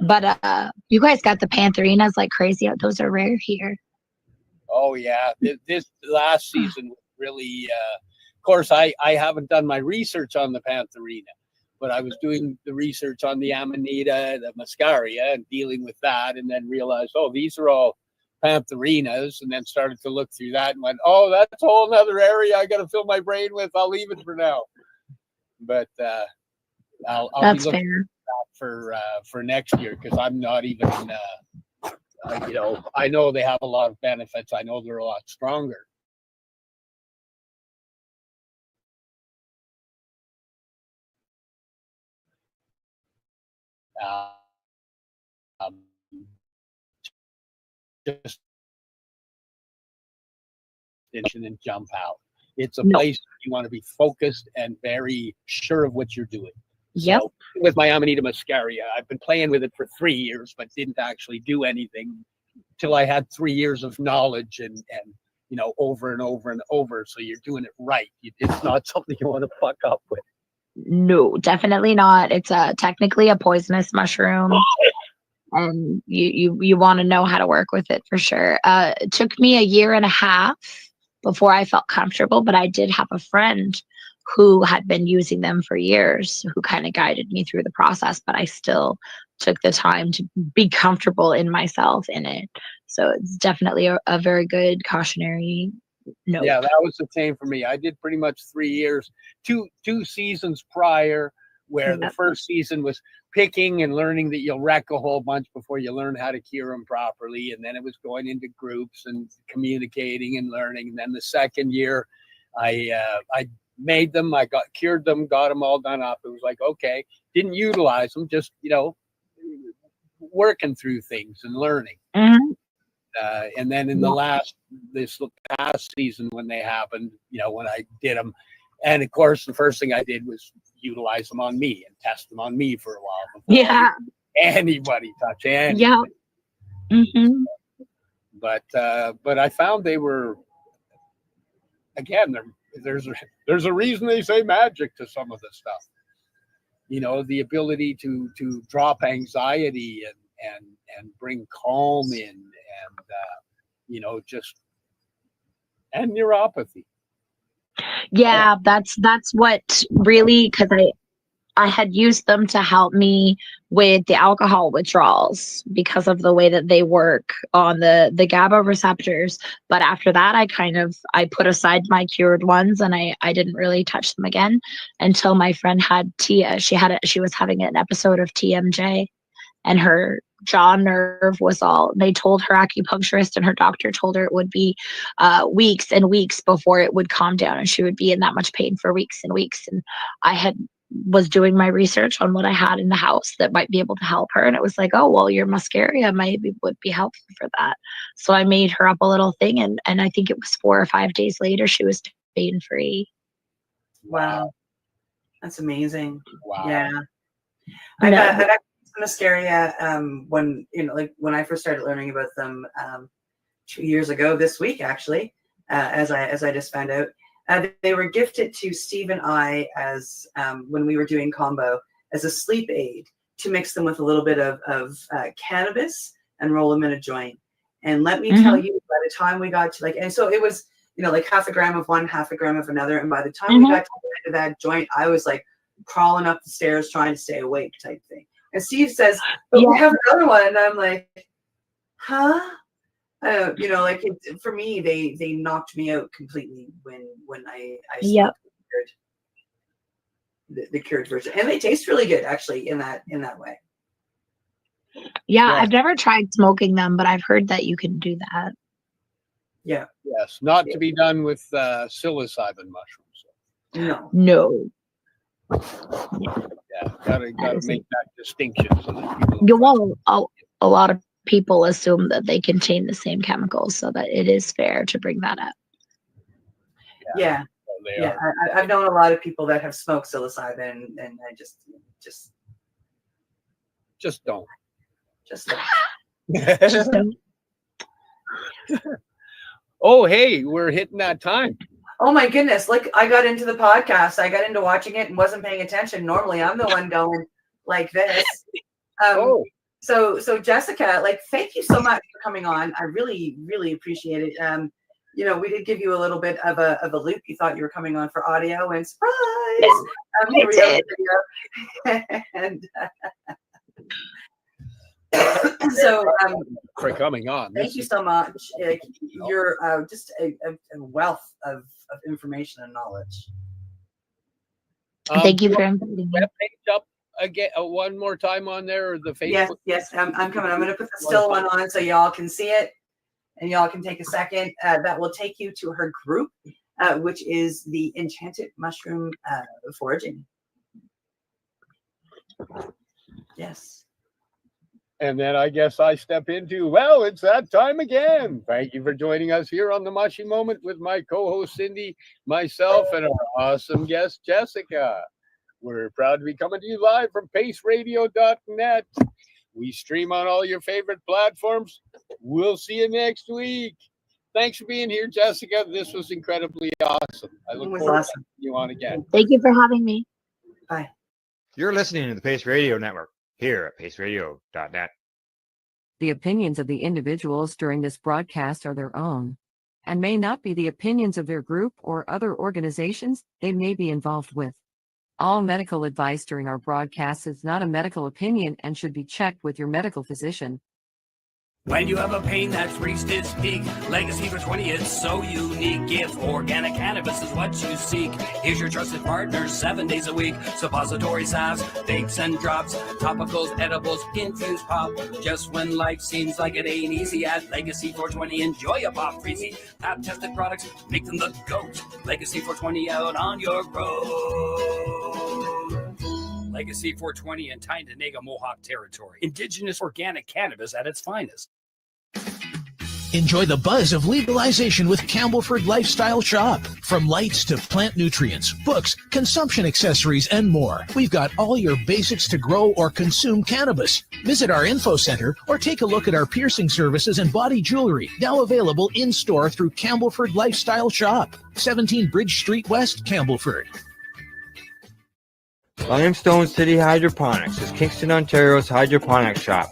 But you guys got the Pantherinas like crazy. Those are rare here. Oh yeah, this last season was really. Of course, I haven't done my research on the Pantherina, but I was doing the research on the Amanita, the Muscaria, and dealing with that, and then realized, oh, these are all Pantherinas, and then started to look through that and went, oh, that's a whole other area I got to fill my brain with. I'll leave it for now. But I'll be looking at that for next year, because I'm not even. I know they have a lot of benefits. I know they're a lot stronger. Just and jump out. It's a place you want to be focused and very sure of what you're doing. Yep. So with my Amanita muscaria, I've been playing with it for 3 years, but didn't actually do anything till I had 3 years of knowledge and over and over and over. So you're doing it right. It's not something you want to fuck up with. No, definitely not. It's technically a poisonous mushroom, and you want to know how to work with it for sure. It took me a year and a half before I felt comfortable, but I did have a friend who had been using them for years, who kind of guided me through the process, but I still took the time to be comfortable in myself in it. So it's definitely a very good cautionary note. Yeah, that was the same for me. I did pretty much 3 years, two seasons prior, where the first season was picking and learning that you'll wreck a whole bunch before you learn how to cure them properly. And then it was going into groups and communicating and learning. And then the second year, I made them, I cured them, got them all done up. It was like, okay, didn't utilize them, just, working through things and learning. Mm-hmm. And then in this past season when they happened, when I did them, and of course the first thing I did was utilize them on me and test them on me for a while before anybody touch anything. Yeah. Mm-hmm. But I found they were, again, there's a reason they say magic to some of this stuff. The ability to drop anxiety and bring calm in, and and neuropathy. Yeah, that's what really, because I had used them to help me with the alcohol withdrawals because of the way that they work on the GABA receptors. But after that, I put aside my cured ones, and I didn't really touch them again until my friend had Tia. She was having an episode of TMJ, and her jaw nerve was all. They told her acupuncturist, and her doctor told her it would be weeks and weeks before it would calm down, and she would be in that much pain for weeks and weeks. And I was doing my research on what I had in the house that might be able to help her, and it was like, oh well, your muscaria would be helpful for that. So I made her up a little thing, and I think it was 4 or 5 days later she was pain free. Wow, that's amazing. Wow. Yeah, I got muscaria when when I first started learning about them 2 years ago this week, actually, as I just found out. They were gifted to Steve and I as when we were doing combo as a sleep aid, to mix them with a little bit of cannabis and roll them in a joint. And let me tell you, by the time we got to and so it was, like half a gram of one, half a gram of another. And by the time we got to the end of that joint, I was like crawling up the stairs trying to stay awake type thing. And Steve says, but we have another one. And I'm like, huh? For me, they knocked me out completely when I the cured version, and they taste really good actually in that way. Yeah, I've never tried smoking them, but I've heard that you can do that. Yeah. Yes, not to be done with psilocybin mushrooms. No. Yeah, gotta make that distinction so that people. A lot of people assume that they contain the same chemicals, so that it is fair to bring that up. Yeah. They Yeah. are. I've known a lot of people that have smoked psilocybin, and I just don't. Just don't. Oh, hey, we're hitting that time. Oh my goodness. Like, I got into the podcast. I got into watching it and wasn't paying attention. Normally I'm the one going like this. So Jessica, like, thank you so much for coming on. I really, really appreciate it. You know, we did give you a little bit of a loop. You thought you were coming on for audio, and surprise, here we are with video. And so for coming on. Thank you so much. You're just a wealth of information and knowledge. Thank you for inviting me. Webpage up again one more time on there, or the Facebook. Yes, I'm coming. I'm going to put the still one on so y'all can see it, and y'all can take a second. That will take you to her group, which is the Enchanted Mushroom Foraging. Yes. And then I guess I step into, well, it's that time again. Thank you for joining us here on the Mushy Moment with my co-host Cindy, myself, and our awesome guest Jessica. We're proud to be coming to you live from paceradio.net. We stream on all your favorite platforms. We'll see you next week. Thanks for being here, Jessica. This was incredibly awesome. I look forward to having you on again. Thank you for having me. Bye. You're listening to the Pace Radio Network here at paceradio.net. The opinions of the individuals during this broadcast are their own and may not be the opinions of their group or other organizations they may be involved with. All medical advice during our broadcast is not a medical opinion and should be checked with your medical physician. When you have a pain that's reached its peak, Legacy for 20 is so unique. If organic cannabis is what you seek, here's your trusted partner 7 days a week. Suppository salves, vapes and drops, topicals, edibles, infused pop. Just when life seems like it ain't easy, at Legacy 420 enjoy a pop freezy. Lab tested products make them the GOAT. Legacy 420 out on your road. Legacy 420 in Tyndonega, Mohawk Territory. Indigenous organic cannabis at its finest. Enjoy the buzz of legalization with Campbellford Lifestyle Shop. From lights to plant nutrients, books, consumption accessories, and more. We've got all your basics to grow or consume cannabis. Visit our info center or take a look at our piercing services and body jewelry, now available in-store through Campbellford Lifestyle Shop. 17 Bridge Street West, Campbellford. Limestone City Hydroponics is Kingston, Ontario's hydroponics shop.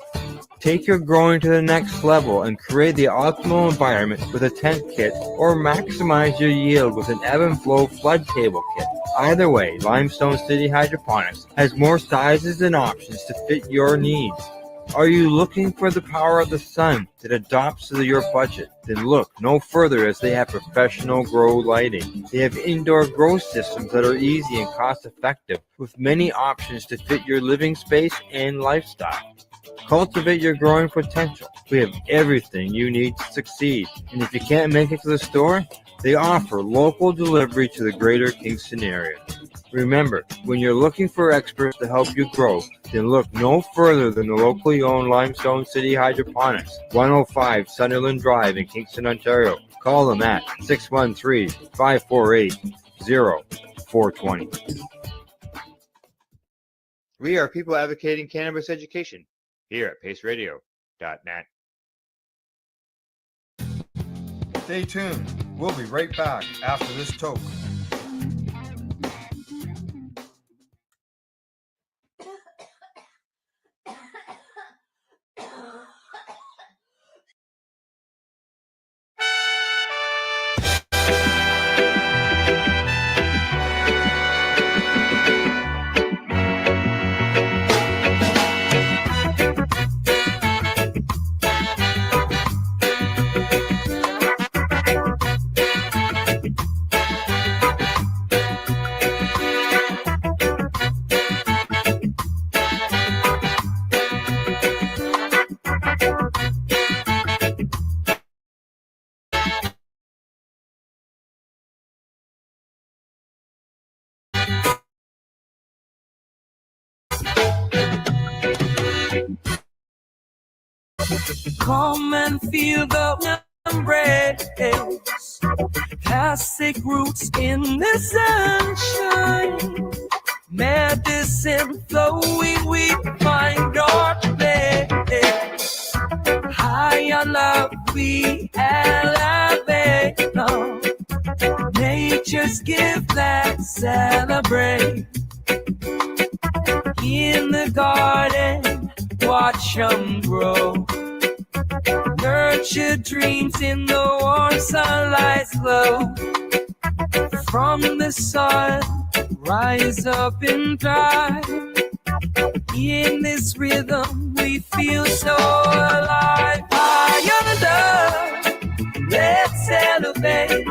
Take your growing to the next level and create the optimal environment with a tent kit, or maximize your yield with an ebb and flow flood table kit. Either way, Limestone City Hydroponics has more sizes and options to fit your needs. Are you looking for the power of the sun that adapts to your budget? Then look no further, as they have professional grow lighting. They have indoor grow systems that are easy and cost effective, with many options to fit your living space and lifestyle. Cultivate your growing potential. We have everything you need to succeed. And if you can't make it to the store, they offer local delivery to the greater Kingston area. Remember, when you're looking for experts to help you grow, then look no further than the locally owned Limestone City Hydroponics, 105 Sunderland Drive in Kingston, Ontario. Call them at 613-548-0420. We are people advocating cannabis education here at paceradio.net. Stay tuned. We'll be right back after this toke. Come and feel the embrace. Classic roots in the sunshine. Medicine flowing, we find our place. High on love, we elevate. No. Nature's gift, let's celebrate. In the garden, watch them grow. Nurture dreams in the warm sunlight's glow. From the sun, rise up and thrive. In this rhythm, we feel so alive. High on love, let's elevate.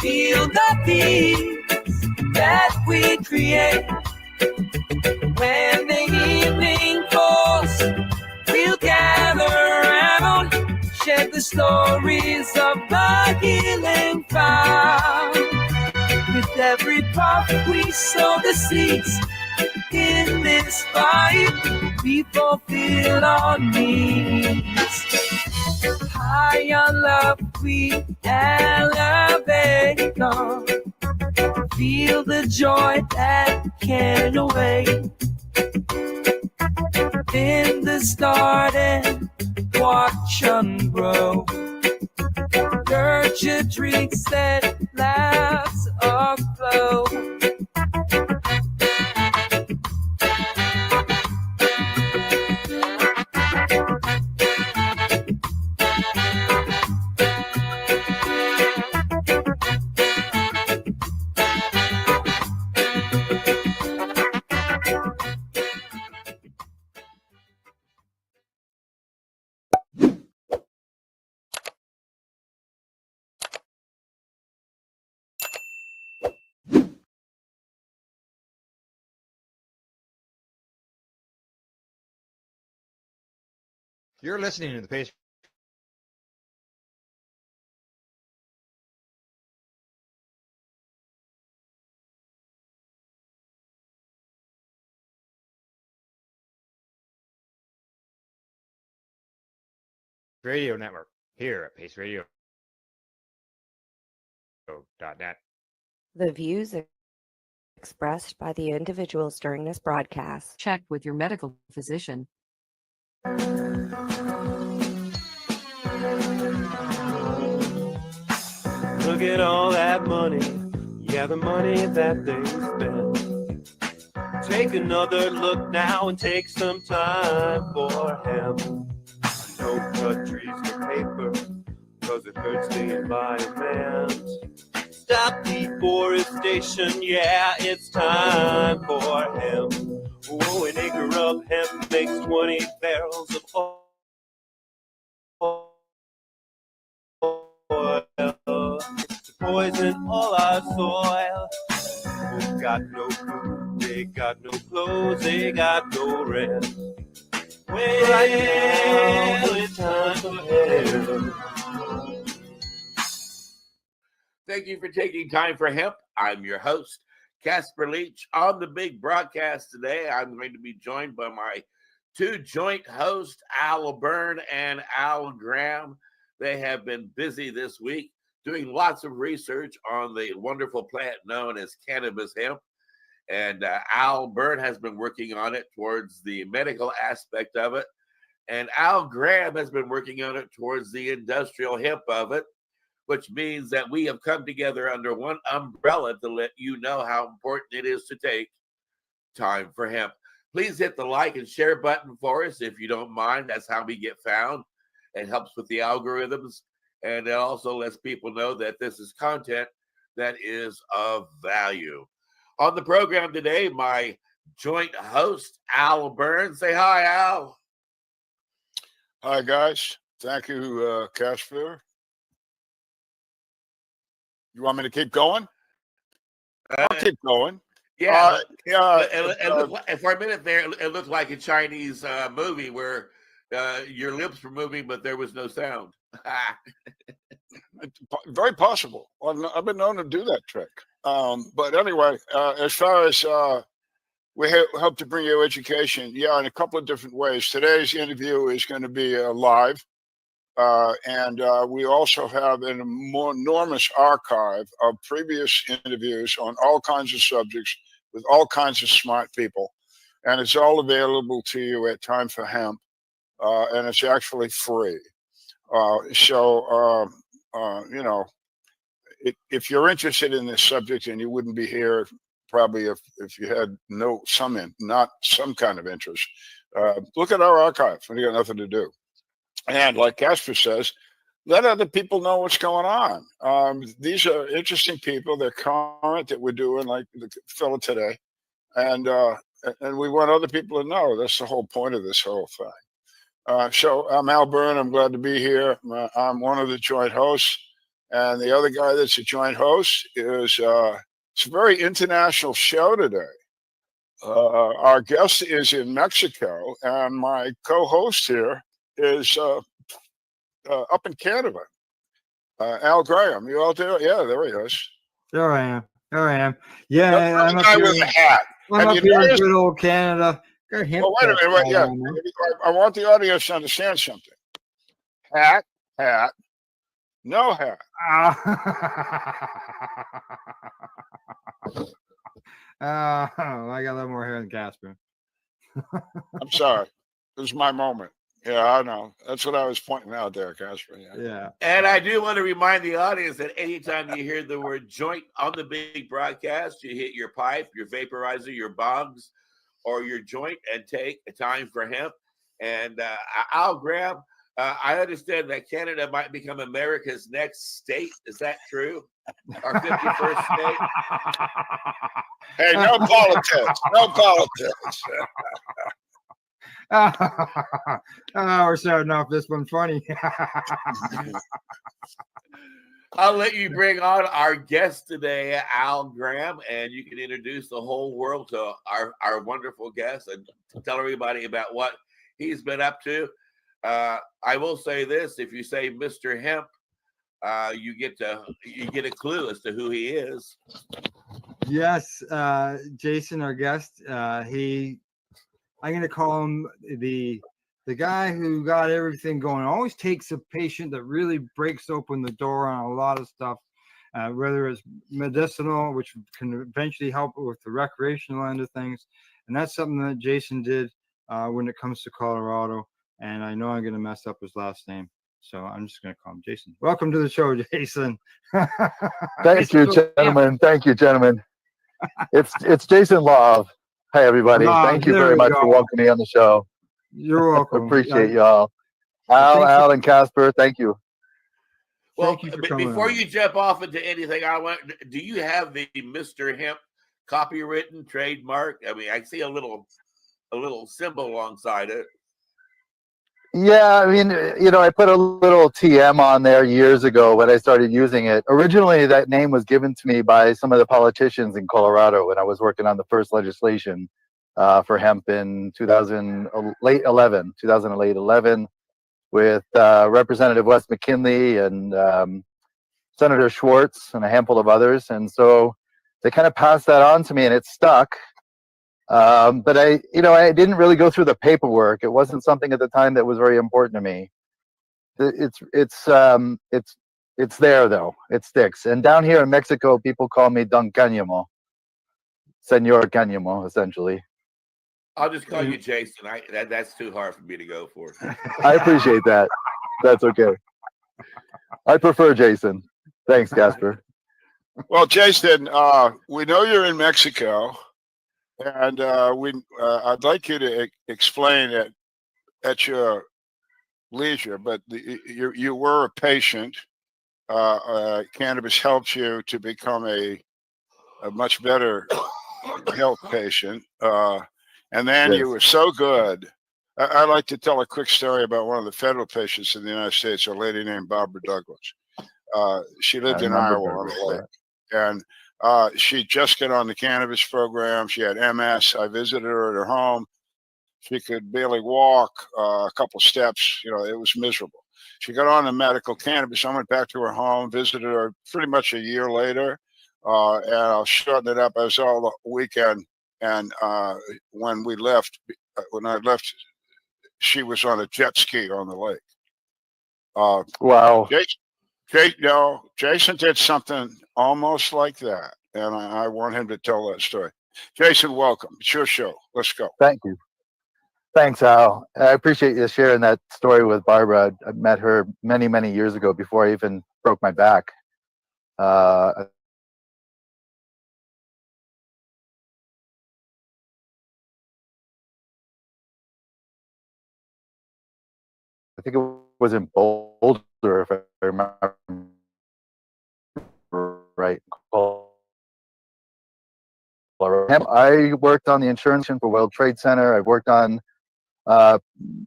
Feel the peace that we create. When the evening falls, we'll gather around, share the stories of the healing found. With every puff, we sow the seeds in this fight. We fulfill our needs. High on love, we elevate. On. Feel the joy that can't wait. In the garden, watch them grow. Nurture drinks that laughs aflow. You're listening to the Pace Radio Network here at paceradio.net. The views expressed by the individuals during this broadcast. Check with your medical physician. Look at all that money, yeah, the money that they spend. Take another look now and take some time for him. Don't cut trees for paper, cause it hurts the environment. Stop deforestation, yeah, it's time for him. Oh, an acre of hemp makes 20 barrels of oil. To poison all our soil. People got no food, they got no clothes, they got no rest. Well, it's time for him. Thank you for taking time for hemp. I'm your host, Casper Leach. On the big broadcast today, I'm going to be joined by my two joint hosts, Al Byrne and Al Graham. They have been busy this week doing lots of research on the wonderful plant known as cannabis hemp. And Al Byrne has been working on it towards the medical aspect of it. And Al Graham has been working on it towards the industrial hemp of it, which means that we have come together under one umbrella to let you know how important it is to take time for hemp. Please hit the like and share button for us if you don't mind. That's how we get found. It helps with the algorithms, and it also lets people know that this is content that is of value. On the program today, my joint host, Al Byrne. Say hi, Al. Hi, guys. Thank you, Casper. You want me to keep going? I'll keep going. Yeah, and for a minute there, it looked like a Chinese movie where your lips were moving, but there was no sound. Very possible. I've been known to do that trick. But anyway, as far as we hope to bring you education, in a couple of different ways. Today's interview is going to be live, and we also have an enormous archive of previous interviews on all kinds of subjects with all kinds of smart people, and it's all available to you at Time for Hemp, and it's actually free. If you're interested in this subject, and you wouldn't be here probably if you had not some kind of interest, look at our archive when you got nothing to do. And like Casper says, let other people know what's going on. These are interesting people. They're current that we're doing, like the fellow today, and we want other people to know. That's the whole point of this whole thing. So I'm Al Byrne. I'm glad to be here. I'm one of the joint hosts, and the other guy that's a joint host is it's a very international show today. Our guest is in Mexico, and my co-host here is up in Canada. Al Graham, you all there? Yeah, there he is. There I am. Yeah, I'm the up guy here. with the hat. I'm up here in good old Canada. Got hemp Well, wait a minute. going on, man. I want the audience to understand something. Hat, no hat. I got a little more hair than Casper. I'm sorry. This is my moment. Yeah, I know. That's what I was pointing out there, Casper. Yeah. And I do want to remind the audience that anytime you hear the word joint on the big broadcast, you hit your pipe, your vaporizer, your bongs, or your joint and take a Time for Hemp. And Al Graham, I understand that Canada might become America's next state. Is that true? Our 51st state? Hey, no politics. No politics. We're starting off this one funny. I'll let you bring on our guest today, Al Graham, and you can introduce the whole world to our wonderful guest and tell everybody about what he's been up to. I will say this: if you say Mr. Hemp, you get a clue as to who he is. Yes, Jason, our guest. I'm going to call him the guy who got everything going. Always takes a patient that really breaks open the door on a lot of stuff, whether it's medicinal, which can eventually help with the recreational end of things. And that's something that Jason did when it comes to Colorado. And I know I'm going to mess up his last name, so I'm just going to call him Jason. Welcome to the show, Jason. Thank you, gentlemen. Thank you, gentlemen. It's Jason Love. Hi, everybody. Thank you very much for welcoming me on the show. You're welcome. Appreciate y'all. Al, and Casper, thank you. Well, before you jump off into anything, do you have the Mr. Hemp copywritten trademark? I mean, I see a little symbol alongside it. Yeah, I mean, I put a little TM on there years ago when I started using it. Originally, that name was given to me by some of the politicians in Colorado when I was working on the first legislation for hemp in 2011 with Representative Wes McKinley and Senator Schwartz and a handful of others. And so they kind of passed that on to me, and it stuck. But I didn't really go through the paperwork. It wasn't something at the time that was very important to me. It's there though. It sticks. And down here in Mexico, people call me Don Cáñamo, Senor Cáñamo, essentially. I'll just call you Jason. That's too hard for me to go for. I appreciate that. That's okay. I prefer Jason. Thanks, Casper. Well, Jason, we know you're in Mexico. And I'd like you to explain it at your leisure, but you were a patient. Cannabis helped you to become a much better health patient. And then you were so good. I like to tell a quick story about one of the federal patients in the United States, a lady named Barbara Douglas. She lived in Iowa on the lake. And she just got on the cannabis program. She had MS. I visited her at her home. She could barely walk a couple steps. It was miserable. She got on the medical cannabis. I went back to her home, visited her pretty much a year later. And I'll shorten it up. I was all the weekend And when we left, when I left, she was on a jet ski on the lake. Wow. Jason did something almost like that, and I want him to tell that story. Jason, welcome. It's your show. Let's go. Thank you. Thanks, Al. I appreciate you sharing that story with Barbara. I met her many, many years ago before I even broke my back. I think it was in Boulder, if I remember right. I worked on the insurance for World Trade Center. I've worked on a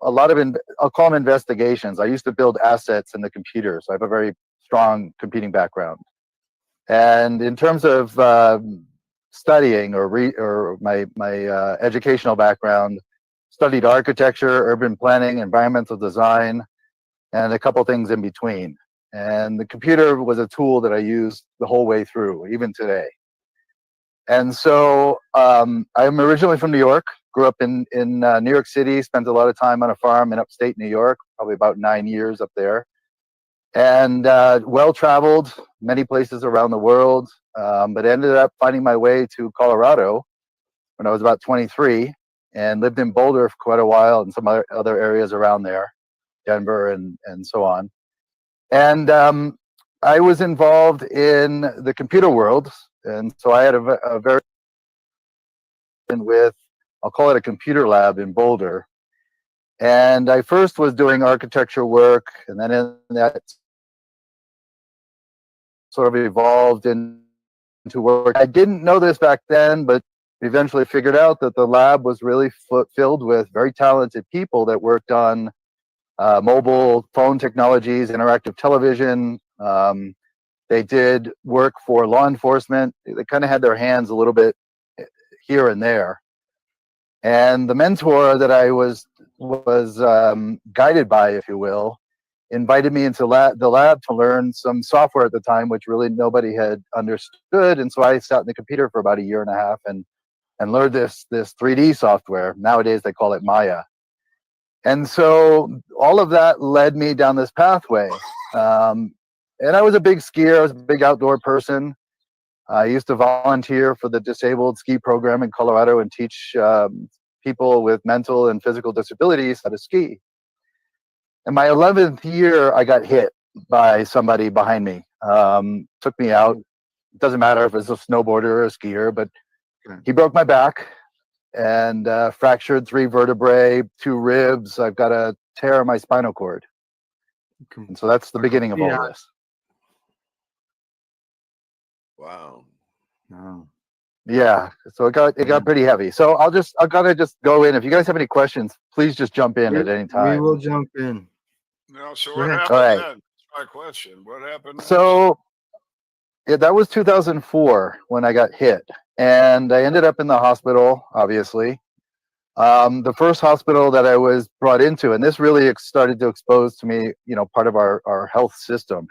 lot of, I'll call them investigations. I used to build assets in the computer, so I have a very strong computing background. And in terms of studying or my educational background, studied architecture, urban planning, environmental design, and a couple things in between. And the computer was a tool that I used the whole way through, even today. And so I'm originally from New York, grew up in New York City, spent a lot of time on a farm in upstate New York, probably about 9 years up there. And well-traveled, many places around the world, but ended up finding my way to Colorado when I was about 23 and lived in Boulder for quite a while and some other areas around there, Denver and so on. And I was involved in the computer world. And so I had a very, with, I'll call it a computer lab in Boulder. And I first was doing architecture work, and then in that sort of evolved into work. I didn't know this back then, but eventually figured out that the lab was really filled with very talented people that worked on mobile phone technologies, interactive television. They did work for law enforcement. They kind of had their hands a little bit here and there. And the mentor that I was guided by, if you will, invited me into the lab to learn some software at the time, which really nobody had understood. And so I sat in the computer for about 1.5 years and learned this 3D software. Nowadays they call it Maya. And so all of that led me down this pathway. And I was a big skier. I was a big outdoor person. I used to volunteer for the disabled ski program in Colorado and teach people with mental and physical disabilities how to ski. In my 11th year, I got hit by somebody behind me. Took me out. It doesn't matter if it's a snowboarder or a skier, but he broke my back and fractured 3 vertebrae, 2 ribs. I've got a tear in my spinal cord. And so that's the beginning of all this. Wow. Oh. Yeah, so it got pretty heavy. So I'll gotta just go in. If you guys have any questions, please just jump in at any time. We will jump in. No, so Go what ahead. happened All right. then? That's my question. What happened next? So yeah, that was 2004 when I got hit, and I ended up in the hospital. Obviously, the first hospital that I was brought into, and this really started to expose to me, part of our health system,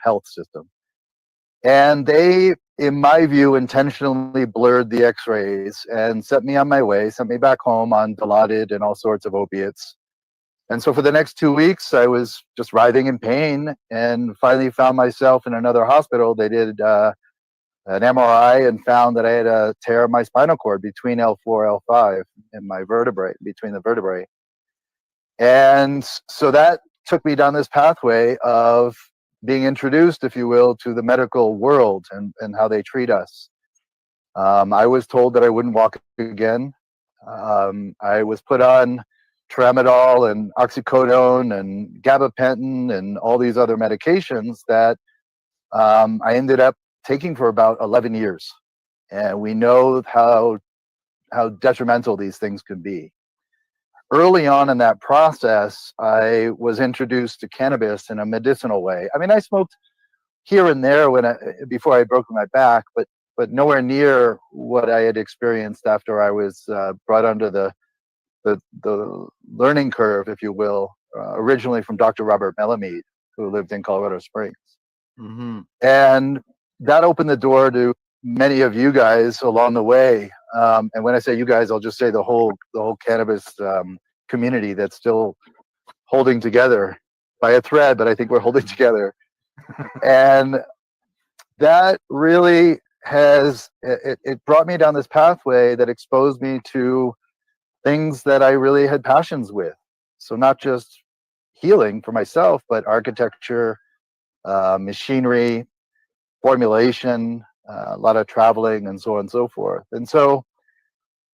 and they, in my view, intentionally blurred the X-rays and sent me on my way, sent me back home on Dilaudid and all sorts of opiates. And so for the next 2 weeks, I was just writhing in pain, and finally found myself in another hospital. They did an MRI and found that I had a tear in my spinal cord between L4, L5 in my vertebrae, between the vertebrae. And so that took me down this pathway of being introduced, if you will, to the medical world and how they treat us. I was told that I wouldn't walk again. I was put on tramadol and oxycodone and gabapentin and all these other medications that I ended up taking for about 11 years. And we know how detrimental these things can be. Early on in that process, I was introduced to cannabis in a medicinal way. I mean, I smoked here and there before I broke my back, but nowhere near what I had experienced after I was brought under the learning curve, if you will, originally from Dr. Robert Melamede, who lived in Colorado Springs. Mm-hmm. And that opened the door to many of you guys along the way. And when I say you guys, I'll just say the whole cannabis community that's still holding together by a thread, but I think we're holding together. And that really it brought me down this pathway that exposed me to things that I really had passions with. So not just healing for myself, but architecture, machinery, formulation, a lot of traveling, and so on and so forth. And so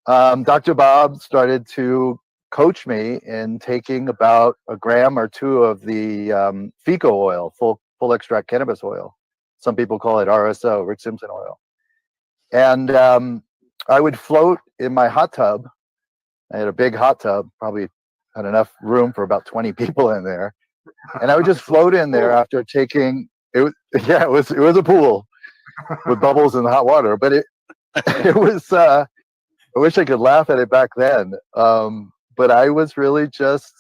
Dr. Bob started to coach me in taking about a gram or two of the FICO oil, full extract cannabis oil. Some people call it RSO, Rick Simpson oil. And I would float in my hot tub. I had a big hot tub, probably had enough room for about 20 people in there. And I would just float in there after taking it. Yeah, it was a pool with bubbles and hot water, but it was. I wish I could laugh at it back then, but I was really just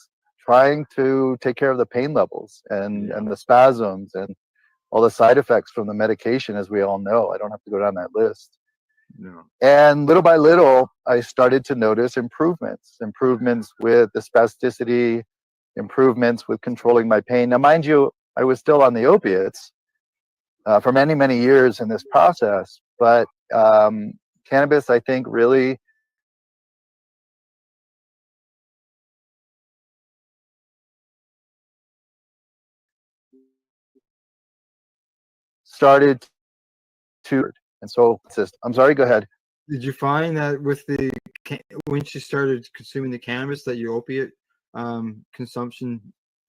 trying to take care of the pain levels and the spasms and all the side effects from the medication, as we all know. I don't have to go down that list. No. And little by little, I started to notice improvements with the spasticity, improvements with controlling my pain. Now, mind you, I was still on the opiates for many, many years in this process, but cannabis, I think, really started to, and so I'm sorry, go ahead. Did you find that with when you started consuming the cannabis that your opiate consumption,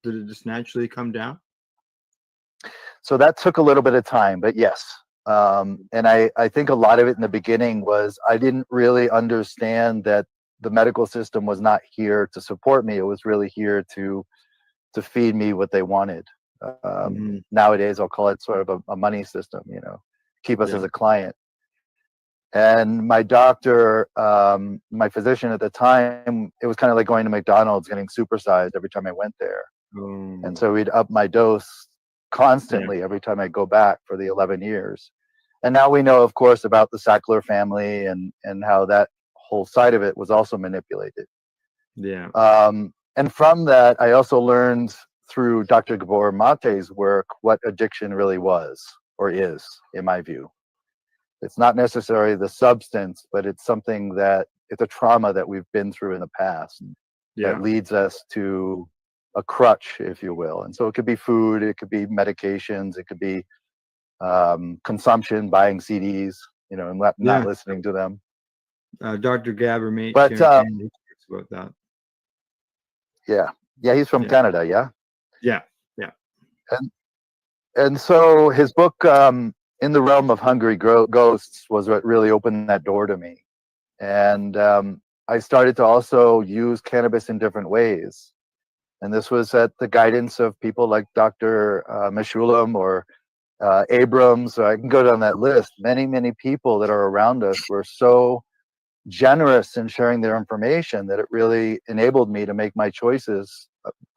did it just naturally come down? So that took a little bit of time, but yes. And I think a lot of it in the beginning was I didn't really understand that the medical system was not here to support me. It was really here to feed me what they wanted. Nowadays, I'll call it sort of a money system, keep us as a client. And my doctor, my physician at the time, it was kind of like going to McDonald's, getting supersized every time I went there. And so we'd up my dose constantly every time I go back for the 11 years. And now we know, of course, about the Sackler family and how that whole side of it was also manipulated. Yeah. And from that, I also learned through Dr. Gabor Mate's work what addiction really was or is, in my view. It's not necessarily the substance, but it's something it's a trauma that we've been through in the past that leads us to a crutch, if you will. And so it could be food, it could be medications, it could be consumption, buying CDs, and not listening to them. Dr. Gabor Mate talks about that. Yeah, he's from Canada, yeah? Yeah. And so his book, In the Realm of Hungry Ghosts, was what really opened that door to me. And I started to also use cannabis in different ways. And this was at the guidance of people like Dr. Meshulam or Abrams. So I can go down that list. Many, many people that are around us were so generous in sharing their information that it really enabled me to make my choices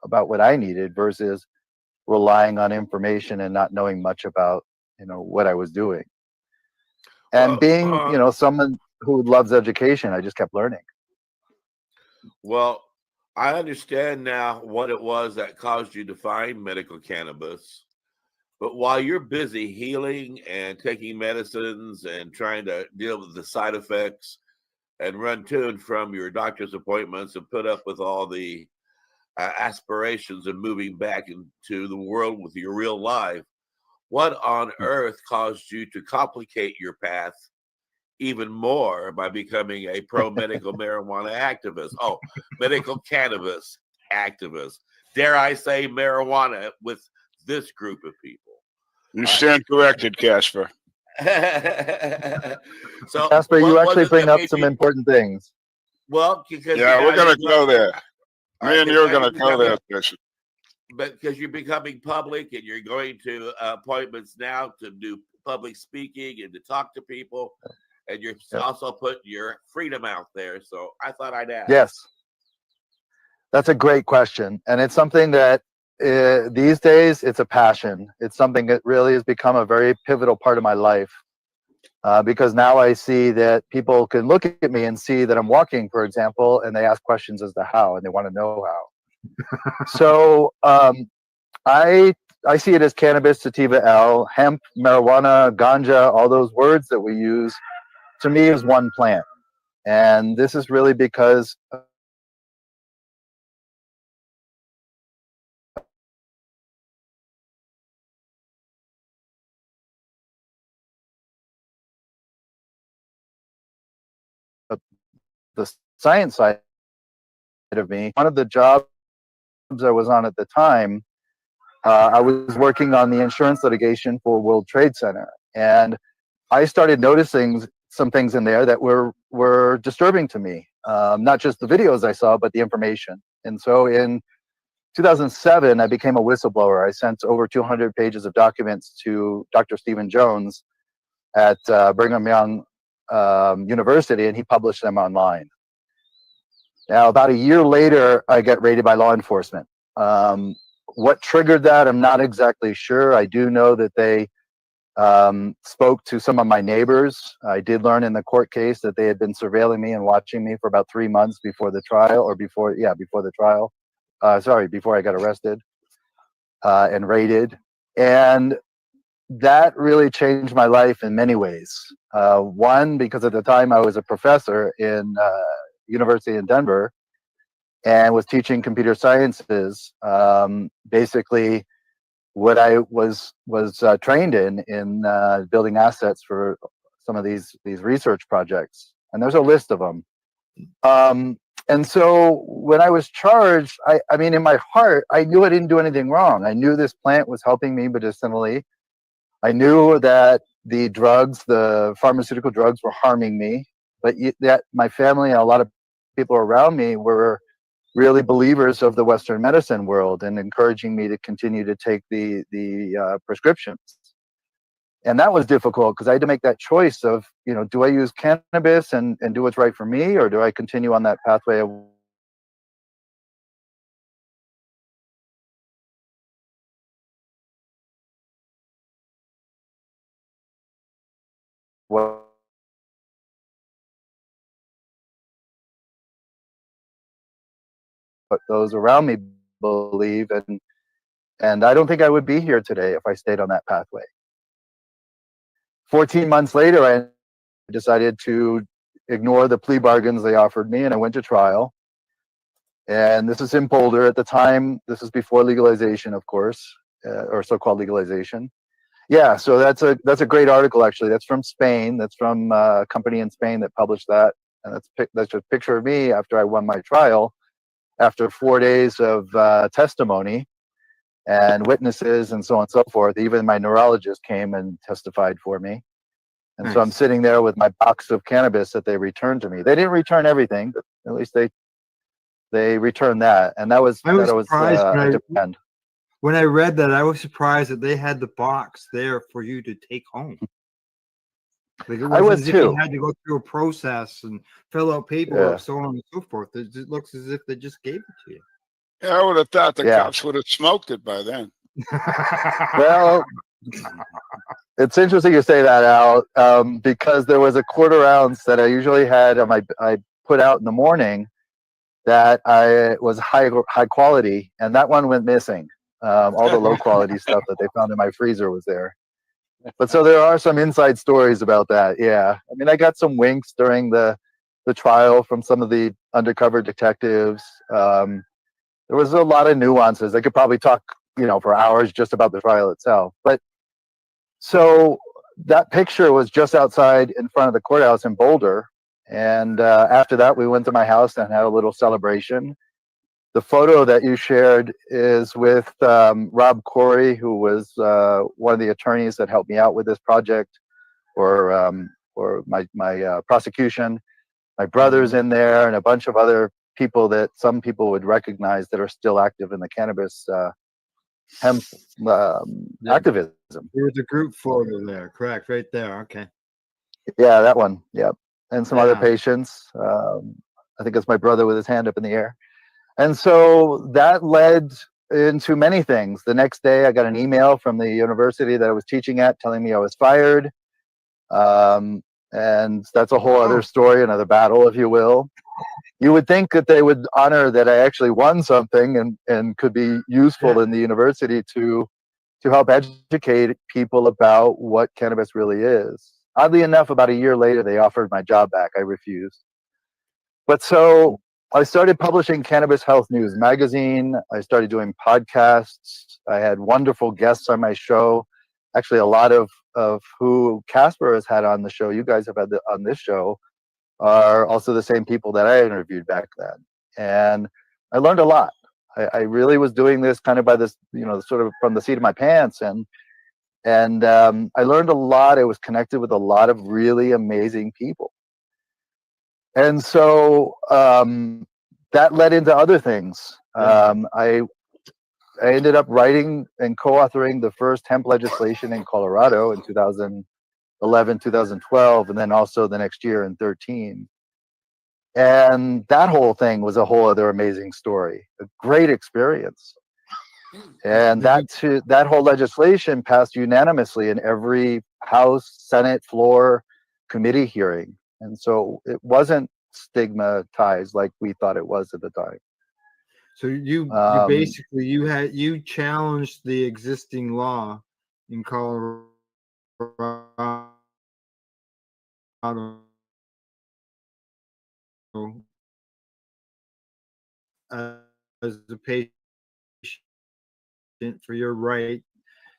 about what I needed versus relying on information and not knowing much about what I was doing. And being someone who loves education, I just kept learning. Well, I understand now what it was that caused you to find medical cannabis. But while you're busy healing and taking medicines and trying to deal with the side effects and run to and from your doctor's appointments and put up with all the aspirations of moving back into the world with your real life, what on earth caused you to complicate your path even more by becoming a pro-medical marijuana activist? Oh, medical cannabis activist. Dare I say marijuana with this group of people? You stand corrected, Casper. So, Casper, you actually bring up some important things. Well, because we're going to go there. Me and you're going to go there, Jason. But because you're becoming public and you're going to appointments now to do public speaking and to talk to people, and you're also putting your freedom out there. So I thought I'd ask. Yes. That's a great question. And it's something that these days, it's a passion. It's something that really has become a very pivotal part of my life. because now I see that people can look at me and see that I'm walking, for example, and they ask questions as to how, and they want to know how. So I see it as cannabis, sativa L, hemp, marijuana, ganja, all those words that we use, to me is one plant. And this is really because the science side of me. One of the jobs I was on at the time, I was working on the insurance litigation for World Trade Center, and I started noticing some things in there that were disturbing to me. Not just the videos I saw, but the information. And so in 2007, I became a whistleblower. I sent over 200 pages of documents to Dr. Stephen Jones at Brigham Young University, and he published them online. Now, about a year later, I got raided by law enforcement. What triggered that, I'm not exactly sure. I do know that they spoke to some of my neighbors. I did learn in the court case that they had been surveilling me and watching me for about 3 months before the trial, or before the trial. Before I got arrested and raided. And that really changed my life in many ways. One, because at the time I was a professor in University in Denver and was teaching computer sciences. Basically, what I was trained in building assets for some of these research projects, and there's a list of them. And so when I was charged, I mean, in my heart, I knew I didn't do anything wrong. I knew this plant was helping me medicinally. I knew that the drugs, the pharmaceutical drugs, were harming me, but that my family and a lot of people around me were really believers of the Western medicine world and encouraging me to continue to take the prescriptions. And that was difficult because I had to make that choice of, do I use cannabis and do what's right for me, or do I continue on that pathway of what those around me believe, and I don't think I would be here today if I stayed on that pathway. 14 months later, I decided to ignore the plea bargains they offered me, and I went to trial. And this is in Boulder at the time. This is before legalization, of course, or so-called legalization. Yeah, so that's a great article, actually. That's from Spain. That's from a company in Spain that published that. And that's a picture of me after I won my trial, after 4 days of testimony and witnesses and so on and so forth. Even my neurologist came and testified for me. And so I'm sitting there with my box of cannabis that they returned to me. They didn't return everything, but at least they returned that. And that was surprised when I read that. I was surprised that they had the box there for you to take home. Like it wasn't as if you had to go through a process and fill out paperwork, so on and so forth. It looks as if they just gave it to you. Yeah, I would have thought the cops would have smoked it by then. Well, it's interesting you say that, Al, because there was a quarter ounce that I usually had on I put out in the morning that I was high quality, and that one went missing. All the low quality stuff that they found in my freezer was there. But so there are some inside stories about that. Yeah, I mean, I got some winks during the trial from some of the undercover detectives. There was a lot of nuances. I could probably talk, for hours just about the trial itself. But so that picture was just outside in front of the courthouse in Boulder. And after that, we went to my house and had a little celebration. The photo that you shared is with Rob Corey, who was one of the attorneys that helped me out with this project, or my prosecution. My brother's in there, and a bunch of other people that some people would recognize that are still active in the cannabis hemp activism. There was a group photo there, correct? Right there. Okay. Yeah, that one. Yep. And some other patients. I think it's my brother with his hand up in the air. And so that led into many things. The next day, I got an email from the university that I was teaching at telling me I was fired. And that's a whole other story, another battle, if you will. You would think that they would honor that I actually won something and could be useful in the university to help educate people about what cannabis really is. Oddly enough, about a year later, they offered my job back. I refused. But so I started publishing Cannabis Health News magazine. I started doing podcasts. I had wonderful guests on my show. Actually, a lot of who Casper has had on the show, you guys have had on this show, are also the same people that I interviewed back then. And I learned a lot. I really was doing this kind of by this, sort of from the seat of my pants. And I learned a lot. I was connected with a lot of really amazing people. And so that led into other things. I ended up writing and co-authoring the first hemp legislation in Colorado in 2011, 2012, and then also the next year in 13. And that whole thing was a whole other amazing story, a great experience. And that whole legislation passed unanimously in every House, Senate, floor, committee hearing. And so it wasn't stigmatized like we thought it was at the time. So you basically you challenged the existing law in Colorado as a patient for your right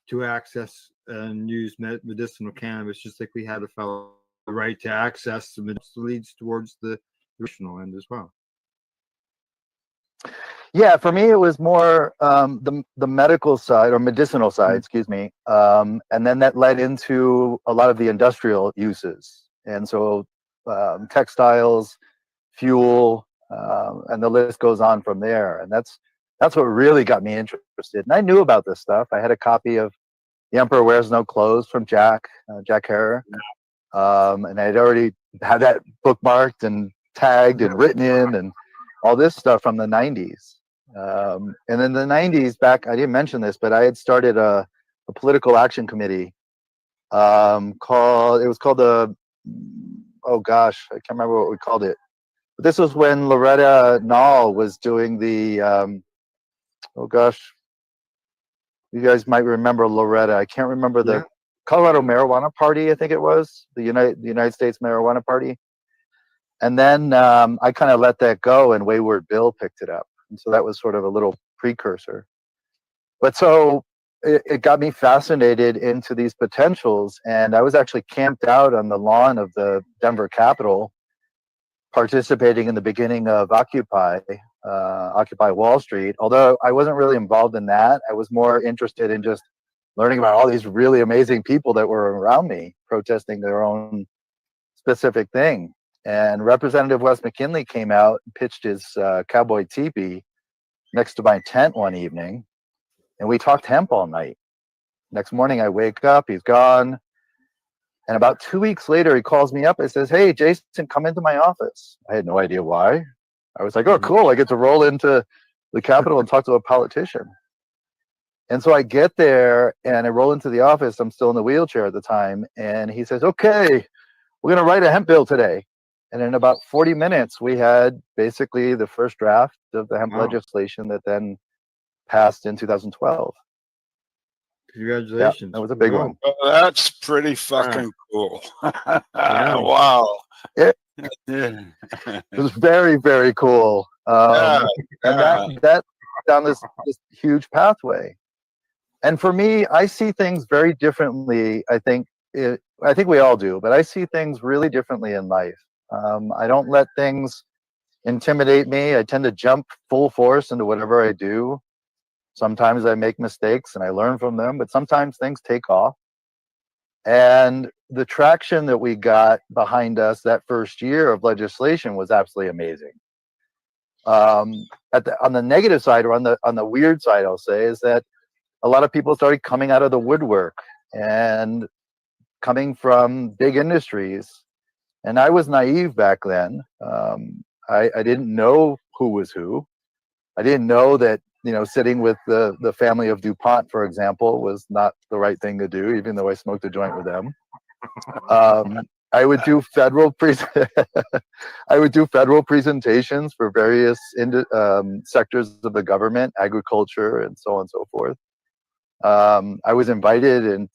to access and use medicinal cannabis, just like we had a fellow right to access the medicinal leads towards the recreational end as well. Yeah, for me it was more the medical side or medicinal side, excuse me, and then that led into a lot of the industrial uses, and so textiles, fuel, and the list goes on from there. And that's what really got me interested. And I knew about this stuff. I had a copy of The Emperor Wears No Clothes from Jack Herer, and I had already had that bookmarked and tagged and written in and all this stuff from the 90s. And in the 90s, back, I didn't mention this, but I had started a political action committee called the, oh gosh, I can't remember what we called it. But this was when Loretta Nall was doing the, oh gosh, you guys might remember Loretta. I can't remember the Colorado Marijuana Party, I think it was, the United States Marijuana Party. And then I kind of let that go, and Wayward Bill picked it up. And so that was sort of a little precursor. But so it got me fascinated into these potentials. And I was actually camped out on the lawn of the Denver Capitol, participating in the beginning of Occupy Wall Street. Although I wasn't really involved in that. I was more interested in just learning about all these really amazing people that were around me protesting their own specific thing. And Representative Wes McKinley came out and pitched his cowboy teepee next to my tent one evening, and we talked hemp all night. Next morning I wake up, he's gone. And about 2 weeks later, he calls me up and says, "Hey, Jason, come into my office." I had no idea why. I was like, "Oh, cool. I get to roll into the Capitol and talk to a politician." And so I get there and I roll into the office. I'm still in the wheelchair at the time. And he says, "Okay, we're going to write a hemp bill today." And in about 40 minutes, we had basically the first draft of the hemp legislation that then passed in 2012. Congratulations. Yeah, that was a big one. That's pretty fucking cool. Wow. It was very, very cool. And that down this huge pathway. And for me, I see things very differently. I think we all do, but I see things really differently in life. I don't let things intimidate me. I tend to jump full force into whatever I do. Sometimes I make mistakes and I learn from them, but sometimes things take off. And the traction that we got behind us that first year of legislation was absolutely amazing. On the negative side, or on the weird side, I'll say, is that a lot of people started coming out of the woodwork and coming from big industries. And I was naive back then. I didn't know who was who. I didn't know that, sitting with the family of DuPont, for example, was not the right thing to do, even though I smoked a joint with them. I would do I would do federal presentations for various sectors of the government, agriculture, and so on and so forth. I was invited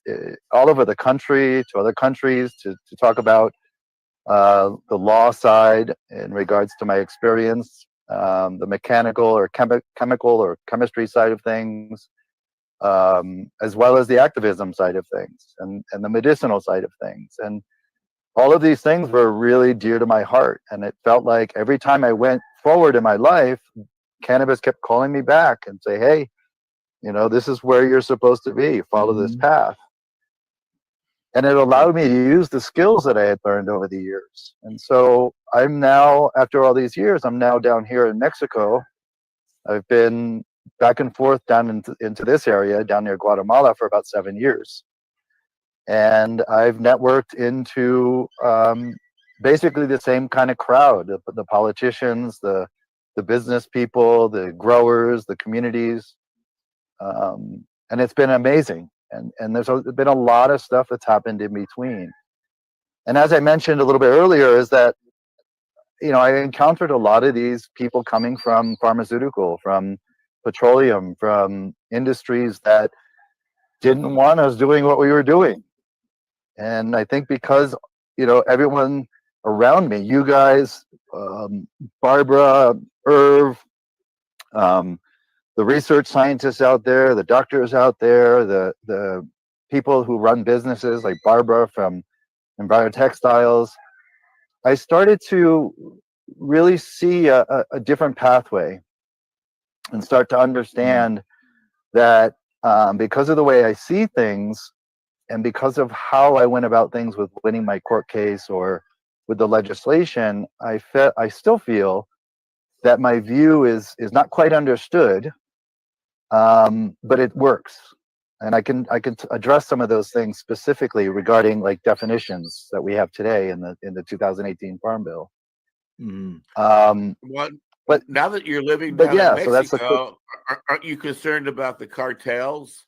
all over the country to other countries to talk about the law side in regards to my experience, the mechanical or chemical or chemistry side of things, as well as the activism side of things and the medicinal side of things. And all of these things were really dear to my heart. And it felt like every time I went forward in my life, cannabis kept calling me back and say, hey, this is where you're supposed to be. Follow this path. And it allowed me to use the skills that I had learned over the years. And so I'm now, after all these years, I'm now down here in Mexico. I've been back and forth down into this area, down near Guatemala, for about 7 years. And I've networked into basically the same kind of crowd, the politicians, the business people, the growers, the communities. And it's been amazing. And there's been a lot of stuff that's happened in between. And as I mentioned a little bit earlier, is that, I encountered a lot of these people coming from pharmaceutical, from petroleum, from industries that didn't want us doing what we were doing. And I think because, everyone around me, you guys, Barbara, Irv, the research scientists out there, the doctors out there, the people who run businesses like Barbara from Envirotextiles, I started to really see a different pathway and start to understand that because of the way I see things and because of how I went about things with winning my court case or with the legislation, I still feel that my view is not quite understood. But it works, and I can address some of those things specifically regarding like definitions that we have today in the 2018 Farm Bill. But now that you're living down in Mexico, so that's aren't you concerned about the cartels?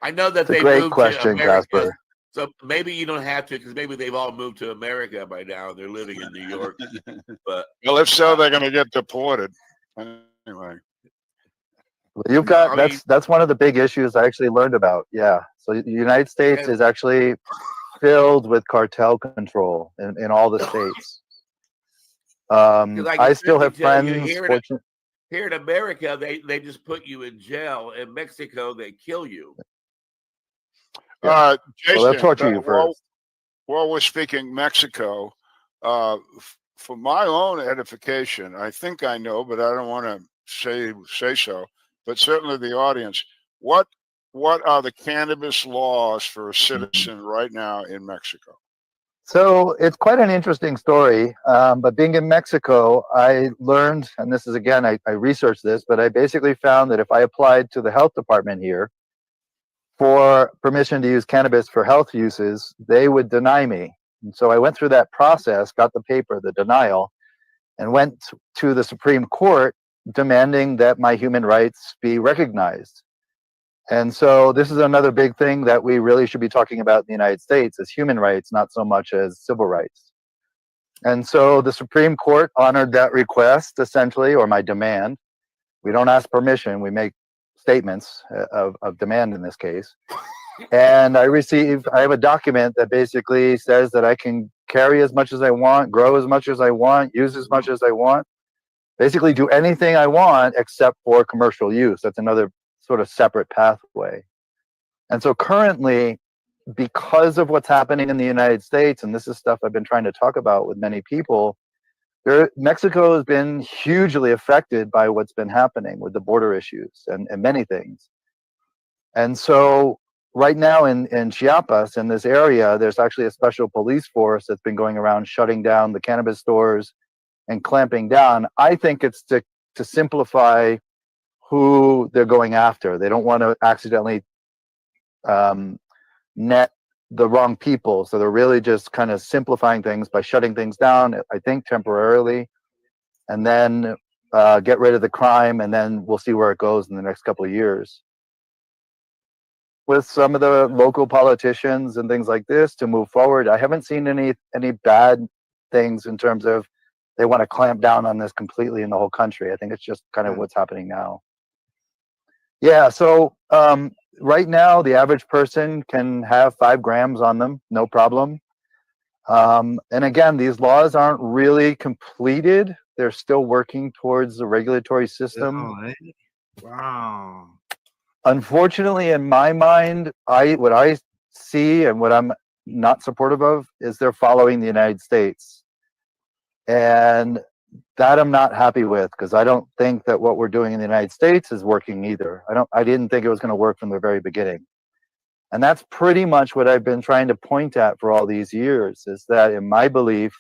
I know that they moved to America, Casper. So maybe you don't have to, because maybe they've all moved to America by now. They're living in New York, but well, if so, they're going to get deported. Anyway, you've got that's one of the big issues I actually learned about. Yeah, so the United States is actually filled with cartel control in all the states. I still have friends. Here in America, they just put you in jail. In Mexico, they kill you. Jason, well, they'll torture you first. While we're speaking Mexico, for my own edification, I think I know, but I don't want to say so, but certainly the audience, what are the cannabis laws for a citizen right now in Mexico? So it's quite an interesting story, but being in Mexico, I learned, and this is again, I researched this, but I basically found that if I applied to the health department here for permission to use cannabis for health uses, they would deny me. And so I went through that process, got the paper, the denial, and went to the Supreme Court demanding that my human rights be recognized. And so this is another big thing that we really should be talking about in the United States is human rights, not so much as civil rights. And so the Supreme Court honored that request, essentially, or my demand. We don't ask permission, we make statements of demand in this case. And I have a document that basically says that I can carry as much as I want, grow as much as I want, use as much as I want, basically do anything I want except for commercial use. That's another sort of separate pathway. And so currently, because of what's happening in the United States, and this is stuff I've been trying to talk about with many people, Mexico has been hugely affected by what's been happening with the border issues and many things. And so right now in Chiapas, in this area, there's actually a special police force that's been going around shutting down the cannabis stores and clamping down. I think it's to simplify who they're going after. They don't want to accidentally net the wrong people. So they're really just kind of simplifying things by shutting things down, I think temporarily, and then get rid of the crime, and then we'll see where it goes in the next couple of years. with some of the local politicians and things like this to move forward. I haven't seen any bad things in terms of they want to clamp down on this completely in the whole country. I think it's just kind of what's happening now. Yeah, so right now the average person can have 5 grams on them, no problem. And again, these laws aren't really completed. They're still working towards the regulatory system. Oh, eh? Wow. Unfortunately, in my mind, what I see and what I'm not supportive of is they're following the United States. And that I'm not happy with, because I don't think that what we're doing in the United States is working either. I didn't think it was going to work from the very beginning. And that's pretty much what I've been trying to point at for all these years, is that in my belief,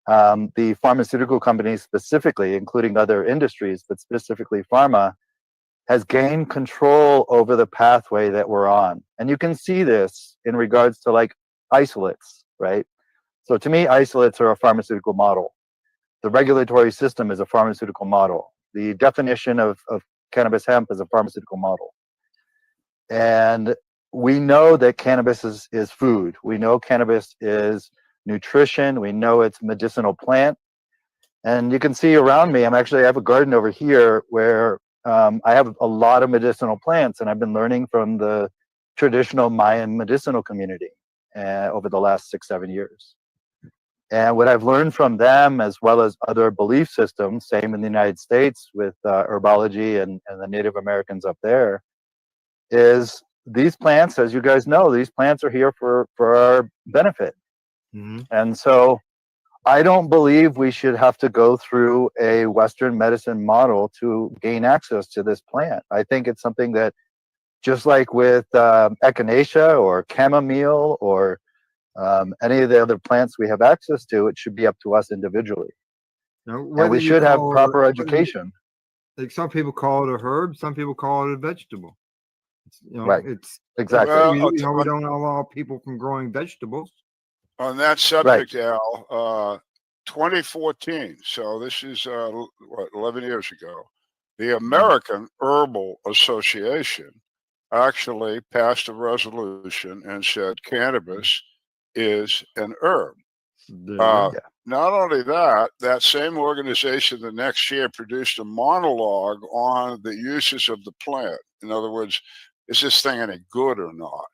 the pharmaceutical companies specifically, including other industries, but specifically pharma, has gained control over the pathway that we're on. And you can see this in regards to like isolates, right? So to me, isolates are a pharmaceutical model. The regulatory system is a pharmaceutical model. The definition of cannabis hemp is a pharmaceutical model. And we know that cannabis is food. We know cannabis is nutrition. We know it's a medicinal plant. And you can see around me, I have a garden over here where I have a lot of medicinal plants, and I've been learning from the traditional Mayan medicinal community over the last 6-7 years. And what I've learned from them, as well as other belief systems, same in the United States with herbology and the Native Americans up there, is these plants, as you guys know, these plants are here for our benefit. Mm-hmm. And so I don't believe we should have to go through a Western medicine model to gain access to this plant. I think it's something that, just like with echinacea or chamomile or any of the other plants we have access to, it should be up to us individually. Now, And we should have proper education. Like some people call it a herb, some people call it a vegetable. Right. It's exactly. We don't allow people from growing vegetables. On that subject, Al, 2014, so this is 11 years ago, the American Herbal Association actually passed a resolution and said cannabis is an herb. Not only that, that same organization the next year produced a monologue on the uses of the plant. In other words, is this thing any good or not?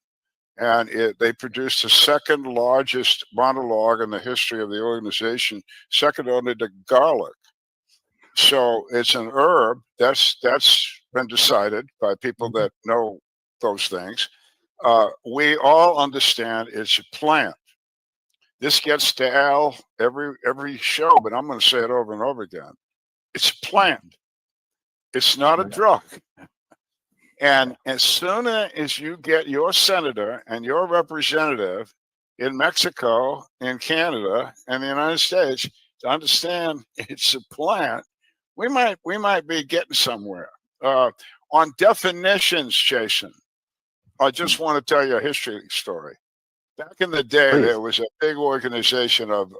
And they produced the second largest monologue in the history of the organization, second only to garlic. So it's an herb. That's been decided by people that know those things. We all understand it's a plant. This gets to Al every show, but I'm going to say it over and over again. It's a plant. It's not a drug. And as soon as you get your senator and your representative in Mexico, in Canada, and the United States to understand it's a plant, we might be getting somewhere. On definitions, Jason, I just want to tell you a history story. Back in the day, there was a big organization of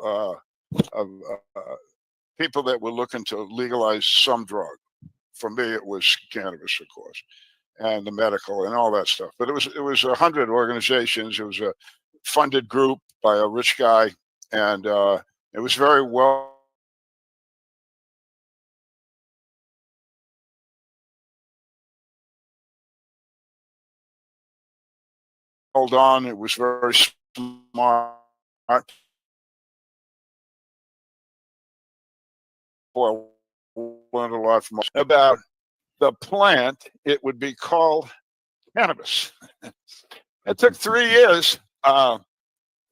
people that were looking to legalize some drug. For me, it was cannabis, of course, and the medical and all that stuff. But it was 100 organizations. It was a funded group by a rich guy, and it was very well on. It was very smart. Boy, I learned a lot from about the plant. It would be called cannabis. It took 3 years for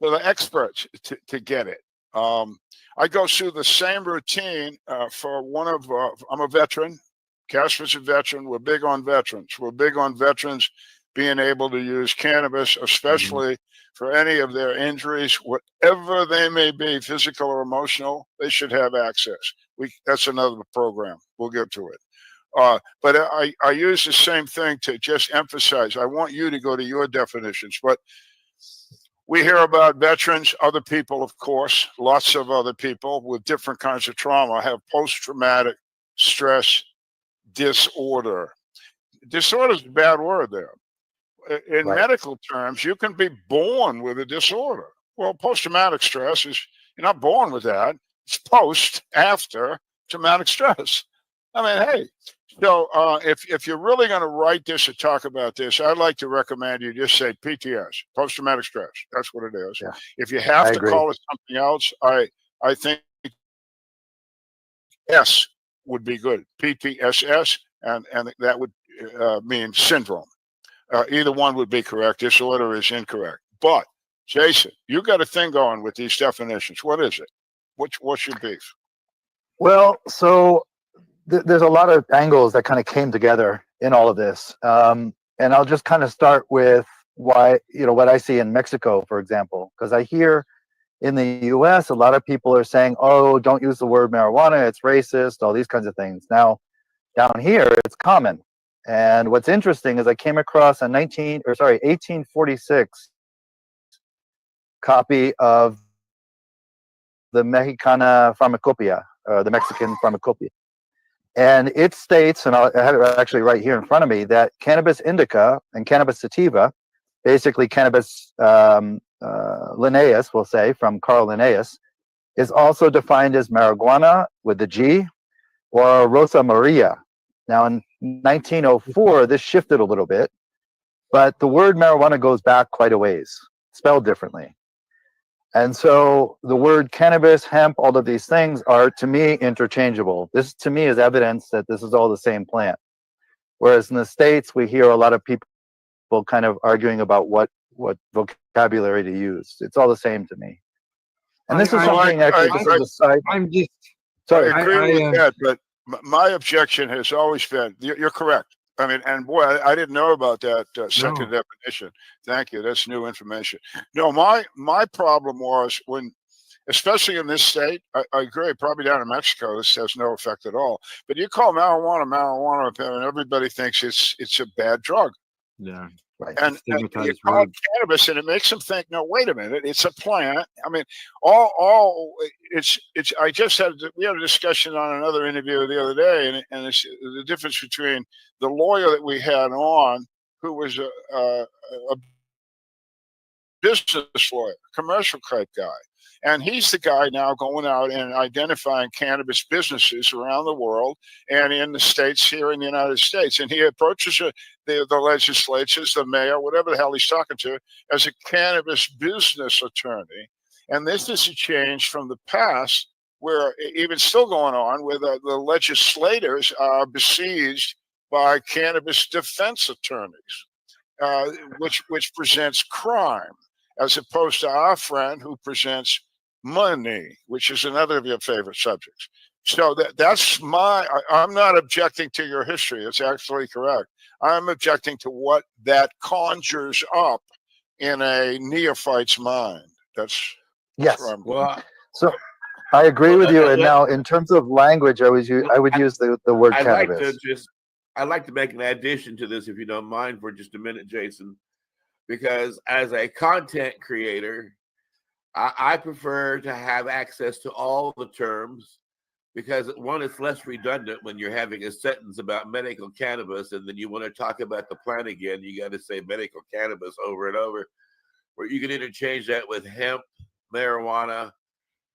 the experts to get it. I go through the same routine for one of, I'm a veteran. Casper's a veteran. We're big on veterans. We're big on veterans being able to use cannabis, especially for any of their injuries, whatever they may be, physical or emotional, they should have access. That's another program. We'll get to it. But I use the same thing to just emphasize. I want you to go to your definitions, but we hear about veterans, other people, of course, lots of other people with different kinds of trauma have post-traumatic stress disorder. Disorder is a bad word there. in Right. medical terms, you can be born with a disorder. Well, post-traumatic stress is, you're not born with that. It's after traumatic stress. I mean, hey, so if you're really going to write this or talk about this, I'd like to recommend you just say PTS, post-traumatic stress. That's what it is. Yeah, If you have I to agree. call it something else, I think S would be good. PTSS, and that would mean syndrome. Either one would be correct. Disorder is incorrect. But Jason, you got a thing going with these definitions. What is it? What's your beef? Well, so there's a lot of angles that kind of came together in all of this. And I'll just kind of start with why, what I see in Mexico, for example, because I hear in the US, a lot of people are saying, oh, don't use the word marijuana, it's racist, all these kinds of things. Now, down here, it's common. And what's interesting is I came across a 1846 copy of the Mexicana Pharmacopoeia, the Mexican Pharmacopoeia. And it states, and I have it actually right here in front of me, that cannabis indica and cannabis sativa, basically cannabis Linnaeus, we'll say, from Carl Linnaeus, is also defined as marijuana with the G, or Rosa Maria. Now, in 1904, this shifted a little bit, but the word marijuana goes back quite a ways, spelled differently. And so the word cannabis, hemp, all of these things are, to me, interchangeable. This, to me, is evidence that this is all the same plant. Whereas in the States, we hear a lot of people kind of arguing about what vocabulary to use. It's all the same to me. And this is something, actually, this is a side. I'm just... Sorry. I agree with that, but my objection has always been, you're correct. I mean, and boy, I didn't know about that second definition. Thank you. That's new information. No, my problem was when, especially in this state, I agree, probably down in Mexico, this has no effect at all. But you call marijuana, and everybody thinks it's a bad drug. Yeah. Right. And you call it cannabis, and it makes them think, no, wait a minute, it's a plant. I mean, I just we had a discussion on another interview the other day, and it's the difference between the lawyer that we had on, who was a business lawyer, commercial type guy. And he's the guy now going out and identifying cannabis businesses around the world and in the States, here in the United States. And he approaches the legislatures, the mayor, whatever the hell he's talking to, as a cannabis business attorney. And this is a change from the past, where even still going on, where the legislators are besieged by cannabis defense attorneys, which presents crime, as opposed to our friend who presents money, which is another of your favorite subjects. So that's I'm not objecting to your history. It's actually correct. I'm objecting to what that conjures up in a neophyte's mind. That's yes. where I'm going. So I agree with you. And now, in terms of language, I would use the word cannabis. I'd like to make an addition to this, if you don't mind, for just a minute, Jason, because as a content creator, I prefer to have access to all the terms, because one, it's less redundant when you're having a sentence about medical cannabis and then you want to talk about the plant again. You got to say medical cannabis over and over, where you can interchange that with hemp, marijuana,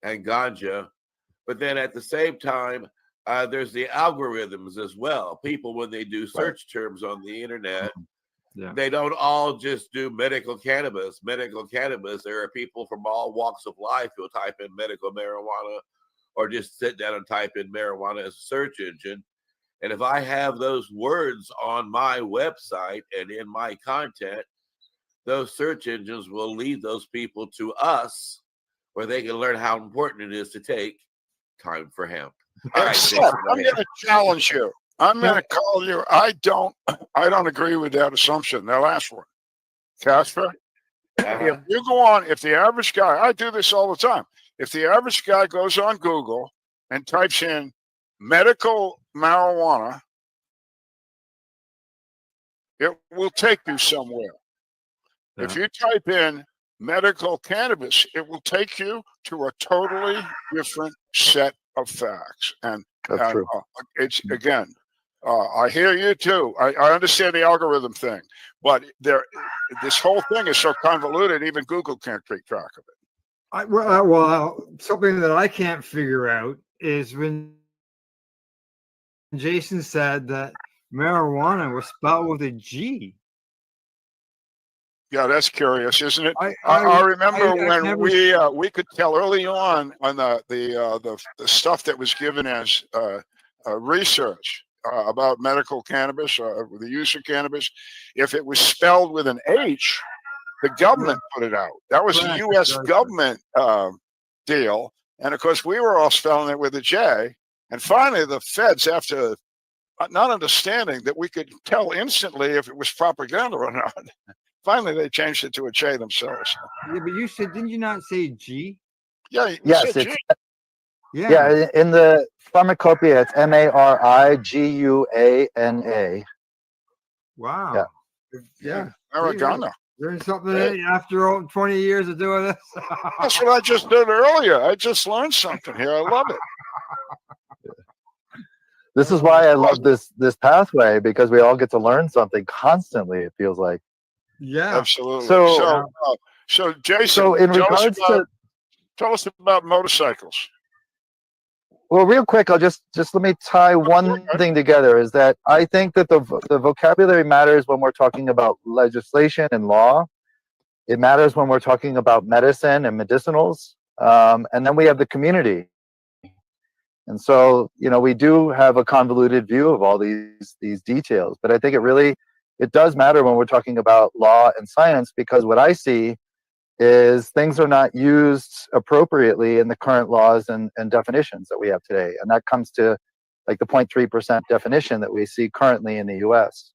and ganja. But then at the same time, there's the algorithms as well. People, when they do search terms on the internet, they don't all just do medical cannabis. Medical cannabis, there are people from all walks of life who'll type in medical marijuana, or just sit down and type in marijuana as a search engine. And if I have those words on my website and in my content, those search engines will lead those people to us, where they can learn how important it is to take time for hemp. All right, Jason, I'm going to challenge you. I'm going to call you. I don't agree with that assumption. The last one, Casper. If you go on, if the average guy, I do this all the time. If the average guy goes on Google and types in medical marijuana, it will take you somewhere. Yeah. If you type in medical cannabis, it will take you to a totally different set of facts. And that's true. It's, again, I hear you too. I understand the algorithm thing, but this whole thing is so convoluted, even Google can't keep track of it. Well, something that I can't figure out is when Jason said that marijuana was spelled with a G. Yeah, that's curious, isn't it? I remember when we could tell early on the stuff that was given as research about medical cannabis, the use of cannabis, if it was spelled with an H, the government put it out. That was a U.S. government deal, and of course we were all spelling it with a J. And finally, the feds, after not understanding that we could tell instantly if it was propaganda or not, finally they changed it to a J themselves. Yeah, but you said, didn't you not say G? Yeah, you Yes, said G. Yeah, in the pharmacopoeia, it's Mariguana. Wow. Yeah. Oregano. Learn something after 20 years of doing this. That's what I just did earlier. I just learned something here. I love it. This is why I love this pathway, because we all get to learn something constantly, it feels like. Yeah. Absolutely. So Jason, so in regards to, tell us about motorcycles. well, real quick, I'll just let me tie one thing together, is that I think that the vocabulary matters when we're talking about legislation and law. It matters when we're talking about medicine and medicinals. And then we have the community. And so, we do have a convoluted view of all these details, but I think it does matter when we're talking about law and science, because what I see is things are not used appropriately in the current laws and definitions that we have today. And that comes to like the 0.3% definition that we see currently in the US.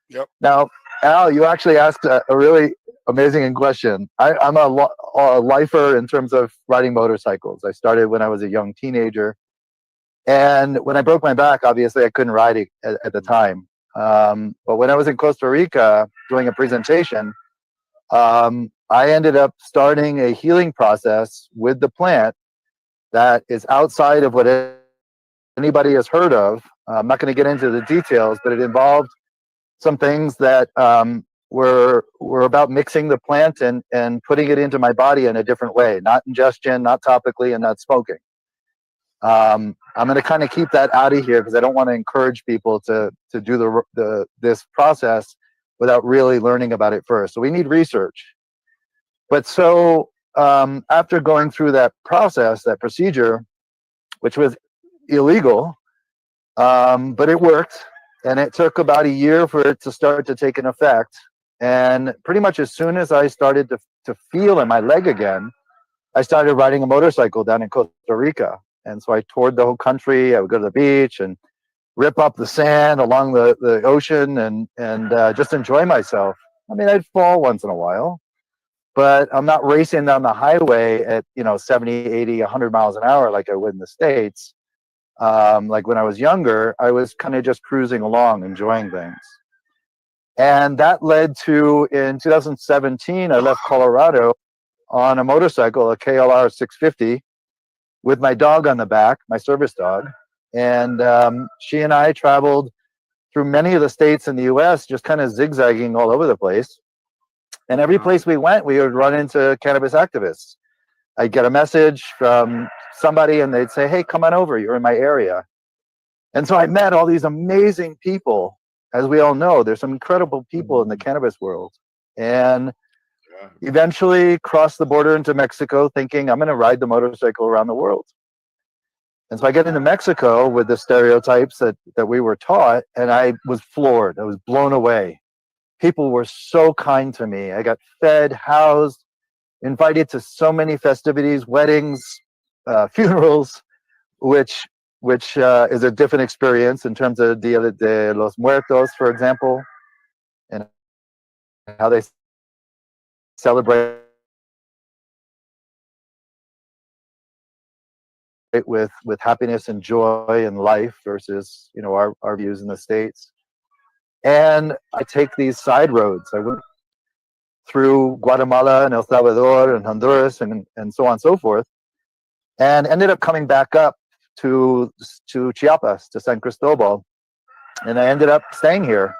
Yep. Now, Al, you actually asked a really amazing question. I'm a lifer in terms of riding motorcycles. I started when I was a young teenager. And when I broke my back, obviously I couldn't ride it at the time. But when I was in Costa Rica doing a presentation, I ended up starting a healing process with the plant that is outside of what anybody has heard of. I'm not going to get into the details, but it involved some things that were about mixing the plant and putting it into my body in a different way, not ingestion, not topically, and not smoking. I'm going to kind of keep that out of here because I don't want to encourage people to do this process without really learning about it first. So we need research. But so after going through that process, that procedure, which was illegal, but it worked, and it took about a year for it to start to take an effect. And pretty much as soon as I started to feel in my leg again, I started riding a motorcycle down in Costa Rica. And so I toured the whole country. I would go to the beach and rip up the sand along the ocean and just enjoy myself. I mean, I'd fall once in a while, but I'm not racing down the highway at 70, 80, 100 miles an hour like I would in the States. Like when I was younger, I was kind of just cruising along, enjoying things. And that led to, in 2017, I left Colorado on a motorcycle, a KLR 650, with my dog on the back, my service dog. And she and I traveled through many of the states in the US, just kind of zigzagging all over the place. And every place we went, we would run into cannabis activists. I'd get a message from somebody and they'd say, hey, come on over, you're in my area. And so I met all these amazing people. As we all know, there's some incredible people in the cannabis world. And eventually crossed the border into Mexico thinking I'm going to ride the motorcycle around the world. And so I get into Mexico with the stereotypes that we were taught, and I was floored. I was blown away. People were so kind to me. I got fed, housed, invited to so many festivities, weddings, funerals, which is a different experience in terms of Dia de los Muertos, for example, and how they celebrate with happiness and joy and life versus our views in the States. And I take these side roads. I went through Guatemala and El Salvador and Honduras and so on and so forth, and ended up coming back up to Chiapas, to San Cristobal. and I ended up staying here.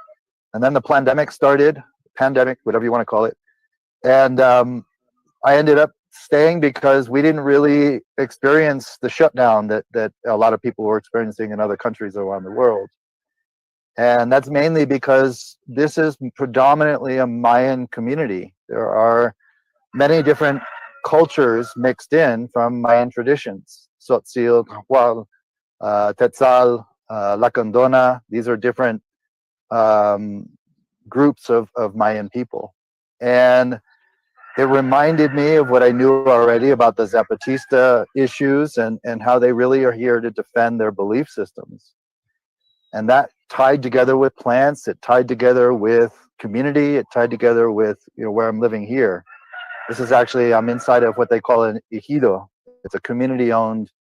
And then the pandemic started, whatever you want to call it. And I ended up staying because we didn't really experience the shutdown that a lot of people were experiencing in other countries around the world. And that's mainly because this is predominantly a Mayan community. There are many different cultures mixed in from Mayan traditions. Tzotzil, Nahual, Tetzal, Lacandona. These are different groups of Mayan people. And it reminded me of what I knew already about the Zapatista issues and how they really are here to defend their belief systems. And that tied together with plants, it tied together with community, it tied together with where I'm living here. This is actually, I'm inside of what they call an ejido. It's a community-owned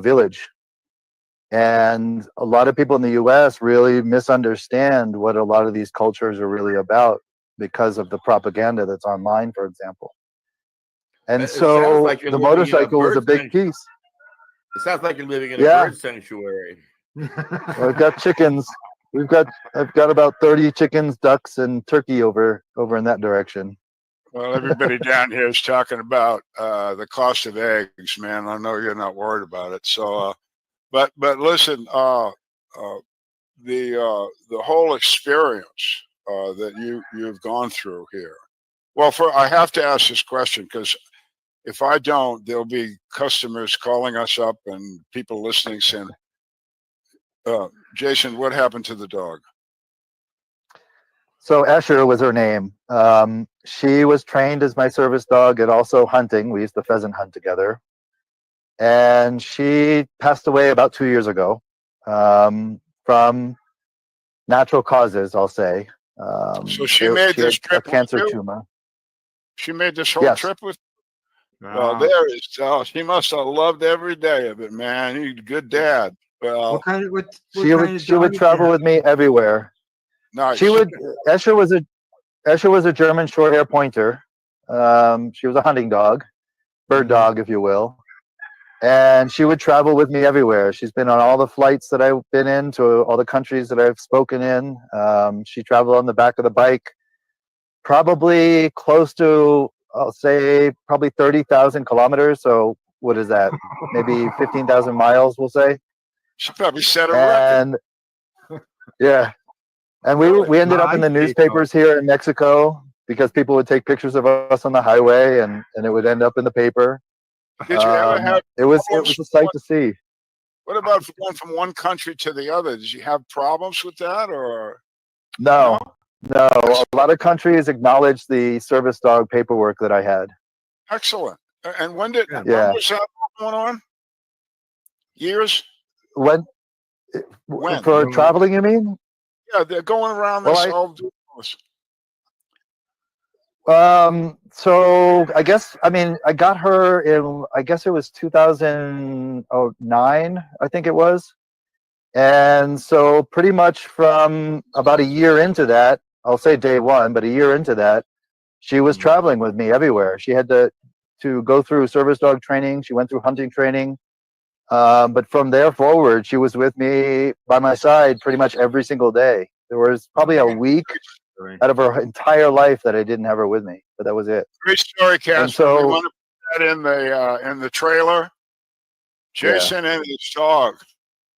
village. And a lot of people in the US really misunderstand what a lot of these cultures are really about because of the propaganda that's online, for example. And so like the motorcycle was a big piece. It sounds like you're living in a Yeah. bird sanctuary. Well, I've got chickens. I've got about 30 chickens, ducks, and turkey over in that direction. Well, everybody down here is talking about the cost of eggs, man. I know you're not worried about it. So, but listen, the whole experience that you've gone through here. Well, I have to ask this question because if I don't, there'll be customers calling us up and people listening saying, Jason, what happened to the dog? So Escher was her name. She was trained as my service dog and also hunting. We used to pheasant hunt together. And she passed away about 2 years ago from natural causes, I'll say. So she made this trip a cancer with you? tumor. She made this whole Yes. trip with Wow. there is. She must have loved every day of it, man. You're a good dad. Well, What kind of She would travel with me everywhere. Nice. Escher was a German short hair pointer. She was a hunting dog, bird dog, if you will. And she would travel with me everywhere. She's been on all the flights that I've been in, to all the countries that I've spoken in. She traveled on the back of the bike, probably close to, I'll say, probably 30,000 kilometers. So what is that? Maybe 15,000 miles, we'll say. She probably set a record. And yeah. And we ended up in the newspapers here in Mexico because people would take pictures of us on the highway and it would end up in the paper. Did you ever have it was a sight to see. What about going from one country to the other? Did you have problems with that or? No. A lot of countries acknowledged the service dog paperwork that I had. Excellent. And when was that going on? Years? When? For traveling, you mean? Yeah, they're going around Well, this all. So I guess, I got her in, I guess it was 2009, I think it was. And so pretty much from about a year into that, I'll say day one, but a year into that, she was traveling with me everywhere. She had to go through service dog training. She went through hunting training. But from there forward, she was with me by my side pretty much every single day. There was probably a week out of her entire life that I didn't have her with me, but that was it. Great story, Casper. So, we want to put that in the trailer. Jason and his dog.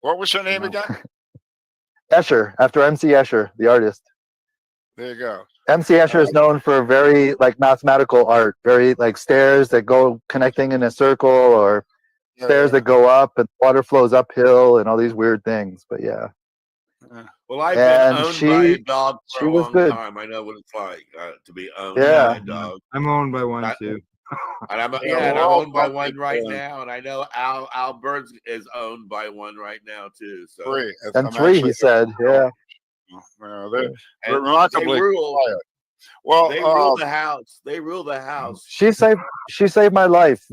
What was her name again? Escher, after MC Escher, the artist. There you go. MC Escher is known for very mathematical art, very stairs that go connecting in a circle, or stairs that go up and water flows uphill and all these weird things. But yeah. Well, I've been owned by a dog for a long good. time. I know what it's like to be owned Yeah. by a dog. I'm owned by one too. And I'm owned by one right now, and I know Al Burns is owned by one right now too. So Three, he said, yeah. They're remarkably quiet. Well, they rule the house. They rule the house. She saved my life.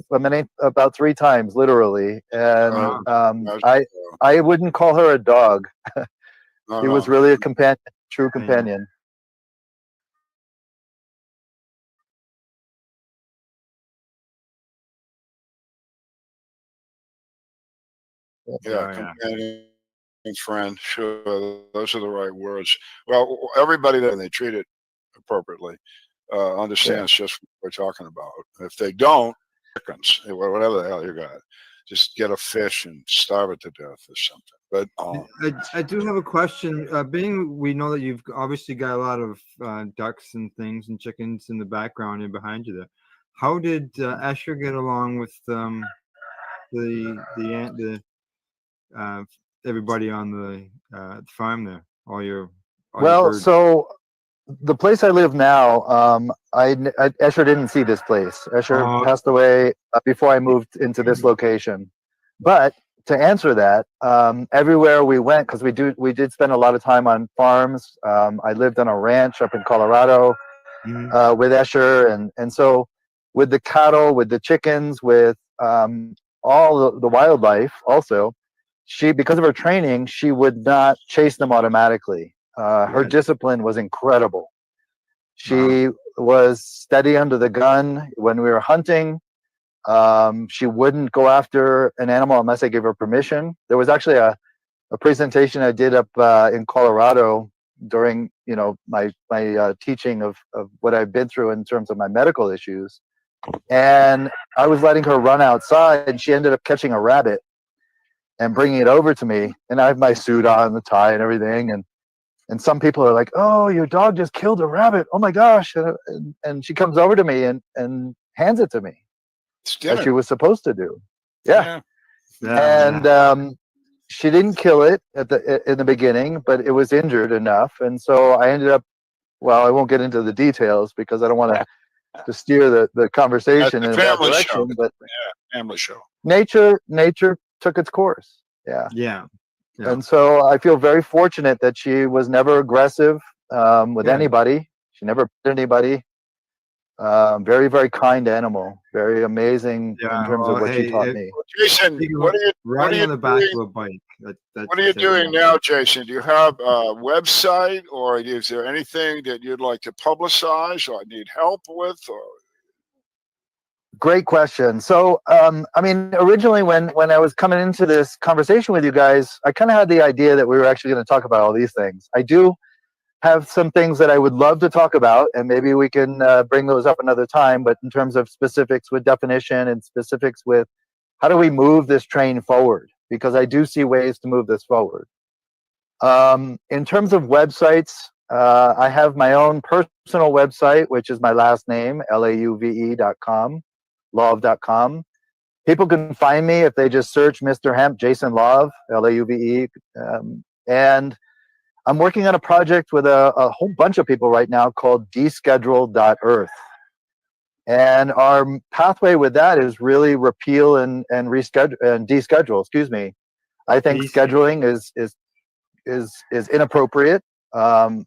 About 3 times, literally. And I wouldn't call her a dog. He was really a companion, true companion. Yeah, companion. friend. Sure, those are the right words. Well, everybody that they treat it appropriately understands just what we're talking about. If they don't, chickens, whatever the hell you got, just get a fish and starve it to death or something. But I do have a question. Being we know that you've obviously got a lot of ducks and things and chickens in the background and behind you there. How did Escher get along with the everybody on the farm there? All your Well, birds? so the place I live now, Escher didn't see this place. Escher passed away before I moved into this location. But to answer that, everywhere we went, because we did spend a lot of time on farms. I lived on a ranch up in Colorado with Escher, and so with the cattle, with the chickens, with all the wildlife, also, because of her training, she would not chase them automatically. Her discipline was incredible. She was steady under the gun when we were hunting. She wouldn't go after an animal unless I gave her permission. There was actually a presentation I did up in Colorado during my teaching of what I've been through in terms of my medical issues, and I was letting her run outside, and she ended up catching a rabbit and bringing it over to me, and I have my suit on, the tie and everything, and some people are like, "Oh, your dog just killed a rabbit! Oh my gosh!" And she comes over to me and hands it to me, as she was supposed to do. And she didn't kill it in the beginning, but it was injured enough, and so I ended up. Well, I won't get into the details because I don't want to steer the conversation in a bad direction. But family show. Nature took its course. Yeah. And so I feel very fortunate that she was never aggressive with anybody. She never bit anybody. Very, very kind animal. Very amazing in terms of what she taught me. Jason, what are you on the back doing? of a bike? What are you doing now, Jason? Do you have a website, or is there anything that you'd like to publicize or need help with? Or Great question. So, I mean, originally when I was coming into this conversation with you guys, I kind of had the idea that we were actually going to talk about all these things. I do have some things that I would love to talk about, and maybe we can bring those up another time. But in terms of specifics with definition and specifics with how do we move this train forward, because I do see ways to move this forward. In terms of websites, I have my own personal website, which is my last name, lauve.com. Lauve.com. People can find me if they just search Mr. Hemp, Jason Lauve, Lauve. And I'm working on a project with a whole bunch of people right now called deschedule.earth. And our pathway with that is really repeal and reschedule and deschedule. Excuse me. I think scheduling is inappropriate.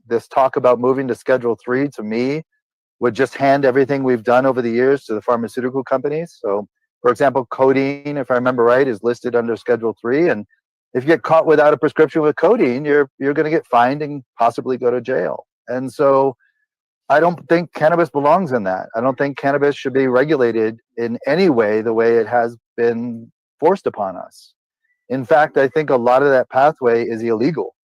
This talk about moving to Schedule 3 to me would just hand everything we've done over the years to the pharmaceutical companies. So, for example, codeine, if I remember right, is listed under Schedule 3. And if you get caught without a prescription with codeine, you're going to get fined and possibly go to jail. And so I don't think cannabis belongs in that. I don't think cannabis should be regulated in any way the way it has been forced upon us. In fact, I think a lot of that pathway is illegal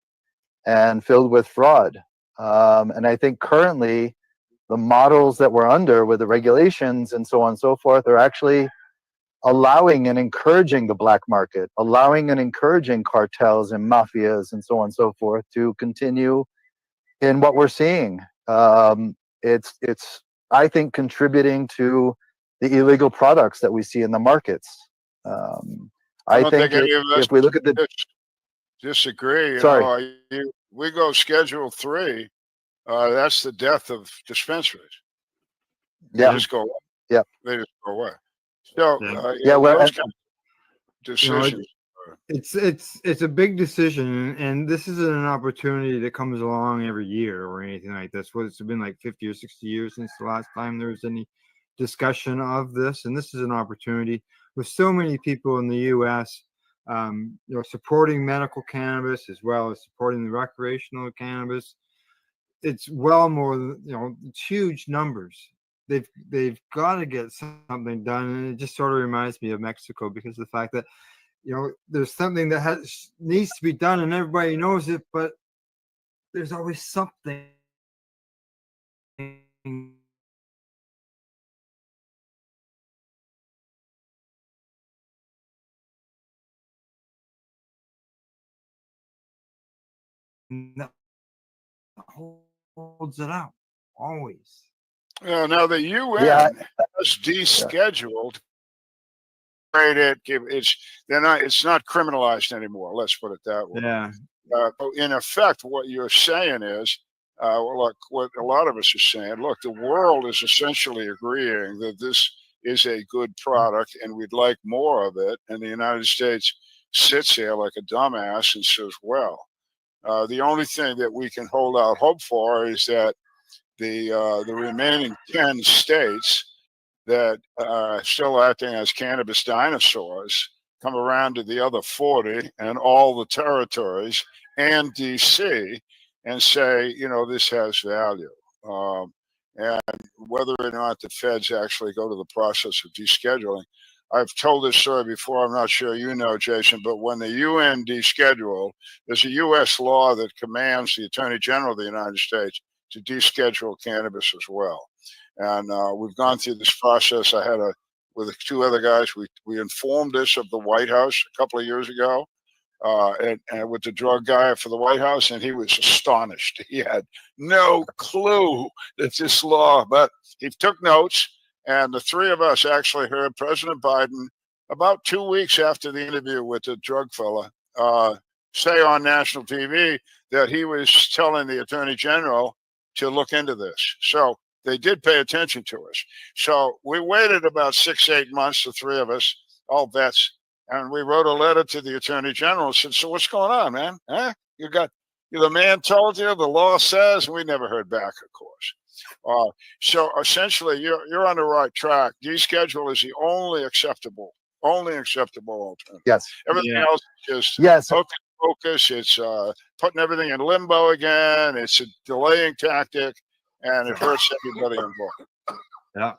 and filled with fraud. And I think currently the models that we're under with the regulations and so on and so forth are actually allowing and encouraging the black market, allowing and encouraging cartels and mafias and so on and so forth to continue in what we're seeing. It's I think contributing to the illegal products that we see in the markets. I don't think any of us if we look at the disagree, Sorry. We go Schedule 3. That's the death of dispensaries. They just go away. Yeah. They just go away. So well, those kind of decisions. It's a big decision, and this isn't an opportunity that comes along every year or anything like this. It's been like 50 or 60 years since the last time there was any discussion of this, and this is an opportunity with so many people in the U.S. Supporting medical cannabis as well as supporting the recreational cannabis. It's well more than it's huge numbers. They've got to get something done, and it just sort of reminds me of Mexico because of the fact that there's something that needs to be done, and everybody knows it, but there's always something that holds it out always. Now the UN Yeah. has descheduled. It's not criminalized anymore. Let's put it that way. Yeah. In effect, what you're saying is, look, what a lot of us are saying. Look, the world is essentially agreeing that this is a good product, and we'd like more of it. And the United States sits here like a dumbass and says, "Well, the only thing that we can hold out hope for is that the remaining 10 states that are still acting as cannabis dinosaurs come around to the other 40 and all the territories and DC and say, this has value." And whether or not the feds actually go to the process of descheduling. I've told this story before. I'm not sure you know, Jason, but when the UN descheduled, there's a U.S. law that commands the Attorney General of the United States to deschedule cannabis as well. And we've gone through this process. I had with two other guys, we informed this of the White House a couple of years ago, and with the drug guy for the White House, and he was astonished. He had no clue that this law, but he took notes, and the three of us actually heard President Biden about 2 weeks after the interview with the drug fella say on national TV that he was telling the Attorney General to look into this. So they did pay attention to us. So we waited about 6-8 months, the three of us, all vets, and we wrote a letter to the Attorney General and said, "So what's going on, man? Huh? The man told you, the law says," and we never heard back, of course. So essentially, you're on the right track. Deschedule is the only acceptable alternative. Yes. Everything else is just Yes. Focus. It's putting everything in limbo again. It's a delaying tactic, and it hurts everybody involved. Yeah.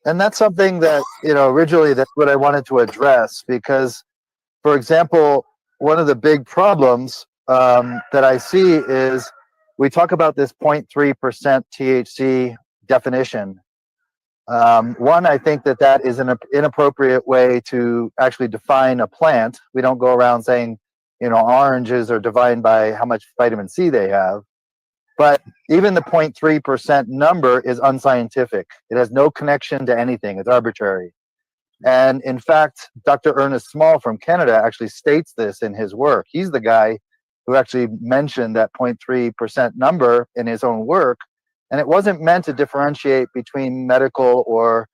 And that's something that, originally that's what I wanted to address because, for example, one of the big problems that I see is we talk about this 0.3% THC definition. One, I think that is an inappropriate way to actually define a plant. We don't go around saying, oranges are defined by how much vitamin C they have. But even the 0.3% number is unscientific. It has no connection to anything. It's arbitrary. And in fact, Dr. Ernest Small from Canada actually states this in his work. He's the guy who actually mentioned that 0.3% number in his own work. And it wasn't meant to differentiate between medical or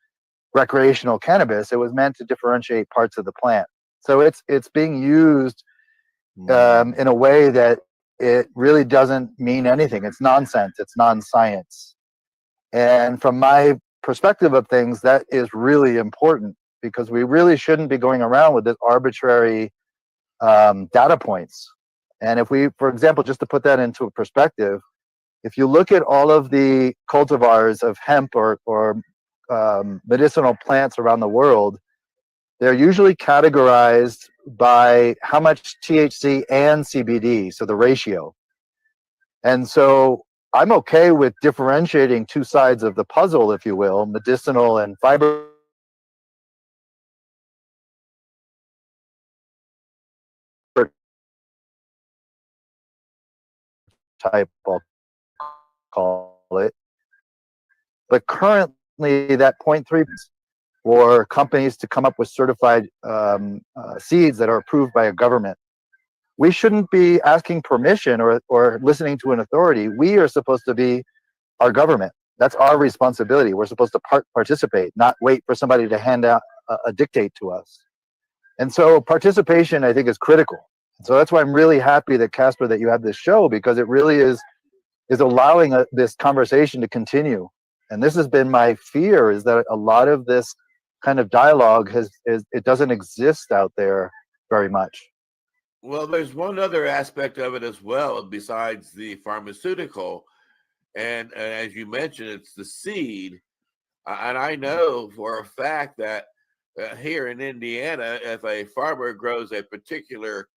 recreational cannabis. It was meant to differentiate parts of the plant. So it's being used in a way that it really doesn't mean anything. It's nonsense. It's non-science. And from my perspective of things, that is really important because we really shouldn't be going around with this arbitrary data points. And if we, for example, just to put that into a perspective, if you look at all of the cultivars of hemp or medicinal plants around the world, they're usually categorized by how much THC and CBD, so the ratio. And so I'm okay with differentiating two sides of the puzzle, if you will, medicinal and fiber type, I'll call it. But currently that 0.3 for companies to come up with certified seeds that are approved by a government. We shouldn't be asking permission or listening to an authority. We are supposed to be our government. That's our responsibility. We're supposed to participate, not wait for somebody to hand out a dictate to us. And so participation, I think, is critical. So that's why I'm really happy that, Casper, that you have this show, because it really is allowing this conversation to continue. And this has been my fear, is that a lot of this kind of dialogue it doesn't exist out there very much. Well, there's one other aspect of it as well, besides the pharmaceutical. And as you mentioned, it's the seed. And I know for a fact that here in Indiana, if a farmer grows a particular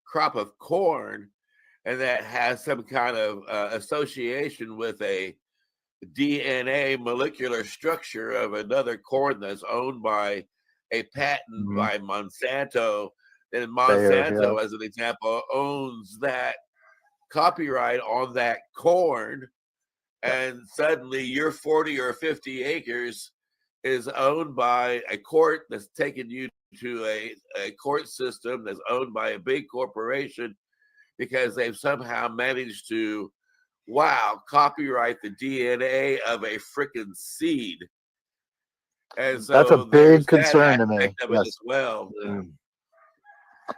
crop of corn and that has some kind of association with a DNA molecular structure of another corn that's owned by a patent by Monsanto, then Monsanto, as an example, owns that copyright on that corn, and suddenly your 40 or 50 acres is owned by a court that's taken you to a court system that's owned by a big corporation because they've somehow managed to copyright the DNA of a freaking seed. And so that's a big concern to me. Of it as well.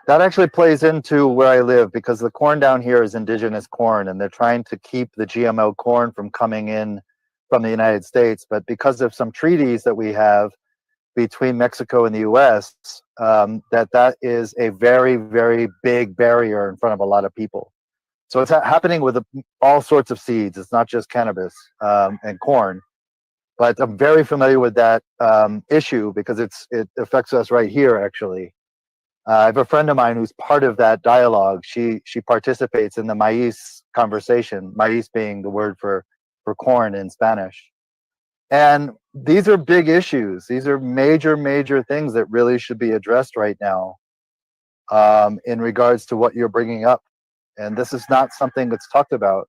That actually plays into where I live, because the corn down here is indigenous corn, and they're trying to keep the GMO corn from coming in from the United States. But because of some treaties that we have between Mexico and the US, that is a very, very big barrier in front of a lot of people. So it's happening with all sorts of seeds. It's not just cannabis and corn. But I'm very familiar with that issue because it affects us right here, actually. I have a friend of mine who's part of that dialogue. She participates in the maíz conversation, maíz being the word for corn in Spanish. And these are big issues. These are major, major things that really should be addressed right now in regards to what you're bringing up. And this is not something that's talked about.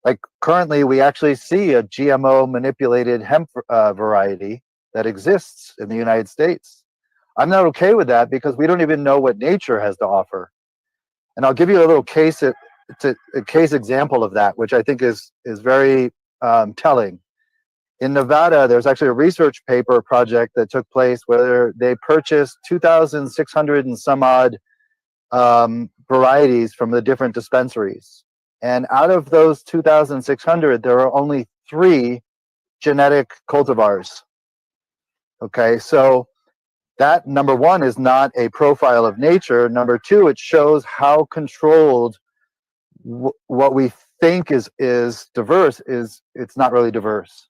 Like currently, we actually see a GMO manipulated hemp variety that exists in the United States. I'm not okay with that because we don't even know what nature has to offer. And I'll give you a little case example of that, which I think is very telling. In Nevada, there's actually a research paper project that took place where they purchased 2,600 and some odd varieties from the different dispensaries. And out of those 2,600, there are only 3 genetic cultivars. Okay, so that, number one, is not a profile of nature. Number two, it shows how controlled what we think is diverse it's not really diverse.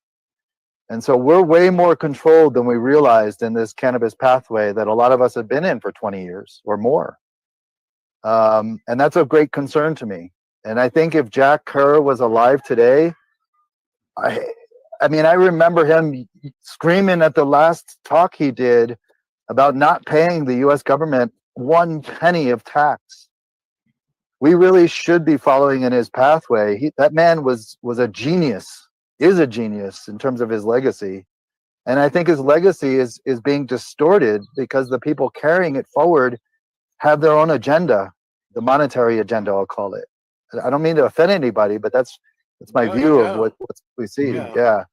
And so we're way more controlled than we realized in this cannabis pathway that a lot of us have been in for 20 years or more. And that's of great concern to me. And I think if Jack Kerr was alive today, I mean, I remember him screaming at the last talk he did about not paying the US government 1 penny of tax. We really should be following in his pathway. That man was a genius, is a genius in terms of his legacy. And I think his legacy is being distorted because the people carrying it forward have their own agenda, the monetary agenda, I'll call it. I don't mean to offend anybody, but that's my view of what we see. Yeah.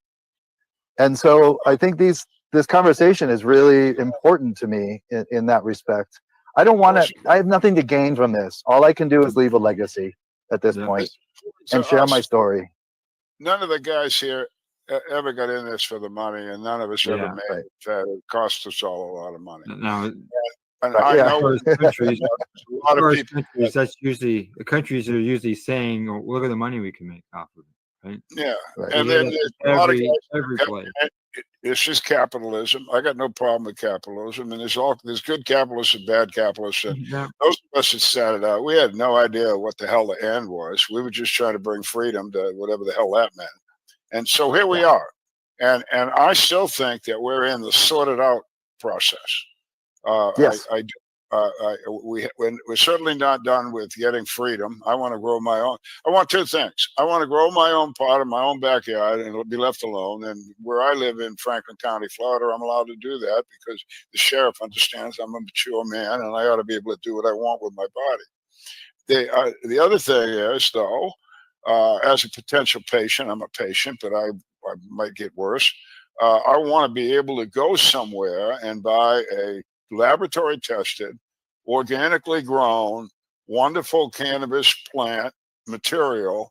And so I think this conversation is really important to me in that respect. I have nothing to gain from this. All I can do is leave a legacy at this point and share my story. None of the guys here ever got in this for the money, and none of us ever made it. It cost us all a lot of money. No, and I know countries, a lot of people. Countries, that's usually the countries are usually saying, oh, "Look at the money we can make off of it." Right? Yeah, right. And then there's a lot of guys, every place. It's just capitalism. I got no problem with capitalism, and there's good capitalists and bad capitalists. And those of us that sat it out, we had no idea what the hell the end was. We were just trying to bring freedom to whatever the hell that meant. And so here we are. And I still think that we're in the sorted out process. Yes. We're certainly not done with getting freedom. I want to grow my own. I want 2 things. I want to grow my own pot in my own backyard and it'll be left alone. And where I live in Franklin County, Florida, I'm allowed to do that because the sheriff understands I'm a mature man and I ought to be able to do what I want with my body. The other thing is, though, as a potential patient, I'm a patient, but I might get worse. I want to be able to go somewhere and buy a laboratory tested, organically grown, wonderful cannabis plant material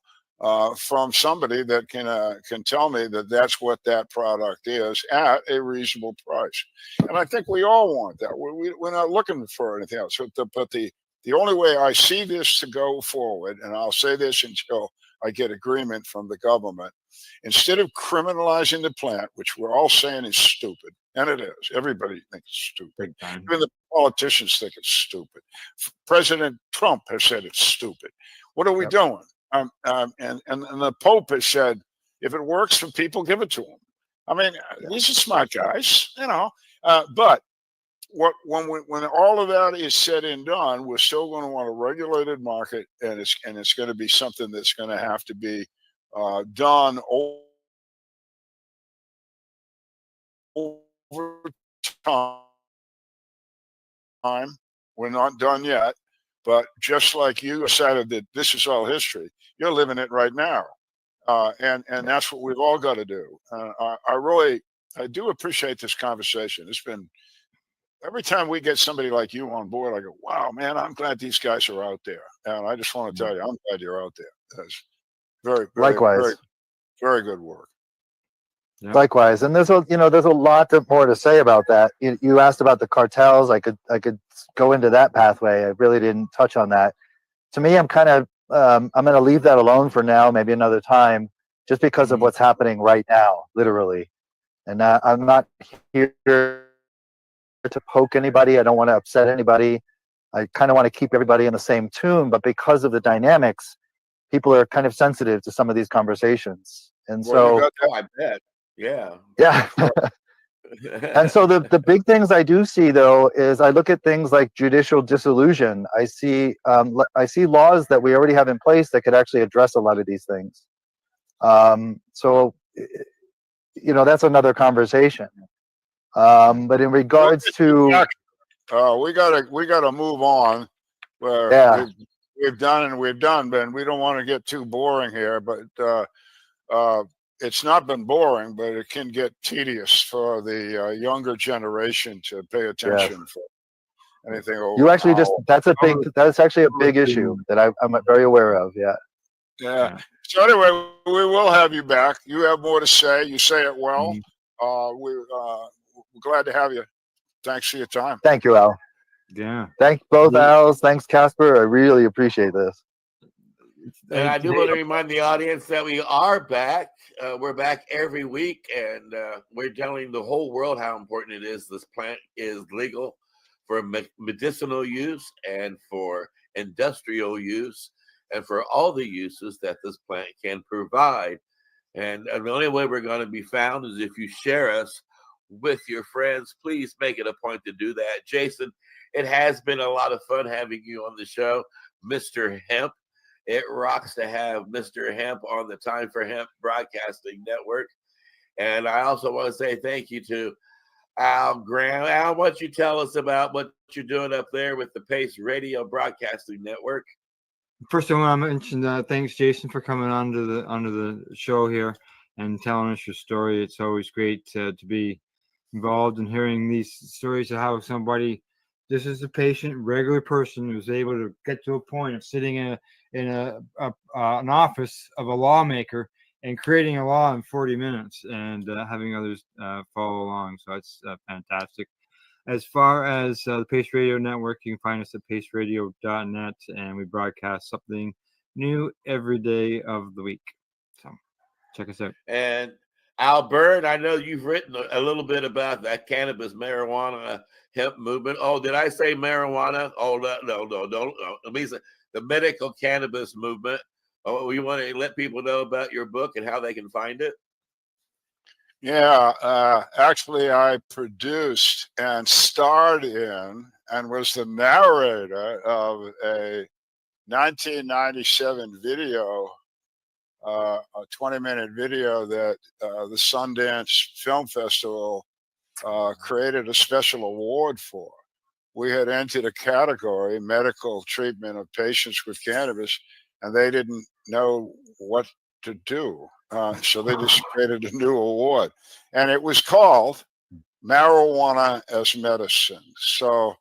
from somebody that can tell me that that's what that product is at a reasonable price. And I think we all want that. We're not looking for anything else. But the only way I see this to go forward, and I'll say this until I get agreement from the government, instead of criminalizing the plant, which we're all saying is stupid, And it is. Everybody thinks it's stupid. Big time. Even the politicians think it's stupid. President Trump has said it's stupid. What are we doing? And the Pope has said, if it works for people, give it to them. I mean, these are smart guys, you know. But when all of that is said and done, we're still going to want a regulated market, and it's going to be something that's going to have to be done over time. We're not done yet, but just like you decided that this is all history, you're living it right now, and that's what we've all got to do. I do appreciate this conversation. It's been every time we get somebody like you on board, I go, wow, man, I'm glad these guys are out there, and I just want to tell you, I'm glad you're out there. That's very, very, Likewise. very, very good work. Yeah. Likewise, and there's a lot more to say about that. You asked about the cartels. I could go into that pathway. I really didn't touch on that. To me, I'm kind of I'm going to leave that alone for now. Maybe another time, just because of what's happening right now, literally. And I'm not here to poke anybody. I don't want to upset anybody. I kind of want to keep everybody in the same tune. But because of the dynamics, people are kind of sensitive to some of these conversations, and Well, so I bet. Yeah. yeah. And so the big things I do see, though, is I look at things like judicial disillusion. I see laws that we already have in place that could actually address a lot of these things. So that's another conversation. But in regards to we gotta move on. Where Yeah. we've done, but we don't want to get too boring here. But it's not been boring, but it can get tedious for the younger generation to pay attention for anything over. you actually that's actually a big issue that I'm very aware of. Yeah. Yeah. So anyway, we will have you back. You have more to say. You say it well. We're glad to have you. Thanks for your time. Thank you, Al. Yeah. Thanks both Al's. Thanks, Casper. I really appreciate this. And I do want to remind the audience that we are back. We're back every week, and we're telling the whole world how important it is. This plant is legal for medicinal use and for industrial use and for all the uses that this plant can provide. And the only way we're going to be found is if you share us with your friends. Please make it a point to do that. Jason, it has been a lot of fun having you on the show, Mr. Hemp. It rocks to have Mr. Hemp on the Time for Hemp Broadcasting Network. And I also want to say thank you to Al Graham. Al, why don't you tell us about what you're doing up there with the Pace Radio Broadcasting Network? First, I want to mention thanks, Jason, for coming onto the show here and telling us your story. It's always great to be involved in hearing these stories of how somebody, this is a patient, regular person who's able to get to a point of sitting in an office of a lawmaker and creating a law in 40 minutes and having others follow along. So it's fantastic. As far as the Pace Radio Network, you can find us at paceradio.net, and we broadcast something new every day of the week. So check us out. And Al Bird, I know you've written a little bit about that cannabis, marijuana, hemp movement. Oh, did I say marijuana? Oh, no, don't. It means the medical cannabis movement. Oh, you want to let people know about your book and how they can find it? Yeah, actually, I produced and starred in and was the narrator of a 1997 video, a 20-minute video that the Sundance Film Festival created a special award for. We had entered a category, medical treatment of patients with cannabis, and they didn't know what to do. So they just created a new award, and it was called Marijuana as Medicine. So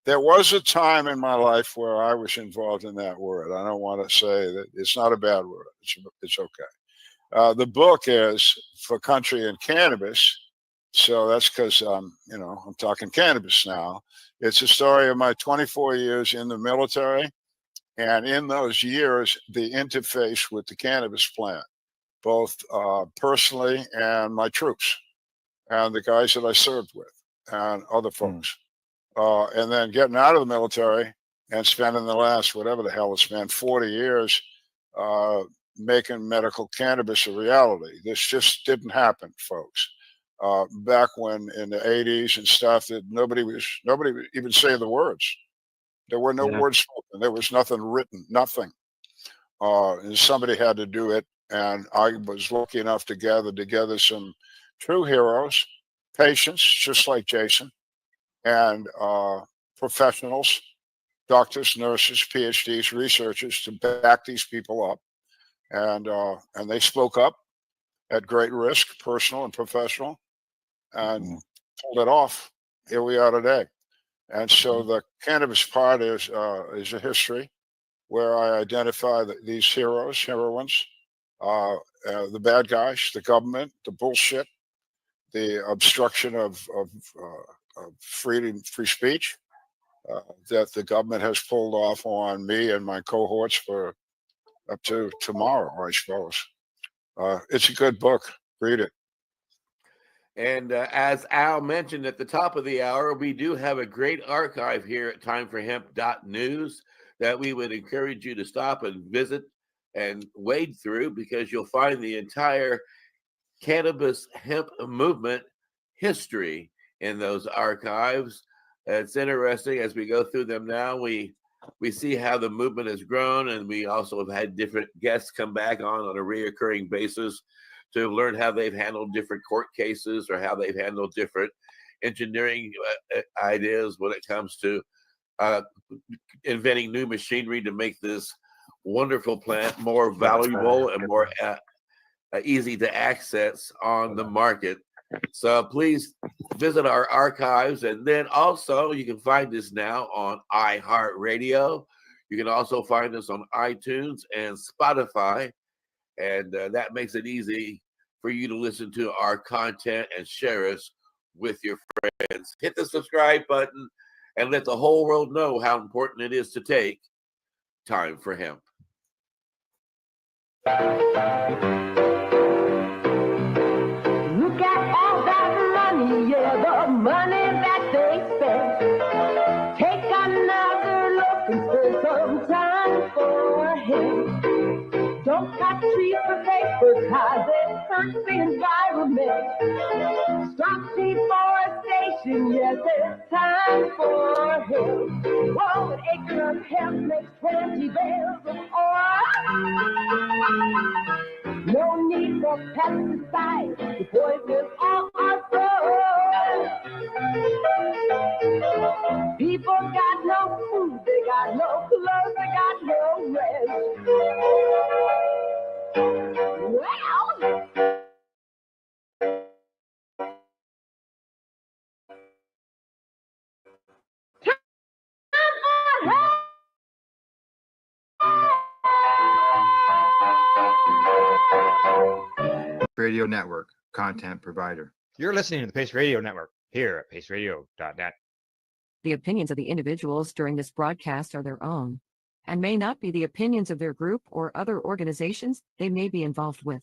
there was a time in my life where I was involved in that word. I don't want to say that it's not a bad word. It's okay. The book is For Country and Cannabis. So that's because, I'm talking cannabis now. It's a story of my 24 years in the military, and in those years, the interface with the cannabis plant, both personally and my troops. and the guys that I served with and other folks. And then getting out of the military and spending the last, whatever the hell it's been, 40 years making medical cannabis a reality. This just didn't happen, folks. Back when in the 80s and stuff, that nobody was even saying the words. There were no words spoken. There was nothing written, nothing. And somebody had to do it. And I was lucky enough to gather together some true heroes, patients, just like Jason, and professionals, doctors, nurses, PhDs, researchers to back these people up. And they spoke up at great risk, personal and professional, and pulled it off. Here we are today. And so the cannabis part is a history where I identify these heroes, heroines, the bad guys, the government, the bullshit, the obstruction of free speech that the government has pulled off on me and my cohorts for up to tomorrow, I suppose. It's a good book. Read it. And as Al mentioned at the top of the hour, we do have a great archive here at timeforhemp.news that we would encourage you to stop and visit and wade through, because you'll find the entire cannabis hemp movement history in those archives. It's interesting as we go through them now. We see how the movement has grown, and we also have had different guests come back on a reoccurring basis to learn how they've handled different court cases or how they've handled different engineering ideas when it comes to inventing new machinery to make this wonderful plant more valuable and more easy to access on the market. So please visit our archives. And then also you can find us now on iHeartRadio. You can also find us on iTunes and Spotify. And that makes it easy for you to listen to our content and share us with your friends. Hit the subscribe button and let the whole world know how important it is to take time for hemp. Look at all that money, yeah, the money that they spend. Take another look and spend some time for him. Don't cut trees for paper, cause it hurts the environment. Stop deforestation, yes, it's time for him. Whoa, an acre of hemp makes 20 bales of oil. No need for pesticides to poison all our soil. People got no food, they got no clothes, they got no rest. Well, Radio Network, content provider. You're listening to the Pace Radio Network here at paceradio.net. The opinions of the individuals during this broadcast are their own and may not be the opinions of their group or other organizations they may be involved with.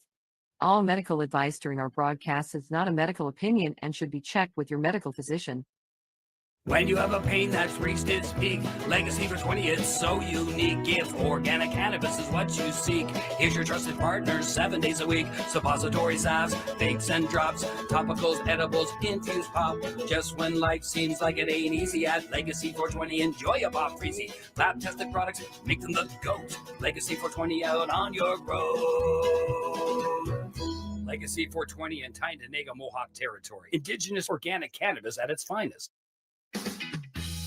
All medical advice during our broadcast is not a medical opinion and should be checked with your medical physician. When you have a pain that's reached its peak, Legacy for 20, it's so unique. If organic cannabis is what you seek, here's your trusted partner 7 days a week. Suppository salves, bakes and drops, topicals, edibles, infused pop. Just when life seems like it ain't easy, at Legacy 420, enjoy a pop freezy. Lab-tested products, make them the GOAT. Legacy 420 out on your road. Legacy 420 in Tyndonega, Mohawk territory. Indigenous organic cannabis at its finest.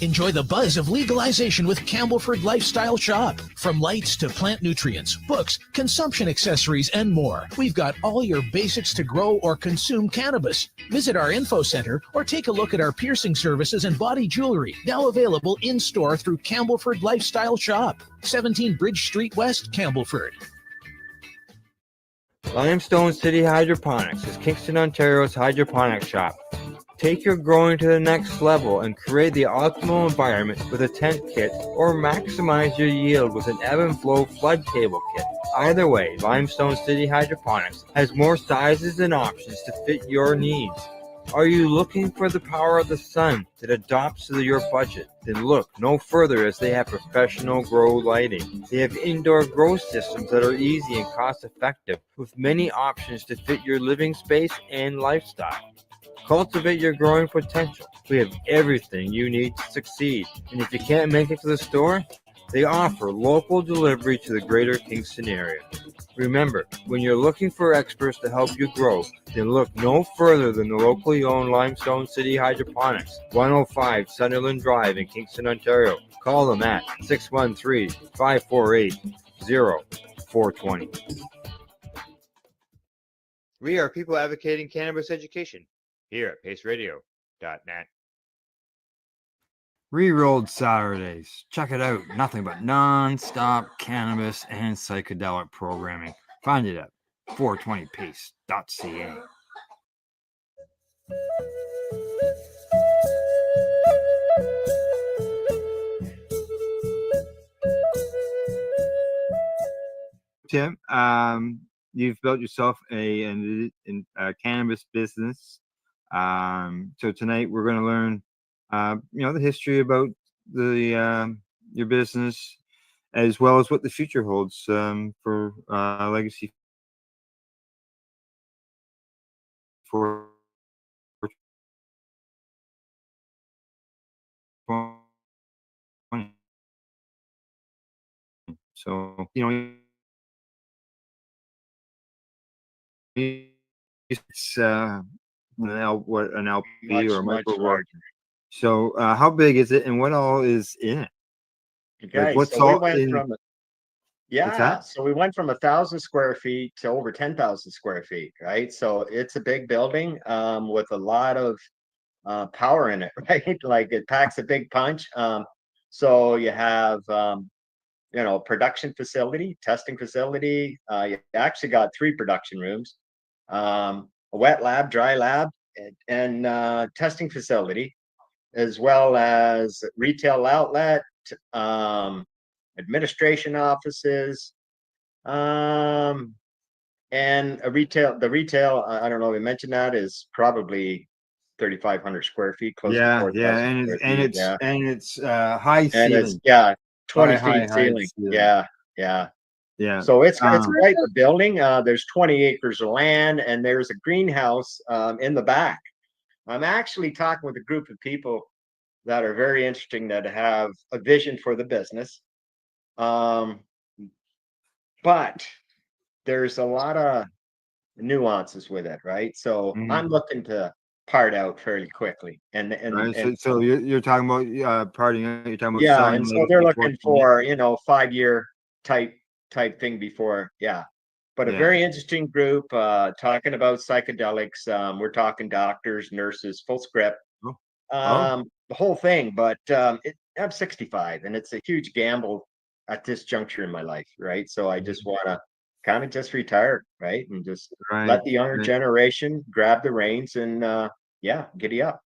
Enjoy the buzz of legalization with Campbellford Lifestyle Shop. From lights to plant nutrients, books, consumption accessories, and more. We've got all your basics to grow or consume cannabis. Visit our info center or take a look at our piercing services and body jewelry, now available in-store through Campbellford Lifestyle Shop. 17 Bridge Street West, Campbellford. Limestone City Hydroponics is Kingston, Ontario's hydroponics shop. Take your growing to the next level and create the optimal environment with a tent kit, or maximize your yield with an ebb and flow flood table kit. Either way, Limestone City Hydroponics has more sizes and options to fit your needs. Are you looking for the power of the sun that adapts to your budget? Then look no further, as they have professional grow lighting. They have indoor grow systems that are easy and cost effective, with many options to fit your living space and lifestyle. Cultivate your growing potential. We have everything you need to succeed. And if you can't make it to the store, they offer local delivery to the greater Kingston area. Remember, when you're looking for experts to help you grow, then look no further than the locally owned Limestone City Hydroponics, 105 Sunderland Drive in Kingston, Ontario. Call them at 613-548-0420. We are people advocating cannabis education here at paceradio.net. Rerolled Saturdays. Check it out. Nothing but non-stop cannabis and psychedelic programming. Find it at 420pace.ca. Tim, you've built yourself a cannabis business. So tonight we're going to learn, the history about the your business, as well as what the future holds for Legacy for. So it's an LP Much, or a much micro rock. larger. So how big is it, and what all is in it? Okay, what's so we all went in? from What's yeah, that? so we went from 1,000 square feet to over 10,000 square feet, right? So it's a big building with a lot of power in it, right? Like it packs a big punch. So you have production facility, testing facility. You actually got 3 production rooms, a wet lab, dry lab, and testing facility, as well as retail outlet, administration offices, and the retail. I don't know if we mentioned that is probably 3,500 square feet, close to Yeah, 4,000 and square feet. Yeah, it's high and it's ceiling, 20 high feet ceiling. ceiling. Yeah, yeah. Yeah. So it's quite the building. There's 20 acres of land, and there's a greenhouse in the back. I'm actually talking with a group of people that are very interesting, that have a vision for the business. But there's a lot of nuances with it, right? So I'm looking to part out fairly quickly. Right. So you're talking about partying. You're talking about yeah, selling and so Legacy they're looking 420. for 5-year type thing before, yeah. But a Yeah. very interesting group talking about psychedelics. We're talking doctors, nurses, full script, the whole thing. But I'm 65, and it's a huge gamble at this juncture in my life, right? So I just want to kind of just retire, right, and just let the younger generation grab the reins and giddy up.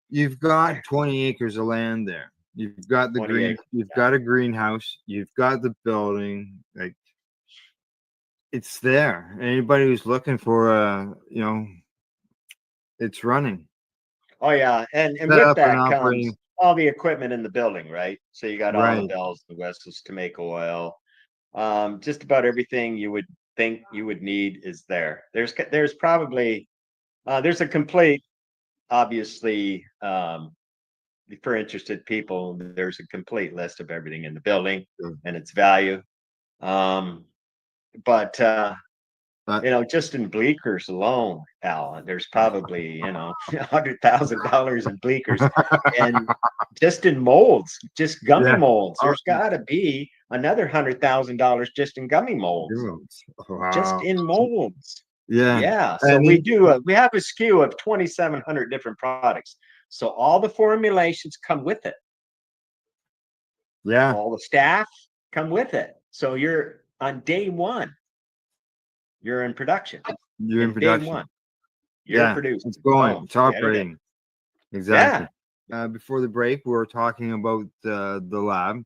You've got 20 acres of land there. You've got the 20 green. acres, You've got a greenhouse. You've got the building. Like, it's there. Anybody who's looking for it's running. Oh yeah, and Set with up and that comes operating. all the equipment in the building, right? So you got all the Right. bells and whistles to make oil. Just about everything you would think you would need is there. There's probably there's a complete, obviously, for interested people, there's a complete list of everything in the building and its value. But just in bleakers alone, Al, there's probably $100,000 in bleakers, and just in molds, just gummy Yeah. molds. There's got to be another $100,000 just in gummy molds, just Wow. in molds. Yeah. Yeah. So we have a SKU of 2,700 different products. So all the formulations come with it. Yeah. All the staff come with it. So you're on day one. You're in production. You're in Day production. one. You're Yeah. producing. It's going. Boom. It's Get it in. operating. Yeah. Exactly. Before the break, we were talking about the lab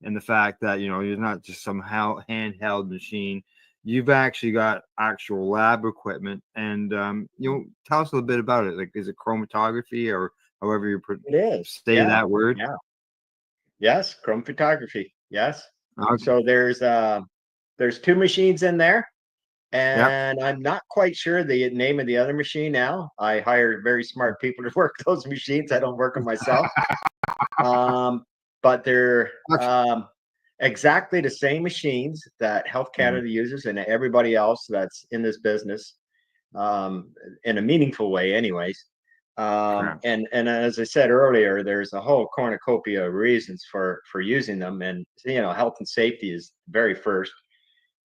and the fact that you're not just some handheld machine. you've actually got actual lab equipment, and tell us a little bit about it. Like, is it chromatography or however you It is. say Yeah. that word? Yeah. Yes. Chromatography. Yes. Okay. So there's two machines in there, Yep. and I'm not quite sure the name of the other machine now. I hire very smart people to work those machines. I don't work them myself. But they're exactly the same machines that Health Canada uses and everybody else that's in this business, in a meaningful way, anyways. And as I said earlier, there's a whole cornucopia of reasons for using them, and health and safety is very first,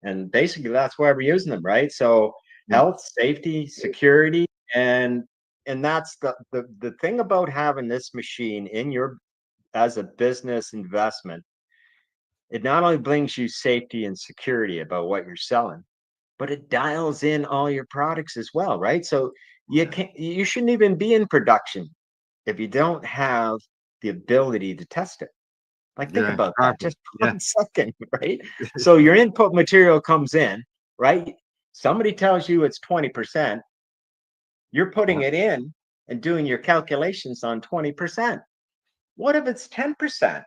and basically that's why we're using them, right? So health, safety, security, and that's the thing about having this machine in your as a business investment. It not only brings you safety and security about what you're selling, but it dials in all your products as well, right? So you shouldn't even be in production if you don't have the ability to test it. Like, think Yeah, about that exactly. just for 1 second, right? So your input material comes in, right? Somebody tells you it's 20%. You're putting it in and doing your calculations on 20%. What if it's 10%?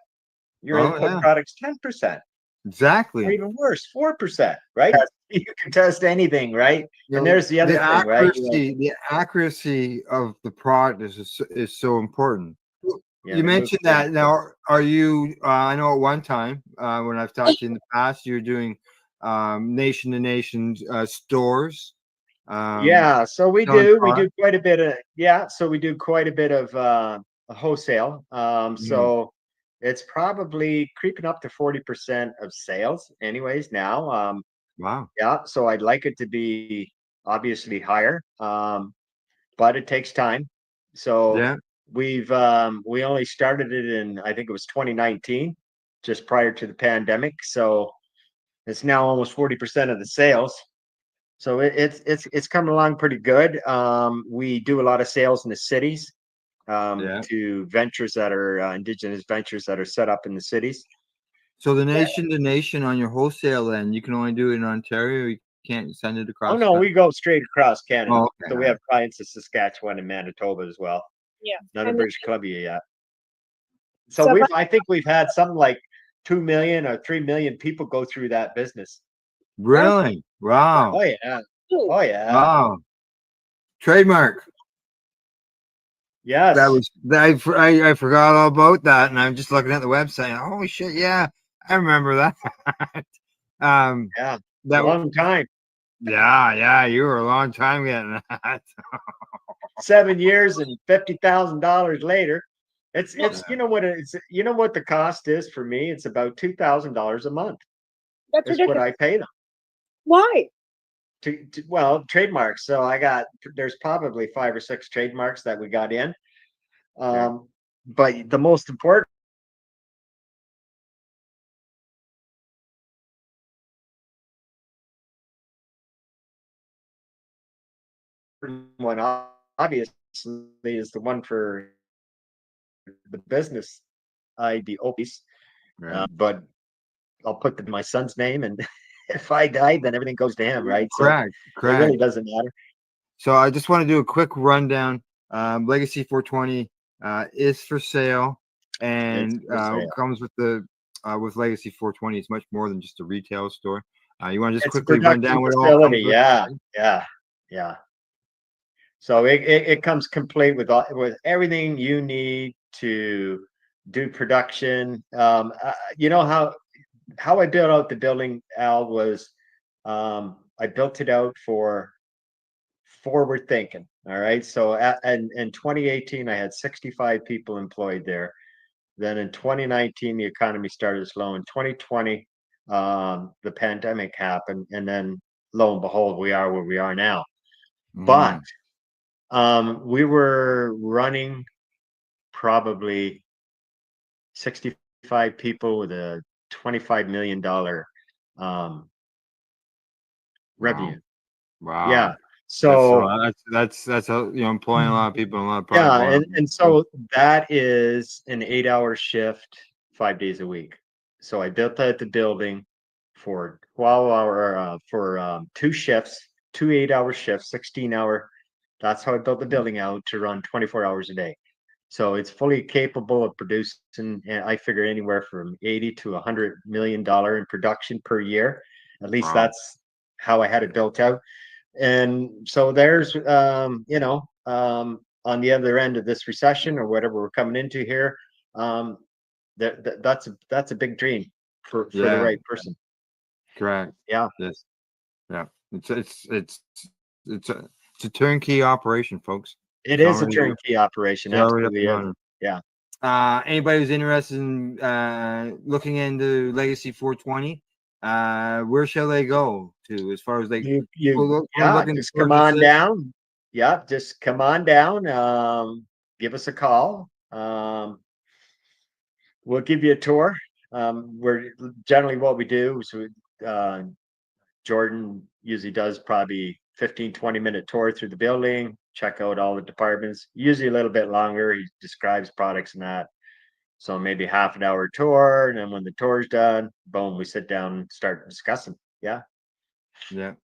Your input product's 10%. Exactly. Or even worse, 4%, right? You can test anything, right? And there's the other thing, right? The accuracy of the product is so important. Yeah, You they mentioned move that. Now, are you? I know at one time when I've talked to you in the past, you're doing nation to nation stores. Yeah, so we selling do product. quite a bit of so we do quite a bit of wholesale. So it's probably creeping up to 40% of sales anyways now. Wow. Yeah, so I'd like it to be obviously higher. But it takes time. So Yeah. we only started it in, I think it was 2019, just prior to the pandemic. So it's now almost 40% of the sales. So it's coming along pretty good. We do a lot of sales in the cities, to ventures that are indigenous ventures that are set up in the cities. So the nation to nation on your wholesale end, you can only do it in Ontario. You can't send it across. Oh no, we go straight across Canada. Oh, okay, So we have clients in Saskatchewan and Manitoba as well. Yeah. None of And British Columbia yet. So I think we've had something like 2 million or 3 million people go through that business. Really? Wow. Oh yeah. Oh yeah. Wow. Trademark. Yes. That was I forgot all about that, and I'm just looking at the website. Holy shit! Yeah, I remember that. Yeah. That long time. Yeah. You were a long time getting that. 7 years and $50,000 later. It's you know what the cost is for me? It's about $2,000 a month. That's Is what ridiculous. I pay them. Why? Well, trademarks. So there's probably 5 or 6 trademarks that we got in. But the most important one, obviously, is the one for the business ID, Opie's. But I'll put my son's name, and if I die, then everything goes to him, right? So Correct. it really doesn't matter. So I just want to do a quick rundown. Legacy 420 is for sale, and for sale. comes with with Legacy 420. It's much more than just a retail store. You want to just It's a quickly run production down what all facility. comes with? Yeah. So it comes complete with everything you need to do production. You know how I built out the building, Al, was I built it out for forward thinking. All right. So in 2018, I had 65 people employed there. Then in 2019, the economy started slow. In 2020, the pandemic happened, and then lo and behold, we are where we are now. But we were running probably 65 people with a $25 million revenue. Wow. Yeah. So that's employing a lot of people and a lot of product. yeah, and so that is an 8-hour shift, 5 days a week. So I built out the building for 12-hour for 2 shifts, 2 8-hour shifts, 16-hour. That's how I built the building out to run 24 hours a day. So it's fully capable of producing, I figure, anywhere from 80 to $100 million in production per year. At least Wow. that's how I had it built out. And so there's, on the other end of this recession or whatever we're coming into here, that's a big dream for the Yeah. right person. Correct. Yeah. Yes. Yeah. It's a turnkey operation, folks. It It's is a already- turnkey operation. it's already up Absolutely and is. running. Yeah. Anybody who's interested in looking into Legacy 420, where shall they go to as far as like people looking just to come purchase on it? down. Yeah, just come on down. Give us a call. We'll give you a tour. We're generally what we do is Jordan usually does probably 15-20 minute tour through the building, check out all the departments, usually a little bit longer. He describes products and that. So maybe half an hour tour. And then when the tour's done, boom, we sit down and start discussing. Yeah. Yeah.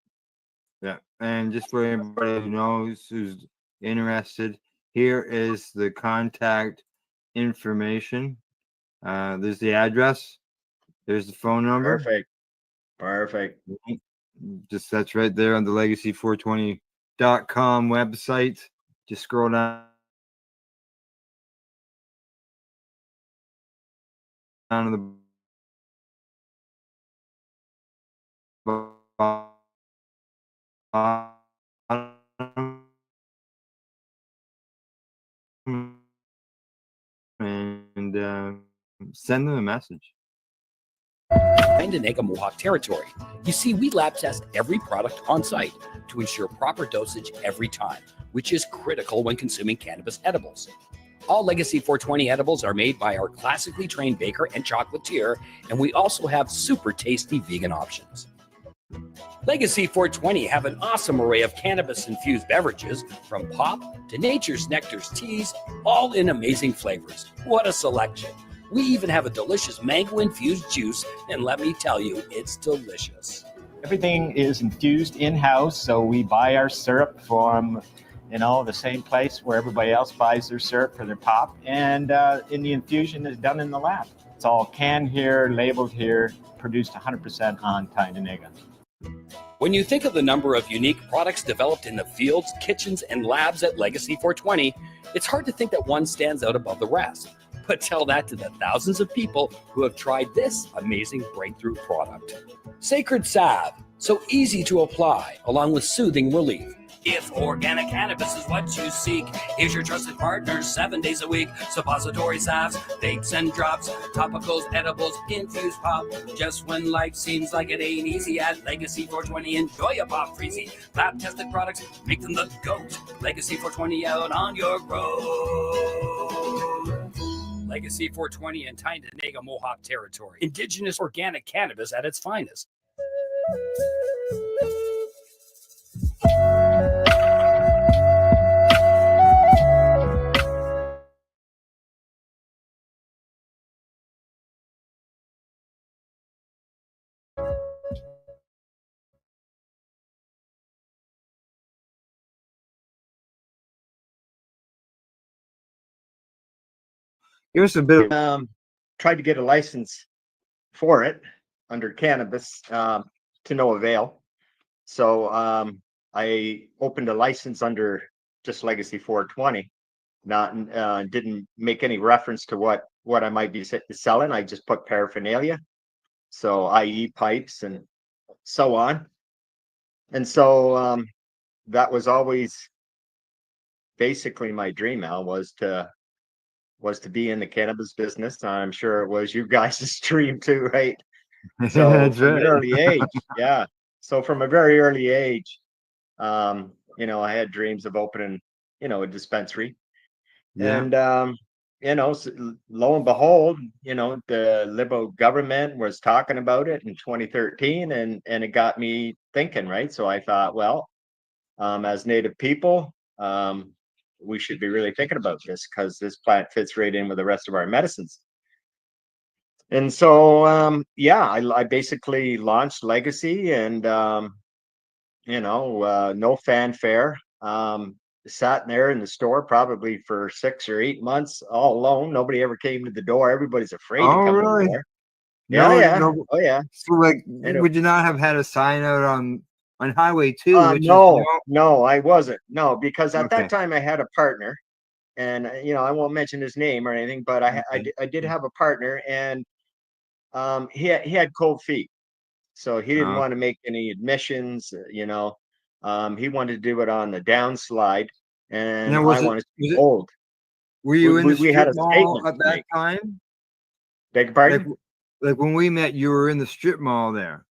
Yeah. And just for anybody who knows who's interested, here is the contact information. There's the address. There's the phone number. Perfect. Just that's right there on the legacy420.com website. Just scroll down to the bottom and send them a message. Tyendinaga Mohawk territory. You see, we lab test every product on site to ensure proper dosage every time, which is critical when consuming cannabis edibles. All Legacy 420 edibles are made by our classically trained baker and chocolatier, and we also have super tasty vegan options. Legacy 420 have an awesome array of cannabis-infused beverages, from pop to Nature's Nectar's teas, all in amazing flavors. What a selection! We even have a delicious mango-infused juice, and let me tell you, it's delicious. Everything is infused in-house, so we buy our syrup from, the same place where everybody else buys their syrup for their pop, and the infusion is done in the lab. It's all canned here, labeled here, produced 100% on Tyendinaga. When you think of the number of unique products developed in the fields, kitchens, and labs at Legacy 420, it's hard to think that one stands out above the rest. But tell that to the thousands of people who have tried this amazing breakthrough product. Sacred Salve, so easy to apply, along with soothing relief. If organic cannabis is what you seek, here's your trusted partner 7 days a week. Suppository salves, bakes and drops, topicals, edibles, infused pop. Just when life seems like it ain't easy, at Legacy 420, enjoy a pop freezy. Lab-tested products, make them the GOAT. Legacy 420 out on your road. Legacy 420 in Tyendinaga Mohawk territory. Indigenous organic cannabis at its finest. Give us a bit of, tried to get a license for it under cannabis, to no avail. So I opened a license under just Legacy 420, didn't make any reference to what I might be selling. I just put paraphernalia, so i.e. pipes and so on. And so that was always basically my dream, Al, was to be in the cannabis business. I'm sure it was you guys' dream too, right? So That's from right. an early age, yeah. So from a very early age, I had dreams of opening, a dispensary. Yeah. And lo and behold, the Liberal government was talking about it in 2013, and it got me thinking, right? So I thought, well, as Native people, we should be really thinking about this, because this plant fits right in with the rest of our medicines. And so, yeah, I basically launched Legacy, and no fanfare. Sat there in the store probably for 6 or 8 months all alone. Nobody ever came to the door. Everybody's afraid to Oh, come to the really? door. Yeah, No, yeah. no. Oh, yeah. So, like, And would you not have had a sign out on Highway 2, which is, no, I wasn't. No, because at that okay. time I had a partner, and I won't mention his name or anything, but I did have a partner, and he had cold feet, so he didn't want to make any admissions. He wanted to do it on the downslide, and Now, I wanted to be bold. were you in the We had strip a mall statement at to that make. time? Beg your Like, pardon? like when we met, you were in the strip mall there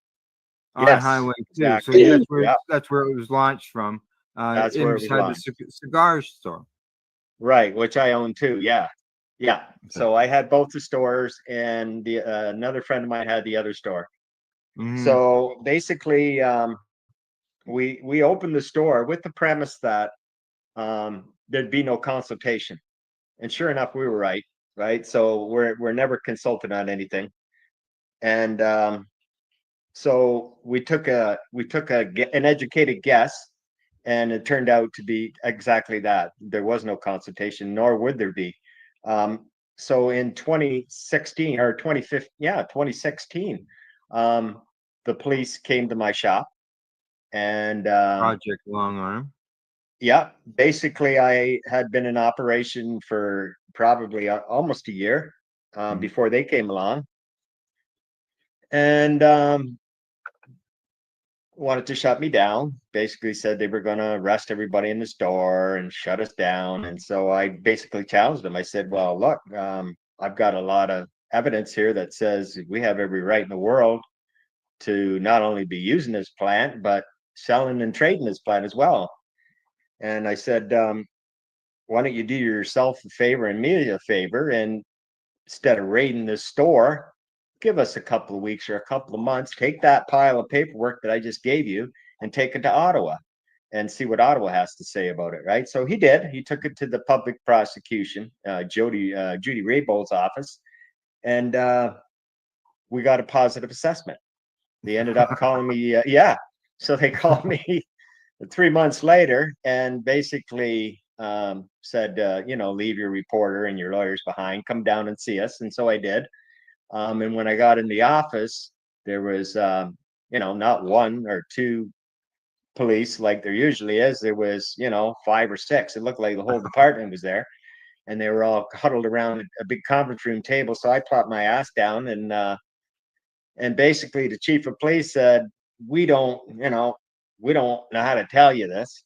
on Yes, Highway 2. So exactly. Yeah, that's where it was launched from, that's in where it was beside the launched. cigar store. Right, which I own too. Yeah, yeah. Okay. So I had both the stores, and the another friend of mine had the other store. Mhm. So basically, we opened the store with the premise that there'd be no consultation, and sure enough, we were right. Right, so we're never consulted on anything, and so an educated guess, and it turned out to be exactly that. There was no consultation, nor would there be. So in 2016 or 2015, yeah, 2016, the police came to my shop, and Project Long Arm. yeah, basically I had been in operation for probably almost a year before they came along, and wanted to shut me down. Basically said they were going to arrest everybody in the store and shut us down. And so I basically challenged them. I said, well, look, I've got a lot of evidence here that says we have every right in the world to not only be using this plant, but selling and trading this plant as well. And I said, why don't you do yourself a favor and me a favor, and instead of raiding this store, give us a couple of weeks or a couple of months, take that pile of paperwork that I just gave you and take it to Ottawa and see what Ottawa has to say about it. Right. So he did. He took it to the public prosecution, Judy Raybold's office, and we got a positive assessment. They ended up calling me. Yeah. So they called me 3 months later and basically said, leave your reporter and your lawyers behind, come down and see us. And so I did. And when I got in the office, there was, not one or two police like there usually is. There was, 5 or 6. It looked like the whole department was there, and they were all huddled around a big conference room table. So I plopped my ass down, and basically the chief of police said, "We don't, we don't know how to tell you this,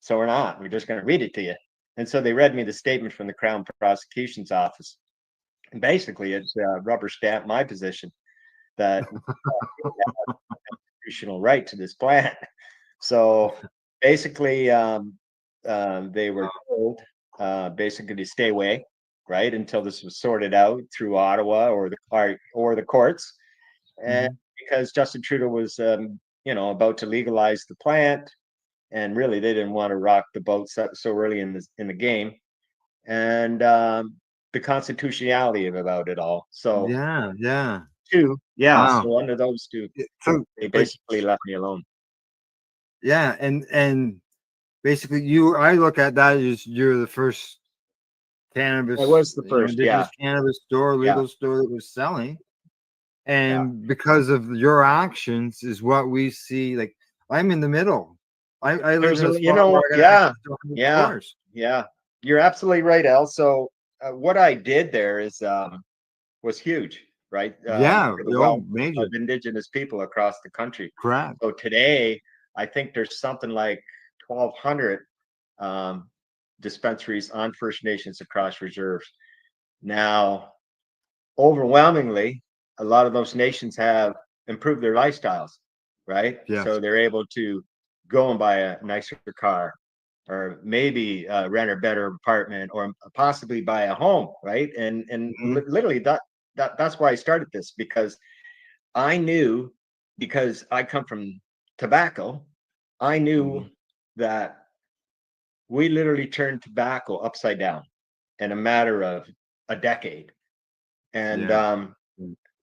so we're not. We're just going to read it to you." And so they read me the statement from the Crown Prosecution's office. And basically, it's rubber stamped my position that constitutional right to this plant. So basically, they were told basically to stay away, right, until this was sorted out through Ottawa or the courts, and because Justin Trudeau was, about to legalize the plant, and really they didn't want to rock the boat so early in the game, and the constitutionality about it all. So Yeah. yeah. Wow. So under those two, So, they like, basically left me alone. yeah, and basically I look at that as you're the first cannabis, I was the first, indigenous yeah. cannabis store, Yeah. legal store that was selling. And because of your actions is what we see. Like, I'm in the middle. I live There's in a a, spot where I got access to 100 yeah, stores. yeah. You're absolutely right, Al. So what I did there was huge, right? Yeah, For the wealth major. of Indigenous people across the country. Correct. So today, I think there's something like 1,200 dispensaries on First Nations across reserves. Now, overwhelmingly, a lot of those nations have improved their lifestyles, right? Yes. So they're able to go and buy a nicer car, or maybe rent a better apartment, or possibly buy a home, right? And literally that's why I started this, because I knew, because I come from tobacco, I knew that we literally turned tobacco upside down in a matter of a decade. And Yeah.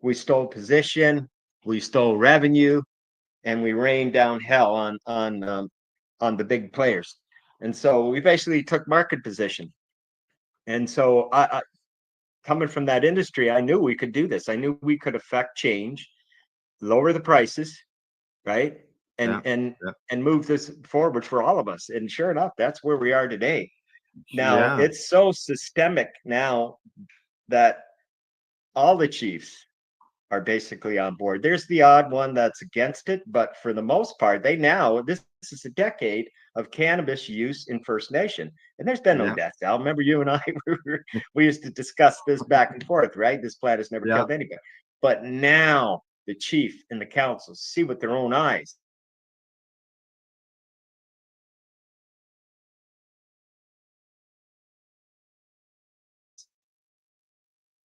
we stole position, we stole revenue, and we rained down hell on the big players. And so we basically took market position. And so I coming from that industry, I knew we could do this. I knew we could affect change, lower the prices, right? And move this forward for all of us. And sure enough, that's where we are today. Now it's so systemic now that all the chiefs are basically on board. There's the odd one that's against it, but for the most part, this is a decade of cannabis use in First Nation, and there's been no deaths. I remember you and I we used to discuss this back and forth, right? This plant has never killed anybody, but now the chief and the council see with their own eyes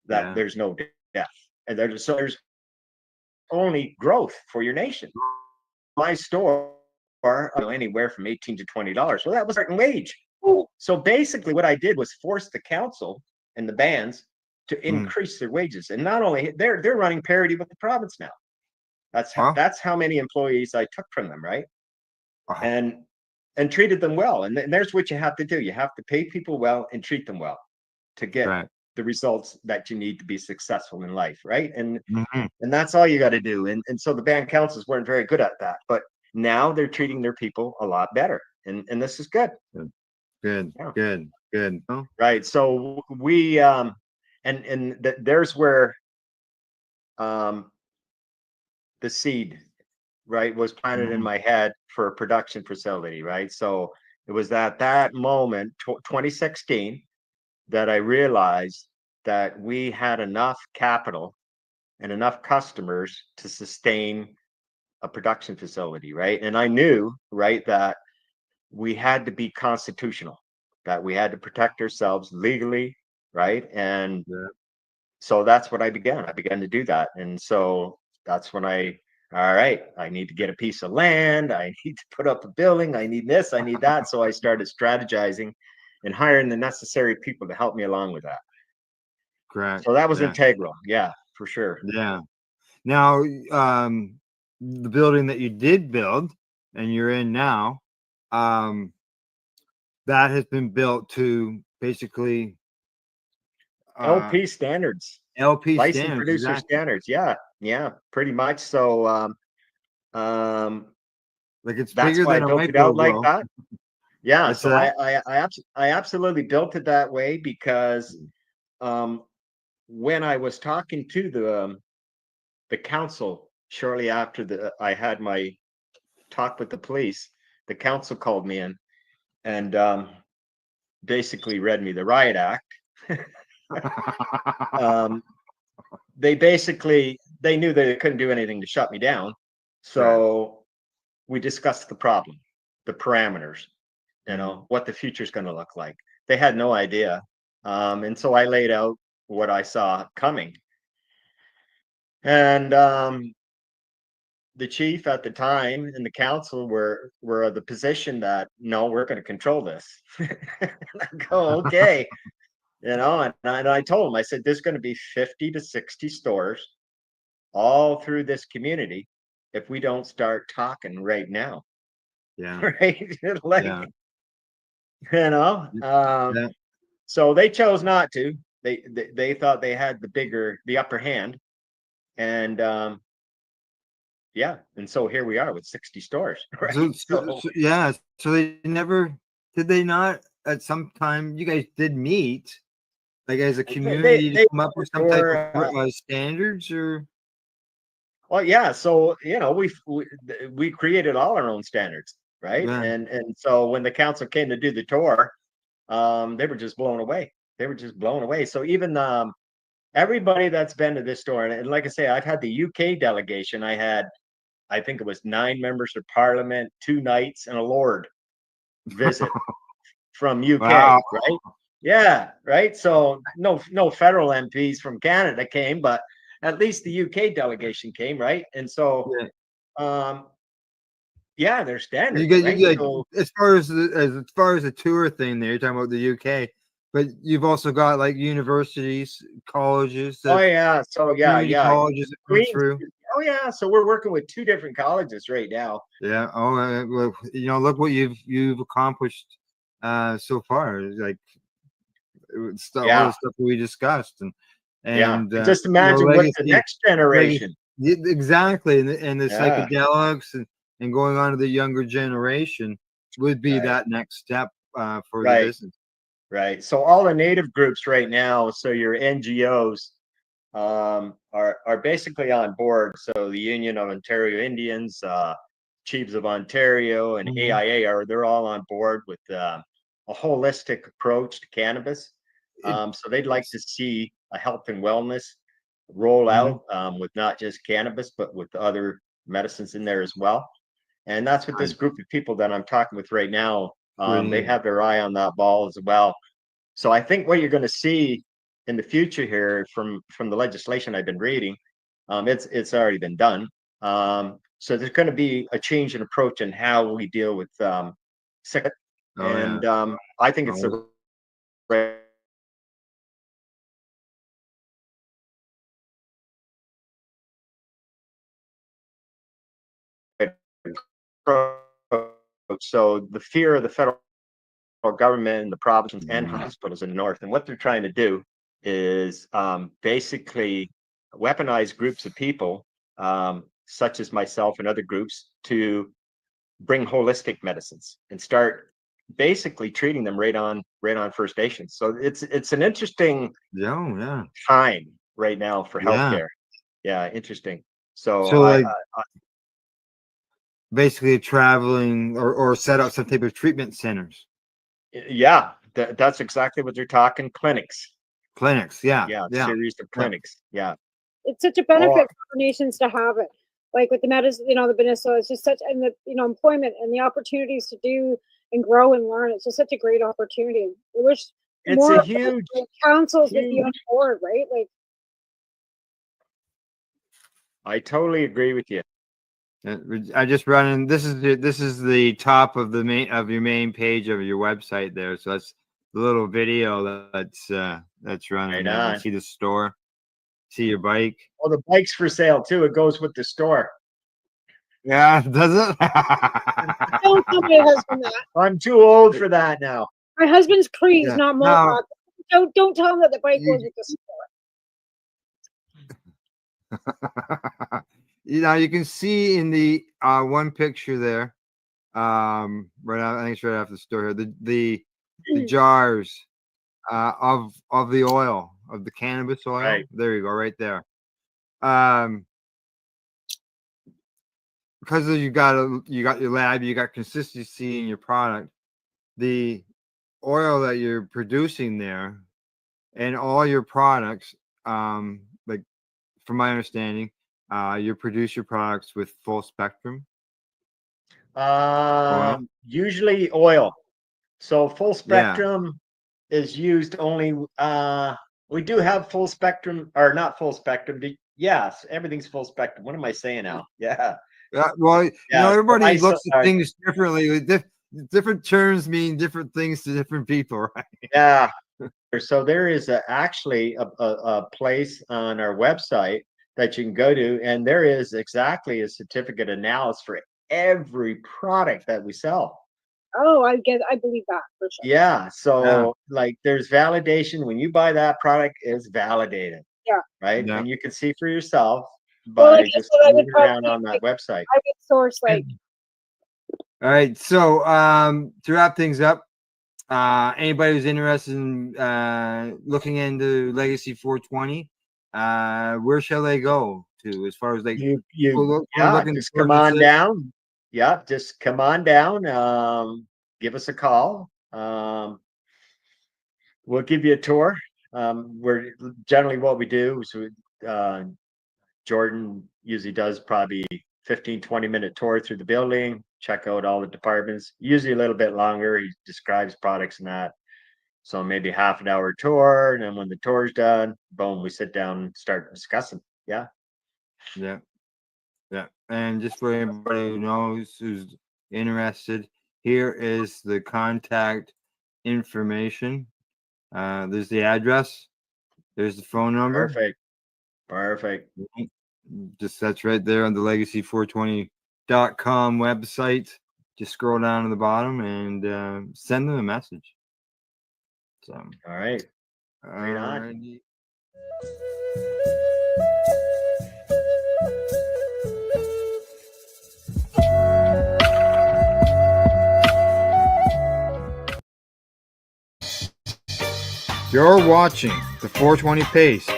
that there's no death, and there's only growth for your nation. My store anywhere from $18 to $20. Well, that was certain wage. So basically what I did was force the council and the bands to increase their wages. And not only they're running parity with the province now. That's how many employees I took from them, right? And treated them well. And there's what you have to do. You have to pay people well and treat them well to get the results that you need to be successful in life, right? And that's all you got to do. And so the band councils weren't very good at that, but now they're treating their people a lot better, and this is good. Good. Oh. Right. So we there's where the seed, right, was planted in my head for a production facility, right? So it was at that moment, 2016, that I realized that we had enough capital and enough customers to sustain a production facility, right? And I knew, right, that we had to be constitutional, that we had to protect ourselves legally, right? And so that's what I began. I began to do that. And so that's when all right, I need to get a piece of land. I need to put up a building. I need this, I need that. So I started strategizing and hiring the necessary people to help me along with that. Correct. So that was integral. Yeah, for sure. Yeah. Now, the building that you did build and you're in now, that has been built to basically LP standards, LP licensed standards, producer exactly. standards. Yeah, pretty much. So, like it's that's bigger why I than a built it out micro like grow. that. Yeah, What's so that? I absolutely built it that way because when I was talking to the council shortly after I had my talk with the police, the council called me in and basically read me the riot act. They knew they couldn't do anything to shut me down, so we discussed the problem, the parameters, what the future is going to look like. They had no idea, and so I laid out what I saw coming. And the chief at the time and the council were of the position that no, we're going to control this. I go, okay. And I told him, I said, there's going to be 50 to 60 stores all through this community if we don't start talking right now. Yeah. Right. Like, so they chose not to. They thought they had the upper hand. And and so here we are with 60 stores. Right. So they never did they not at some time you guys did meet like as a community to come up with some type of standards or well, yeah. So we created all our own standards, right? And so when the council came to do the tour, they were just blown away. So even everybody that's been to this store, and like I say, I've had the UK delegation. I think it was 9 members of parliament, 2 knights, and a lord visit from UK, right? Yeah, right. So no federal MPs from Canada came, but at least the UK delegation came, right? And so, they're standard. You get right? like, as far as the tour thing there, you're talking about the UK. But you've also got like universities, colleges, Oh that yeah, so community colleges that come Queens. through. Oh yeah, so we're working with 2 different colleges right now. Yeah. Oh, well, look what you've accomplished so far. Like all the Yeah, stuff that we discussed, yeah. and And just imagine what the legacy, next generation. exactly, and the Yeah, psychedelics and going on to the younger generation would be right, that next step for the right, business. right. So all the native groups right now, so your NGOs are basically on board. So the Union of Ontario Indians, Chiefs of Ontario, and Mhm. AIA they're all on board with a holistic approach to cannabis. So they'd like to see a health and wellness roll Mhm. out with not just cannabis, but with other medicines in there as well. And that's what this Right. group of people that I'm talking with right now, they Brilliant. have their eye on that ball as well. So I think what you're going to see in the future here from the legislation I've been reading, it's already been done. So there's going to be a change in approach in how we deal with sick, Oh yeah. and I think it's Oh, the right approach. So the fear of the federal government, the provinces, and hospitals in the north, and what they're trying to do is basically weaponize groups of people, such as myself and other groups, to bring holistic medicines and start basically treating them right on First Nations. So it's an interesting yeah. Yeah. time right now for Yeah. healthcare. Yeah, interesting. So So like basically traveling or set up some type of treatment centers, yeah, that's exactly what they're talking. Clinics. clinics. Yeah. Yeah, Yeah. series of Yeah. clinics. Yeah. It's such a Oh, benefit for nations to have it. Like with the medicine, the Benesso, it's just such, and the, employment and the opportunities to do and grow and learn. It's just such a great opportunity. I wish it's a more huge, councils would be on huge. board, right? Like, I totally agree with you. I just running. This is the top of the your main page of your website there. So that's the little video that's running Right there. You on. see the store, see your bike. Oh, the bike's for sale too. It goes with the store. Yeah, does it? don't tell my husband that. I'm too old for that now. My husband's Crees, Yeah. not Now Mohawk. Don't tell him that the bike goes you, with the store. you can see in the one picture there, right out, I think it's right after the store here, the jars of the oil, of the cannabis oil. Right. There you go, right there. Because you got your lab, you got consistency in your product. The oil that you're producing there and all your products, like from my understanding, you produce your products with full spectrum oil. Usually oil. So full Yeah. spectrum is used only. We do have full spectrum, or not full spectrum. Yes, everything's full spectrum. What am I saying now? Yeah. Yeah. Well, Yeah. So everybody looks at things differently. Different terms mean different things to different people, right? Yeah. So there is actually a place on our website that you can go to, and there is exactly a certificate analysis for every product that we sell. Oh, I believe that for sure. Yeah. Yeah. So like there's validation when you buy that product, it's validated, Yeah. right? Yeah. And you can see for yourself Well, by like I just said, I would moving around probably on that website. I would source like All right. So to wrap things up, anybody who's interested in looking into Legacy 420, where shall they go to as far as like You looking to just come purchase on it? down. Yeah, just come on down. Give us a call. We'll give you a tour. We're generally what we do is Jordan usually does probably 15-20 minute tour through the building, check out all the departments, usually a little bit longer. He describes products and that. So maybe half an hour tour. And then when the tour's done, boom, we sit down and start discussing. Yeah. Yeah. Yeah. And just for anybody who knows who's interested, here is the contact information. There's the address. There's the phone number. Perfect. Just that's right there on the legacy420.com website. Just scroll down to the bottom and send them a message. So, all right. Right on. Alrighty. You're watching the 420 Pace